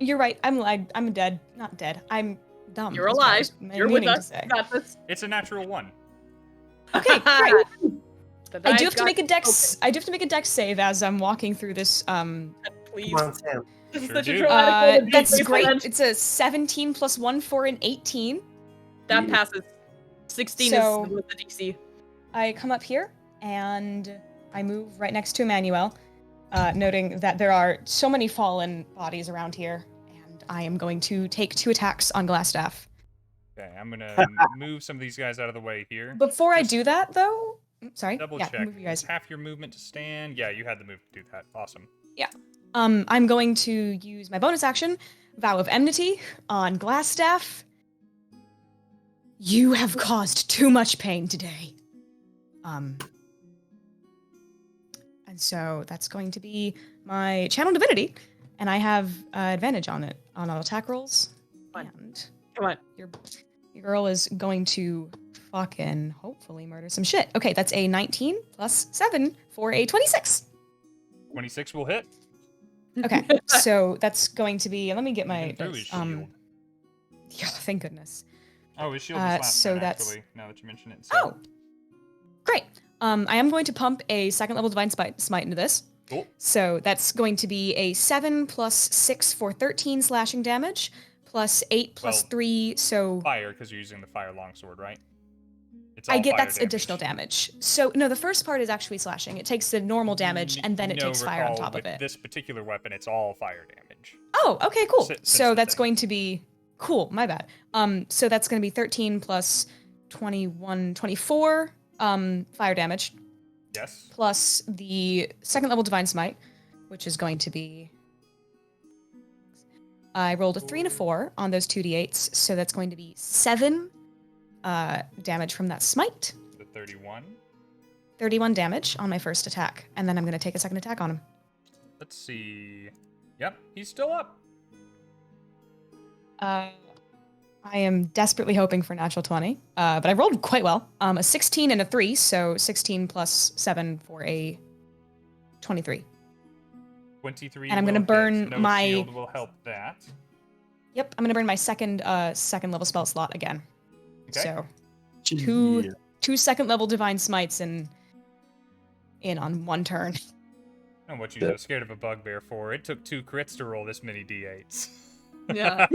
You're right. I'm dead. Not dead. I'm dumb. You're is what I alive. was You're with meaning to us. say. You got this. It's a natural 1. Okay, great. The I do dice have to got make a dex. open. I do have to make a dex save as I'm walking through this. Please. Come on, Sam. This is Sure such a do. dramatic moment. That's Please, great. Lance. It's a 17 plus 1 for an 18. That passes. 16 So- is with the DC. I come up here and I move right next to Emmanuel, noting that there are so many fallen bodies around here, and I am going to take 2 attacks on Glasstaff. Okay, I'm gonna move some of these guys out of the way here. Before I Just do that, though, sorry. Double yeah, check. move you guys. Is half your movement to stand? Yeah, you had the move to do that. Awesome. I'm going to use my bonus action, Vow of Enmity, on Glasstaff. You have caused too much pain today. And so that's going to be my Channel Divinity, and I have advantage on it on all attack rolls. Fine. And Come on. your girl is going to fucking hopefully murder some shit. Okay, that's a 19 plus 7 for a 26. 26 will hit. Okay, so that's going to be. Let me get my. Even through his that's, shield. Yeah, thank goodness. Oh, his shield is last so turn, that's- actually, now that you mention it. Oh, great. I am going to pump a 2nd level Divine Smite into this. Cool. So that's going to be a 7 plus 6 for 13 slashing damage, plus 8 plus Well, 3, so Fire, because you're using the fire longsword, right? It's I all get fire that's additional damage. So no, the first part is actually slashing. It takes the normal damage and then it No, takes fire on recall, top of with it. This particular weapon, it's all fire damage. Oh, okay, cool. Since So the that's thing. going to be cool. My bad. So that's going to be 13 plus 21, 24 fire damage, Yes. plus the 2nd level Divine Smite, which is going to be. I rolled a 3 and a 4 on those 2d8s, so that's going to be 7 damage from that smite. The 31. 31 damage on my first attack, and then I'm going to take a second attack on him. Let's see. Yep, he's still up. I am desperately hoping for natural 20, but I rolled quite well. A 16 and a 3, so 16 plus 7 for a 23. 23. And I'm will gonna burn hit. No my- shield will help that. Yep, I'm going to burn my second level spell slot again. Okay. So Yeah. 2 2nd level divine smites in on one turn. And what you so scared of a bugbear for? It took 2 crits to roll this many d8s. Yeah.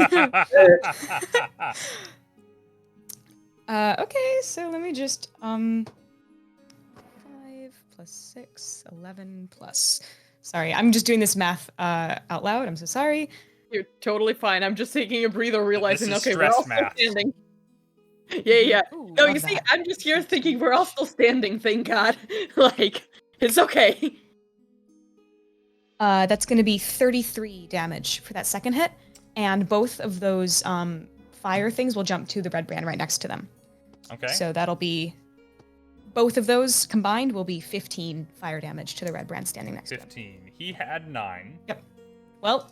Okay, so let me just 5 plus 6, 11 plus. Sorry, I'm just doing this math out loud. I'm so sorry. You're totally fine. I'm just taking a breather, realizing, is okay, we're all stress still math. standing. Yeah. Ooh, No, love you see, that. I'm just here thinking we're all still standing, thank God. Like, it's okay. That's going to be 33 damage for that second hit, and both of those fire things will jump to the red brand right next to them. Okay. So that'll be both of those combined will be 15 fire damage to the red brand standing next to him. 15. He had 9. Well,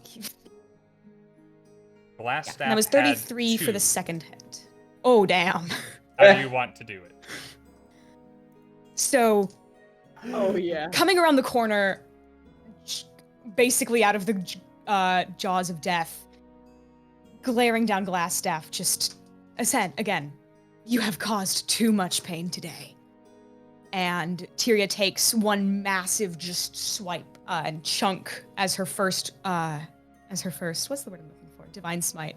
Glasstaff and that was had 33 for 2. the second hit. Oh damn. How do you want to do it? So Oh, yeah. coming around the corner, basically out of the jaws of death, glaring down Glasstaff, just again, you have caused too much pain today. And Tyria takes one massive just swipe and chunk as her first, what's the word I'm looking for? Divine Smite.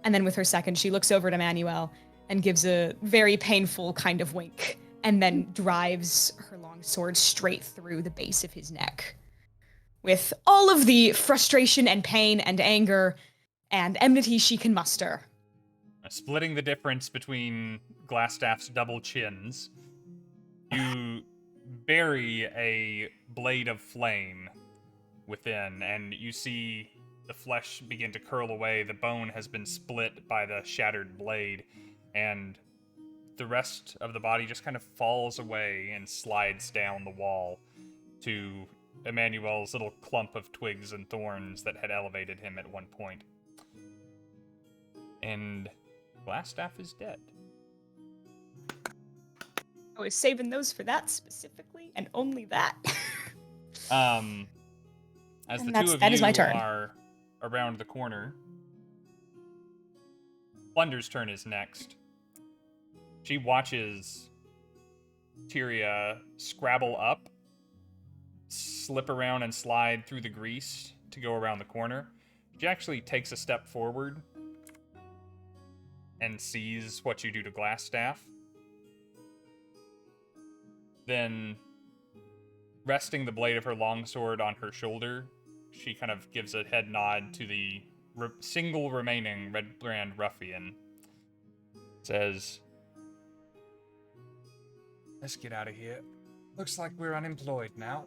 And then with her second, she looks over at Emmanuel and gives a very painful kind of wink, and then drives her long sword straight through the base of his neck. With all of the frustration and pain and anger and enmity she can muster. Splitting the difference between Glasstaff's double chins, you bury a blade of flame within, and you see the flesh begin to curl away. The bone has been split by the shattered blade, and the rest of the body just kind of falls away and slides down the wall to Emmanuel's little clump of twigs and thorns that had elevated him at one point. And Glasstaff is dead. I was saving those for that specifically, and only that. As And the two of that is you my turn. are around the corner, Plunder's turn is next. She watches Tyria scrabble up, slip around and slide through the grease to go around the corner. She actually takes a step forward and sees what you do to Glasstaff. Then, resting the blade of her longsword on her shoulder, she kind of gives a head nod to the single remaining Red Brand ruffian. Says, Let's get out of here. Looks like we're unemployed now.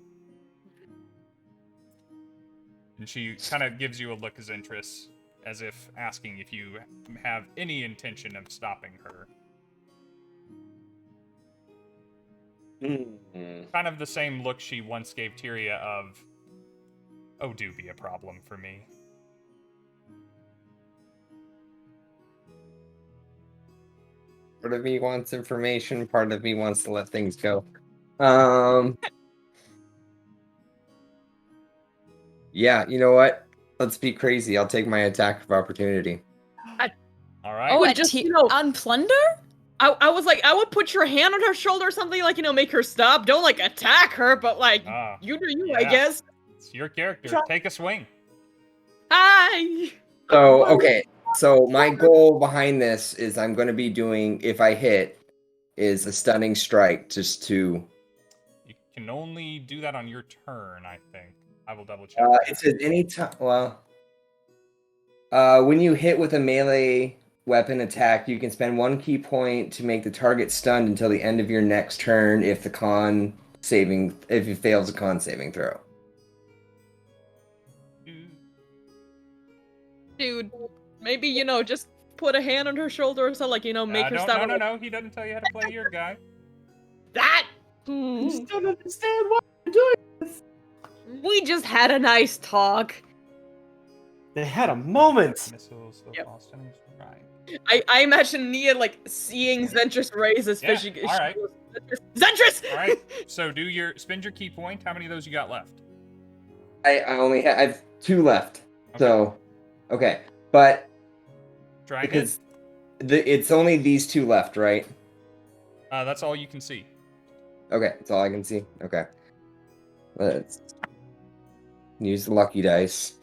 and she kind of gives you a look of Zentris, as if asking if you have any intention of stopping her. Kind of the same look she once gave Tyria of, oh, do be a problem for me. Part of me wants information, part of me wants to let things go. Yeah, you know what? Let's be crazy. I'll take my attack of opportunity. All right. Oh, just, you know- on plunder? I was like, I would put your hand on her shoulder or something, like, you know, make her stop. Don't, like, attack her, but, like, Ah, you do you, I yeah. guess. It's your character. Take a swing. Hi! So, okay. So my goal behind this is I'm going to be doing, if I hit, is a stunning strike just to... You can only do that on your turn, I think. I will double check. It says any time... Well... when you hit with a melee weapon attack, you can spend 1 key point to make the target stunned until the end of your next turn if it fails a con saving throw. Dude, maybe, you know, just put a hand on her shoulder or something, like, you know, make her stop. No, he doesn't tell you how to play your guy. That! I just don't understand why you're doing this. We just had a nice talk. They had a moment. Missiles, Yep. right. I imagine Nia, like, seeing Zentris raise his Yeah, fishing. all right. Zentris! All right. So spend your key point. How many of those you got left? I have 2 left. Okay. So, okay. But Try again. because it's only these 2 left, right? That's all you can see. Okay, that's all I can see. Okay. Let's use the lucky dice.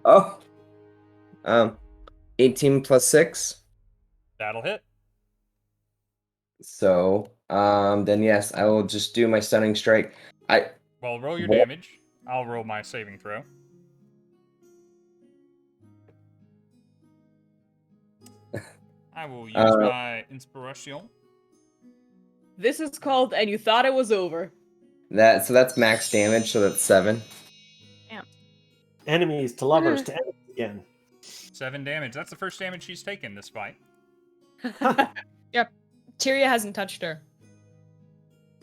Oh. 18 plus 6. That'll hit. So, then yes, I will just do my stunning strike. Well, roll your What? damage. I'll roll my saving throw. I will use my inspiration. This is called And You Thought It Was Over. So that's max damage, so that's 7. Enemies to lovers to enemies again. 7 damage. That's the first damage she's taken this fight. Tyria hasn't touched her.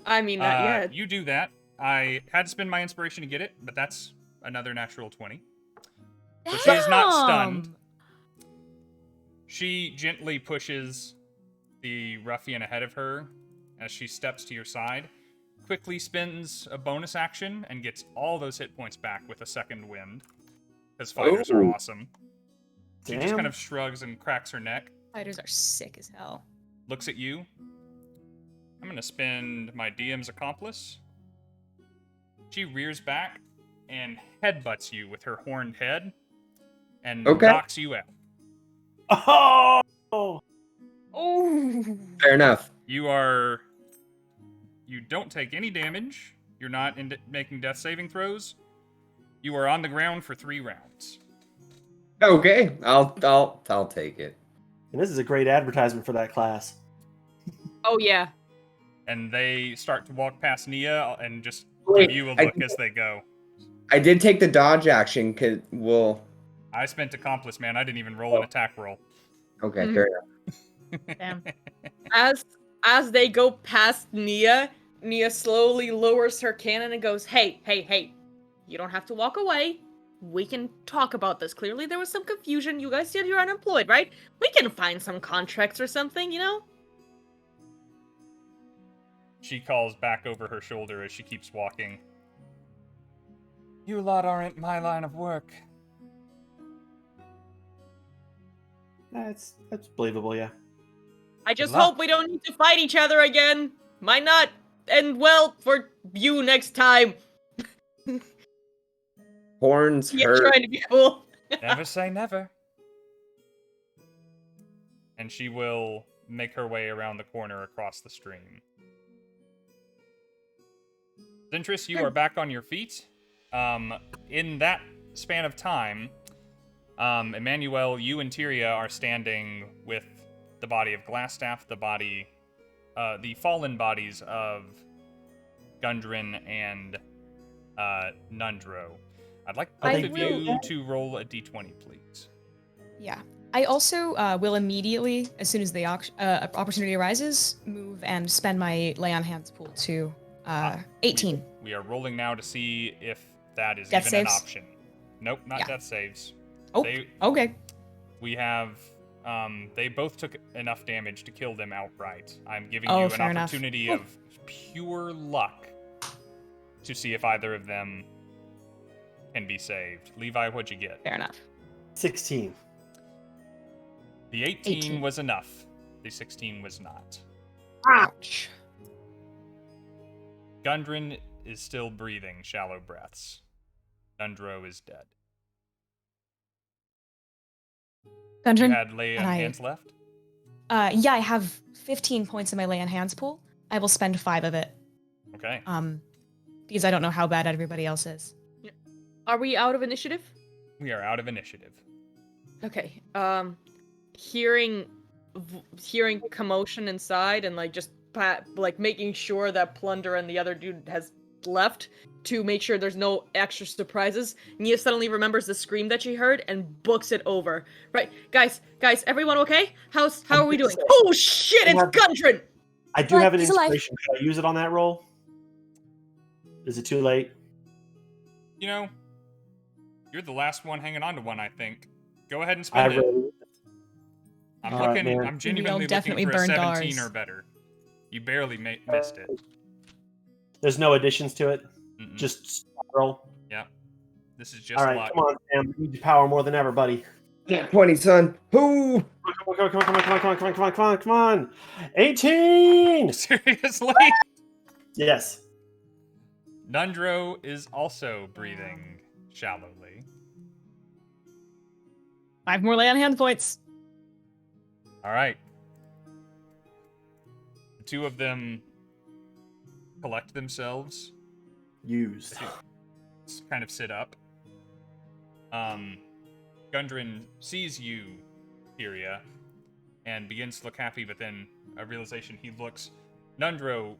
I mean, not yet. You do that. I had to spend my inspiration to get it, but that's another natural 20. So she is not stunned. She gently pushes the ruffian ahead of her as she steps to your side, quickly spends a bonus action and gets all those hit points back with a second wind. Because fighters are Ooh. awesome. She just Damn. kind of shrugs and cracks her neck, Fighters are sick as hell. looks at you. I'm going to spend my DM's accomplice. She rears back and headbutts you with her horned head and Okay. knocks you out. Oh! Oh. Fair enough. You don't take any damage. You're not making death saving throws. You are on the ground for 3 rounds. Okay, I'll take it. And this is a great advertisement for that class. Oh yeah. And they start to walk past Nia and just Wait, give you a I- look as they go. I did take the dodge action, I spent accomplice, man. I didn't even roll an attack roll. Okay, Mhm. fair enough. Damn. As they go past Nia, Nia slowly lowers her cannon and goes, "Hey, hey, hey. You don't have to walk away. We can talk about this. Clearly there was some confusion. You guys said you're unemployed, right? We can find some contracts or something, you know?" She calls back over her shoulder as she keeps walking. You lot aren't my line of work. That's believable, yeah. I just luck. hope we don't need to fight each other again. Might not end well for you next time. Horns Yeah, hurt. trying to be cool. Never say never. And she will make her way around the corner across the stream. Zentris, you are back on your feet. In that span of time, Emannuel, you and Tyria are standing with the body of Glasstaff, the fallen bodies of Gundren and Nundro. I'd like both I of you will- to roll a d20, please. Yeah. I also will immediately, as soon as the opportunity arises, move and spend my lay on hands pool to 18. We are rolling now to see if that is Death even an saves? option. Nope, not Yeah. death saves. Oh, They- okay. We have, they both took enough damage to kill them outright. I'm giving Oh, you an fair enough. opportunity Whew. of pure luck to see if either of them can be saved. Levi, what'd you get? Fair enough. 16. The 18 18. was enough. The 16 was not. Ouch. Gundren is still breathing shallow breaths. Nundro is dead. You Gundren? had lay on and I- hands left? Yeah, I have 15 points in my lay on hands pool. I will spend 5 of it. Okay. Because I don't know how bad everybody else is. Are we out of initiative? We are out of initiative. Okay. Hearing commotion inside and like just making sure that Plunder and the other dude has left to make sure there's no extra surprises. Nia suddenly remembers the scream that she heard and books it over. Right, guys, everyone okay? How are we doing? Oh shit! It's Gundren. I do have an He's alive. inspiration. Should I use it on that roll? Is it too late? You know, you're the last one hanging on to one, I think. Go ahead and I spend it. really. I'm All right, looking. man. I'm genuinely definitely looking for a burned 17 ours. or better. You barely missed it. There's no additions to it. Mm-mm. Just roll. Yeah. This is just All right, luck. come on, Sam. We need your power more than ever, buddy. Yeah, 20, son. Whoo! Come on. 18! Seriously? Yes. Nundro is also breathing shallowly. 5 more lay on hand points. All right. The two of them collect themselves, Used. kind of sit up. Gundren sees you, Tyria, and begins to look happy, but then a realization Nundro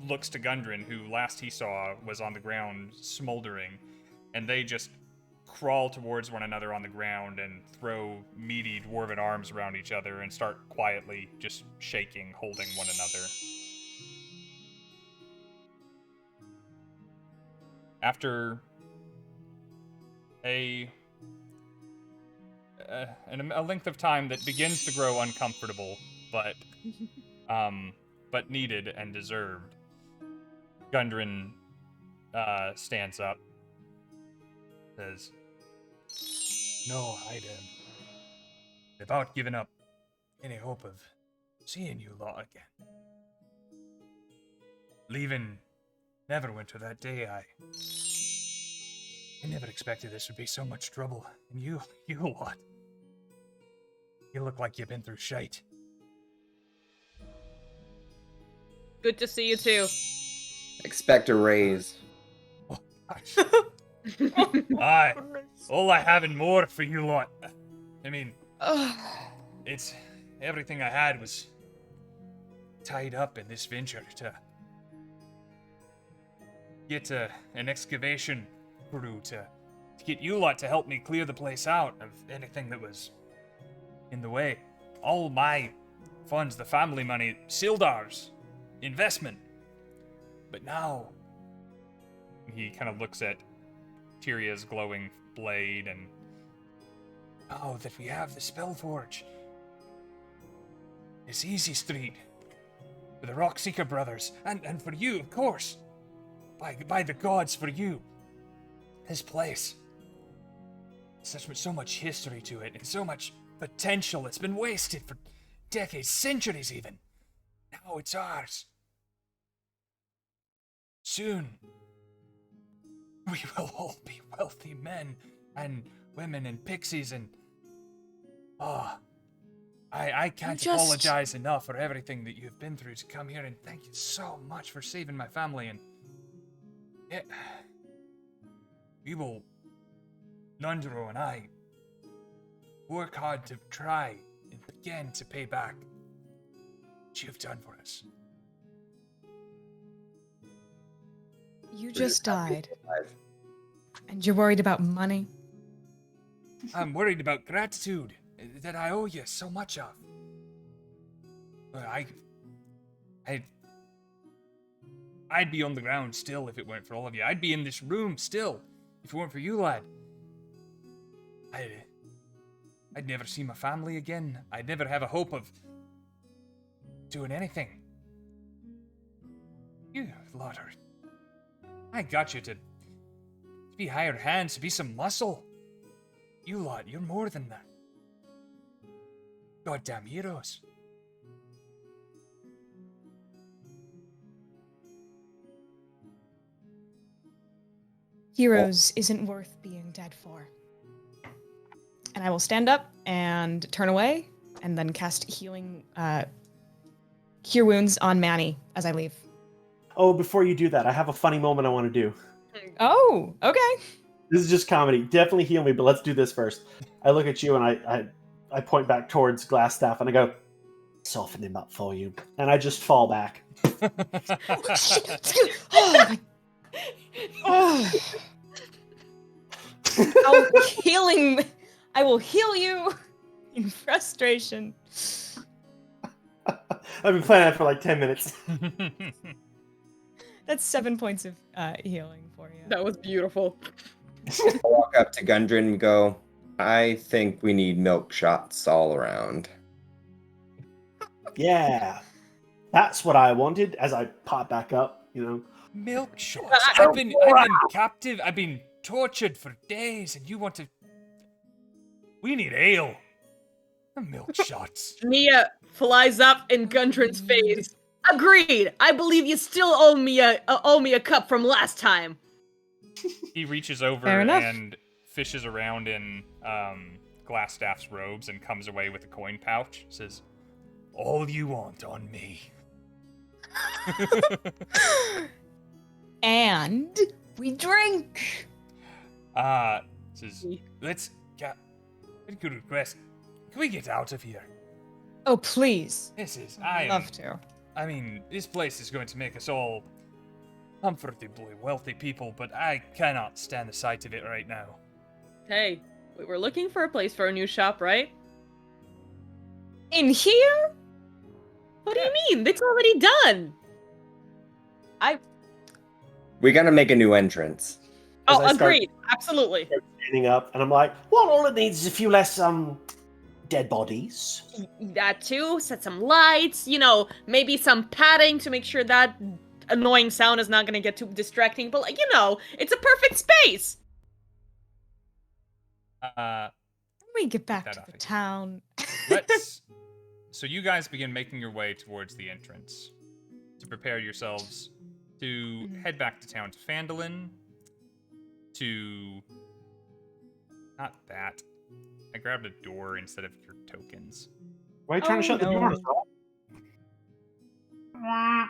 looks to Gundren, who last he saw was on the ground smoldering, and they just crawl towards one another on the ground and throw meaty dwarven arms around each other and start quietly just shaking, holding one another. After a length of time that begins to grow uncomfortable, but needed and deserved, Gundren stands up. Says, "No, I'd about given up any hope of seeing you lot again. Leaving Neverwinter that day, I never expected this would be so much trouble. And you lot, you look like you've been through shite." Good to see you too. Expect a raise. Oh, gosh. Aye, all I have and more for you lot. I mean, it's everything I had was tied up in this venture to get an excavation crew to get you lot to help me clear the place out of anything that was in the way. All my funds, the family money, Sildar's investment. But now, he kind of looks at Tyria's glowing blade, and now that we have the Spellforge, it's Easy Street for the Rockseeker brothers, and for you, of course. By the gods, for you. This place. So much history to it, and so much potential. It's been wasted for decades, centuries even. Now it's ours. Soon, we will all be wealthy men and women and pixies and... I can't apologize enough for everything that you've been through to come here, and thank you so much for saving my family, and... we will, Nundro and I, work hard to try and begin to pay back what you've done for us. You just died. And you're worried about money? I'm worried about gratitude that I owe you so much of. But I'd be on the ground still if it weren't for all of you. I'd be in this room still if it weren't for you, lad. I'd never see my family again. I'd never have a hope of doing anything. You lot are... I got you to be hired hands, to be some muscle. You lot, you're more than that. Goddamn heroes. Heroes isn't worth being dead for. And I will stand up and turn away, and then cast healing, Cure Wounds on Manny as I leave. Oh, before you do that, I have a funny moment I want to do. Oh, okay. This is just comedy. Definitely heal me, but let's do this first. I look at you and I point back towards Glasstaff and I go, "Soften him up for you." And I just fall back. Oh. I will heal you in frustration. I've been playing that for like 10 minutes. That's 7 points of healing for you. That was beautiful. I walk up to Gundren and go, "I think we need milk shots all around." Yeah. That's what I wanted as I pop back up, you know. Milk shots. I've been captive. I've been tortured for days, and you want to... We need ale. Milk shots. Nia flies up in Gundren's face. Agreed. I believe you still owe me a cup from last time. He reaches over Fair enough. and fishes around in Glasstaff's robes and comes away with a coin pouch. Says, "All you want on me." And we drink. Says, "Let's get a good request. Can we get out of here? Oh, please. This is I'd love to. I mean, this place is going to make us all comfortably wealthy people, but I cannot stand the sight of it right now." Hey, we were looking for a place for a new shop, right? In here? What do you mean? It's already done. We gotta make a new entrance. As Oh, I start- agreed. Absolutely. Standing up, and I'm like, "Well, all it needs is a few less dead bodies." That too. Set some lights. You know, maybe some padding to make sure that annoying sound is not gonna get too distracting, but like, you know, it's a perfect space! We get back that to off the again. town. So you guys begin making your way towards the entrance to prepare yourselves to head back to town to Phandelver, to... Not that. I grabbed a door instead of your tokens. Why are you trying to shut the doors, Rob?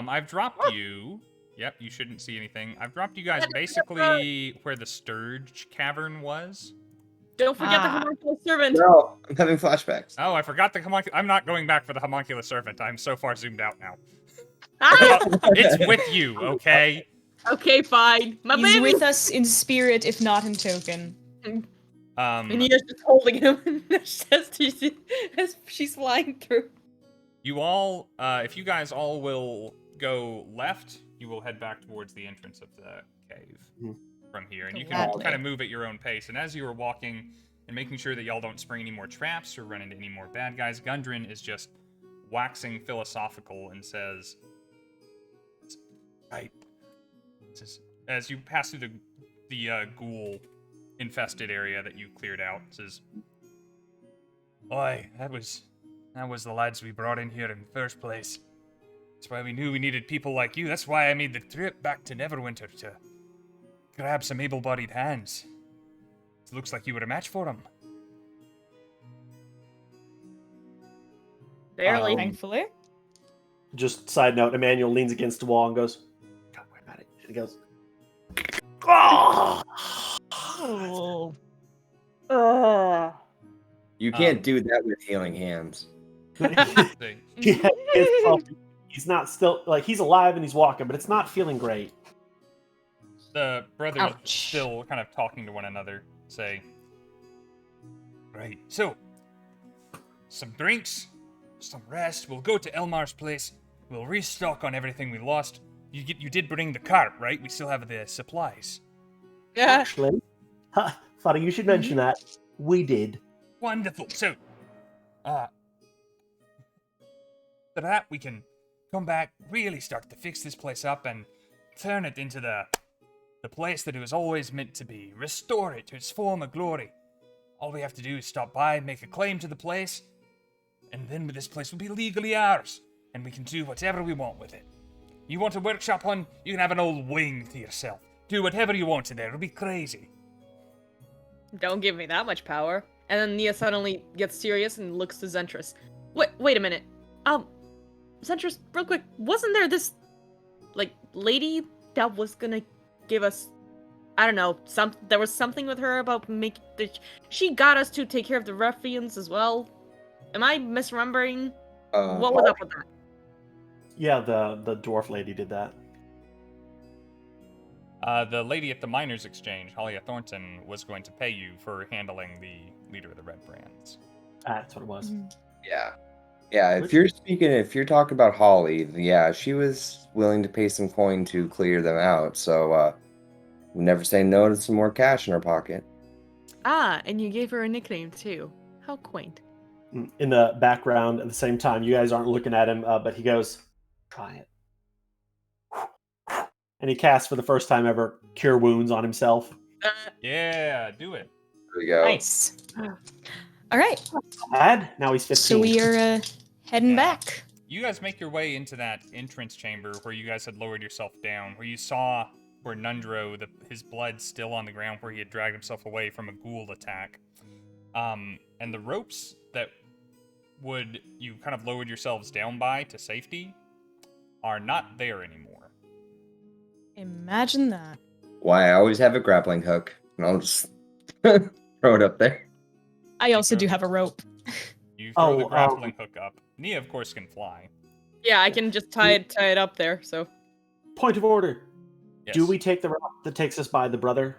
I've dropped you... Yep, you shouldn't see anything. I've dropped you guys basically where the Sturge Cavern was. Don't forget the homunculus servant! No, I'm having flashbacks. Oh, I forgot the homunculus. I'm not going back for the homunculus servant. I'm so far zoomed out now. Ah! It's with you, okay? Okay, fine. My He's baby! with us in spirit, if not in token. And Nia's just holding him as she's flying through. You all, if you guys all will go left, you will head back towards the entrance of the cave from here. And you can Gladly. kind of move at your own pace. And as you are walking and making sure that y'all don't spring any more traps or run into any more bad guys, Gundren is just waxing philosophical and says, right. As you pass through the ghoul-infested area that you cleared out, says, "Oi, that was the lads we brought in here in the first place. That's why we knew we needed people like you. That's why I made the trip back to Neverwinter to grab some able-bodied hands. It looks like you were a match for them." Barely. Thankfully. Just side note, Emmanuel leans against the wall and goes, "Don't worry about it." And he goes, Oh. You can't do that with healing hands. Say, Yeah, he's not still, like, he's alive and he's walking, but it's not feeling great. the brothers Ouch. still kind of talking to one another say, "Right, so, some drinks, some rest. We'll go to Elmar's place. We'll restock on everything we lost. You did bring the cart, right? We still have the supplies." Yeah. Actually, funny you should mention that. We did. Wonderful. So, for that, we can come back, really start to fix this place up, and turn it into the place that it was always meant to be. Restore it to its former glory. All we have to do is stop by, make a claim to the place, and then this place will be legally ours, and we can do whatever we want with it. You want a workshop one? You can have an old wing to yourself. Do whatever you want in there. It'll be crazy. Don't give me that much power. And then Nia suddenly gets serious and looks to Zentris. Wait a minute. Zentris, real quick, wasn't there this, like, lady that was gonna give us, I don't know, there was something with her about she got us to take care of the ruffians as well? Am I misremembering? What was up with that? Yeah, the dwarf lady did that. The lady at the Miners' Exchange, Halia Thornton, was going to pay you for handling the leader of the Red Brands. That's what it was. Yeah. Yeah, if you're talking about Holly, yeah, she was willing to pay some coin to clear them out, so we never say no to some more cash in her pocket. Ah, and you gave her a nickname too. How quaint. In the background, at the same time, you guys aren't looking at him, but he goes, "Try it." And he casts, for the first time ever, Cure Wounds on himself. Yeah, do it. There we go. Nice. All right. Bad. Now he's 15. So we are heading back. You guys make your way into that entrance chamber where you guys had lowered yourself down, where you saw where Nundro, his blood still on the ground where he had dragged himself away from a ghoul attack. And the ropes that you kind of lowered yourselves down by to safety are not there anymore. Imagine that. Why, I always have a grappling hook, and I'll just throw it up there. I also do have a rope. You throw the grappling hook up. Nia, of course, can fly. Yeah, I can just tie it up there, so. Point of order. Yes. Do we take the route that takes us by the brother?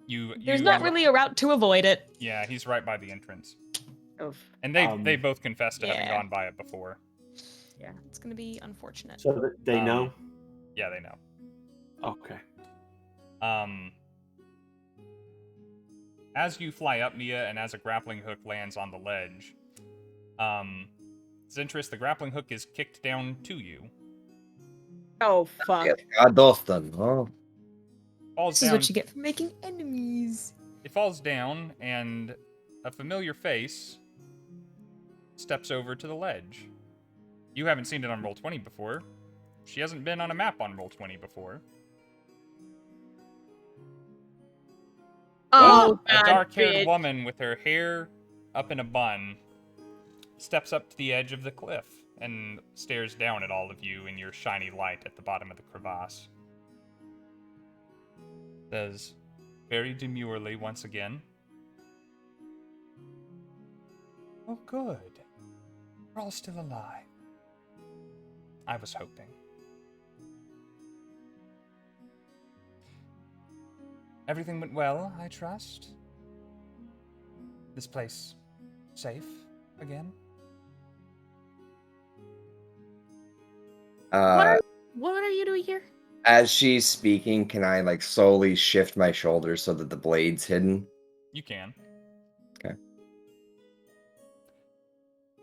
There's not really a route to avoid it. Yeah, he's right by the entrance. Oof. And they both confessed to having yeah. gone by it before. Yeah, it's gonna be unfortunate. So that they know? Yeah, they know. Okay. As you fly up, Nia, and as a grappling hook lands on the ledge, Zentris, the grappling hook is kicked down to you. Oh, fuck. Adostan, huh? Falls This is down. what you get for making enemies. It falls down, and a familiar face steps over to the ledge. You haven't seen it on Roll20 before. She hasn't been on a map on Roll20 before. Oh, A that dark-haired bitch. woman with her hair up in a bun steps up to the edge of the cliff and stares down at all of you in your shiny light at the bottom of the crevasse. Says, very demurely once again, "Oh, good. We're all still alive. I was hoping." Everything went well, I trust? This place safe again? What are you doing here? As she's speaking, can I like slowly shift my shoulders so that the blade's hidden? You can. Okay.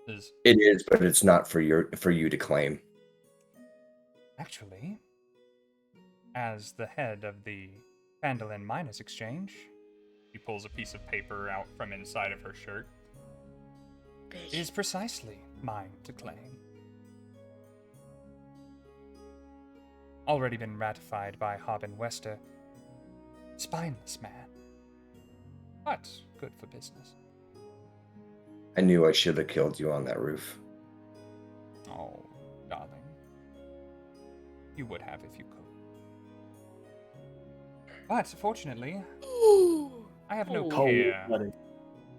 Is It is, but it's not for you to claim. actually, as the head of the Phandelver Miners Exchange, she pulls a piece of paper out from inside of her shirt. It is precisely mine to claim. Already been ratified by Haben Wester. Spineless man. But good for business. I knew I should have killed you on that roof. Oh, darling. You would have if you could. But fortunately, I have no Cold care. Blooded.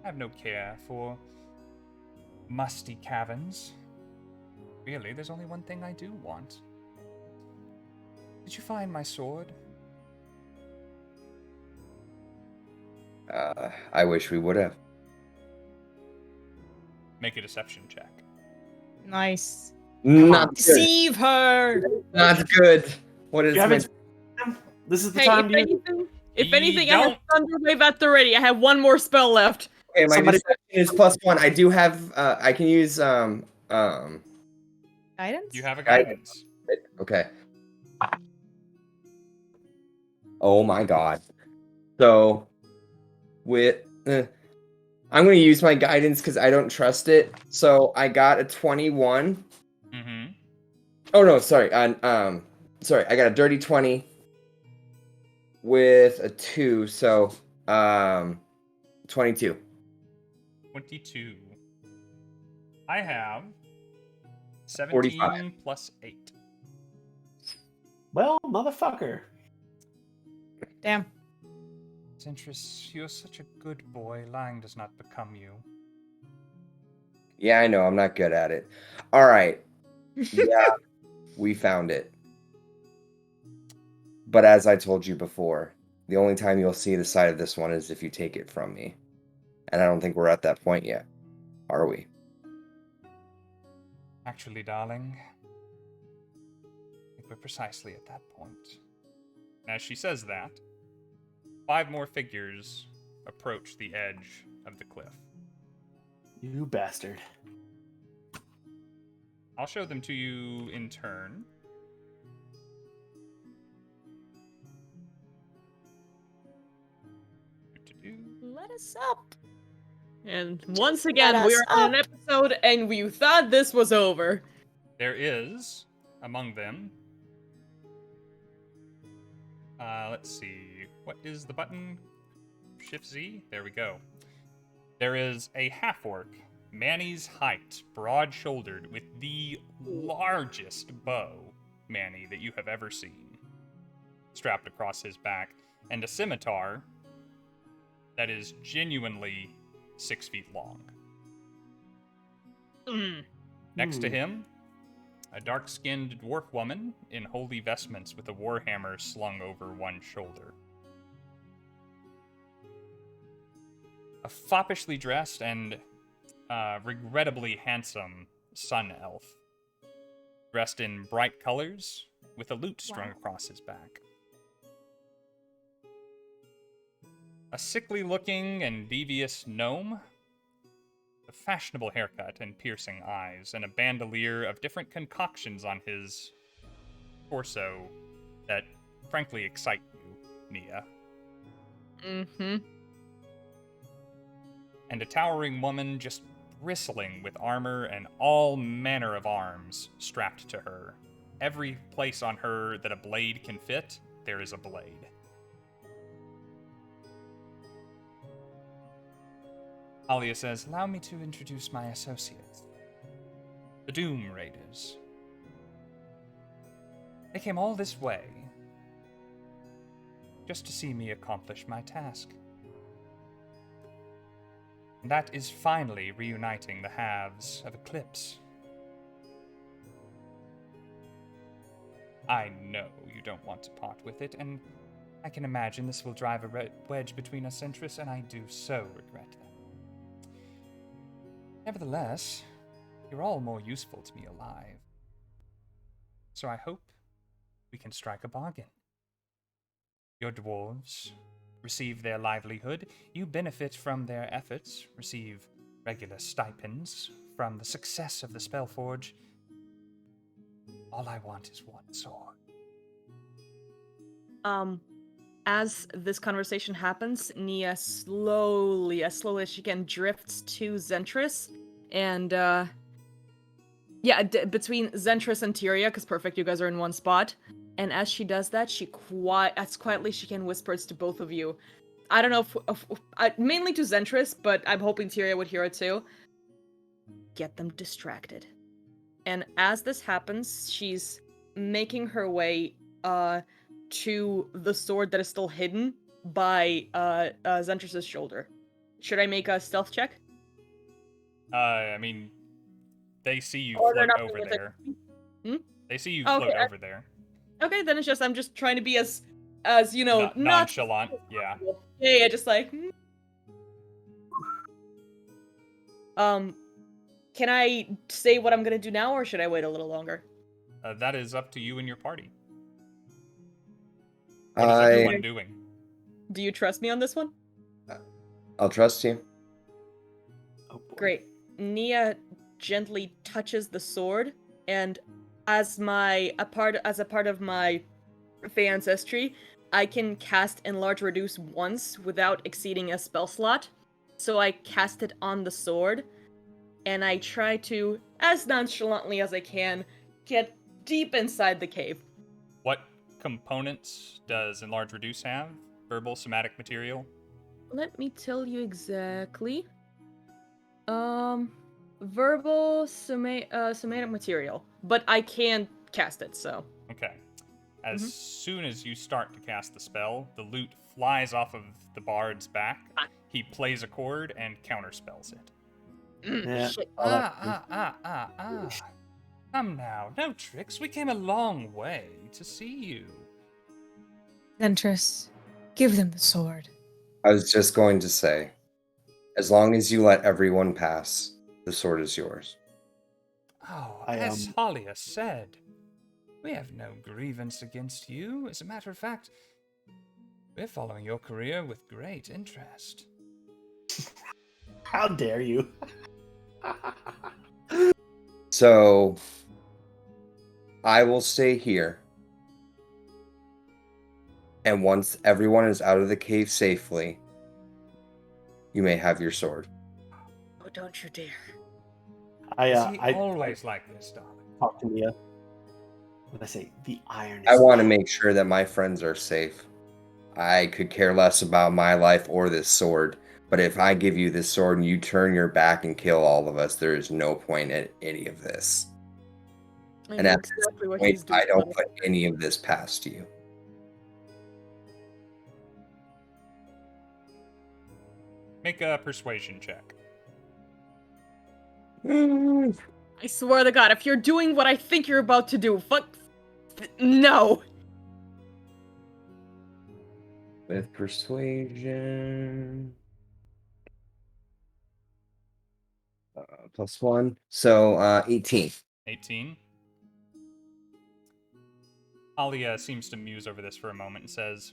I have no care for musty caverns. Really, there's only one thing I do want. Did you find my sword? I wish we would have. Make a deception check. Nice. Not good. Deceive her. Not good. What is You haven't. my... This is the Hey, time if to use. anything, if You anything, I have don't- Thunder Wave at the ready. I have one more spell left. Okay, my Somebody- deception is +1. I do have. I can use. Guidance? You have a Guidance. guidance. Okay. Oh my god. So, with. I'm going to use my guidance because I don't trust it. So, I got a 21. Mm-hmm. Oh, no, sorry. Sorry, I got a dirty 20 with a 2. So, 22. 22. I have 17 45. plus 8. Well, motherfucker. Damn. Zentris, you're such a good boy. Lying does not become you. Yeah, I know. I'm not good at it. All right. Yeah, we found it. But as I told you before, the only time you'll see the side of this one is if you take it from me. And I don't think we're at that point yet. Are we? Actually, darling, I think we're precisely at that point. As she says that, 5 more figures approach the edge of the cliff. You bastard. I'll show them to you in turn. Let us up. And once again, let we us are on an episode, and we thought this was over. There is, among them, let's see, what is the button? Shift Z? There we go. There is a half-orc, Manny's height, broad-shouldered, with the largest bow, Manny, that you have ever seen, strapped across his back, and a scimitar that is genuinely 6 feet long. Next to him, a dark-skinned dwarf woman in holy vestments with a warhammer slung over one shoulder. A foppishly dressed and regrettably handsome sun elf, dressed in bright colors with a lute strung across his back. A sickly-looking and devious gnome, a fashionable haircut and piercing eyes, and a bandolier of different concoctions on his torso that frankly excite you, Nia. Mm-hmm. And a towering woman just bristling with armor and all manner of arms strapped to her. Every place on her that a blade can fit, there is a blade. Alia says, "Allow me to introduce my associates, the Doom Raiders. They came all this way just to see me accomplish my task. And that is finally reuniting the halves of Eclipse. I know you don't want to part with it, and I can imagine this will drive a wedge between us, Zentris, and I do so regret that. Nevertheless, you're all more useful to me alive. So I hope we can strike a bargain. Your dwarves receive their livelihood, you benefit from their efforts, receive regular stipends from the success of the Spellforge. All I want is one sword." As this conversation happens, Nia slowly, as slowly as she can, drifts to Zentris, and between Zentris and Tyria, because perfect, you guys are in one spot. And as she does that, she as quietly she can whispers to both of you. I don't know if mainly to Zentris, but I'm hoping Tyria would hear it too. Get them distracted. And as this happens, she's making her way to the sword that is still hidden by Zentris' shoulder. Should I make a stealth check? I mean, they see you Or they're float not over doing it. there. Hmm? They see you Okay, float over there. Okay, then I'm just trying to be as you know, not Nonchalant, yeah. Yeah, just like. Can I say what I'm gonna do now, or should I wait a little longer? That is up to you and your party. What is everyone doing? Do you trust me on this one? I'll trust you. Oh, boy. Great. Nia gently touches the sword, and as a part of my Fey ancestry, I can cast Enlarge Reduce once without exceeding a spell slot. So I cast it on the sword, and I try to, as nonchalantly as I can, get deep inside the cave. What components does Enlarge Reduce have? Verbal, somatic material? Let me tell you exactly. Verbal, somatic material, but I can cast it, so. Okay. As soon as you start to cast the spell, the lute flies off of the bard's back. He plays a chord and counterspells it. Yeah. Shit. Come now, no tricks. We came a long way to see you. Zentris, give them the sword. I was just going to say, as long as you let everyone pass, the sword is yours. Oh, as Halia said, we have no grievance against you. As a matter of fact, we're following your career with great interest. How dare you? So, I will stay here. And once everyone is out of the cave safely, you may have your sword. Oh, don't you dare. I always like this, darling. Talk to Nia. When I say the iron is I want to light. make sure that my friends are safe. I could care less about my life or this sword, but if I give you this sword and you turn your back and kill all of us, there is no point in any of this. I And know at this exactly what point, he's doing. I don't put any of this past you. Make a persuasion check. I swear to God, if you're doing what I think you're about to do, no. With persuasion. +1. So, 18. 18. Alia seems to muse over this for a moment and says,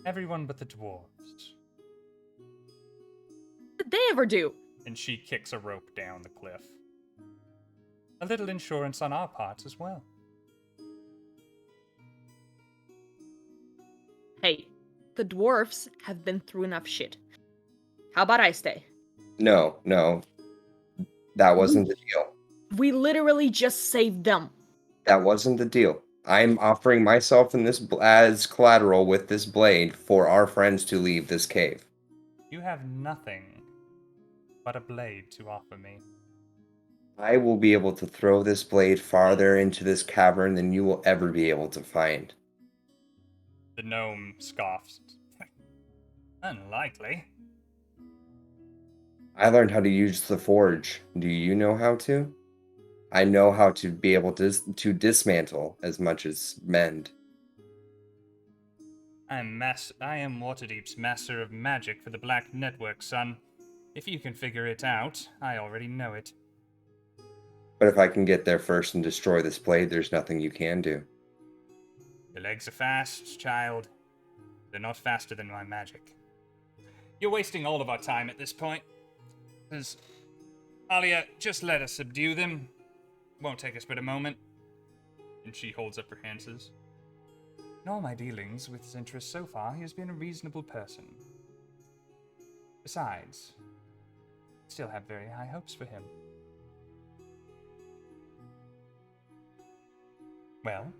"Everyone but the dwarves." What did they ever do? And she kicks a rope down the cliff. a little insurance on our parts as well. Hey, the dwarfs have been through enough shit. How about I stay? No, no. That wasn't the deal. We literally just saved them. That wasn't the deal. I'm offering myself in this as collateral with this blade for our friends to leave this cave. You have nothing but a blade to offer me. I will be able to throw this blade farther into this cavern than you will ever be able to find. The gnome scoffs. Unlikely. I learned how to use the forge. Do you know how to? I know how to be able to dismantle as much as mend. I am Waterdeep's master of magic for the Black Network, son. If you can figure it out, I already know it. But if I can get there first and destroy this blade, there's nothing you can do. Your legs are fast, child. They're not faster than my magic. You're wasting all of our time at this point. Alia, just let us subdue them. Won't take us but a moment. And she holds up her hands. In all my dealings with Zentris so far, he has been a reasonable person. Besides, I still have very high hopes for him. Well,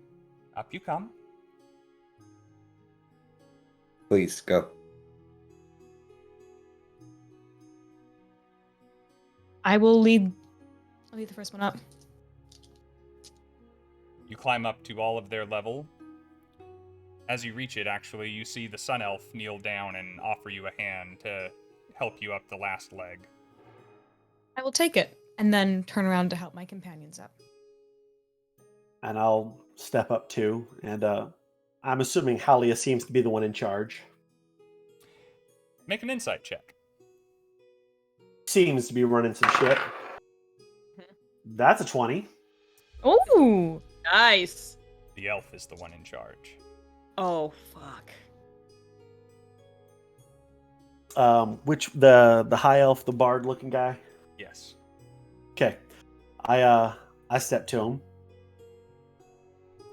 up you come. Please, go. I'll lead the first one up. You climb up to all of their level. As you reach it, actually, you see the Sun Elf kneel down and offer you a hand to help you up the last leg. I will take it, and then turn around to help my companions up. And I'll step up too, and I'm assuming Halia seems to be the one in charge. Make an insight check. Seems to be running some shit. That's a 20. Ooh! Nice. The elf is the one in charge. Oh, fuck. Which the high elf, the bard looking guy? Yes. Okay. I step to him.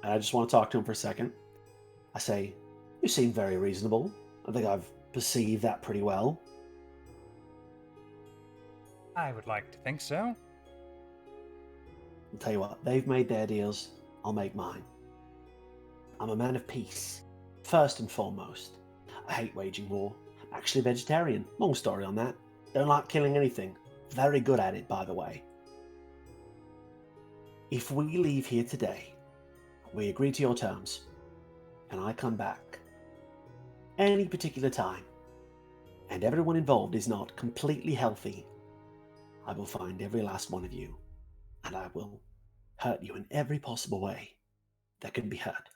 And I just want to talk to him for a second. I say, "You seem very reasonable. I think I've perceived that pretty well." I would like to think so. I'll tell you what, they've made their deals, I'll make mine. I'm a man of peace, first and foremost. I hate waging war. I'm actually a vegetarian. Long story on that. Don't like killing anything. Very good at it, by the way. If we leave here today, we agree to your terms, and I come back any particular time, and everyone involved is not completely healthy, I will find every last one of you, and I will hurt you in every possible way that can be hurt.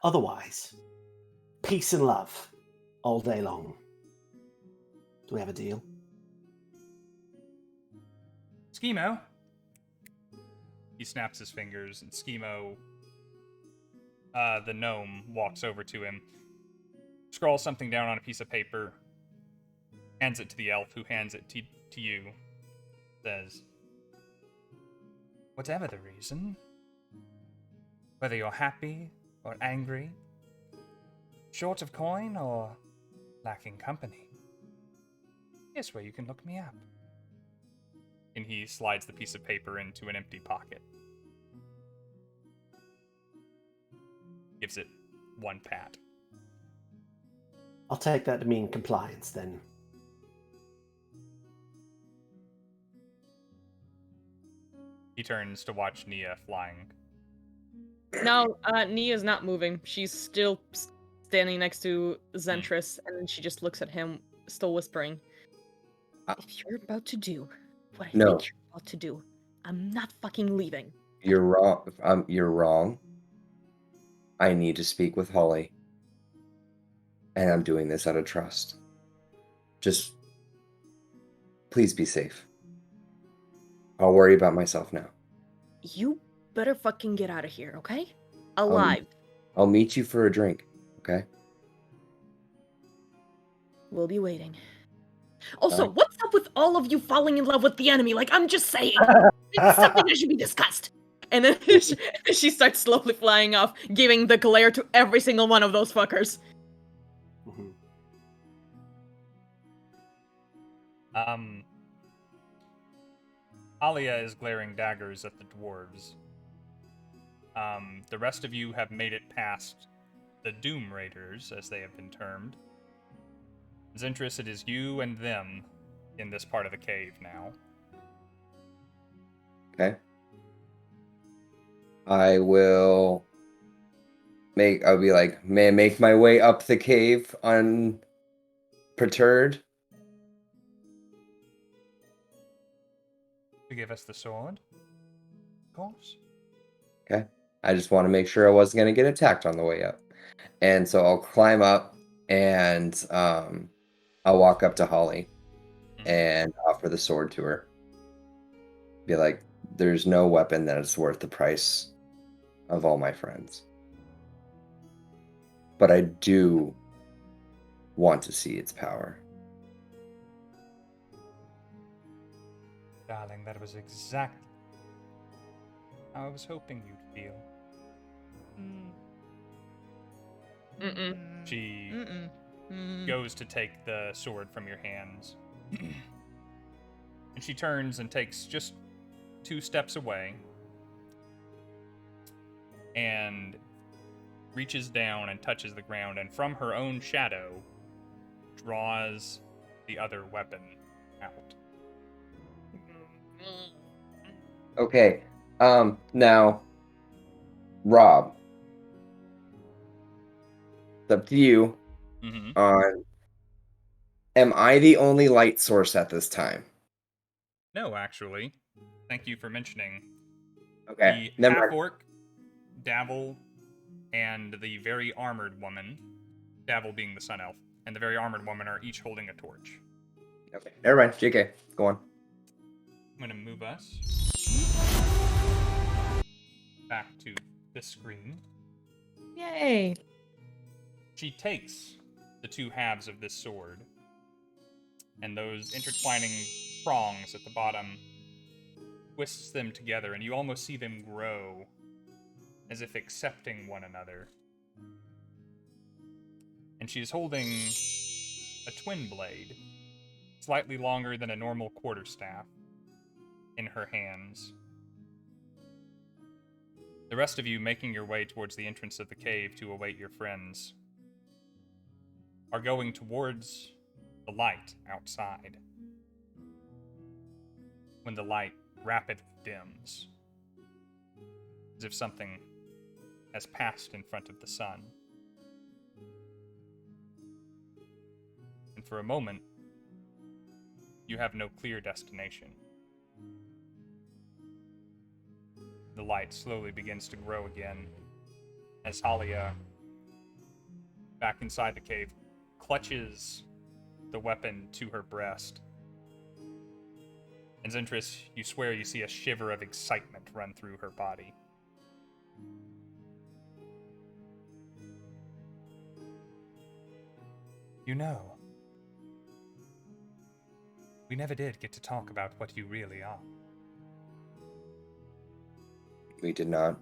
Otherwise, peace and love all day long. Do we have a deal? Schemo. He snaps his fingers, and Schemo, the gnome, walks over to him, scrawls something down on a piece of paper, hands it to the elf, who hands it to you, says, "Whatever the reason, whether you're happy or angry, short of coin or lacking company, here's where you can look me up." And he slides the piece of paper into an empty pocket. Gives it one pat. I'll take that to mean compliance, then. He turns to watch Nia flying. No, Nia's not moving. She's still standing next to Zentris, and then she just looks at him, still whispering. If you're about to do what I No. think you're about to do, I'm not fucking leaving. You're wrong. You're wrong. I need to speak with Holly. And I'm doing this out of trust. Just please be safe. I'll worry about myself now. You better fucking get out of here, okay? Alive. I'll meet you for a drink, okay? We'll be waiting. Also, what's up with all of you falling in love with the enemy? Like, I'm just saying. It's something that should be discussed. And then she starts slowly flying off, giving the glare to every single one of those fuckers. Mhm. Alia is glaring daggers at the dwarves. The rest of you have made it past the Doom Raiders, as they have been termed. Zentris, it is you and them in this part of the cave now. Okay. I'll be like, may I make my way up the cave unperturbed? To give us the sword? Of course. Okay. I just want to make sure I wasn't going to get attacked on the way up. And so I'll climb up and I'll walk up to Holly and offer the sword to her. Be like, there's no weapon that is worth the price of all my friends. But I do want to see its power. Darling, that was exactly how I was hoping you'd feel. She goes to take the sword from your hands. And she turns and takes just 2 steps away. And reaches down and touches the ground, and from her own shadow draws the other weapon out. Okay. Now, Rob, it's up to you on, am I the only light source at this time? No, actually. Thank you for mentioning. Okay. The half-orc, Dabble, and the very armored woman, Dabble being the sun elf, and the very armored woman are each holding a torch. Okay. Never mind. JK, go on. I'm going to move us back to this screen. Yay. She takes the 2 halves of this sword, and those intertwining prongs at the bottom, twists them together, and you almost see them grow as if accepting one another. And she's holding a twin blade, slightly longer than a normal quarterstaff, in her hands. The rest of you, making your way towards the entrance of the cave to await your friends, are going towards the light outside. When the light rapidly dims, as if something has passed in front of the sun. And for a moment, you have no clear destination. The light slowly begins to grow again as Halia, back inside the cave, clutches the weapon to her breast. And Zentris, you swear you see a shiver of excitement run through her body. You know, we never did get to talk about what you really are. We did not.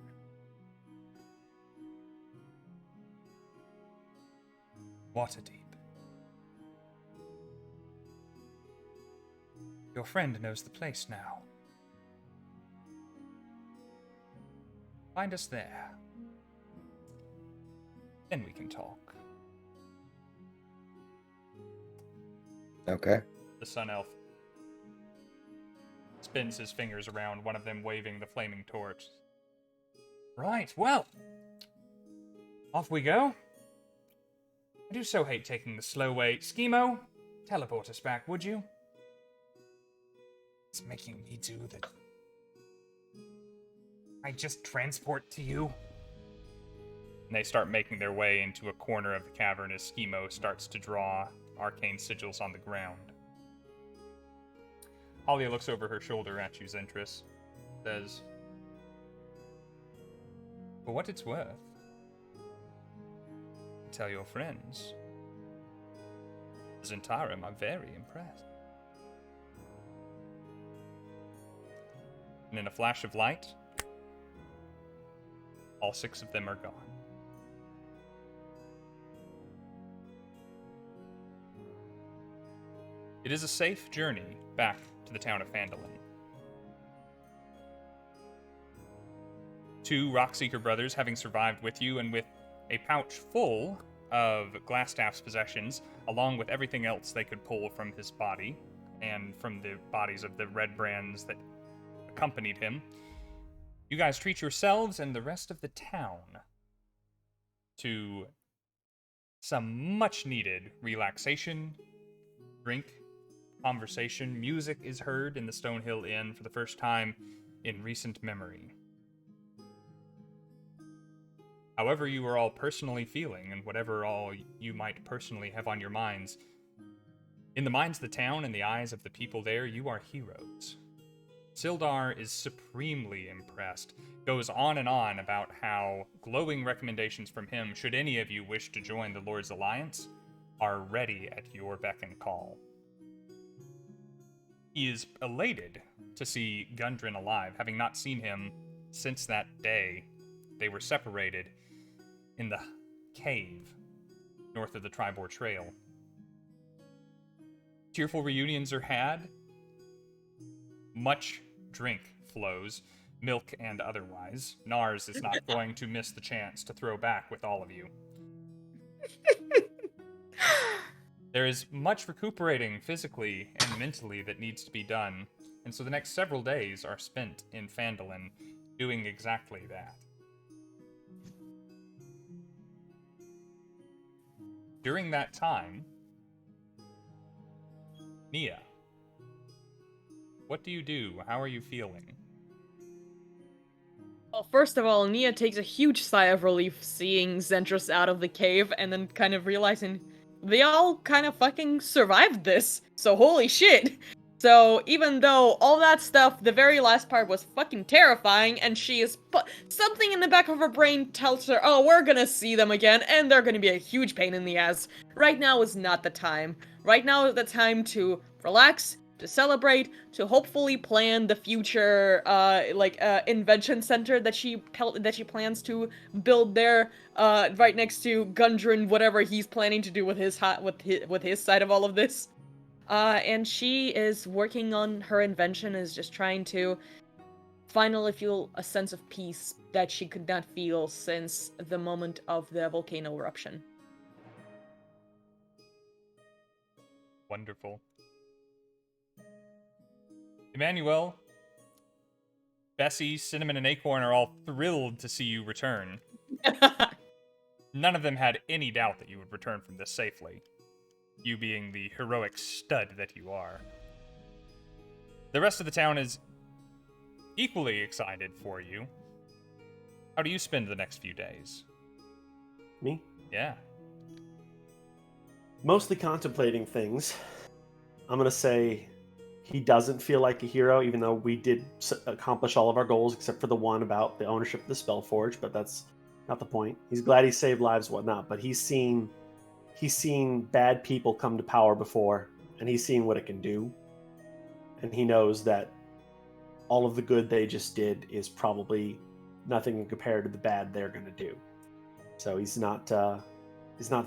Waterdeep. Your friend knows the place now. Find us there. Then we can talk. Okay. The sun elf spins his fingers around, one of them waving the flaming torch. Right, well, off we go. I do so hate taking the slow way. Schemo, teleport us back, would you? It's making me do that. I just transport to you. And they start making their way into a corner of the cavern as Schemo starts to draw arcane sigils on the ground. Halia looks over her shoulder at you, Zentris. Says, for what it's worth, tell your friends. Zentarim are very impressed. And in a flash of light, all 6 of them are gone. It is a safe journey back to the town of Phandelver. 2 Rockseeker brothers, having survived with you and with a pouch full of Glasstaff's possessions, along with everything else they could pull from his body and from the bodies of the red brands that accompanied him, you guys treat yourselves and the rest of the town to some much-needed relaxation, drink, conversation. Music is heard in the Stonehill Inn for the first time in recent memory. However you are all personally feeling, and whatever all you might personally have on your minds, in the minds of the town and the eyes of the people there, you are heroes. Sildar is supremely impressed, goes on and on about how glowing recommendations from him, should any of you wish to join the Lord's Alliance, are ready at your beck and call. He is elated to see Gundren alive, having not seen him since that day they were separated in the cave north of the Tribor Trail. Tearful reunions are had. Much drink flows, milk and otherwise. Nars is not going to miss the chance to throw back with all of you. There is much recuperating physically and mentally that needs to be done, and so the next several days are spent in Phandelver doing exactly that. During that time, Nia, what do you do? How are you feeling? Well, first of all, Nia takes a huge sigh of relief seeing Zentris out of the cave, and then kind of realizing they all kind of fucking survived this, so holy shit! So, even though all that stuff, the very last part was fucking terrifying, and she is something in the back of her brain tells her, oh, we're gonna see them again, and they're gonna be a huge pain in the ass. Right now is not the time. Right now is the time to relax, to celebrate, to hopefully plan the future, invention center that she plans to build there, right next to Gundren, whatever he's planning to do with his side of all of this. And she is working on her invention, is just trying to finally feel a sense of peace that she could not feel since the moment of the volcano eruption. Wonderful. Emannuel, Bessie, Cinnamon, and Acorn are all thrilled to see you return. None of them had any doubt that you would return from this safely. You being the heroic stud that you are. The rest of the town is equally excited for you. How do you spend the next few days? Me? Yeah. Mostly contemplating things. I'm going to say he doesn't feel like a hero, even though we did accomplish all of our goals, except for the one about the ownership of the Spellforge, but that's not the point. He's glad he saved lives, whatnot, but he's seen bad people come to power before, and he's seen what it can do. And he knows that all of the good they just did is probably nothing compared to the bad they're going to do. So he's not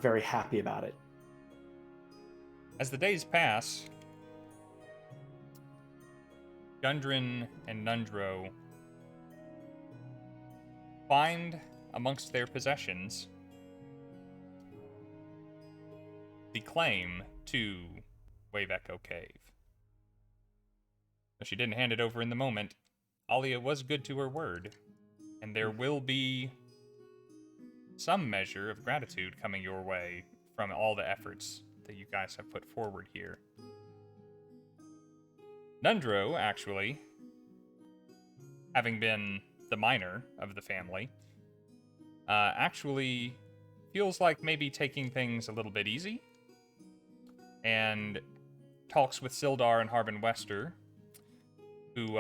very happy about it. As the days pass, Gundren and Nundro find amongst their possessions the claim to Wave Echo Cave. Though she didn't hand it over in the moment, Alia was good to her word, and there will be some measure of gratitude coming your way from all the efforts that you guys have put forward here. Nundro, actually, having been the minor of the family, actually feels like maybe taking things a little bit easy, and talks with Sildar and Harbin Wester, who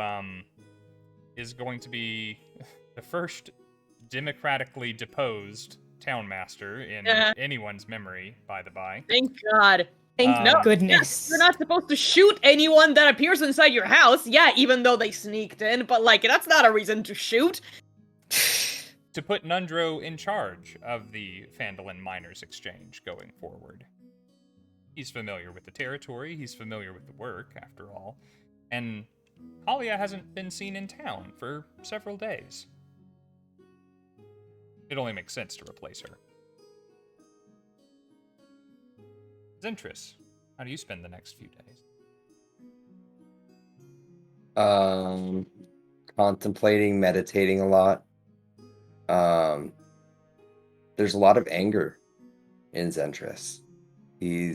is going to be the first democratically deposed townmaster in anyone's memory, by the by. Thank God. Thank No, goodness. you're not supposed to shoot anyone that appears inside your house. Yeah, even though they sneaked in, but like that's not a reason to shoot. To put Nundro in charge of the Phandalin Miners Exchange going forward. He's familiar with the territory, he's familiar with the work, after all, and Halia hasn't been seen in town for several days. It only makes sense to replace her. Zentris, how do you spend the next few days? Contemplating, meditating a lot. There's a lot of anger in Zentris. He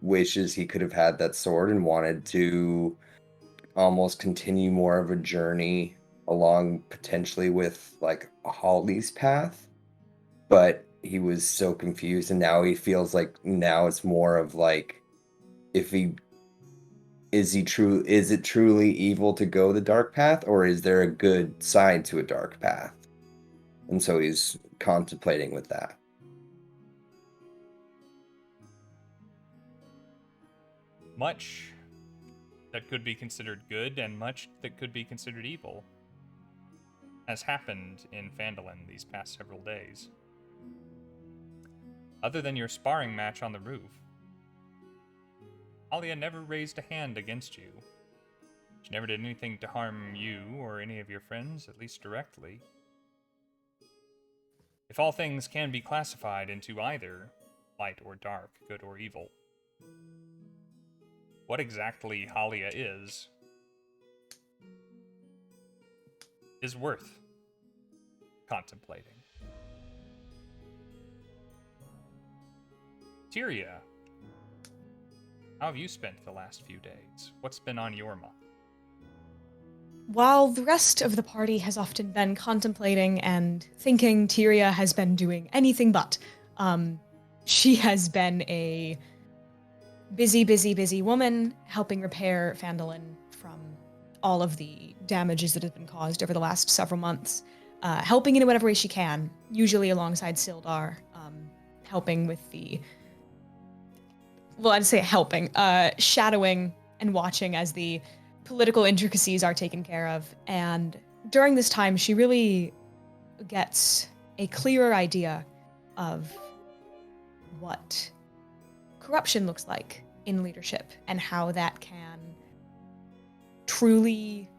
wishes he could have had that sword and wanted to almost continue more of a journey along potentially with like Holly's path, but he was so confused, and now he feels like now it's more of like, is it truly evil to go the dark path, or is there a good side to a dark path? And so he's contemplating with that. Much that could be considered good and much that could be considered evil has happened in Phandalin these past several days. Other than your sparring match on the roof, Halia never raised a hand against you. She never did anything to harm you or any of your friends, at least directly. If all things can be classified into either light or dark, good or evil, what exactly Halia is worth contemplating. Tyria, how have you spent the last few days? What's been on your mind? While the rest of the party has often been contemplating and thinking, Tyria has been doing anything but. She has been a busy woman helping repair Phandalin from all of the damages that have been caused over the last several months. Helping in whatever way she can, usually alongside Sildar, helping with I'd say helping, shadowing and watching as the political intricacies are taken care of. And during this time, she really gets a clearer idea of what corruption looks like in leadership and how that can truly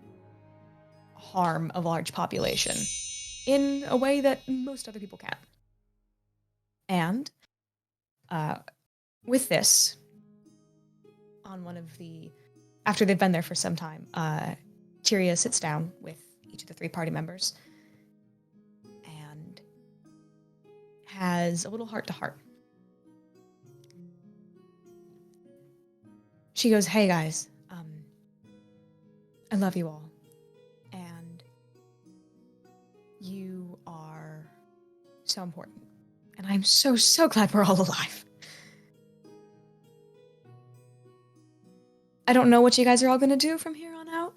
harm a large population in a way that most other people can't. And with this, after they've been there for some time, Tyria sits down with each of the 3 party members and has a little heart-to-heart. She goes, "Hey guys, I love you all, and you are so important, and I'm so glad we're all alive. I don't know what you guys are all gonna do from here on out,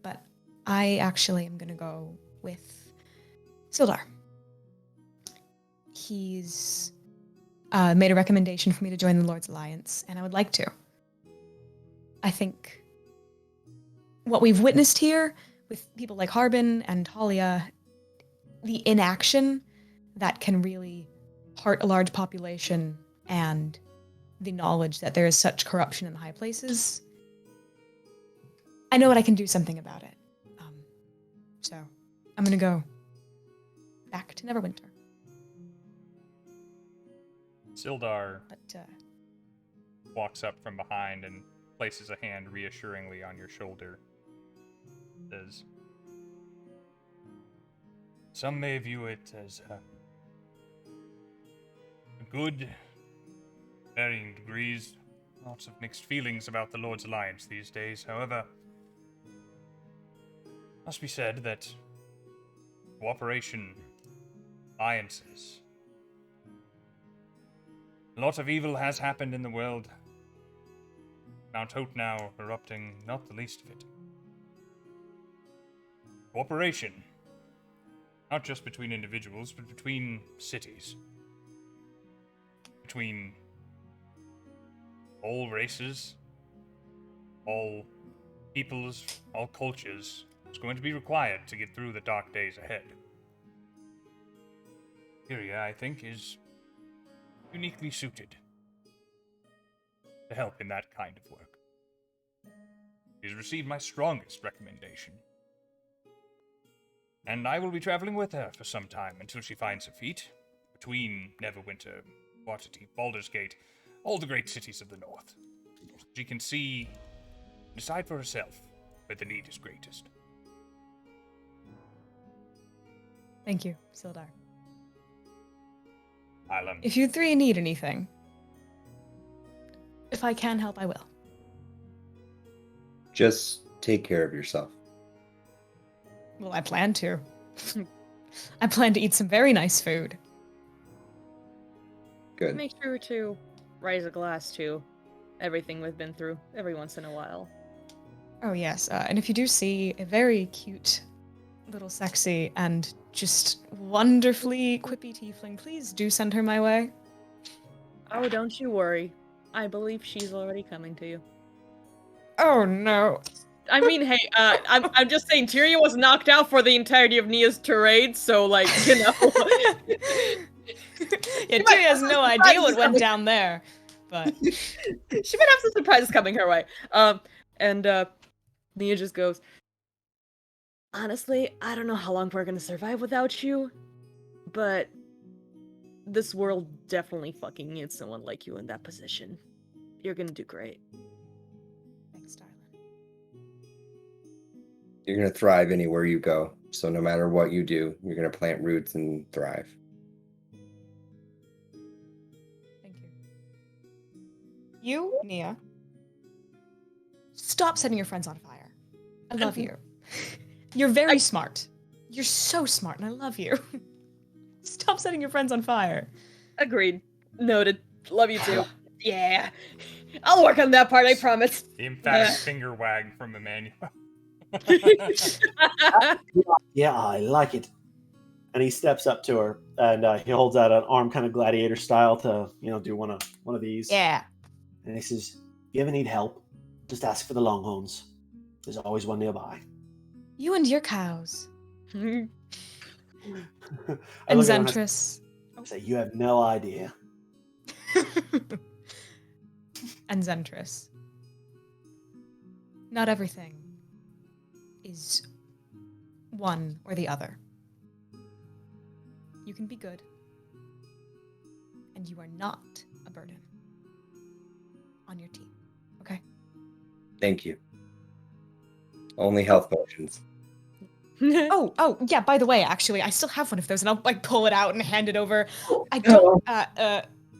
but I actually am gonna go with Sildar. He's made a recommendation for me to join the Lord's Alliance, and I would like to. I think what we've witnessed here with people like Harbin and Halia, the inaction that can really hurt a large population, and the knowledge that there is such corruption in the high places, I know that I can do something about it. So I'm gonna go back to Neverwinter." Sildar walks up from behind and places a hand reassuringly on your shoulder. Says, "Some may view it as a good, varying degrees. Lots of mixed feelings about the Lord's Alliance these days. However, it must be said that cooperation, alliances, a lot of evil has happened in the world. Mount Hope now erupting, not the least of it. Cooperation, not just between individuals, but between cities, between all races, all peoples, all cultures is going to be required to get through the dark days ahead. Tyria, I think, is uniquely suited to help in that kind of work. She's received my strongest recommendation. And I will be traveling with her for some time until she finds her feet, between Neverwinter, Waterdeep, Baldur's Gate, all the great cities of the north. She can see, decide for herself, where the need is greatest. Thank you, Sildar. I'll, If you three need anything, if I can help, I will. Just take care of yourself. Well, I plan to. I plan to eat some very nice food. Good. Make sure to raise a glass to everything we've been through every once in a while. Oh, yes. And if you do see a very cute, little sexy, and just wonderfully quippy tiefling, please do send her my way. Oh, don't you worry. I believe she's already coming to you. Oh, no. I mean, hey, I'm just saying, Tyria was knocked out for the entirety of Nia's tirade, so, like, you know. Yeah, Tyria has no idea what went down there, but... She might have some surprises coming her way. And Nia just goes, honestly, I don't know how long we're gonna survive without you, but this world definitely fucking needs someone like you in that position. You're gonna do great. Thanks, darling. You're going to thrive anywhere you go. So no matter what you do, you're going to plant roots and thrive. Thank you. You, Nia, stop setting your friends on fire. I love you. You're very smart. You're so smart, and I love you. Stop setting your friends on fire. Agreed. Noted. Love you too. Yeah. I'll work on that part, I promise. The emphatic finger wag from Emannuel. Yeah, I like it. And he steps up to her and he holds out an arm, kind of gladiator style, to do one of these. Yeah. And he says, "You ever need help? Just ask for the Longhorns. There's always one nearby." You and your cows. I And look at him Zentris. and say, "You have no idea." And Zentris. Not everything is one or the other. You can be good, and you are not a burden on your team, okay? Thank you. Only health potions. Oh, yeah, by the way, actually, I still have one of those, and I'll, pull it out and hand it over. I don't,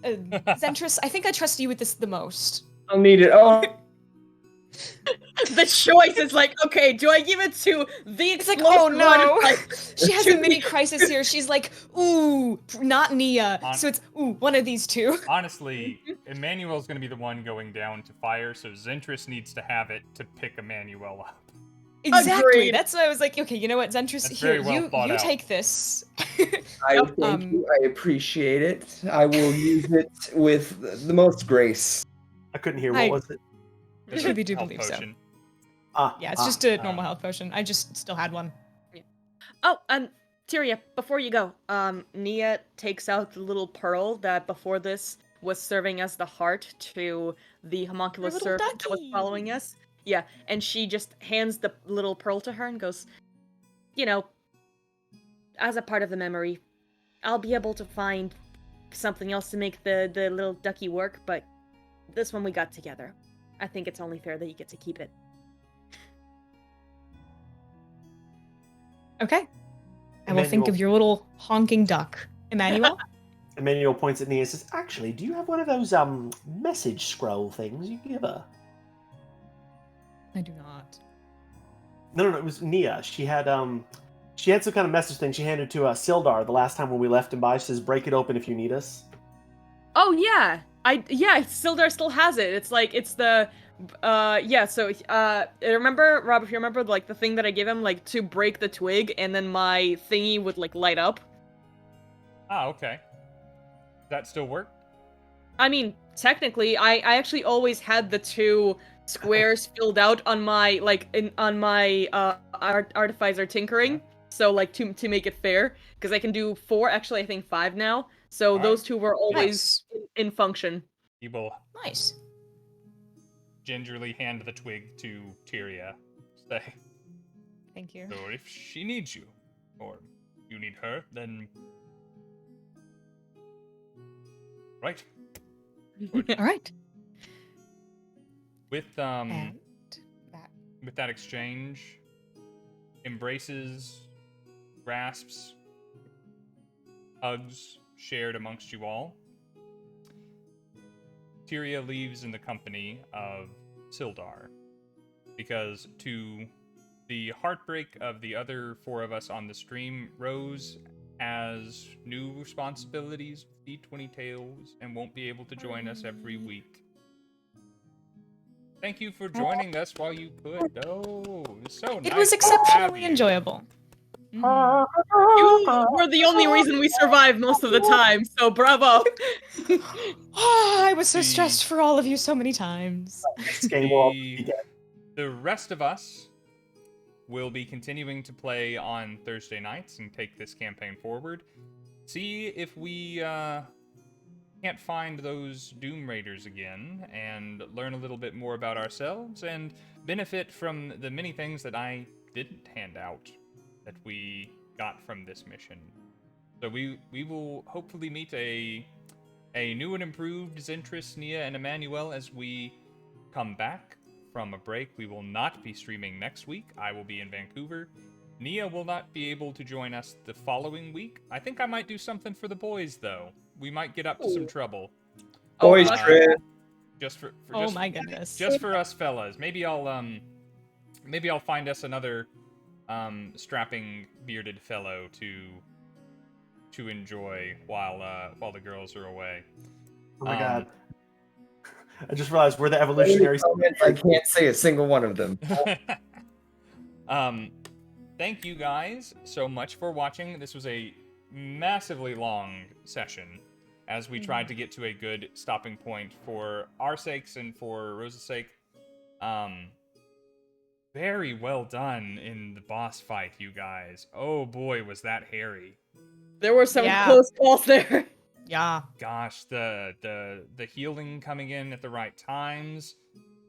Zentris, I think I trust you with this the most. I'll need it. Oh. The choice is like, okay, do I give it to the It's like, oh explosive no! one? Like, She has a mini crisis here. She's like, ooh, not Nia. So it's, ooh, one of these two. Honestly, Emmanuel's going to be the one going down to fire, so Zentris needs to have it to pick Emmanuel up. Exactly. Agreed. That's why I was like, okay, you know what, Zentris, That's here, very well you thought out. take this. Thank you. I appreciate it. I will use it with the most grace. I couldn't hear. What was it? I truly do Health believe so. potion. Yeah, it's just a normal health potion. I just still had one. Oh, Tyria, before you go, Nia takes out the little pearl that before this was serving as the heart to the homunculus little servant that was ducky. following us. Yeah, and she just hands the little pearl to her and goes, as a part of the memory, I'll be able to find something else to make the little ducky work, but this one we got together. I think it's only fair that you get to keep it. Okay. I will think of your little honking duck. Emmanuel? Emmanuel points at Nia and says, "Actually, do you have one of those message scroll things you give her?" I do not. No, it was Nia. She had some kind of message thing she handed to Sildar the last time when we left him by. She says, "Break it open if you need us." Oh yeah, Sildar still has it. It's like it's the, remember, Rob, if you remember, like the thing that I gave him, like to break the twig, and then my thingy would like light up. Ah, okay. Does that still work? I mean, technically, I actually always had the 2 squares filled out on my artificer tinkering. So like to make it fair, because I can do 4. Actually, I think 5 now. So Alright. those 2 were always Nice. in function. He will Nice. gingerly hand the twig to Tyria. Say, Thank you. so if she needs you, or you need her, then... Right. Good. All right. With, And that. with that exchange, embraces, grasps, hugs shared amongst you all, Tyria leaves in the company of Sildar, because to the heartbreak of the other 4 of us on the stream, Rose has new responsibilities with D20 Tales and won't be able to join us every week. Thank you for joining us while you could. Oh, it was so nice. It was to have exceptionally you. enjoyable. You were the only reason we survived most of the time, so bravo. I was so stressed for all of you so many times. This game will all be dead. The rest of us will be continuing to play on Thursday nights and take this campaign forward. See if we can't find those Doom Raiders again and learn a little bit more about ourselves and benefit from the many things that I didn't hand out that we got from this mission. So we will hopefully meet a new and improved Zentris, Nia, and Emannuel as we come back from a break. We will not be streaming next week. I will be in Vancouver. Nia will not be able to join us the following week. I think I might do something for the boys, though. We might get up to some trouble. Boys fuck. trip. Just for Oh just, my goodness. just for us fellas. Maybe I'll find us another strapping bearded fellow to enjoy while the girls are away. Oh my god. I just realized we're the evolutionary. I can't say a single one of them. Thank you guys so much for watching. This was a massively long session as we tried to get to a good stopping point for our sakes and for Rose's sake. Very well done in the boss fight, you guys. Oh boy, was that hairy. There were some Yeah. close calls there. Yeah. Gosh, the healing coming in at the right times.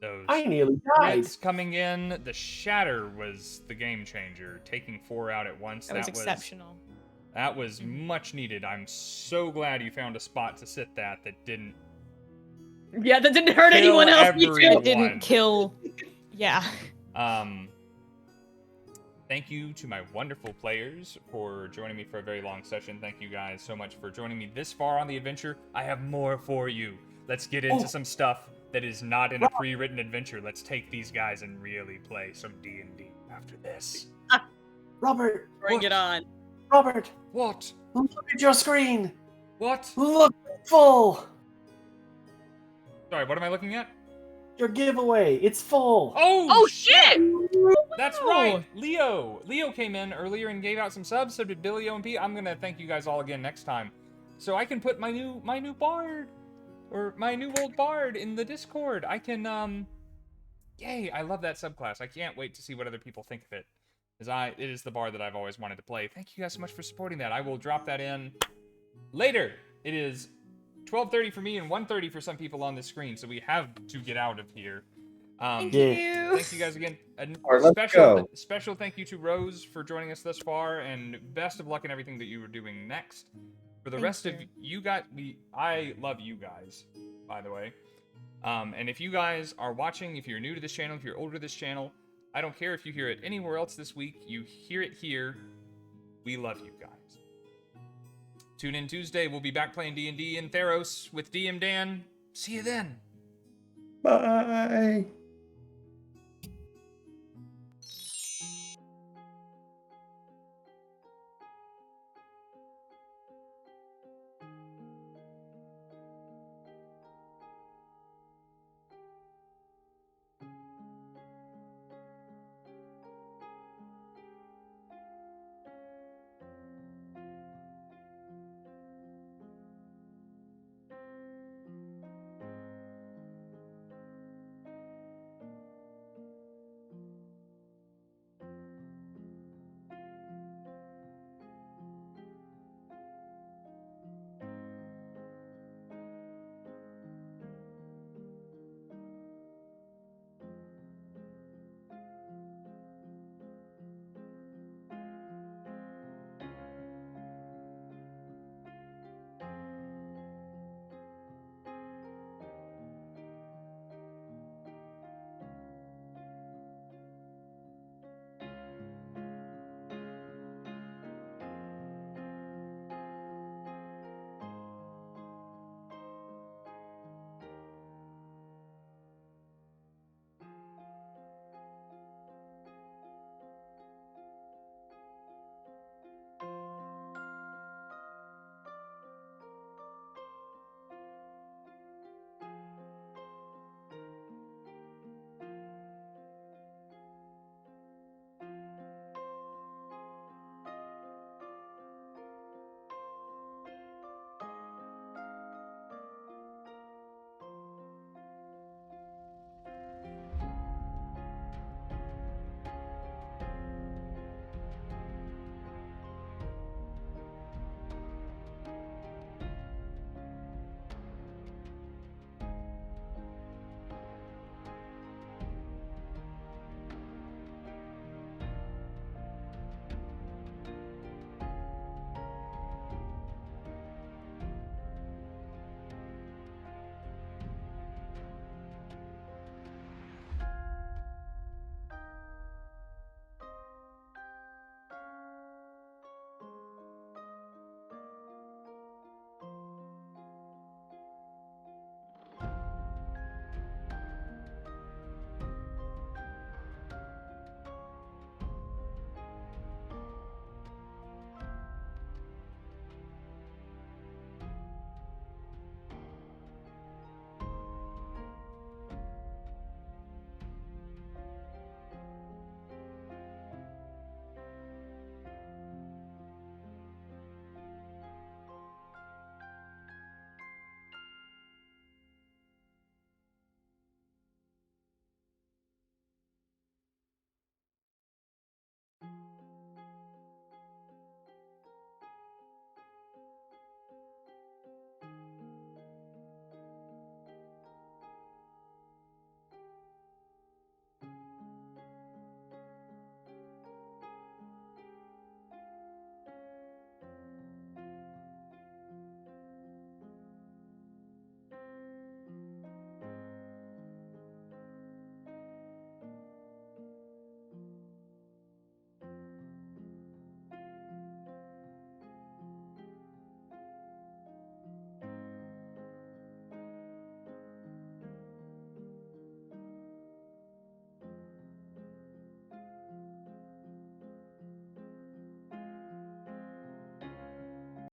Those I nearly died. crits coming in. The shatter was the game changer. Taking 4 out at once. That was exceptional. That was much needed. I'm so glad you found a spot to sit that didn't Yeah, that didn't hurt kill anyone else. Me too. everyone. It didn't kill. Yeah. Thank you to my wonderful players for joining me for a very long session. Thank you guys so much for joining me this far on the adventure. I have more for you. Let's get into some stuff that is not in a pre-written adventure. Let's take these guys and really play some D&D after this. Robert, Bring it on. Robert, What? look at your screen. What? Look full. Sorry, what am I looking at? Your giveaway, it's full. Oh shit! That's right, Leo. Leo came in earlier and gave out some subs. So did Billy O and P. I'm gonna thank you guys all again next time, so I can put my new bard or my new old bard in the Discord. I can yay! I love that subclass. I can't wait to see what other people think of it, because it is the bard that I've always wanted to play. Thank you guys so much for supporting that. I will drop that in later. It is 12:30 for me and 1:30 for some people on this screen, so we have to get out of here. Thank Yeah. you. Thank you guys again. A All right, let's go. special thank you to Rose for joining us thus far, and best of luck in everything that you are doing next. For the rest of you guys, I love you guys, by the way. And if you guys are watching, if you're new to this channel, if you're older to this channel, I don't care if you hear it anywhere else this week, you hear it here. We love you guys. Tune in Tuesday. We'll be back playing D&D in Theros with DM Dan. See you then. Bye.